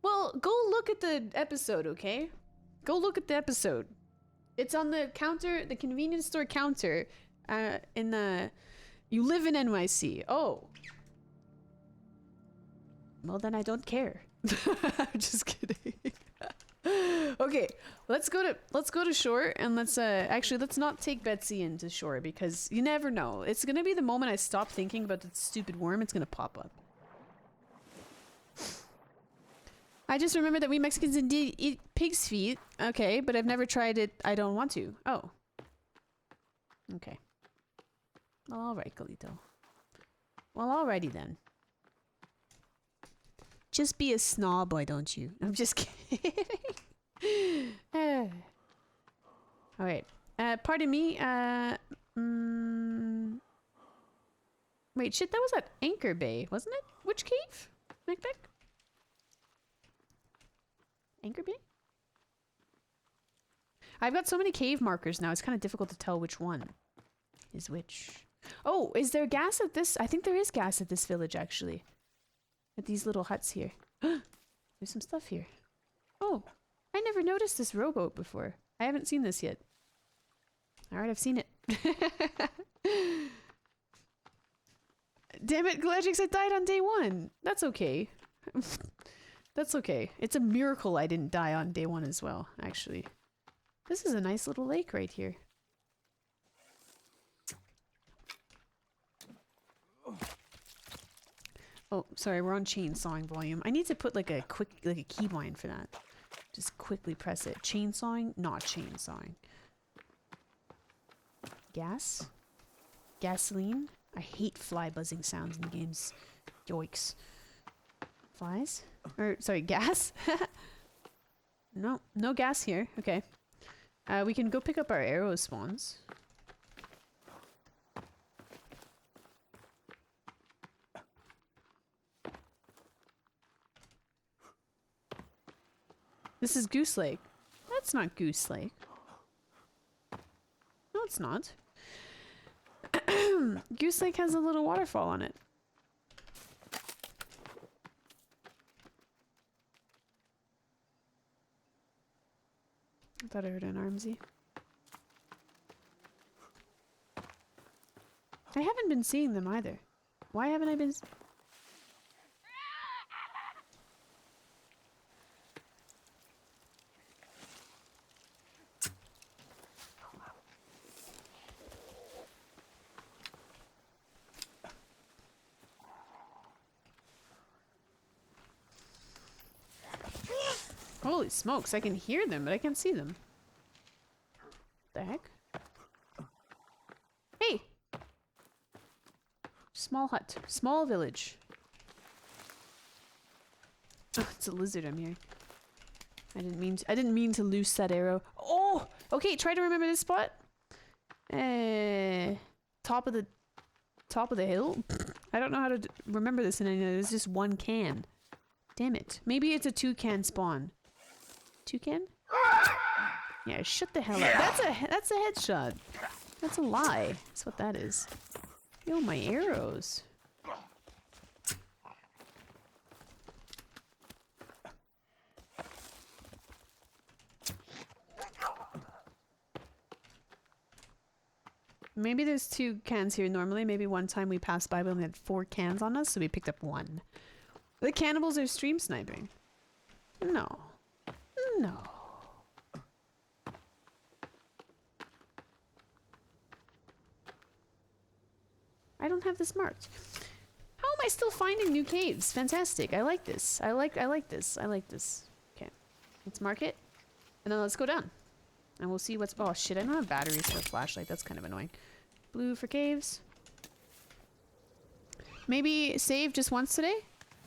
Well, go look at the episode, okay? Go look at the episode. It's on the counter, the convenience store counter. In the... You live in NYC. Oh. Well, then I don't care. I'm just kidding. Okay, let's go to shore, and let's actually let's not take Betsy into shore, because you never know. It's gonna be the moment I stop thinking about the stupid worm, it's gonna pop up. I just remember that we Mexicans indeed eat pig's feet. Okay, but I've never tried it. I don't want to. Oh. Okay. Well, alright, Galito. Well, alrighty then. Just be a snob, why don't you? I'm just kidding. Alright. Pardon me. Wait, shit, that was at Anchor Bay, wasn't it? Which cave? Macbeth? Anchor Bay? I've got so many cave markers now, it's kind of difficult to tell which one is which. Oh, is there gas at this? I think there is gas at this village, actually. At these little huts here. There's some stuff here. Oh, I never noticed this rowboat before. I haven't seen this yet. Alright, I've seen it. Damn it, Galadriex, I died on day 1. That's okay. That's okay. It's a miracle I didn't die on day 1 as well, actually. This is a nice little lake right here. Oh, sorry, we're on chainsawing volume. I need to put like a keybind for that. Just quickly press it. Chainsawing, not chainsawing. Gas? Gasoline? I hate fly buzzing sounds in games. Yoicks. Flies? Or, sorry, gas? No, no gas here. Okay. We can go pick up our arrow spawns. This is Goose Lake. That's not Goose Lake. No, it's not. Goose Lake has a little waterfall on it. I thought I heard an Armsy. I haven't been seeing them either. Why haven't I been... Holy smokes, I can hear them, but I can't see them. The heck? Hey! Small hut. Small village. Oh, it's a lizard I'm hearing. I didn't mean to loose that arrow. Oh! Okay, try to remember this spot. Top of the hill? I don't know how to remember this in any. There's just one can. Damn it. Maybe it's a 2-can spawn. 2-can? Yeah, shut the hell up. That's a headshot. That's a lie. That's what that is. Yo, my arrows. Maybe there's 2 cans here normally. Maybe one time we passed by, we only had 4 cans on us, so we picked up 1. The cannibals are stream sniping. No. No. I don't have this marked. How am I still finding new caves? Fantastic. I like this. I like this. I like this. Okay. Let's mark it. And then let's go down. And we'll see what's... Oh shit, I don't have batteries for a flashlight. That's kind of annoying. Blue for caves. Maybe save just once today?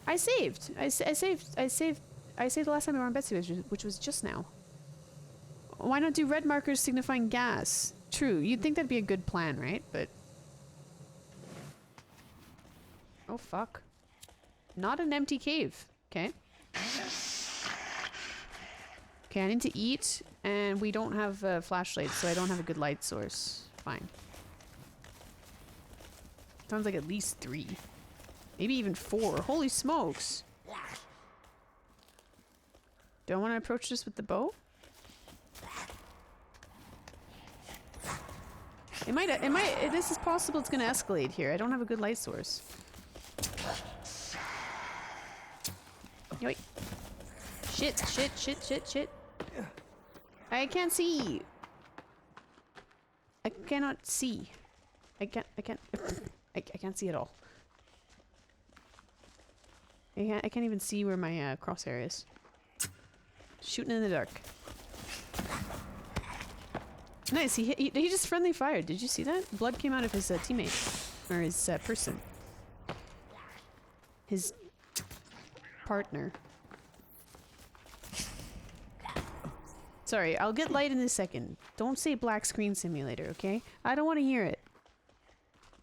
I saved. I saved the last time we were on Betsy, which was just now. Why not do red markers signifying gas? True, you'd think that'd be a good plan, right? But... Oh, fuck. Not an empty cave. Okay. Okay, I need to eat, and we don't have a flashlight, so I don't have a good light source. Fine. Sounds like at least 3. Maybe even 4. Holy smokes! Do I want to approach this with the bow? This is possible it's gonna escalate here. I don't have a good light source. Yoink. Shit. I can't see. I cannot see. I can't see at all. I can't even see where my crosshair is. Shooting in the dark. Nice, he just friendly fired. Did you see that? Blood came out of his teammate. Or his person. His partner. Sorry, I'll get light in a second. Don't say black screen simulator, okay? I don't want to hear it.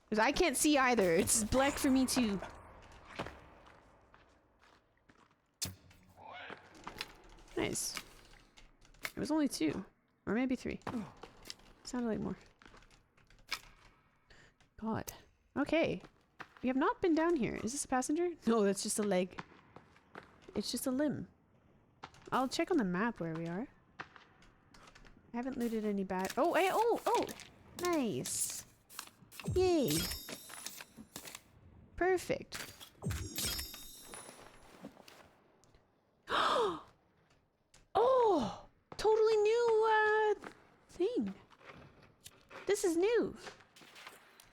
Because I can't see either. It's black for me too. Nice. It was only 2. Or maybe 3. Sounded like more. God. Okay. We have not been down here. Is this a passenger? No, that's just a leg. It's just a limb. I'll check on the map where we are. I haven't looted any bad. Oh, hey, oh! Nice. Yay. Perfect. Oh! Totally new, thing. This is new.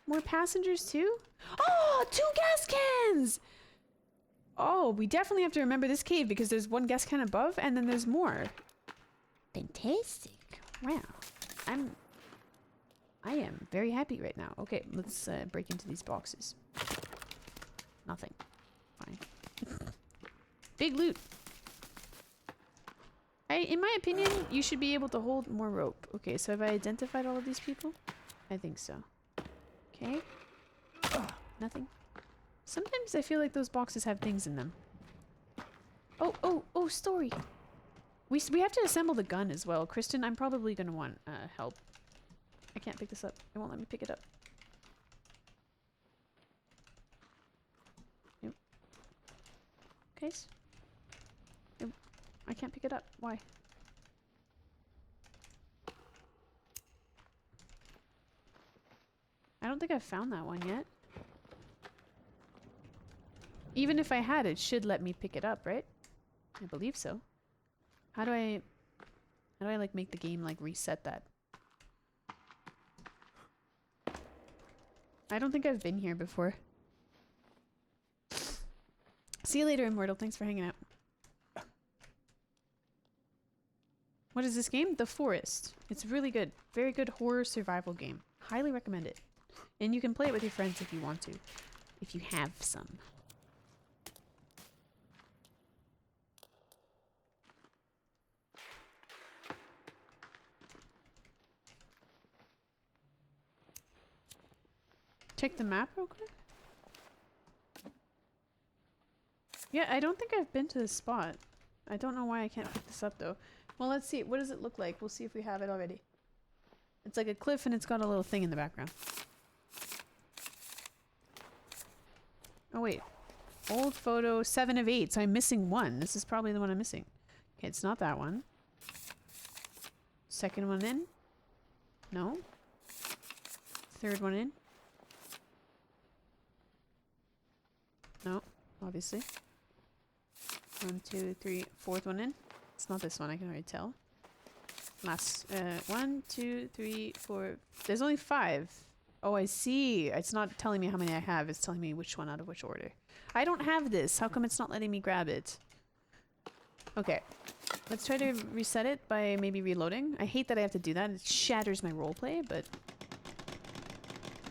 More passengers too? Oh! 2 gas cans! Oh, we definitely have to remember this cave because there's 1 gas can above and then there's more. Fantastic. Wow. I am very happy right now. Okay, let's break into these boxes. Nothing. Fine. Big loot. In my opinion, you should be able to hold more rope. Okay, so have I identified all of these people? I think so. Okay. Nothing. Sometimes I feel like those boxes have things in them. Oh, story. We have to assemble the gun as well. Kristen, I'm probably gonna want help. I can't pick this up. It won't let me pick it up. Yep. Case? Yep. I can't pick it up. Why? I don't think I've found that one yet. Even if I had, it should let me pick it up, right? I believe so. How do I like make the game like reset that? I don't think I've been here before. See you later, Immortal. Thanks for hanging out. What is this game? The Forest. It's really good. Very good horror survival game. Highly recommend it. And you can play it with your friends if you want to. If you have some. Check the map real quick. Yeah, I don't think I've been to this spot. I don't know why I can't pick this up though. Well, let's see. What does it look like? We'll see if we have it already. It's like a cliff and it's got a little thing in the background. Oh wait. Old photo 7 of 8. So I'm missing 1. This is probably the one I'm missing. Okay, it's not that one. Second one in. No. Third one in. No, obviously. 1, 2, 3, fourth one in. It's not this one, I can already tell. Last, 1, 2, 3, 4. There's only 5. Oh, I see. It's not telling me how many I have. It's telling me which one out of which order. I don't have this. How come it's not letting me grab it? Okay. Let's try to reset it by maybe reloading. I hate that I have to do that. It shatters my roleplay, but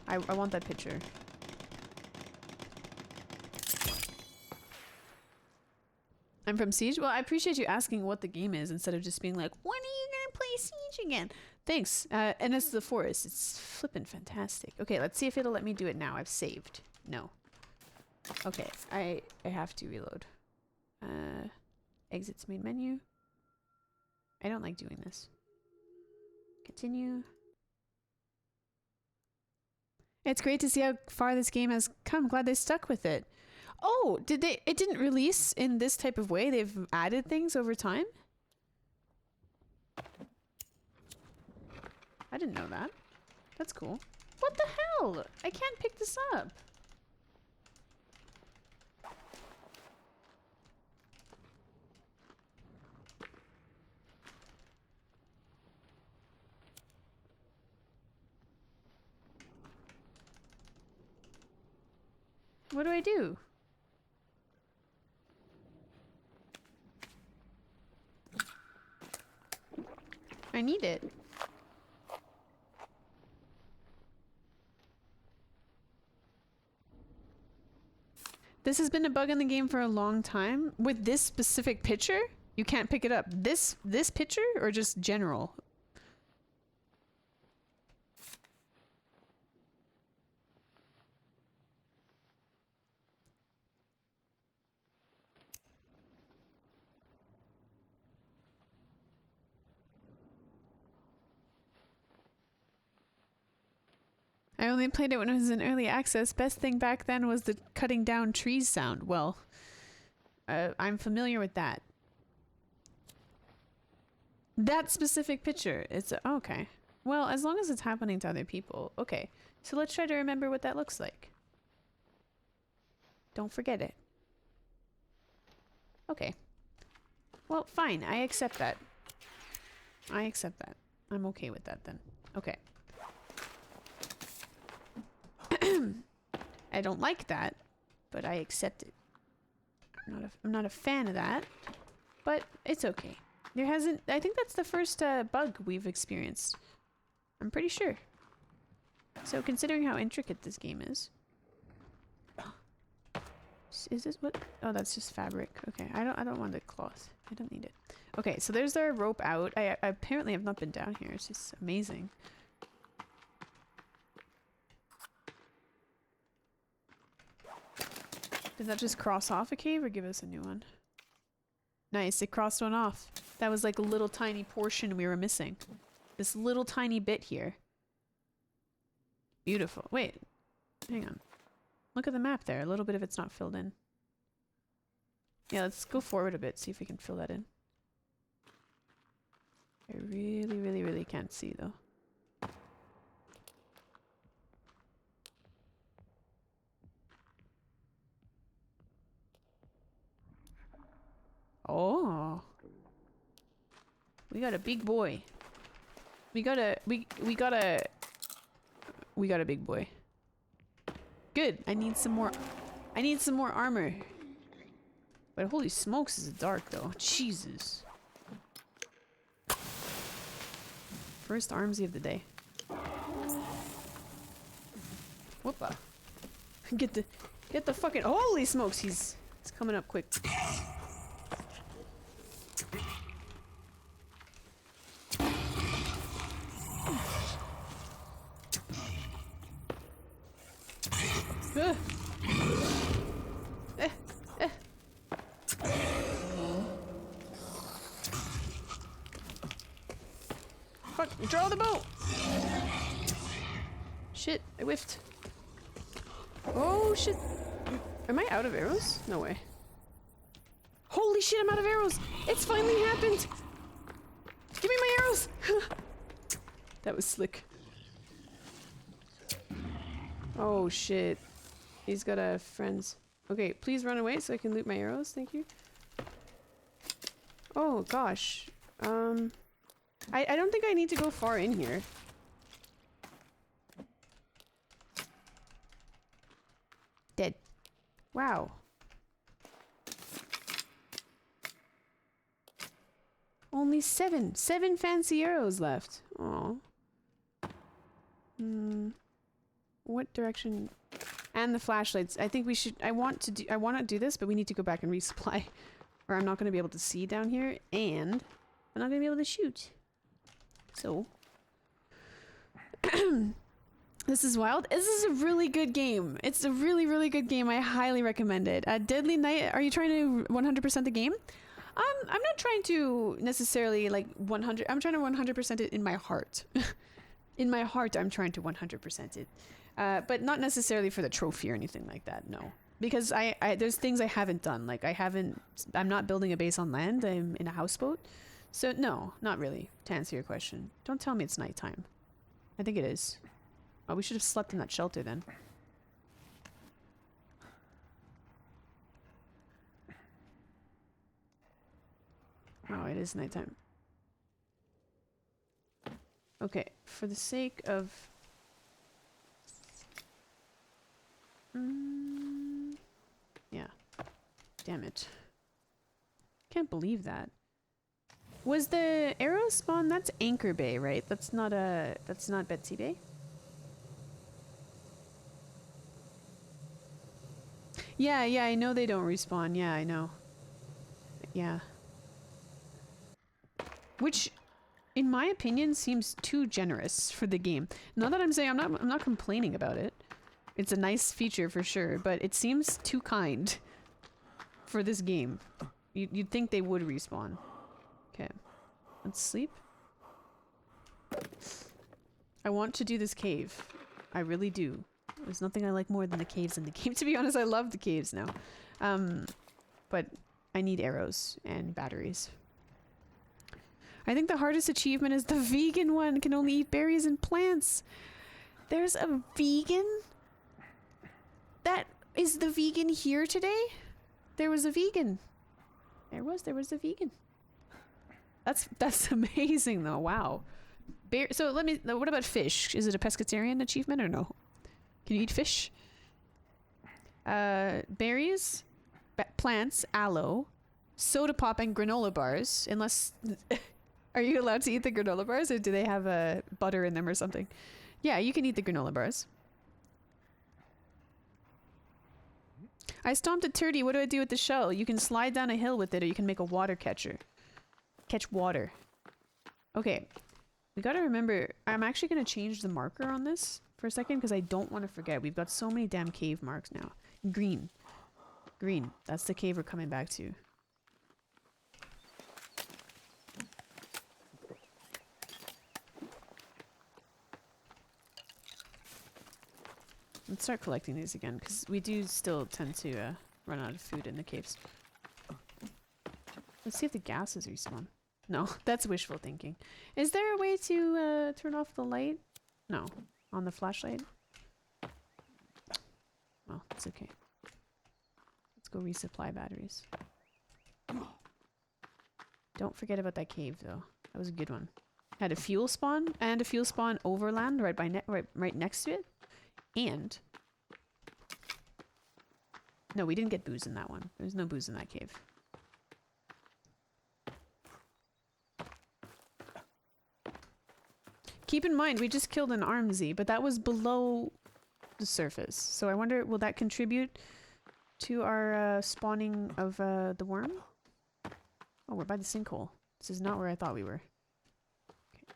I want that picture. I'm from Siege? Well, I appreciate you asking what the game is instead of just being like, when are you gonna play Siege again? Thanks. And it's the Forest. It's flippin' fantastic. Okay, let's see if it'll let me do it now. I've saved. No. Okay, I have to reload. Exits main menu. I don't like doing this. Continue. It's great to see how far this game has come. Glad they stuck with it. Oh, it didn't release in this type of way? They've added things over time? I didn't know that. That's cool. What the hell? I can't pick this up. What do I do? I need it. This has been a bug in the game for a long time. With this specific picture, you can't pick it up. This picture or just general? I only played it when it was in early access. Best thing back then was the cutting down trees sound. Well, I'm familiar with that. That specific picture. It's okay. Well, as long as it's happening to other people. Okay. So let's try to remember what that looks like. Don't forget it. Okay. Well, fine. I accept that. I accept that. I'm okay with that then. Okay. I don't like that, but I accept it. I'm not a fan of that, but it's okay. There hasn't... I think that's the first bug we've experienced. I'm pretty sure. So considering how intricate this game is... Is this what... Oh, that's just fabric. Okay, I don't want the cloth. I don't need it. Okay, so there's our rope out. I apparently have not been down here. It's just amazing. Did that just cross off a cave or give us a new one? Nice, it crossed one off. That was like a little tiny portion we were missing. This little tiny bit here. Beautiful. Wait, hang on. Look at the map there. A little bit of it's not filled in. Yeah, let's go forward a bit, see if we can fill that in. I really can't see though. Oh. We got a big boy. We got a big boy. Good. I need some more armor. But holy smokes, is it dark though. Jesus. First armsy of the day. Whoopa. Get the fucking holy smokes, he's coming up quick. Fuck, draw the bow! Shit, I whiffed. Oh shit. Am I out of arrows? No way. Holy shit, I'm out of arrows! It's finally happened! Give me my arrows! That was slick. Oh shit. He's got friends. Okay, please run away so I can loot my arrows, thank you. Oh gosh. I don't think I need to go far in here. Dead. Wow. Only 7 fancy arrows left. Oh. What direction? And the flashlights. I think we should... I want to do this, but we need to go back and resupply. Or I'm not going to be able to see down here, and I'm not going to be able to shoot. So... This is wild. This is a really good game. It's a really good game. I highly recommend it. Deadly Night, are you trying to 100% the game? I'm not trying to necessarily like 100... I'm trying to 100% it in my heart. In my heart, I'm trying to 100% it. But not necessarily for the trophy or anything like that, no. Because there's things I haven't done. Like, I'm not building a base on land. I'm in a houseboat. So, no, not really, to answer your question. Don't tell me it's nighttime. I think it is. Oh, we should have slept in that shelter then. Oh, it is nighttime. Okay, for the sake of... yeah. Damn it. Can't believe that. Was the arrow spawn? That's Anchor Bay, right? That's not Betsy Bay? Yeah, yeah, I know they don't respawn. Yeah, I know. Yeah. Which, in my opinion, seems too generous for the game. Not that I'm saying I'm not complaining about it. It's a nice feature for sure, but it seems too kind for this game. You'd think they would respawn. Okay. Let's sleep. I want to do this cave. I really do. There's nothing I like more than the caves in the game. To be honest, I love the caves now. But I need arrows and batteries. I think the hardest achievement is the vegan one. Can only eat berries and plants. There's a vegan? That is the vegan here today? There was a vegan. There was a vegan. That's amazing though. Wow. So what about fish? Is it a pescatarian achievement or no? Can you eat fish? Berries, plants, aloe, soda pop, and granola bars. Unless, are you allowed to eat the granola bars, or do they have butter in them or something? Yeah, you can eat the granola bars. I stomped a turdy. What do I do with the shell? You can slide down a hill with it, or you can make a water catcher. Catch water. Okay. We gotta remember, I'm actually gonna change the marker on this for a second because I don't want to forget. We've got so many damn cave marks now. Green. Green. That's the cave we're coming back to. Let's start collecting these again because we do still tend to run out of food in the caves. Let's see if the gases respawn. No, that's wishful thinking. Is there a way to turn off the light? No. On the flashlight? Well, it's okay. Let's go resupply batteries. Don't forget about that cave, though. That was a good one. Had a fuel spawn and a fuel spawn overland right next to it. And... no, we didn't get booze in that one. There's no booze in that cave. Keep in mind, we just killed an Armsy, but that was below the surface. So I wonder, will that contribute to our spawning of the worm? Oh, we're by the sinkhole. This is not where I thought we were. Okay.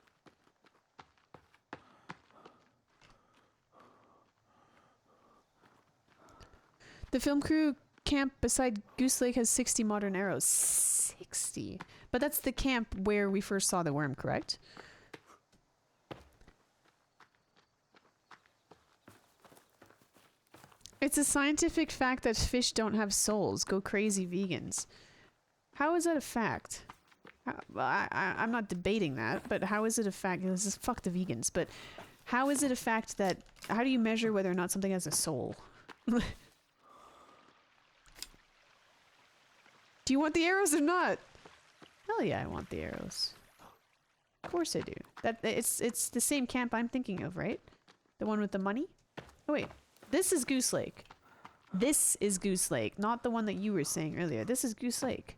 The film crew camp beside Goose Lake has 60 modern arrows. 60? But that's the camp where we first saw the worm, correct? It's a scientific fact that fish don't have souls. Go crazy, vegans. How is that a fact? I'm not debating that, but how is it a fact? This is fuck the vegans, but how is it a fact that... how do you measure whether or not something has a soul? Do you want the arrows or not? Hell yeah, I want the arrows. Of course I do. It's the same camp I'm thinking of, right? The one with the money? Oh wait. This is Goose Lake. This is Goose Lake, not the one that you were saying earlier. This is Goose Lake.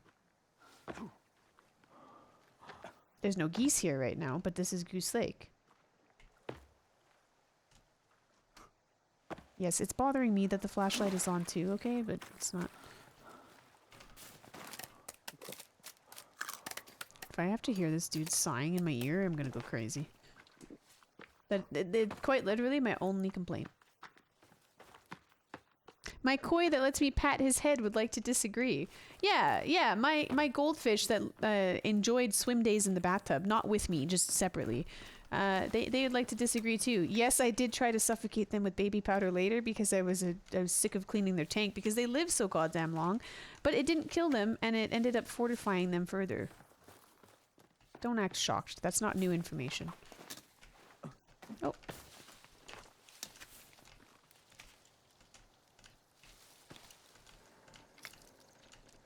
There's no geese here right now, but this is Goose Lake. Yes, it's bothering me that the flashlight is on too, okay? But it's not... if I have to hear this dude sighing in my ear, I'm gonna go crazy. That's quite literally my only complaint. My koi that lets me pat his head would like to disagree. Yeah, my goldfish that enjoyed swim days in the bathtub, not with me, just separately. They would like to disagree too. Yes, I did try to suffocate them with baby powder later because I was sick of cleaning their tank because they live so goddamn long. But it didn't kill them and it ended up fortifying them further. Don't act shocked. That's not new information. Oh.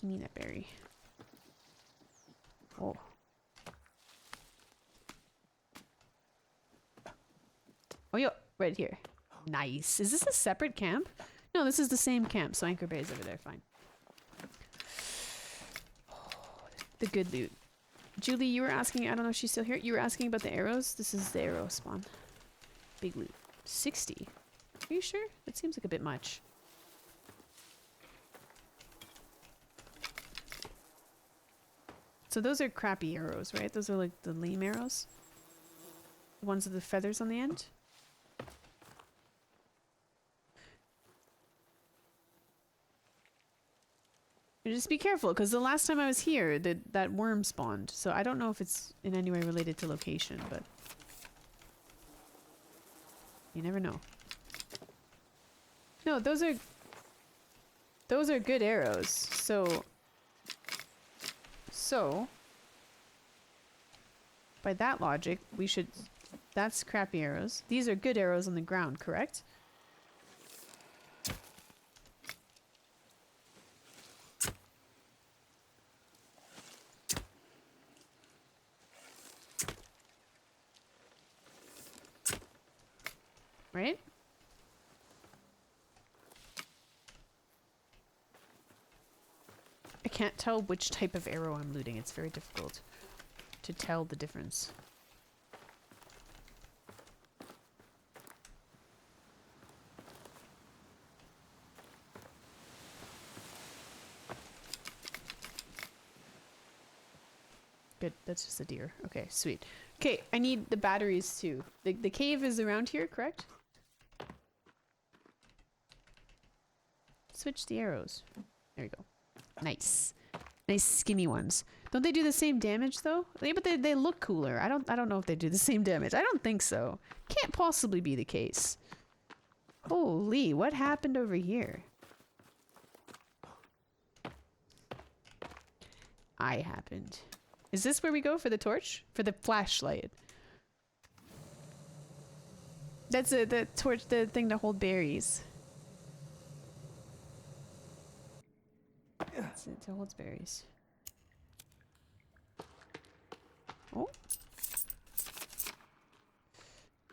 Give me that berry. Oh. Oh, yeah, right here. Nice. Is this a separate camp? No, this is the same camp, so Anchor Bay is over there. Fine. The good loot. Julie, you were asking, I don't know if she's still here. You were asking about the arrows. This is the arrow spawn. Big loot. 60. Are you sure? That seems like a bit much. So those are crappy arrows, right? Those are like the lame arrows? The ones with the feathers on the end? Just be careful, because the last time I was here, that worm spawned. So I don't know if it's in any way related to location, but you never know. No, those are good arrows. So by that logic, we should. That's crappy arrows. These are good arrows on the ground, correct? Right? I can't tell which type of arrow I'm looting. It's very difficult to tell the difference. Good, that's just a deer. Okay, sweet. Okay, I need the batteries too. The cave is around here, correct? Switch the arrows. There you go. Nice. Nice skinny ones. Don't they do the same damage though? Yeah, but they look cooler. I don't know if they do the same damage. I don't think so. Can't possibly be the case. Holy, what happened over here? I happened. Is this where we go for the torch? For the flashlight? That's the torch, the thing to hold berries. That's it, to hold berries. Oh.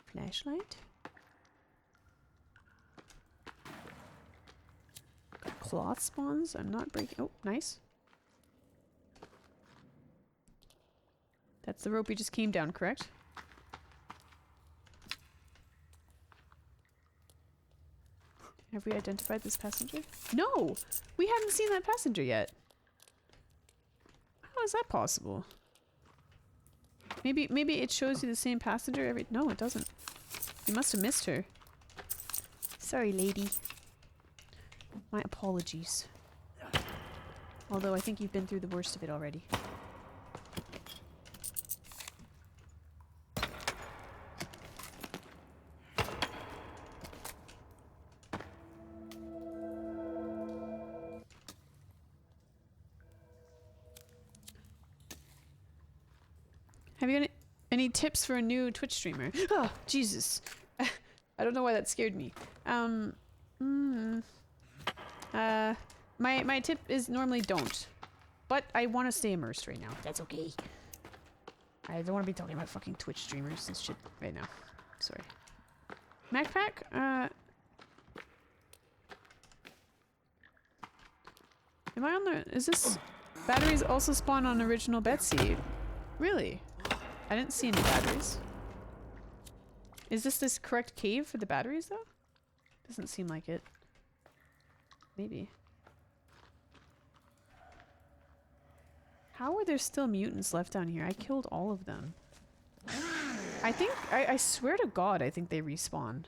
Flashlight. Got cloth spawns. I'm not breaking. Oh, nice. That's the rope we just came down, correct? Have we identified this passenger? No! We haven't seen that passenger yet. How is that possible? Maybe it shows you the same passenger every... No, it doesn't. You must have missed her. Sorry, lady. My apologies. Although I think you've been through the worst of it already. Have you got any tips for a new Twitch streamer? Oh, Jesus. I don't know why that scared me. My tip is normally don't. But I want to stay immersed right now. That's okay. I don't want to be talking about fucking Twitch streamers and shit right now. Sorry. Macpack? Am I on the... Is this... Batteries also spawn on original Betsy? Really? I didn't see any batteries. Is this correct cave for the batteries though? Doesn't seem like it. Maybe. How are there still mutants left down here? I killed all of them. I think, I swear to God, I think they respawn.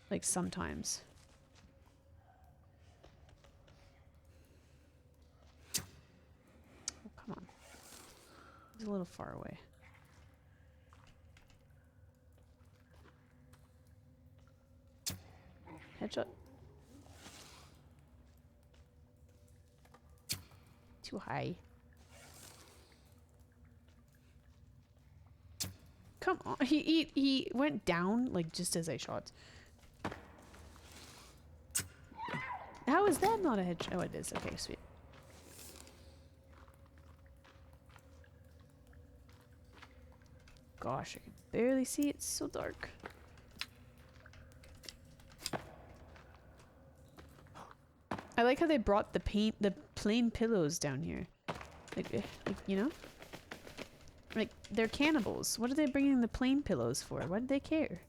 Like sometimes. Oh, come on. He's a little far away. Headshot. Too high. Come on. He went down like just as I shot. How is that not a headshot? Oh, it is. Okay, sweet. gosh, I can barely see. It's so dark. I like how they brought the plain pillows down here. Like, you know? Like, they're cannibals. What are they bringing the plain pillows for? Why do they care?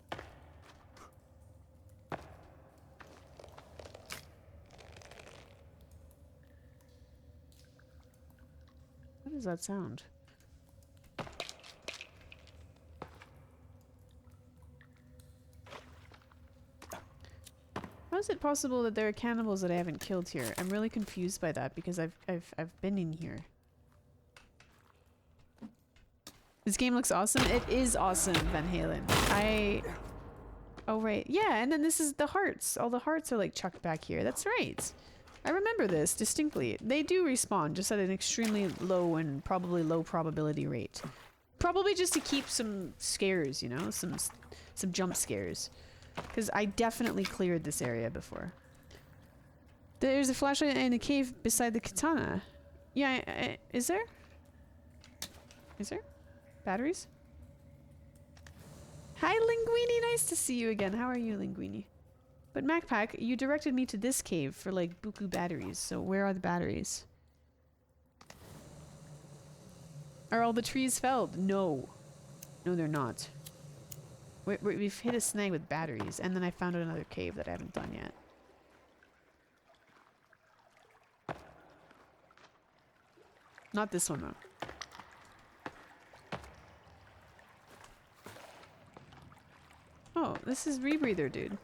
What does that sound? How is it possible that there are cannibals that I haven't killed here? I'm really confused by that because I've been in here. This game looks awesome. It is awesome, Van Halen. Oh right, yeah, and then this is the hearts. All the hearts are like chucked back here. That's right. I remember this distinctly. They do respawn, just at an extremely low and probably low probability rate. Probably just to keep some scares, you know, some jump scares. Because I definitely cleared this area before. There's a flashlight in a cave beside the katana. Yeah, is there? Is there? Batteries? Hi, Linguini. Nice to see you again. How are you, Linguini? But MacPack, you directed me to this cave for like buku batteries. So where are the batteries? Are all the trees felled? No. No, they're not. We've hit a snag with batteries, and then I found another cave that I haven't done yet. Not this one, though. Oh, this is Rebreather, dude.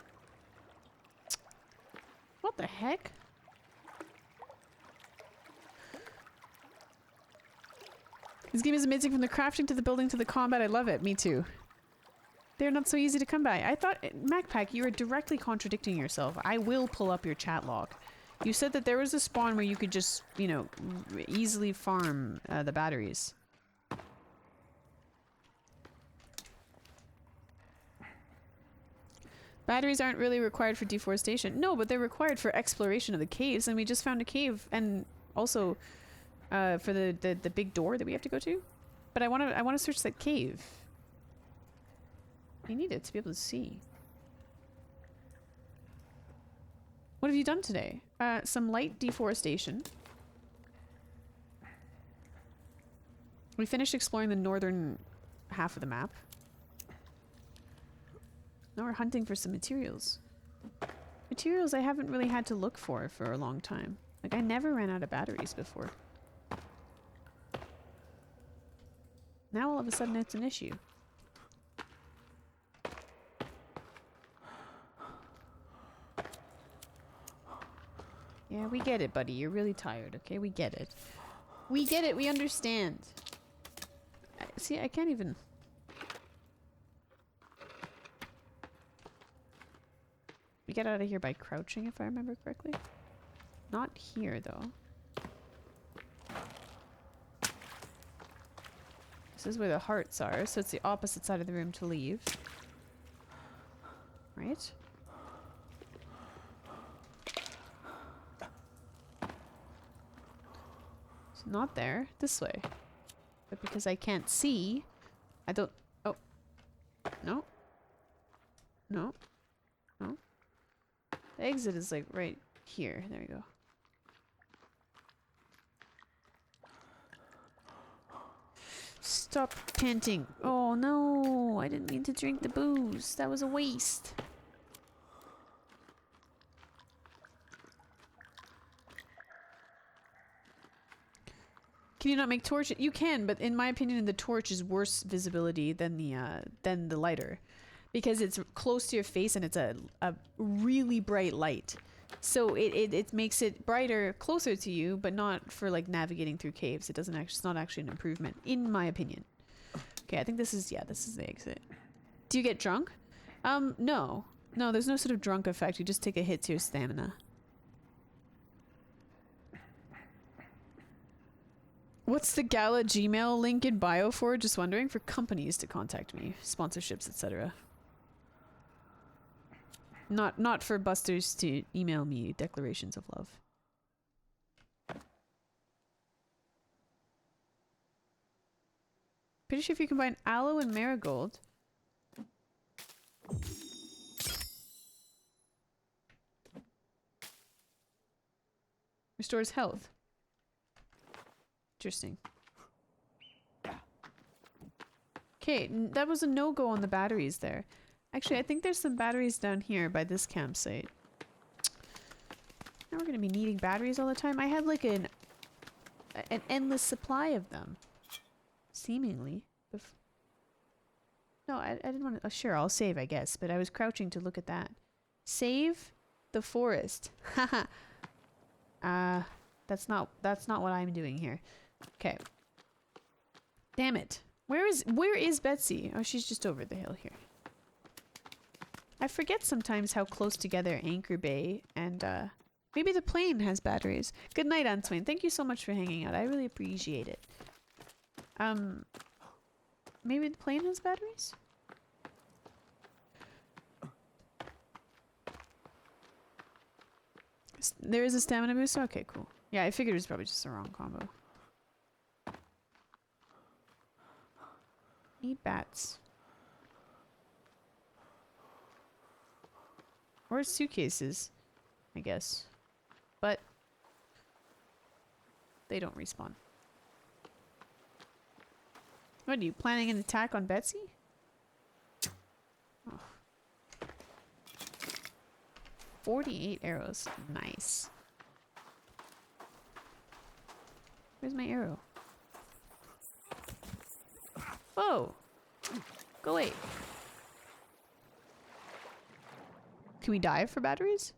What the heck? This game is amazing from the crafting to the building to the combat. I love it. Me too. They're not so easy to come by. I thought, MacPack, you were directly contradicting yourself. I will pull up your chat log. You said that there was a spawn where you could just, you know, easily farm the batteries. Batteries aren't really required for deforestation. No, but they're required for exploration of the caves, and we just found a cave, and also for the big door that we have to go to. But I want to search that cave. You need it to be able to see. What have you done today? Some light deforestation. We finished exploring the northern half of the map. Now we're hunting for some materials. Materials I haven't really had to look for a long time. Like, I never ran out of batteries before. Now all of a sudden it's an issue. Yeah, we get it, buddy. You're really tired, okay? We get it. We get it. We understand. See, I can't even... We get out of here by crouching, if I remember correctly. Not here, though. This is where the hearts are, so it's the opposite side of the room to leave. Right? It's not there. This way. But because I can't see, I don't... Oh. No. No. No. The exit is like right here. There we go. Stop panting. Oh no, I didn't mean to drink the booze. That was a waste. Can you not make torch? You can, but in my opinion, the torch is worse visibility than the lighter, because it's close to your face and it's a really bright light. So it makes it brighter closer to you, but not for like navigating through caves. It doesn't actually, it's not actually an improvement, in my opinion. Okay, I think this is, yeah, this is the exit. Do you get drunk? No. No, there's no sort of drunk effect. You just take a hit to your stamina. What's the Gala Gmail link in bio for? Just wondering. For companies to contact me. Sponsorships, etc. Not for busters to email me declarations of love. Pretty sure if you combine aloe and marigold. Restores health. Interesting. Okay, that was a no-go on the batteries there. Actually, I think there's some batteries down here by this campsite. Now we're gonna be needing batteries all the time. I had like an endless supply of them. Seemingly. No, I didn't want to... sure, I'll save, I guess. But I was crouching to look at that. Save the forest. Haha. That's not what I'm doing here. Okay. Damn it. Where is Betsy? Oh, she's just over the hill here. I forget sometimes how close together Anchor Bay and maybe the plane has batteries. Good night, Antoine. Thank you so much for hanging out. I really appreciate it. Maybe the plane has batteries? There is a stamina boost? Okay, cool. Yeah, I figured it was probably just the wrong combo. Need bats. Or suitcases, I guess. But they don't respawn. What are you planning an attack on Betsy? Oh. 48 arrows. Nice. Where's my arrow? Whoa! Go away. Can we dive for batteries?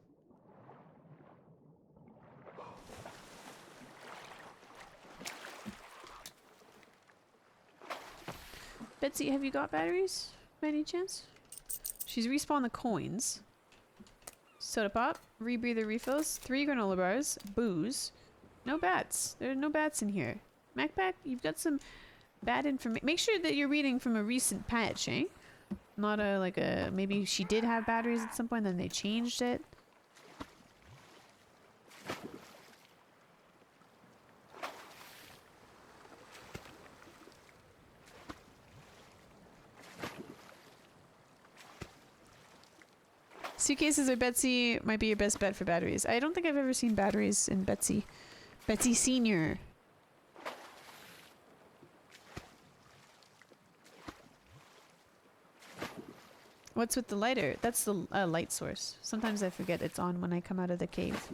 Betsy, have you got batteries by any chance? She's respawned the coins. Soda pop, rebreather refills, 3 granola bars, booze. No bats. There are no bats in here. MacPack, you've got some bad information. Make sure that you're reading from a recent patch, eh? Not a, like a, maybe she did have batteries at some point, then they changed it. Suitcases or Betsy might be your best bet for batteries. I don't think I've ever seen batteries in Betsy. Betsy Senior. What's with the lighter? That's the light source. Sometimes I forget it's on when I come out of the cave.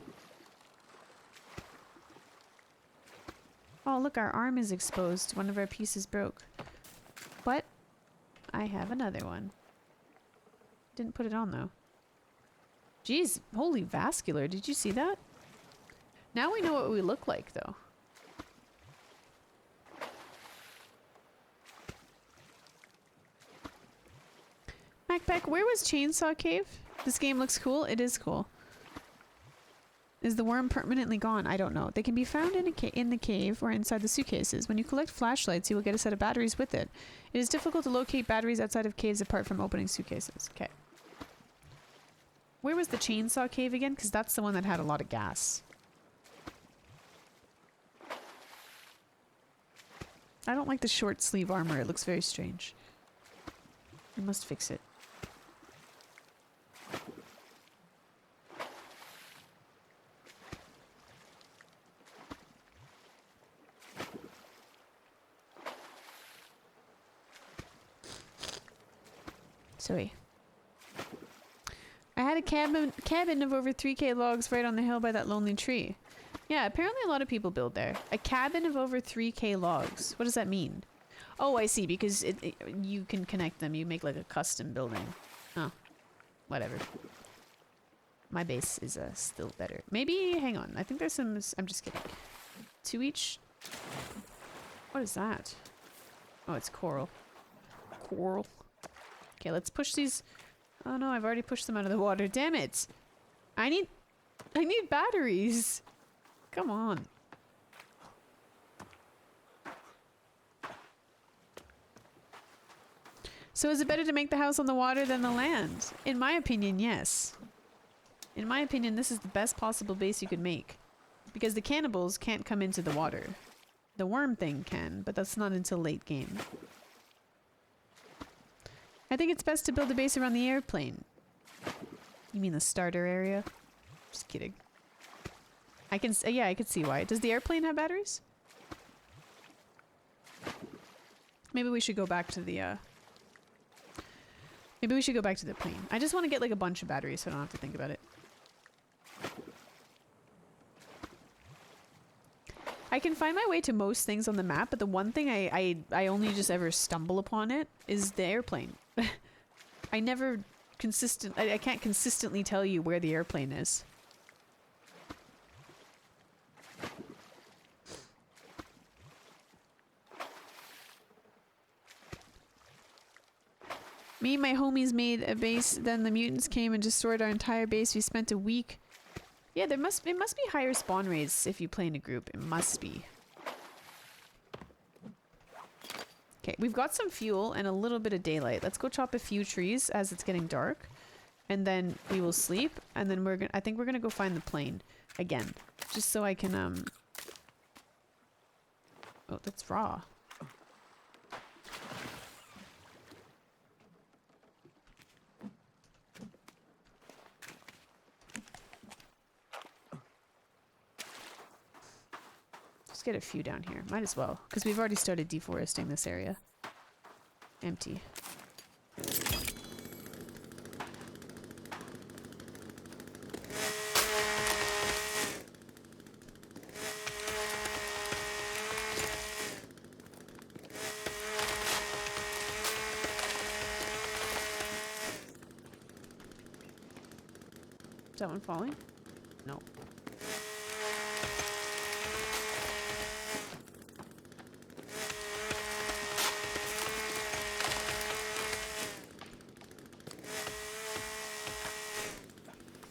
Oh, look, our arm is exposed. One of our pieces broke. But I have another one. Didn't put it on, though. Jeez, holy vascular. Did you see that? Now we know what we look like, though. Macpack, where was Chainsaw Cave? This game looks cool. It is cool. Is the worm permanently gone? I don't know. They can be found in the cave or inside the suitcases. When you collect flashlights, you will get a set of batteries with it. It is difficult to locate batteries outside of caves apart from opening suitcases. Okay. Where was the Chainsaw Cave again? Because that's the one that had a lot of gas. I don't like the short sleeve armor. It looks very strange. I must fix it. Sorry. I had a cabin of over 3k logs right on the hill by that lonely tree. Yeah, apparently a lot of people build there. A cabin of over 3k logs. What does that mean? Oh, I see, because you can connect them. You make like a custom building. Oh, whatever. My base is still better. Maybe, hang on. I think there's some, I'm just kidding. 2 each. What is that? Oh, it's coral. Coral. Okay, let's push these. Oh no, I've already pushed them out of the water. Damn it! I need batteries. Come on. So is it better to make the house on the water than the land? In my opinion, yes. In my opinion, this is the best possible base you could make. Because the cannibals can't come into the water. The worm thing can, but that's not until late game. I think it's best to build a base around the airplane. You mean the starter area? Just kidding. I can yeah, I could see why. Does the airplane have batteries? Maybe we should go back to the maybe we should go back to the plane. I just want to get like a bunch of batteries so I don't have to think about it. I can find my way to most things on the map, but the one thing I only just ever stumble upon it is the airplane. I never I can't consistently tell you where the airplane is. Me and my homies made a base, then the mutants came and destroyed our entire base. We spent a week. Yeah, it must be higher spawn rates if you play in a group. It must be. Okay, we've got some fuel and a little bit of daylight. Let's go chop a few trees as it's getting dark. And then we will sleep. And then I think we're gonna go find the plane again. Just so I can, oh, that's raw. Let's get a few down here. Might as well, because we've already started deforesting this area. Empty. Is that one falling? No.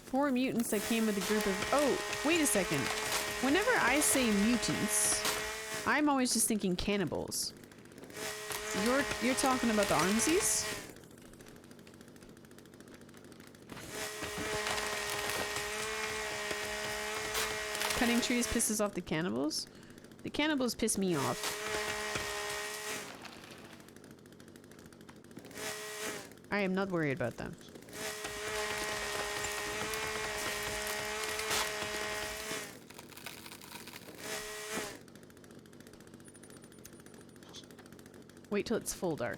4 mutants that came with a group of... Oh, wait a second. Whenever I say mutants, I'm always just thinking cannibals. You're talking about the armsies? Cutting trees pisses off the cannibals? The cannibals piss me off. I am not worried about them. Wait till it's full dark.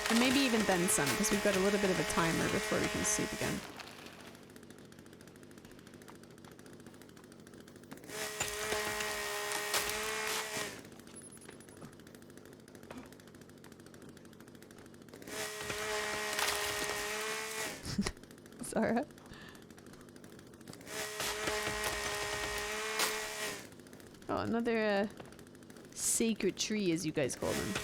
And maybe even then some, because we've got a little bit of a timer before we can sleep again. Sarah? Oh, another sacred tree, as you guys call them.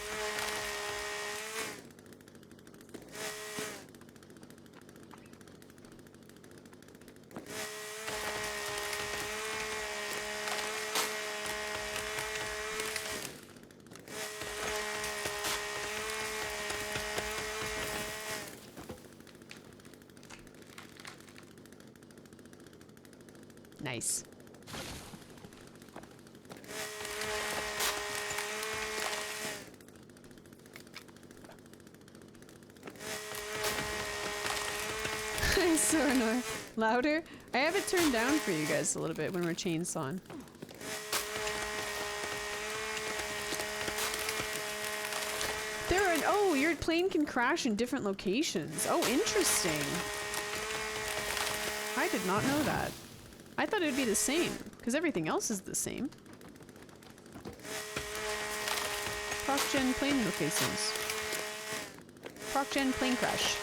Nice. Soranor. Louder? I have it turned down for you guys a little bit when we're chainsawing. Oh, your plane can crash in different locations. Oh, interesting. I did not know that. I thought it would be the same, because everything else is the same. Proc-gen plane locations. Proc-gen plane crash.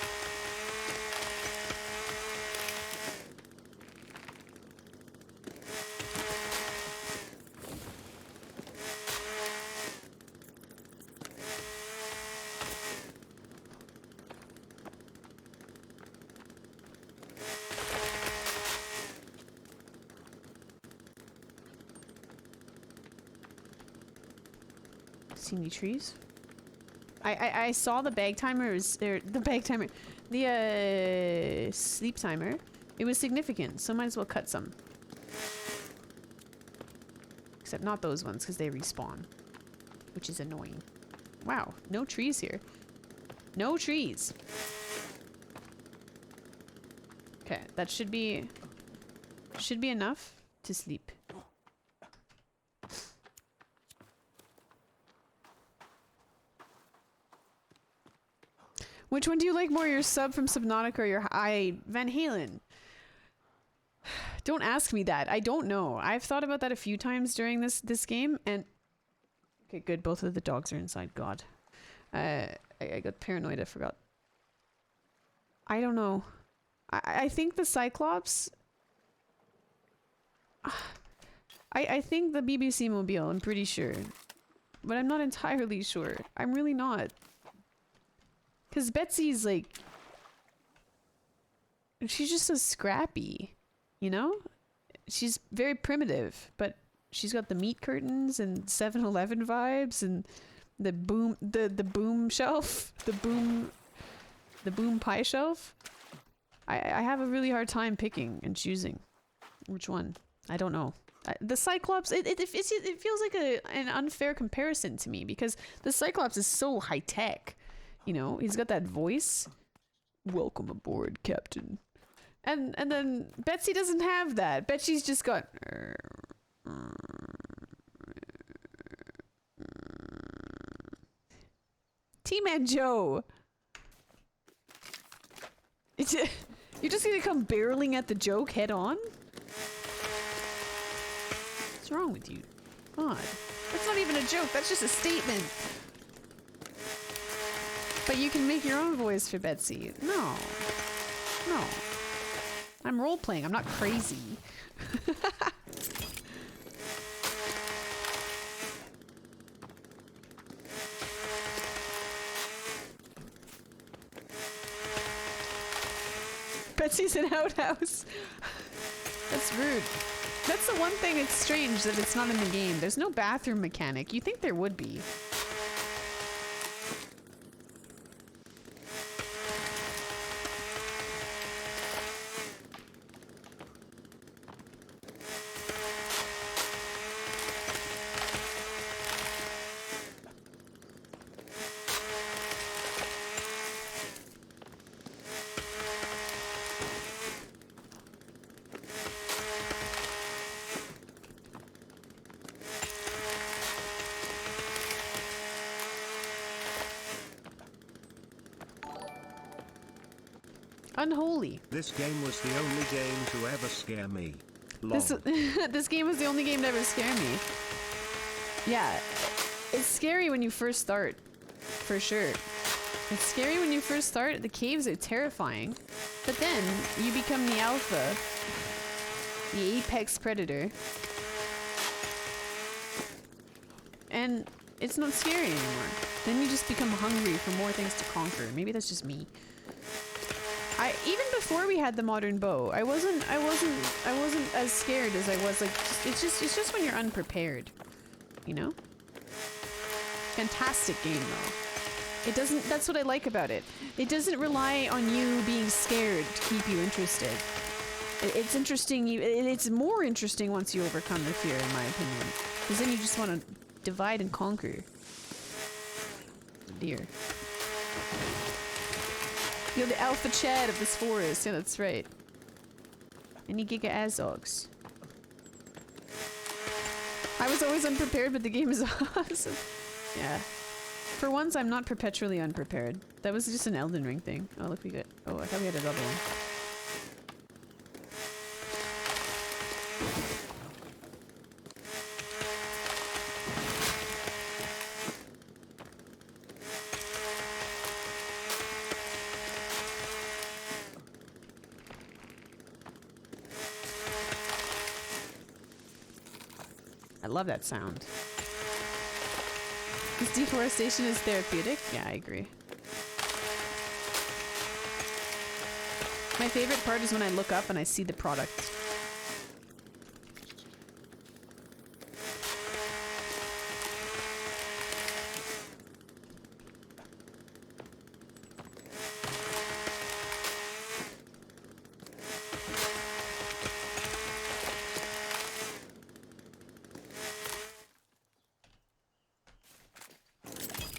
See any trees? I saw the bag timer. The sleep timer. It was significant, so might as well cut some. Except not those ones, because they respawn, which is annoying. Wow, no trees here. No trees. Okay, that should be enough to sleep. Which one do you like more, your sub from Subnautica or your Van Halen? Don't ask me that. I don't know. I've thought about that a few times during this game, and okay, good. Both of the dogs are inside. God, I got paranoid. I forgot. I don't know. I think the Cyclops. I think the BBC Mobile. I'm pretty sure, but I'm not entirely sure. I'm really not. Because Betsy's like, she's just so scrappy, you know? She's very primitive, but she's got the meat curtains and 7-Eleven vibes and the boom, the boom shelf, the boom pie shelf. I have a really hard time picking and choosing which one. I don't know. The Cyclops, it feels like an unfair comparison to me because the Cyclops is so high tech. You know, he's got that voice. Welcome aboard, Captain. And then Betsy doesn't have that. Betsy's just got T-Man Joe. You're just gonna come barreling at the joke head on? What's wrong with you? God. That's not even a joke, that's just a statement. But you can make your own voice for Betsy. No. No. I'm role-playing. I'm not crazy. Betsy's an outhouse. That's rude. That's the one thing that's strange that it's not in the game. There's no bathroom mechanic. You'd think there would be. Unholy. This game was the only game to ever scare me. Lol. This game was the only game to ever scare me. Yeah, it's scary when you first start, for sure. It's scary when you first start. The caves are terrifying, but then you become the alpha, the apex predator, and it's not scary anymore. Then you just become hungry for more things to conquer. Maybe that's just me. Even before we had the modern bow, I wasn't as scared as I was. Like, it's just when you're unprepared, you know. Fantastic game though. It doesn't. That's what I like about it. It doesn't rely on you being scared to keep you interested. It's interesting. It's more interesting once you overcome the fear, in my opinion, because then you just want to divide and conquer. Deer. You're the alpha Chad of this forest. Yeah, that's right. Any Giga Azogs. I was always unprepared, but the game is awesome. Yeah. For once, I'm not perpetually unprepared. That was just an Elden Ring thing. Oh, look, we got... Oh, I thought we had a double one. I love that sound. This deforestation is therapeutic? Yeah, I agree. My favorite part is when I look up and I see the product.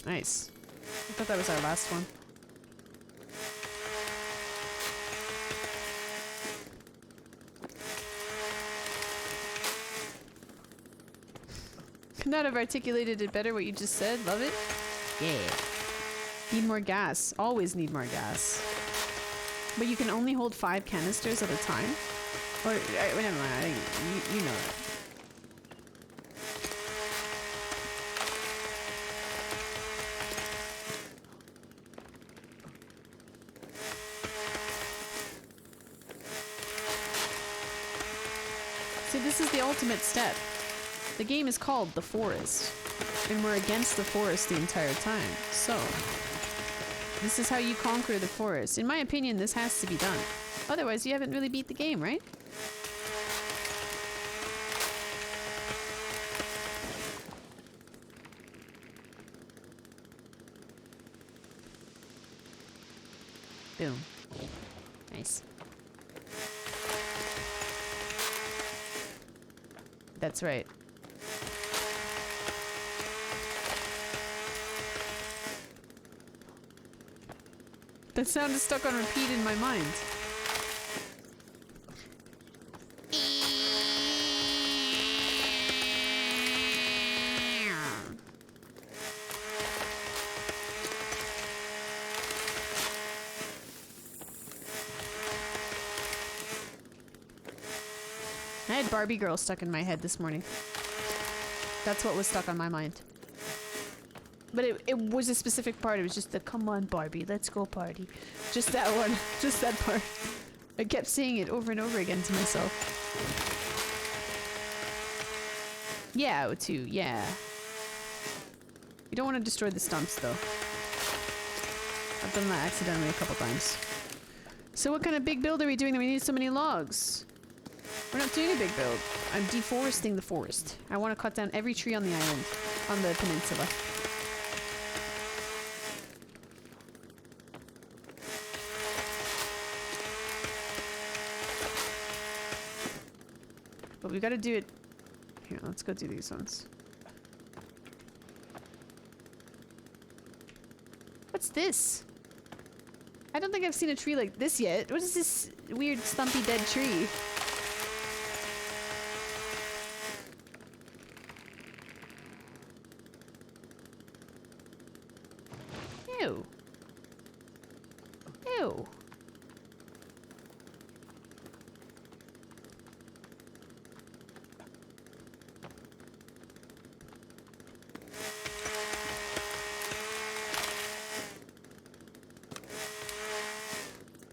Nice. I thought that was our last one. Could not have articulated it better what you just said. Love it. Yeah. Need more gas. Always need more gas. But you can only hold 5 canisters at a time? Or, never mind. I think you know that. See, this is the ultimate step. The game is called The Forest, and we're against the forest the entire time. So, this is how you conquer the forest. In my opinion, this has to be done. Otherwise, you haven't really beat the game, right? Boom. Nice. That's right. That sound is stuck on repeat in my mind. I had Barbie Girl stuck in my head this morning. That's what was stuck on my mind. But it was a specific part. It was just the come on Barbie, let's go party. Just that one. Just that part. I kept saying it over and over again to myself. Yeah, O2, yeah. You don't want to destroy the stumps though. I've done that accidentally a couple times. So what kind of big build are we doing that we need so many logs? We're not doing a big build. I'm deforesting the forest. I want to cut down every tree on the island, on the peninsula. But we gotta do it. Here, let's go do these ones. What's this? I don't think I've seen a tree like this yet. What is this weird stumpy dead tree? Ew. Ew.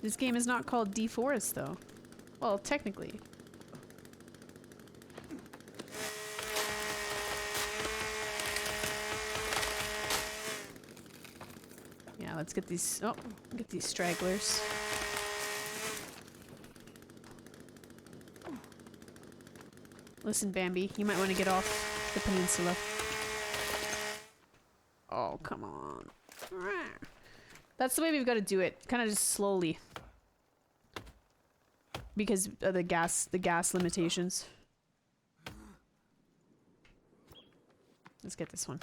This game is not called Deforest, though. Well, technically. Yeah, let's get these. Oh, get these stragglers. Listen, Bambi, you might want to get off the peninsula. Oh, come on. That's the way we've got to do it. Kind of just slowly. Because of the gas limitations. Let's get this one.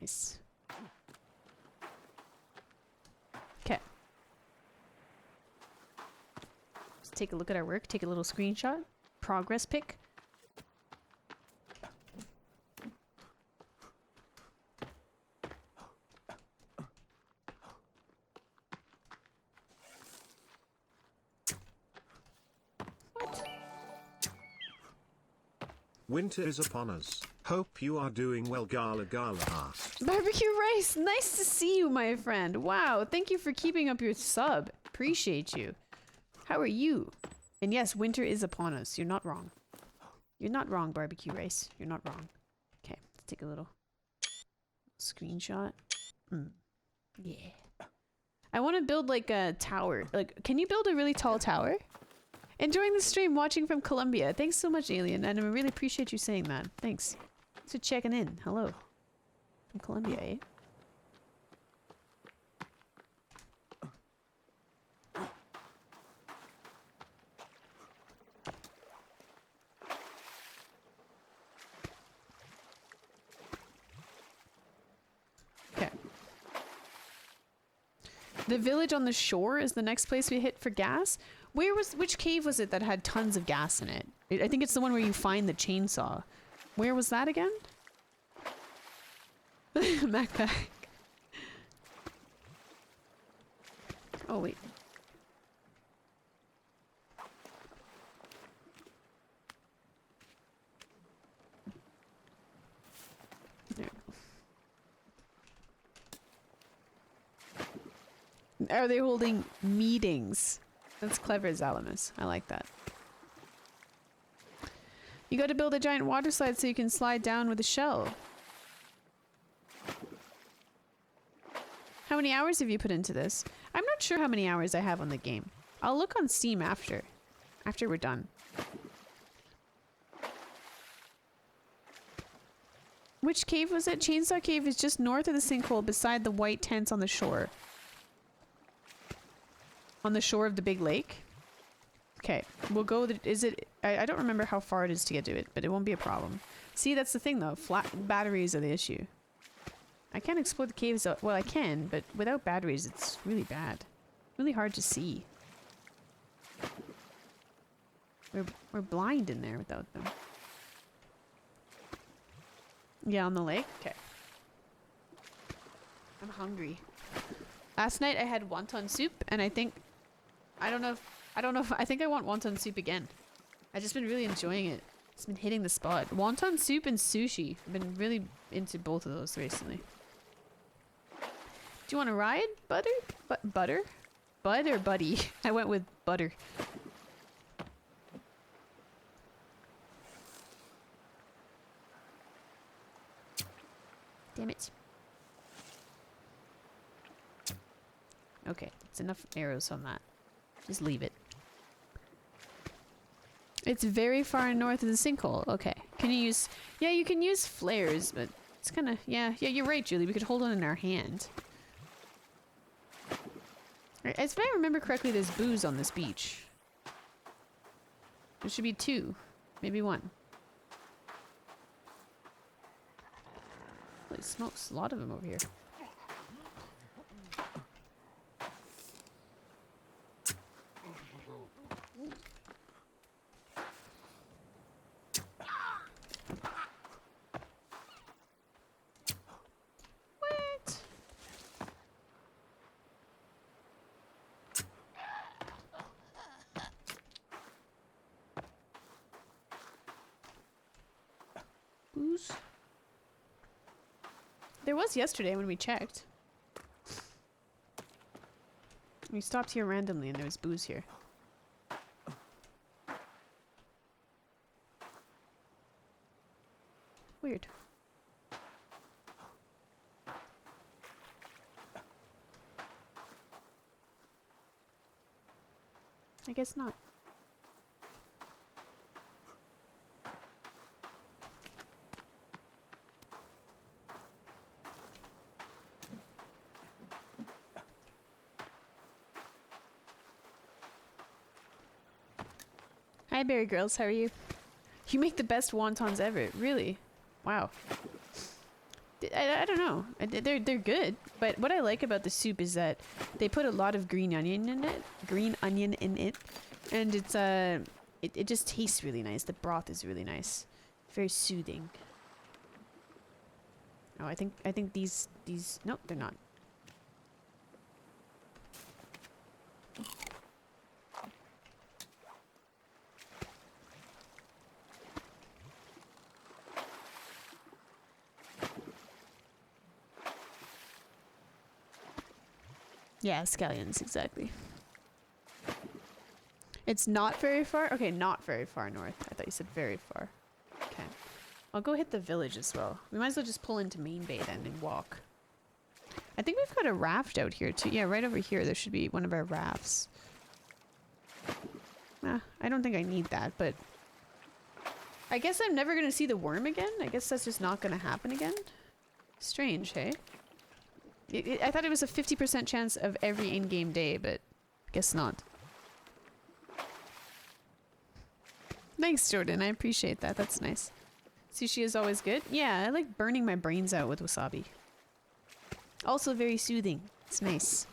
Nice. Okay. Let's take a look at our work. Take a little screenshot. Progress pic. Winter is upon us. Hope you are doing well, Gala heart. Barbecue Rice, nice to see you, my friend. Wow, thank you for keeping up your sub. Appreciate you. How are you? And yes, winter is upon us. You're not wrong. You're not wrong, Barbecue Rice. You're not wrong. Okay, let's take a little screenshot. Yeah. I want to build like a tower. Like, can you build a really tall tower? Enjoying the stream, watching from Colombia. Thanks so much, Alien, and I really appreciate you saying that. Thanks. Thanks for checking in. Hello. From Colombia, eh? Okay. The village on the shore is the next place we hit for gas. Which cave was it that had tons of gas in it? I think it's the one where you find the chainsaw. Where was that again? Backpack. Oh, wait. There. Are they holding meetings? That's clever, Zalamus. I like that. You gotta build a giant water slide so you can slide down with a shell. How many hours have you put into this? I'm not sure how many hours I have on the game. I'll look on Steam after we're done. Which cave was it? Chainsaw Cave is just north of the sinkhole beside the white tents on the shore. On the shore of the big lake? Okay, we'll go, I don't remember how far it is to get to it, but it won't be a problem. See, that's the thing though, flat batteries are the issue. I can't explore the caves, well I can, but without batteries it's really bad. Really hard to see. We're blind in there without them. Yeah, on the lake? Okay. I'm hungry. Last night I had wonton soup and I think, I don't know if, I think I want wonton soup again. I've just been really enjoying it. It's been hitting the spot. Wonton soup and sushi. I've been really into both of those recently. Do you want to ride, butter? Butter? Bud or buddy? I went with butter. Damn it. Okay, it's enough arrows on that. Just leave it. It's very far north of the sinkhole. Okay. Can you use... Yeah, you can use flares, but it's kind of... Yeah, you're right, Julie. We could hold one in our hand. Right, if I remember correctly, there's booze on this beach. There should be 2. Maybe 1. Holy smokes, a lot of them over here. Booze? There was yesterday when we checked. We stopped here randomly and there was booze here. Weird. I guess not. Hi, Berry Girls. How are you? You make the best wontons ever. Really? Wow. I don't know. They're good. But what I like about the soup is that they put a lot of green onion in it. And it's it just tastes really nice. The broth is really nice. Very soothing. Oh, I think these nope, they're not. Yeah, scallions, exactly. It's not very far? Okay, not very far north. I thought you said very far. Okay. I'll go hit the village as well. We might as well just pull into Main Bay then and walk. I think we've got a raft out here too. Yeah, right over here there should be one of our rafts. I don't think I need that, but... I guess I'm never gonna see the worm again? I guess that's just not gonna happen again? Strange, hey? I thought it was a 50% chance of every in-game day, but guess not. Thanks, Jordan. I appreciate that. That's nice. Sushi is always good. Yeah, I like burning my brains out with wasabi. Also very soothing. It's nice.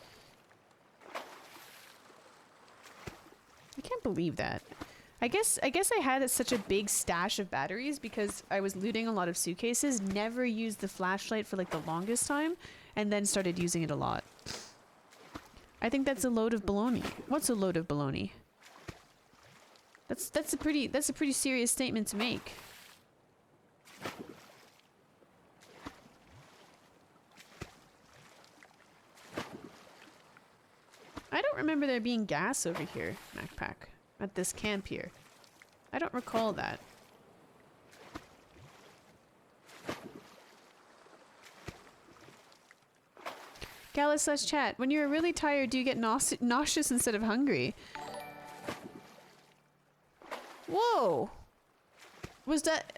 can't believe that. I guess I had such a big stash of batteries because I was looting a lot of suitcases, never used the flashlight for like the longest time, and then started using it a lot. I think that's a load of baloney. What's a load of baloney? That's a pretty serious statement to make. I don't remember there being gas over here, MacPack, at this camp here. I don't recall that. Gala/chat, when you're really tired, do you get nauseous instead of hungry? Whoa! Was that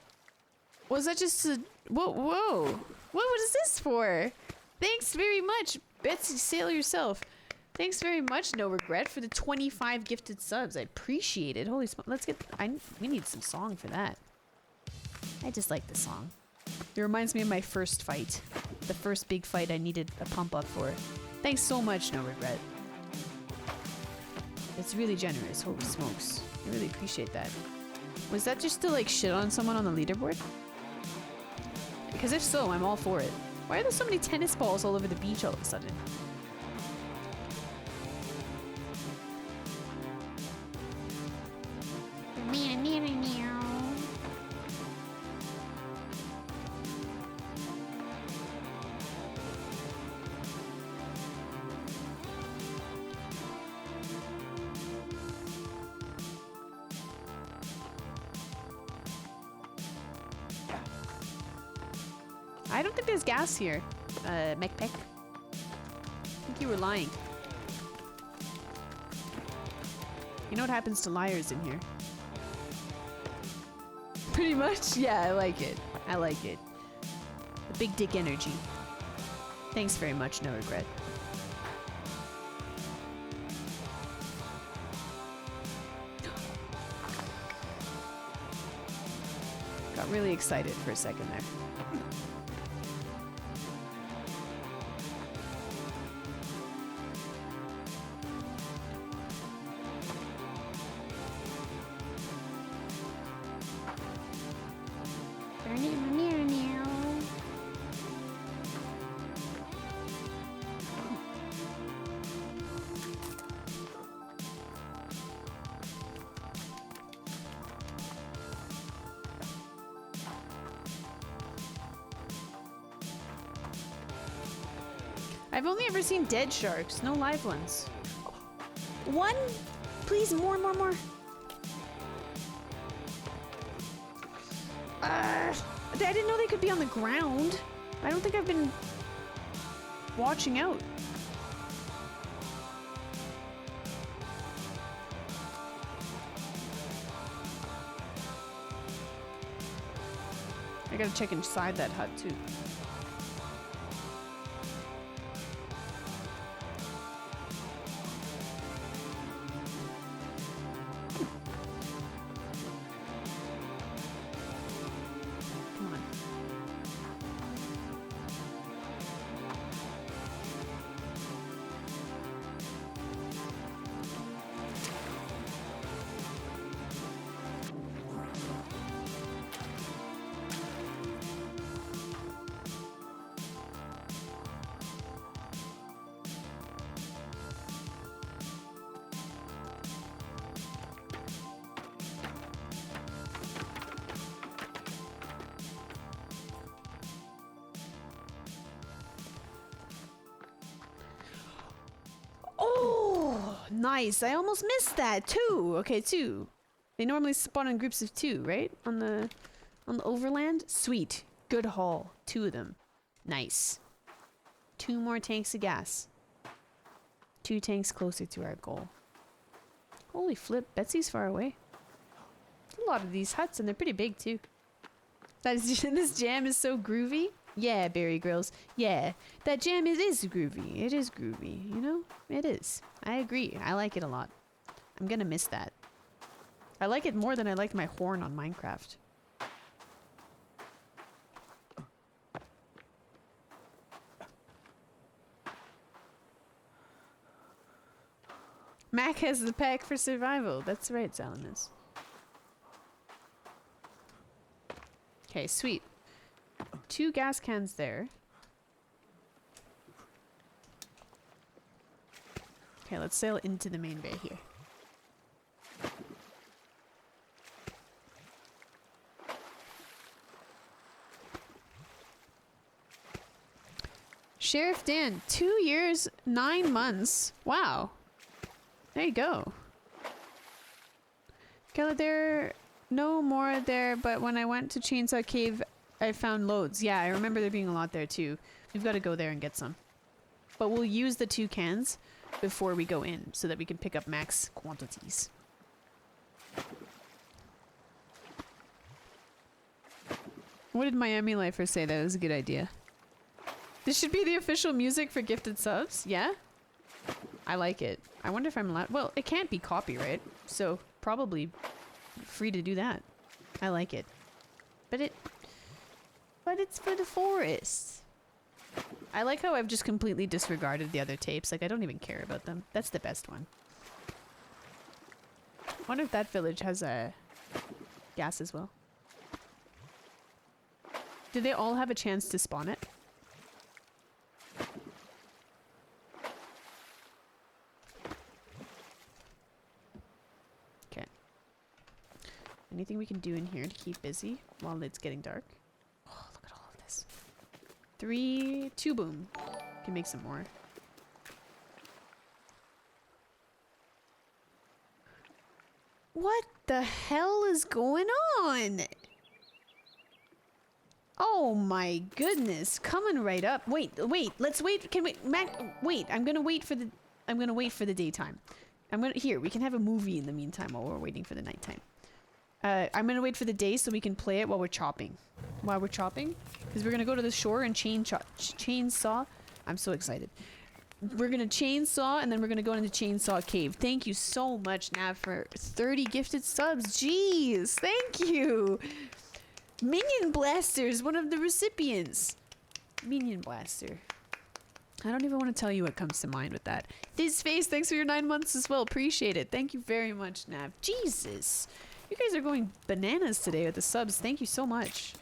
just a... Whoa! What was this for? Thanks very much, Betsy, sail yourself. Thanks very much, No Regret, for the 25 gifted subs. I appreciate it. Holy smoke. Let's get... we need some song for that. I just like the song. It reminds me of my first fight. The first big fight I needed a pump up for. Thanks so much, No Regret. It's really generous. Holy smokes. I really appreciate that. Was that just to like shit on someone on the leaderboard? Because if so, I'm all for it. Why are there so many tennis balls all over the beach all of a sudden? I don't think there's gas here, MacPack. I think you were lying. You know what happens to liars in here? Pretty much? Yeah, I like it. I like it. The big dick energy. Thanks very much, No Regret. Got really excited for a second there. I've only ever seen dead sharks, no live ones. One? Please, more. I didn't know they could be on the ground. I don't think I've been watching out. I gotta check inside that hut too. Nice. I almost missed that. Two. Okay, two. They normally spawn in groups of two, right? On the overland. Sweet. Good haul. Two of them. Nice. 2 more tanks of gas. 2 tanks closer to our goal. Holy flip. Betsy's far away. A lot of these huts, and they're pretty big too. This jam is so groovy. Yeah, Berry Grills. Yeah, that jam is groovy. It is groovy, you know? It is. I agree. I like it a lot. I'm gonna miss that. I like it more than I liked my horn on Minecraft. Mac has the pack for survival. That's right, Salamis. Okay, sweet. 2 gas cans there. Okay, let's sail into the main bay here. Sheriff Dan, 2 years, 9 months. Wow. There you go. Galadriex, no more there, but when I went to Chainsaw Cave, I found loads. Yeah, I remember there being a lot there too. We've got to go there and get some. But we'll use the 2 cans before we go in so that we can pick up max quantities. What did Miami Lifer say? That was a good idea. This should be the official music for gifted subs. Yeah? I like it. I wonder if I'm allowed. Well, it can't be copyright, so probably free to do that. I like it. But it's for the forest. I like how I've just completely disregarded the other tapes. Like, I don't even care about them. That's the best one. I wonder if that village has gas as well. Do they all have a chance to spawn it? Okay. Anything we can do in here to keep busy while it's getting dark? Oh, look at all of this. 2 boom. Can make some more. What the hell is going on? Oh my goodness, coming right up. Wait, let's wait. Can we, Mac, wait, I'm gonna wait for the daytime. Here, we can have a movie in the meantime while we're waiting for the nighttime. I'm gonna wait for the day so we can play it while we're chopping. Because we're gonna go to the shore and chainsaw. I'm so excited. We're gonna chainsaw and then we're gonna go into Chainsaw Cave. Thank you so much, Nav, for 30 gifted subs. Jeez, thank you. Minion Blaster is one of the recipients. Minion Blaster. I don't even want to tell you what comes to mind with that. This face, thanks for your 9 months as well. Appreciate it. Thank you very much, Nav. Jesus. You guys are going bananas today with the subs. Thank you so much.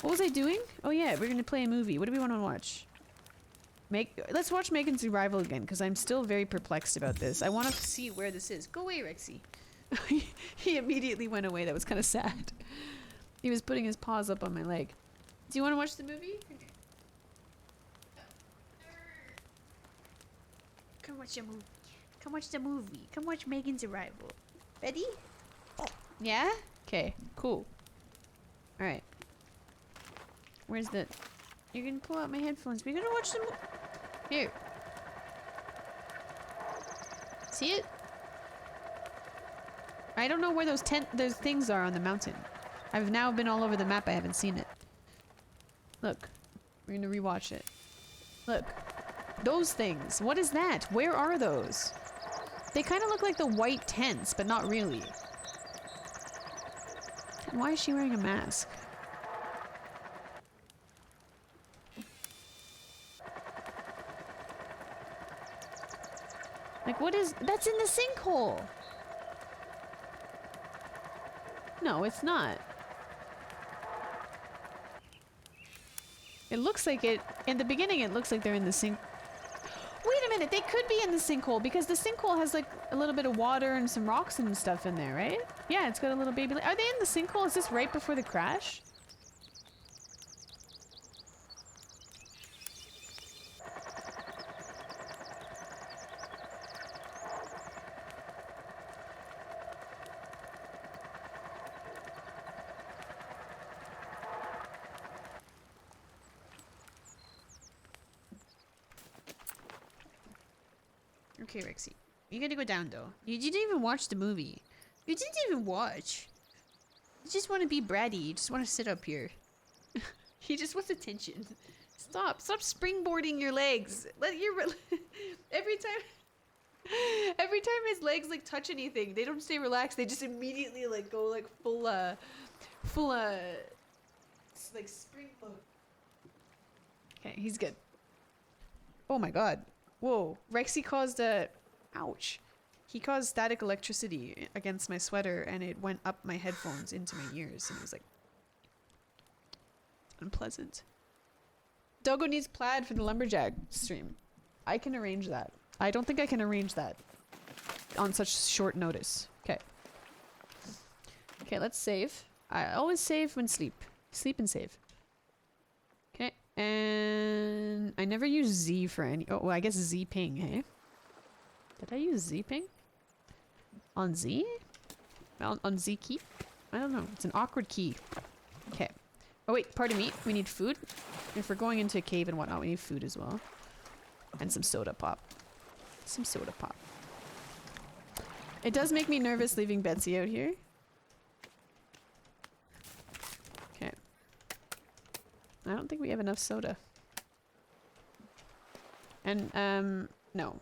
What was I doing? Oh yeah, we're going to play a movie. What do we want to watch? Let's watch Megan's Arrival again, because I'm still very perplexed about this. I want to see where this is. Go away, Rexy. He immediately went away. That was kind of sad. He was putting his paws up on my leg. Do you want to watch the movie? Come watch the movie. Come watch the movie. Come watch Megan's Arrival. Ready? Yeah? Okay, cool. Alright. Where's the... You're gonna pull out my headphones. We're gonna watch the movie. Here. See it? I don't know where those things are on the mountain. I've now been all over the map. I haven't seen it. Look. We're gonna rewatch it. Look. Those things. What is that? Where are those? They kind of look like the white tents, but not really. And why is she wearing a mask? Like, what is... That's in the sinkhole! No, it's not. It looks like it... In the beginning, it looks like they're in the sink... Wait a minute, they could be in the sinkhole, because the sinkhole has, like, a little bit of water and some rocks and stuff in there, right? Yeah, it's got a little baby... Are they in the sinkhole? Is this right before the crash? Okay, Rexy. You gotta go down, though. You didn't even watch the movie. You didn't even watch. You just want to be bratty. You just want to sit up here. He just wants attention. Stop springboarding your legs. Let your... every time his legs, like, touch anything, they don't stay relaxed. They just immediately, like, go, like, full, like, springboard. Okay, he's good. Oh my god. Whoa, Rexy caused a... Ouch. He caused static electricity against my sweater and it went up my headphones into my ears and it was like unpleasant. Doggo needs plaid for the lumberjack stream. I can arrange that. I don't think I can arrange that on such short notice. Okay. Okay, let's save. I always save when sleep. Sleep and save. Okay, and I never use Z for any. Oh, well, I guess Z ping, hey? Did I use Z ping? On Z? On Z key? I don't know. It's an awkward key. Okay. Oh wait, pardon me. We need food. If we're going into a cave and whatnot, we need food as well. And some soda pop. Some soda pop. It does make me nervous leaving Betsy out here. Okay. I don't think we have enough soda. And, no.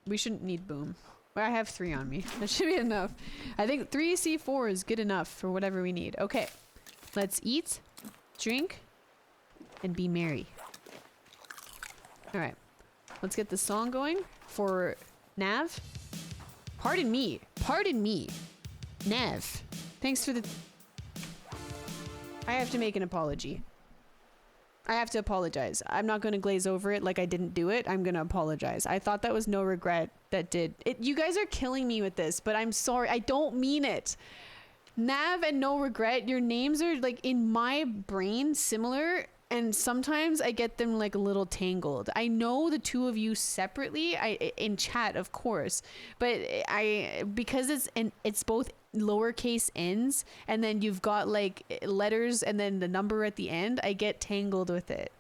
We shouldn't need boom. Well, I have 3 on me. That should be enough. I think 3 C4 is good enough for whatever we need. Okay. Let's eat, drink, and be merry. Alright. Let's get the song going for Nav. Pardon me. Pardon me. Nav. Thanks for the... I have to make an apology. I have to apologize. I'm not going to glaze over it like I didn't do it. I'm going to apologize. I thought that was no regret that did it. You guys are killing me with this, but I'm sorry. I don't mean it. Nav and no regret, your names are like in my brain similar, and sometimes I get them like a little tangled. I know the two of you separately, in chat of course, but because it's both lowercase n's and then you've got like letters and then the number at the end, I get tangled with it.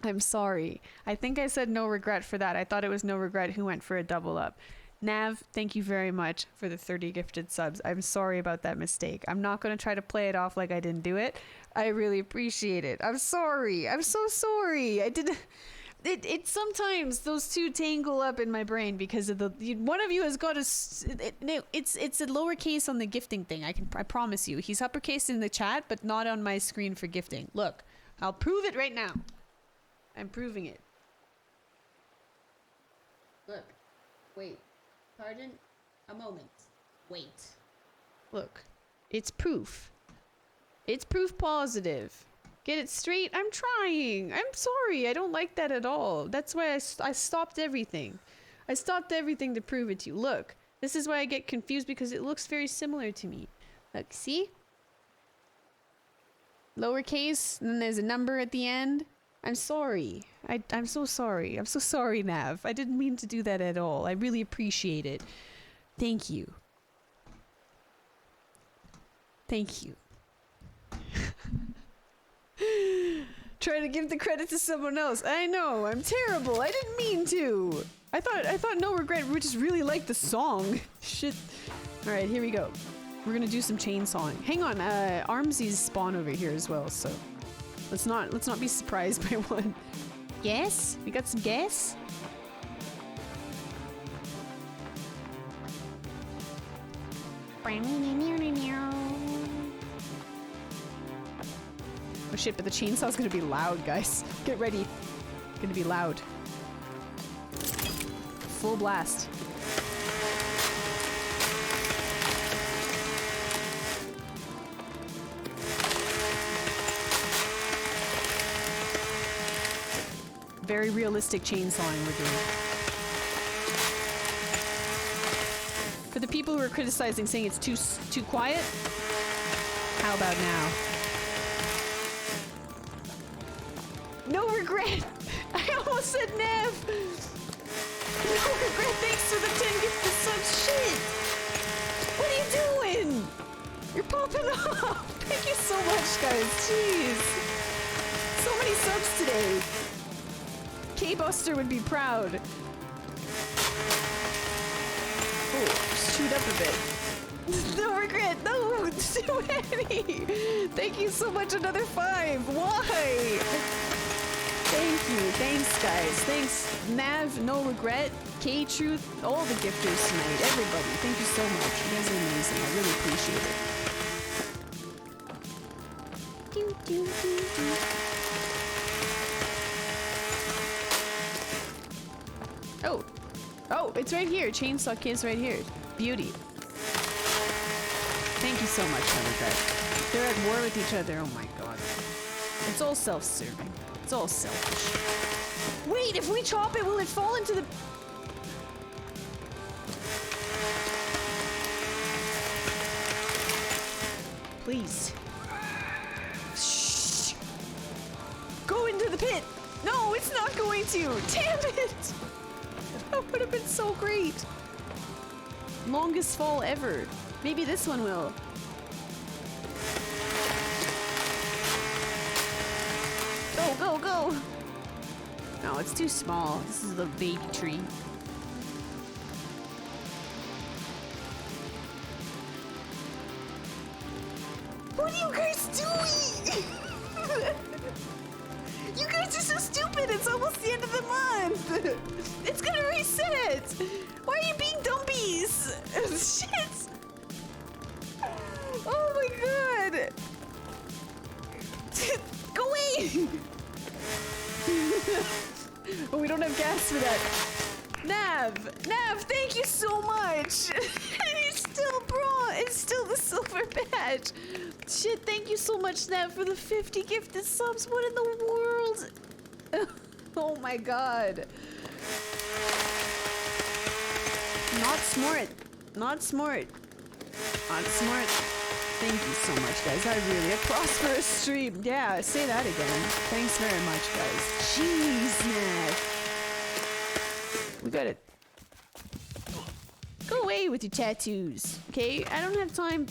I'm sorry. I think I said no regret for that. I thought it was no regret who went for a double up. Nav, thank you very much for the 30 gifted subs. I'm sorry about that mistake. I'm not going to try to play it off like I didn't do it. I really appreciate it. I'm sorry. I'm so sorry. I didn't... It sometimes those two tangle up in my brain because of the... One of you has got a... It's a lowercase on the gifting thing. I promise you. He's uppercase in the chat, but not on my screen for gifting. Look, I'll prove it right now. I'm proving it. Look. Wait. Pardon? A moment. Wait. Look. It's proof. It's proof positive. Get it straight? I'm trying. I'm sorry. I don't like that at all. That's why I stopped everything. I stopped everything to prove it to you. Look. This is why I get confused because it looks very similar to me. Look, see? Lowercase, and then there's a number at the end. I'm sorry. I'm so sorry. I'm so sorry, Nav. I didn't mean to do that at all. I really appreciate it. Thank you. Thank you. Try to give the credit to someone else. I know. I'm terrible. I didn't mean to. I thought no regret. We just really like the song. Shit. All right, here we go. We're gonna do some chainsawing. Hang on. Armsy's spawn over here as well. So let's not be surprised by one. Yes? We got some gas? Oh shit, but the chainsaw's gonna be loud, guys. Get ready. It's gonna be loud. Full blast. Very realistic chainsawing we're doing. For the people who are criticizing, saying it's too quiet, how about now? No regret! I almost said Nev! No regret, thanks for the 10 gifted subs. Shit! What are you doing? You're popping off! Thank you so much, guys. Jeez. So many subs today. K-Buster would be proud. Oh, just chewed up a bit. No regret. No, it's too heavy. Thank you so much. Another 5. Why? Thank you. Thanks, guys. Thanks, Nav. No regret. K-Truth. All the gifters tonight. Everybody. Thank you so much. You guys are amazing. I really appreciate it. Do, do, do, do. Oh, Oh, it's right here. Chainsaw Kid's right here. Beauty. Thank you so much, Mother. They're at war with each other. Oh my god. It's all self-serving. It's all selfish. Wait, if we chop it, will it fall into the... Please. Shh. Go into the pit. No, it's not going to. Damn it. That would have been so great. Longest fall ever. Maybe this one will. Go, go, go. No, it's too small. This is the baby tree. What are you guys doing? You guys are so stupid. It's almost the end of the month. It's gonna reset. Why are you being dumpies? Shit. Oh my god. Go away. Oh, we don't have gas for that. Nav, thank you so much. It's still bronze. It's still the silver badge. Shit, thank you so much, Nav, for the 50 gifted subs. What in the world? Oh my god. Not smart. Not smart. Not smart. Thank you so much, guys. I really a prosperous stream. Yeah, say that again. Thanks very much, guys. Jeez, Nav. We got it. Go away with your tattoos, okay? I don't have time.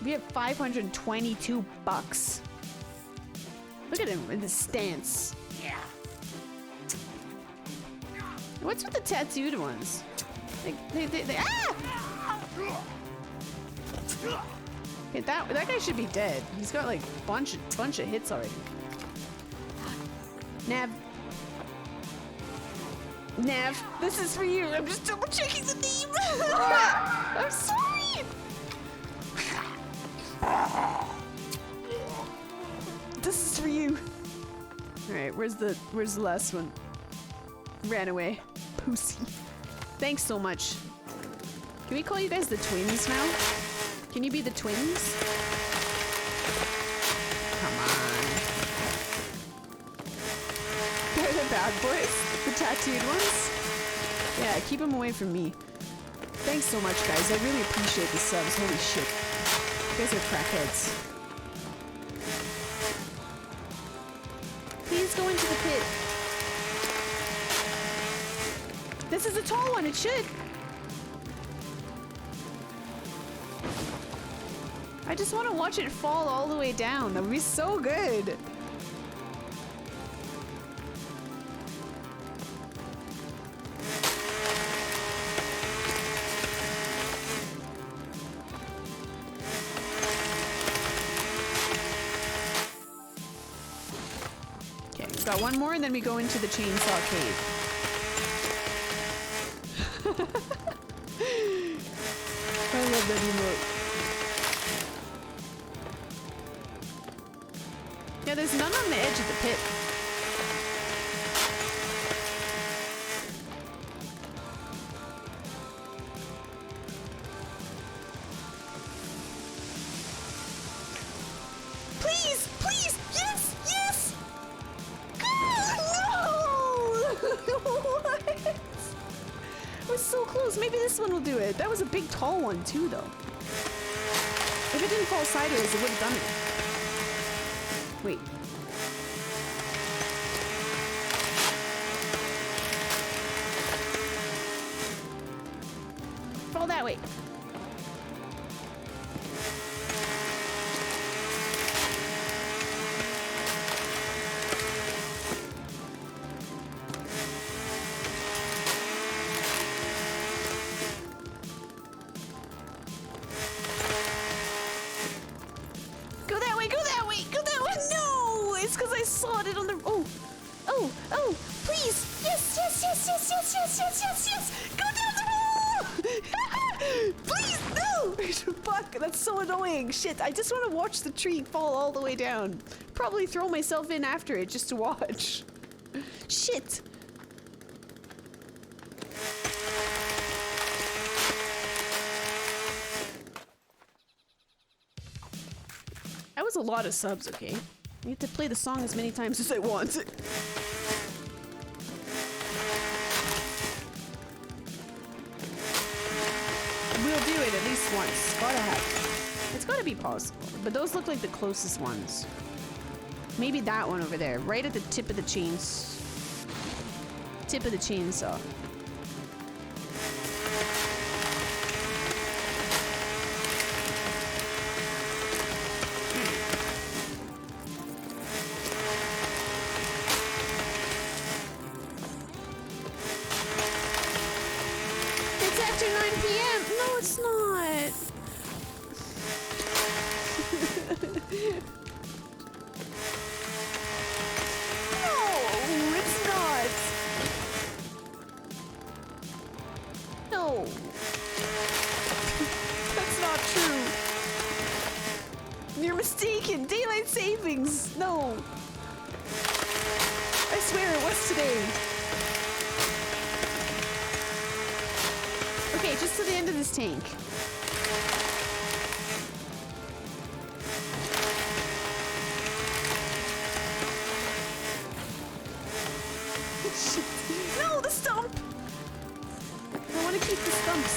We have 522 bucks. Look at him in the stance. Yeah. What's with the tattooed ones? They ah! Okay, that guy should be dead. He's got like bunch of hits already. Nav, this is for you. I'm just double checking the name. I'm sorry. This is for you. All right, where's the last one? Ran away. Pussy. Thanks so much. Can we call you guys the twins now? Can you be the twins? Come on. They're the bad boys. The tattooed ones? Yeah, keep them away from me. Thanks so much, guys. I really appreciate the subs. Holy shit. You guys are crackheads. Please go into the pit. This is a tall one. It should. I just want to watch it fall all the way down. That would be so good. Okay, we've got one more and then we go into the chainsaw cave. I love that emote. Yeah, there's none on the edge of the pit. Please! Please! Yes! Yes! Oh, no! What? We're so close. Maybe this one will do it. That was a big, tall one, too, though. If it didn't fall sideways, it would have done it. Wait. Fall that way. Go that way, go that way, go that way. No! It's because I saw it on the... Oh! Oh! Oh! Please! Yes, yes, yes, yes, yes, yes, yes, yes, yes! Go down the hole! Please, no! Fuck, that's so annoying. Shit, I just want to watch the tree fall all the way down. Probably throw myself in after it just to watch. Shit. a lot of subs, okay? I get to play the song as many times as I want. We'll do it at least once. Gotta have. It's gotta be possible. But those look like the closest ones. Maybe that one over there, right at the tip of the chains. Tip of the chainsaw. It's after 9 p.m. No, it's not. No, it's not. No. That's not true. You're mistaken. Daylight savings. No. I swear it was today. Okay, just to the end of this tank. Shit. No, the stump! I want to keep the stumps.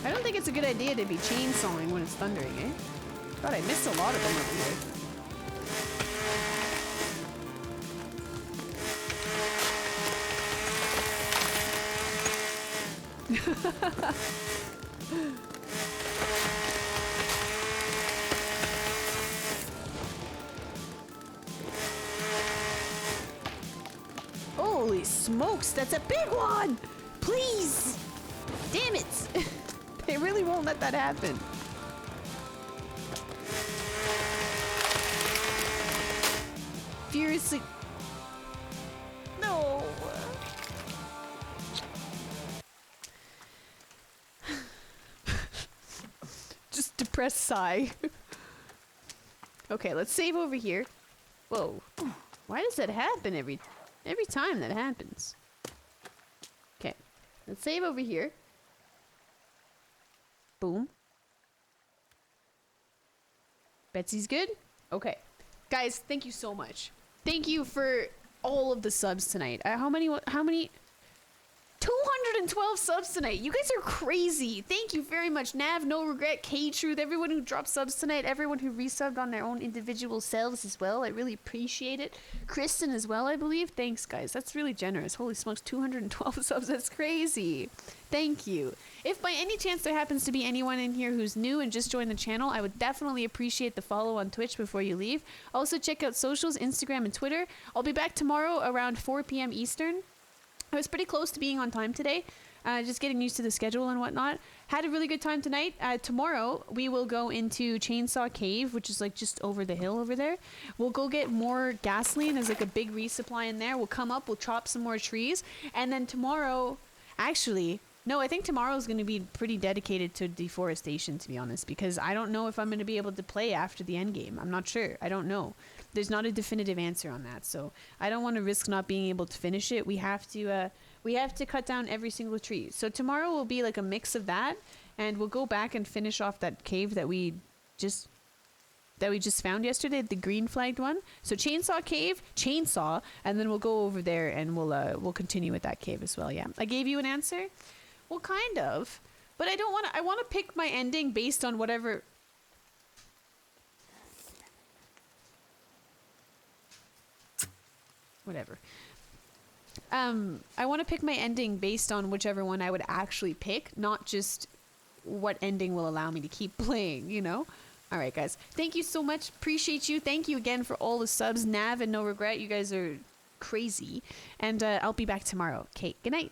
I don't think it's a good idea to be chainsawing when it's thundering, eh? God, I missed a lot of them over here. Holy smokes, that's a big one! Please! Damn it! They really won't let that happen. Furiously. No! Just depressed sigh. Okay, let's save over here. Whoa. Why does that happen every time that happens? Okay. Let's save over here. Boom. Betsy's good? Okay. Guys, thank you so much. Thank you for all of the subs tonight. How many 212 subs tonight. You guys are crazy. Thank you very much. Nav, No Regret, K-Truth, everyone who dropped subs tonight, everyone who resubbed on their own individual selves as well. I really appreciate it. Kristen as well, I believe. Thanks, guys. That's really generous. Holy smokes, 212 subs. That's crazy. Thank you. If by any chance there happens to be anyone in here who's new and just joined the channel, I would definitely appreciate the follow on Twitch before you leave. Also, check out socials, Instagram and Twitter. I'll be back tomorrow around 4 p.m. Eastern. I was pretty close to being on time today. Just getting used to the schedule and whatnot. Had a really good time tonight. Tomorrow, we will go into Chainsaw Cave, which is like just over the hill over there. We'll go get more gasoline. There's like a big resupply in there. We'll come up, we'll chop some more trees. And then tomorrow, actually, no, I think tomorrow is going to be pretty dedicated to deforestation, to be honest, because I don't know if I'm going to be able to play after the end game. I'm not sure. I don't know. There's not a definitive answer on that, so I don't want to risk not being able to finish it. We have to cut down every single tree. So tomorrow will be like a mix of that, and we'll go back and finish off that cave that we just found yesterday, the green flagged one. So Chainsaw Cave, Chainsaw, and then we'll go over there and we'll continue with that cave as well. Yeah, I gave you an answer. Well, kind of, but I don't want to. I want to pick my ending based on whatever. Whatever. I want to pick my ending based on whichever one I would actually pick, not just what ending will allow me to keep playing, you know? All right, guys. Thank you so much. Appreciate you. Thank you again for all the subs. Nav and No Regret. You guys are crazy. And I'll be back tomorrow. Okay, good night.